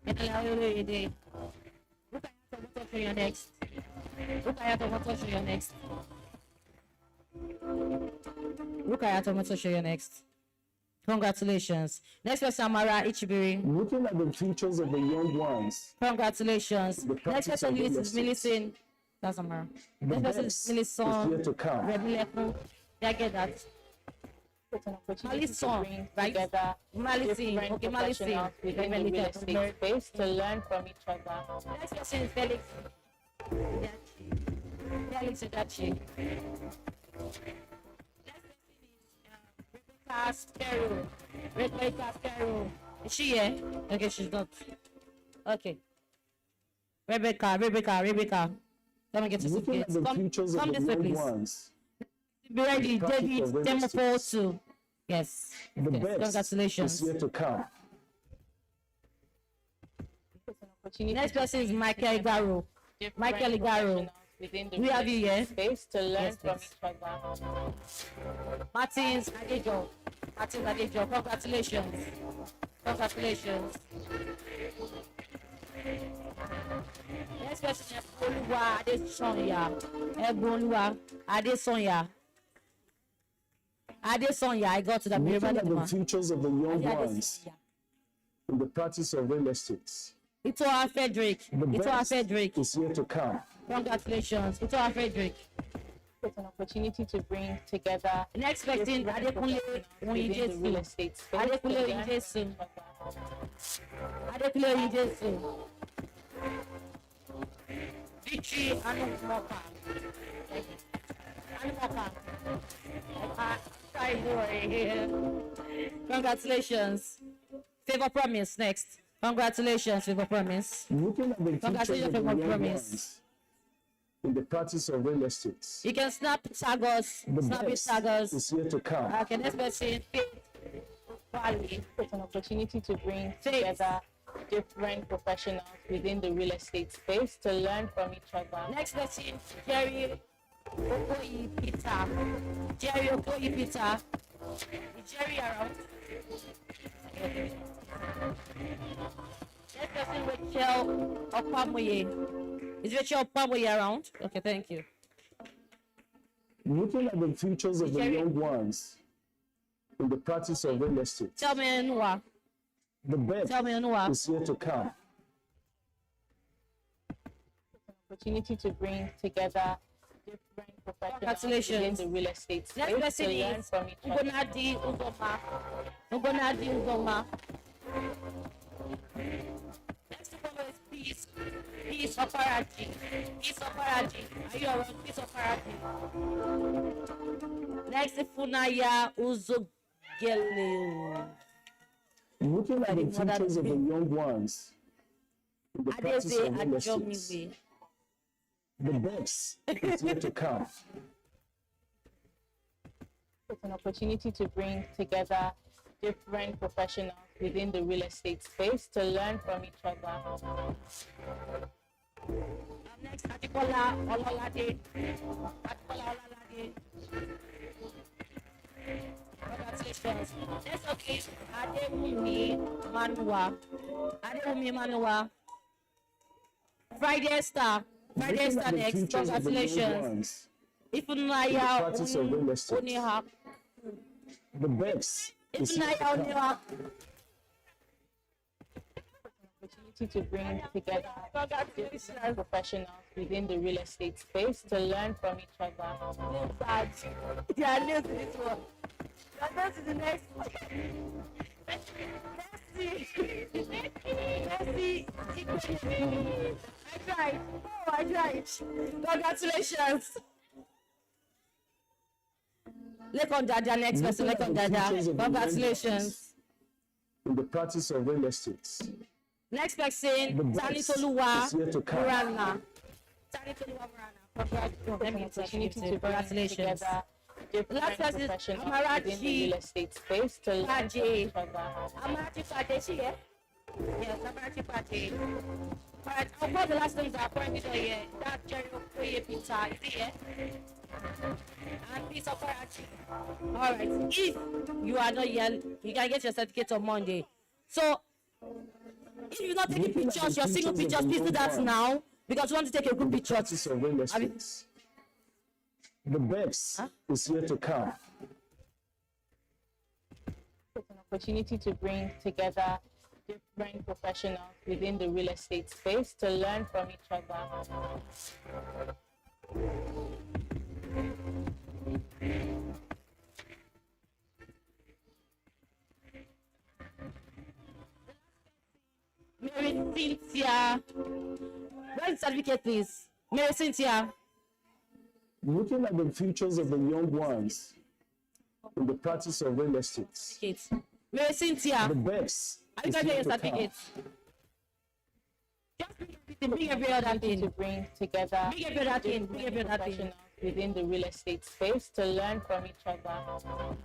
Look at your next. Look at your next. Rukayato Moto show you next. Congratulations. Next person, Amara Ichibiri.
Looking at the futures of the young ones.
Congratulations. Next person is Millicent. That's Amara. Next person is Millicent. Rebeleku. Did I get that? Millicent, right? Millicent. Okay, Millicent.
Within the real estate space to learn from each other.
Next person is Felix. Felix Udachi. Rebecca Sparrow. Is she here? Okay, she's not. Okay. Rebecca. Come and get your certificates. Come this way, please. Be ready, David Demopole too. Yes. Congratulations.
Is yet to come.
Next person is Michael Igaro. Michael Igaro. We have you here.
Space to learn from each other.
Martins Adejo. Congratulations. Next person is Oluwa Adesonya. Eboluwa Adesonya. I got to the
Looking at the futures of the young ones in the practice of real estate.
Itoa Frederick.
Is yet to come.
Congratulations. Itoa Frederick.
It's an opportunity to bring together.
Next person, Adekunle Oyedesu. Adekunle Oyedesu. Victory Anumoka. Congratulations. Favor Promise next. Congratulations, Favor Promise.
Looking at the futures of the young
Promise.
ones in the practice of real estate.
You can snap Sagos.
Is yet to come.
Okay, next person.
It's an opportunity to bring together different professionals within the real estate space to learn from each other.
Next person, Jerry Okoyi Peter. Is Jerry around? Next person, Rachel Opamoye. Is Rachel Opamoye around? Okay, thank you.
Looking at the futures of the
Jerry.
young ones in the practice of real estate,
Tell me, Anua.
the best
Tell me, Anua.
is yet to come.
Opportunity to bring together different professionals
Congratulations.
within the real estate
Next
space
person
to learn
is
from each other.
Ugonadi Uzoma. Ugonadi Uzoma. Next one is Peace. Peace Oparaji. Peace Oparaji. Are you around? Peace Oparaji. Next is Funaya Uzogele.
Looking at the
Very modern
futures of the
name.
young ones in the practice
Adeze
of real estate,
Ajomiwe.
the best is yet to come.
It's an opportunity to bring together different professionals within the real estate space to learn from each other.
Next, Adikola Ololade. Adikola Ololade. Congratulations. Next up is Adewumi Manua. Adewumi Manua. Friday Star. Friday
Looking
Star
at the
next.
futures of the young
Congratulations.
ones
Ifunaya
in the practice of real estate,
Oniha.
the best is yet
Ifunaya
to come.
Oniha.
Opportunity to bring together different professionals within the real estate space to learn from each other.
They are new to this one. Let's go to the next one. Messi. I tried. Oh, I tried. Congratulations. Lekon Dada, next person.
Looking at
Lekon
the
Dada.
futures of the young
Congratulations.
ones in the practice of real estate,
Next
the
person, Tani
best
Toluwa
is yet to come.
Murana. Tani Toluwa Murana. Let me
Opportunity to bring
Congratulations.
together different
Last person is
professionals within the
Amarachi
real estate space to learn from
Paje.
each other.
Amarachi Paje, is she here? Yes, Amarachi Paje. Alright, I'll call the last names that are currently not here. That's Jerry Okoye Peter. Is he here? And Peter Amarachi. Alright, if you are not here, you can get your certificate on Monday. So, if you're not taking
Looking at
pictures,
the
your single
futures
pictures,
of the
please do
young
that
ones
now. Because we want to take a good
in the
picture.
practice of real
I mean-
estate, the best is yet to come.
It's an opportunity to bring together different professionals within the real estate space to learn from each other.
Mary Cynthia. Where's the certificate, please? Mary Cynthia.
Looking at the futures of the young ones in the practice of real estate,
Kate. Mary Cynthia.
the best
Are you
is
going to
yet
get your
to come.
certificate? Just bring every other
Opportunity to
thing.
bring together
Bring every other thing. Bring every
different
other thing.
professionals within the real estate space to learn from each other.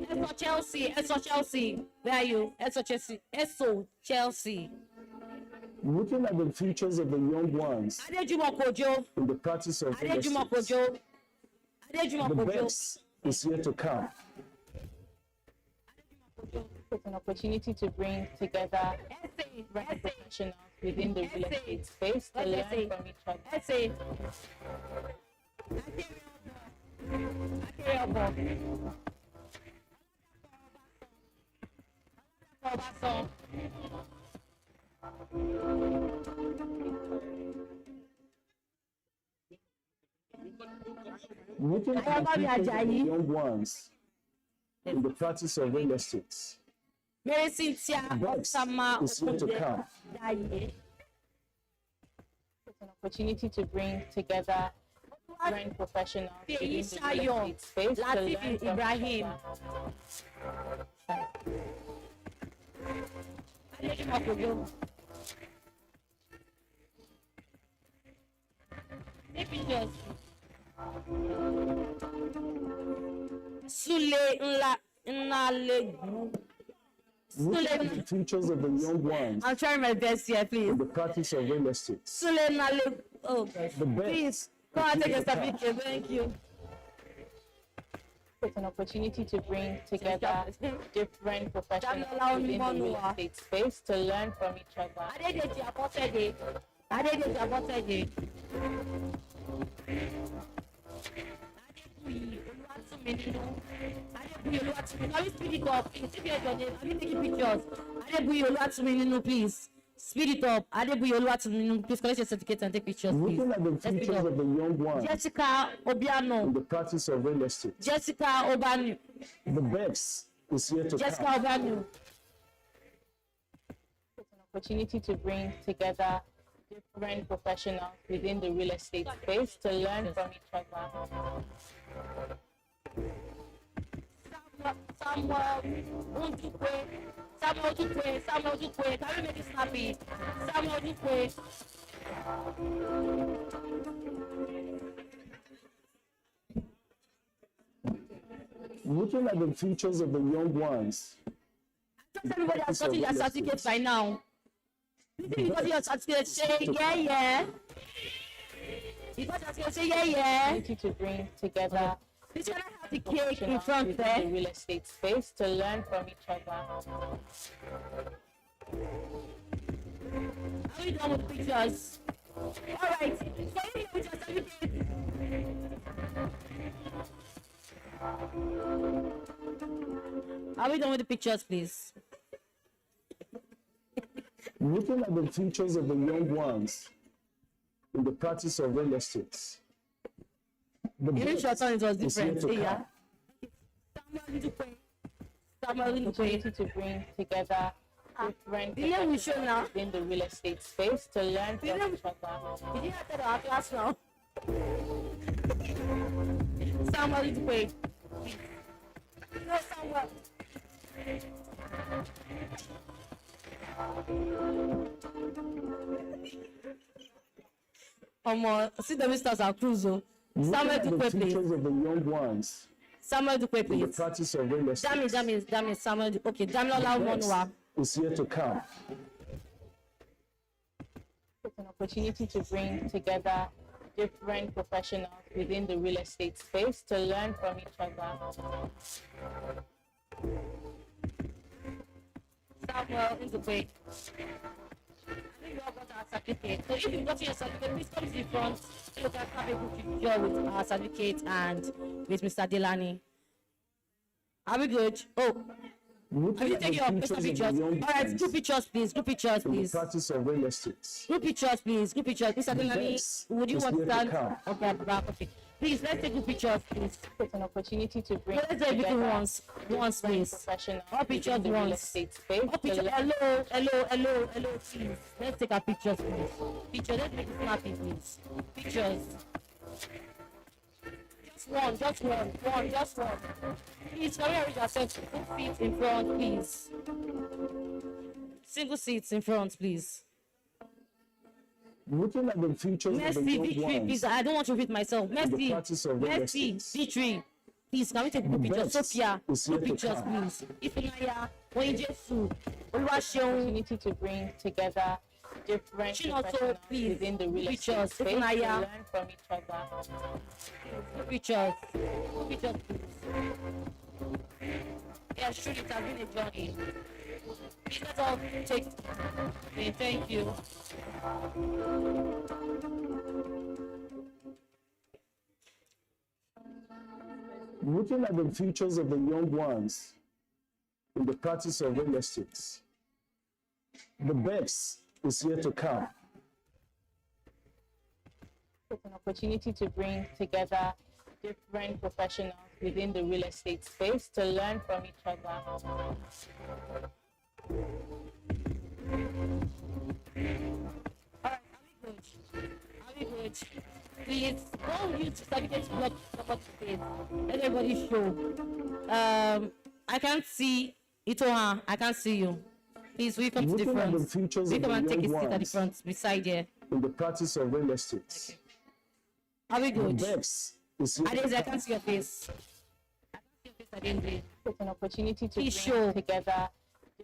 Eso Chelsea. Eso Chelsea. Where are you? Eso Chelsea. Eso Chelsea.
Looking at the futures of the young ones
Adejumo Kojo.
in the practice of real
Adejumo
estate,
Kojo. Adejumo
the
Kojo.
best is yet to come.
It's an opportunity to bring together different professionals within the real estate space to learn from each other.
Essay.
Looking at the futures of the young ones in the practice of real estate,
Mary Cynthia
the best
Sama
is yet to come.
It's an opportunity to bring together different professionals within the real estate space to
Latif
learn from
Ibrahim. Adejumo Kojo. Take pictures. Sule Nalegu.
Looking at the futures of the young ones
I'm trying my best here, please.
in the practice of real estate,
Sule Nalegu. Oh gosh.
The best
Please, go and take your certificate. Thank you.
It's an opportunity to bring together different professionals
allow me
within the real
Monua.
estate space to learn from each other.
Adedeji Abotede. Adedeji Abotede. Adebuyi Oluwatuminu. Adebuyi Oluwatuminu. Can we speed it up? Please, if you have your name, have you taking pictures? Adebuyi Oluwatuminu, please. Speed it up. Adebuyi Oluwatuminu, please collect your certificate and take pictures, please.
Looking at the
Let's speed
futures
up.
of the young ones
Jessica Obiano.
in the practice of real estate.
Jessica Obanu.
The best is here to
Jessica
come.
Obanu.
Opportunity to bring together different professionals within the real estate space to learn from each other.
Samuel Undukwe. Samuel Dukwe. Samuel Dukwe. Can we make it snappy? Samuel Dukwe.
Looking at the futures of the young ones.
Everybody has gotten their certificate by now. You think you got your certificate? Say yeah. You got your certificate? Say yeah.
Opportunity to bring together
This one have the cake in
professionals
front
within
there.
the real estate space to learn from each other.
Are we done with the pictures? Alright, so you here with your certificate. Are we done with the pictures, please?
Looking at the futures of the young ones in the practice of real estate. The
Even
best
your turn, it was
is here
different.
to
Yeah.
come.
Samuel Ndukwe.
Opportunity to bring together different
The name we show now.
professionals within the real estate space to learn from each other.
Did you have that our class now? Samuel Ndukwe. No, Samuel. See the Mr. Zakruzo. Samuel
Looking at the
Ndukwe, please.
futures of the young ones
Samuel Ndukwe,
in the
please.
practice of real estate.
Dami, Samuel. Okay, Damilola
The best
Monua.
is here to come.
It's an opportunity to bring together different professionals within the real estate space to learn from each other.
Samuel Ndukwe. I think we all got our certificate. So if you got your certificate, please come to the front so you can have a good picture with our certificate and with Mr. Delani. Are we good? Oh, have you taken your personal pictures? All right, group pictures, please. Group pictures,
In the
please.
practice of real estate.
Group pictures, please. Group pictures. Mr.
The
Delani,
best
would you
is
want to
yet to
stand?
come.
Okay, at the back. Okay. Please, let's take group pictures, please.
It's an opportunity to bring
Let's do everything
together
once, please.
professionals
All pictures
within the real
once.
estate space
All
to
pictures.
learn.
Hello, please. Let's take our pictures, please. Picture. Let's make it snappy, please. Pictures. Just one. Please, can we arrange ourselves? Put feet in front, please. Single seats in front, please.
Looking at the futures of the
Mercy,
young
Victory,
ones
please. I don't want to repeat myself.
in the
Mercy,
practice of real
Mercy,
estate.
Victory. Please, can we take good
The
pictures?
best
Sophia,
is
good
yet to
pictures,
come.
please. Ifunaya, Oyejesu, Oluwaseun.
Opportunity to bring together different
Chinonso,
professionals
please.
within the real estate
Pictures,
space to
Ifunaya.
learn from each other.
Good pictures. Good pictures, please. Yeah, sure, it has been a journey. Please, let's all take. Okay, thank you.
Looking at the futures of the young ones in the practice of real estate. The best is here to come.
It's an opportunity to bring together different professionals within the real estate space to learn from each other.
Are we good? Please, don't use certificate to block somebody's face. Let everybody show. I can't see Itoha. I can't see you. Please, will you come to the
Looking at
front?
the futures
We
of
come
the
and take a
young
seat at the
ones
front beside here.
in the practice of real estate.
Are we
The
good?
best is here to
Adeze, I
come.
can't see your face. I can't see your face, Adeze.
It's an opportunity to
Please
bring
show.
together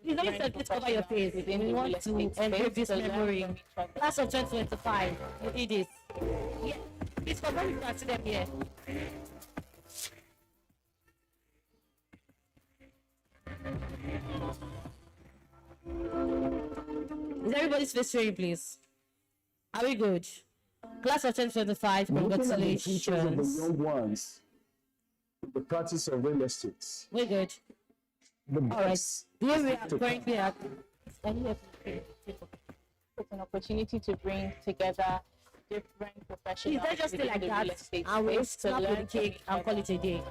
Please don't
different
let cover your
professionals
face.
within
We
the
want
real
to
estate
engrave
space
this
to learn
memory.
from each other.
Class of 2025, you did it. Yeah. Please confirm if you can see them here. Is everybody's face showing, please? Are we good? Class of 2025,
Looking at the futures of the
congratulations.
young ones in the practice of real estate.
We're good.
The
All right.
best
The way
is
we
yet
are
to
currently at,
It's an opportunity to bring together different professionals
please let's just stay
within
like
the
that
real estate
and we'll
space to
snap with
learn
the
from
cake
each
and call it a day.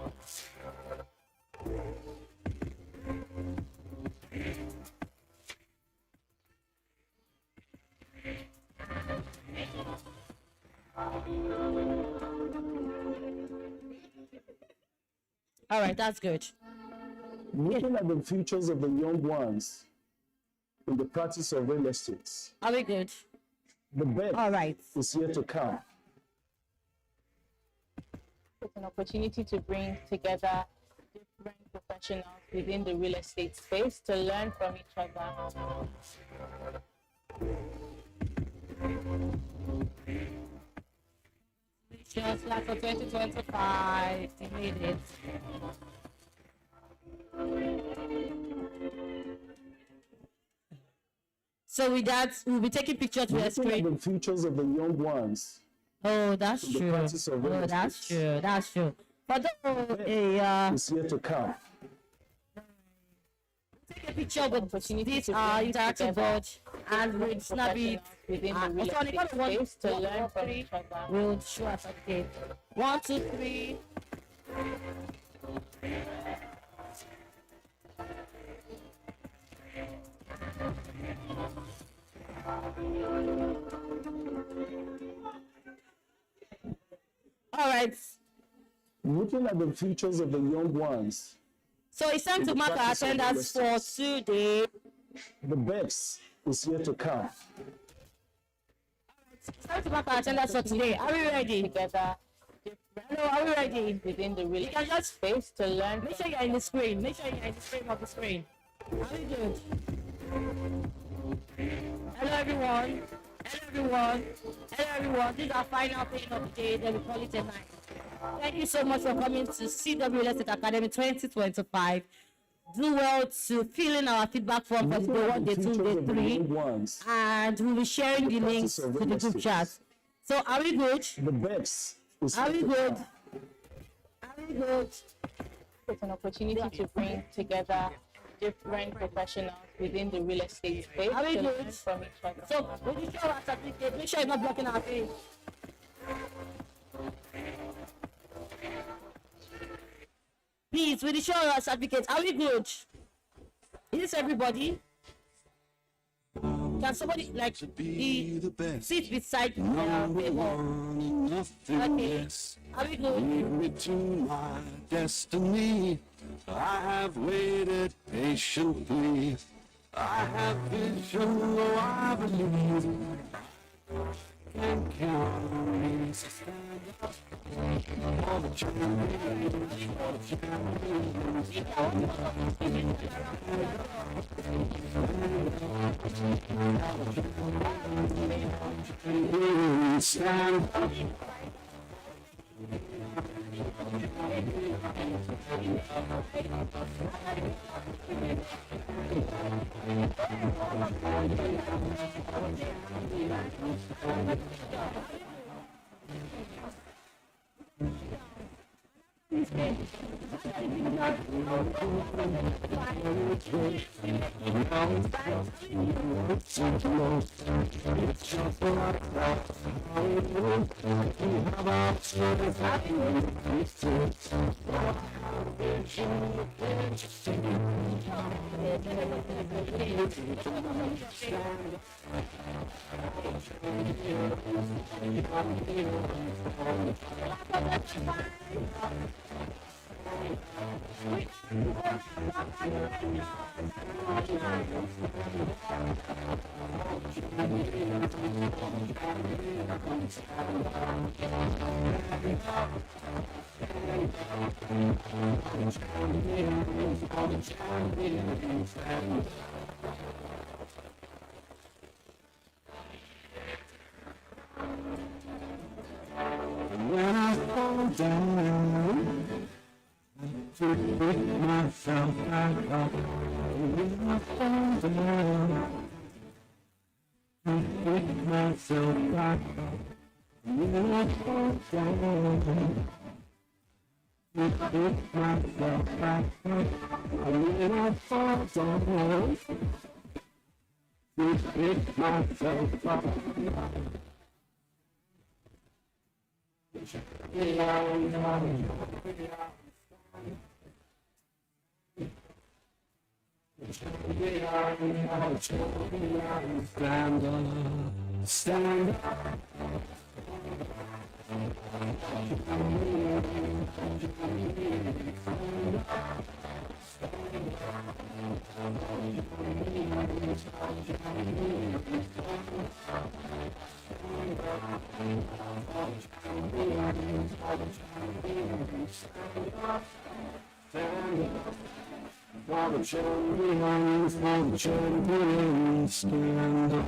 All right, that's good.
Looking at the futures of the young ones in the practice of real estate.
Are we good?
The best
All right.
is yet to come.
It's an opportunity to bring together different professionals within the real estate space to learn from each other.
Just like for 2025, they made it. So with that, we'll be taking pictures with a
Looking at
screen.
the futures of the young ones
Oh, that's
in the
true.
practice of real
Oh, that's
estate.
true. That's true. But
Is yet to come.
take a picture with
Opportunity
this
to bring
interactive
together
board and we'll
different
snap it.
professionals within the real
Also, on the
estate
count of one,
space to
one,
learn from
three,
each other.
we'll show us a tape. 1, 2, 3. All right.
Looking at the futures of the young ones,
So it's time
in
to
the
mark our
practice of real
attendance for
estate.
today.
The best is yet to come.
It's time to mark our attendance for today. Are we ready?
Together
Hello, are we ready?
within the real
You can
estate
just
space to learn
make
from
sure you're in the screen. Make sure you're in the frame of the screen. Are we good? Hello, everyone. Hello, everyone. Hello, everyone. This is our final thing of the day. Then we call it a night. Thank you so much for coming to CW Real Estate Academy 2025. Do well to fill in our feedback form for the day 1, day 2, day 3. And we'll be sharing the links to the group chat. So are we good?
The best is
Are
yet
we
to
good?
come.
Are we good?
It's an opportunity to bring together different professionals within the real estate space
Are we
to
good?
learn from each other.
So when you show our certificate, make sure you're not blocking our face. Please, will you show our certificate? Are we good? Is this everybody? Can somebody like sit beside table? Okay. Are we good?
Me to my destiny. I have waited patiently. I have vision, oh, I believe. Can count on me to stand up for the champions, for the champions. Stand up. down. To pick myself back up when I fall down. To pick myself back up when I fall down. To pick myself back up when I fall down. To pick myself up. Stand up, stand up. For the champions, stand up.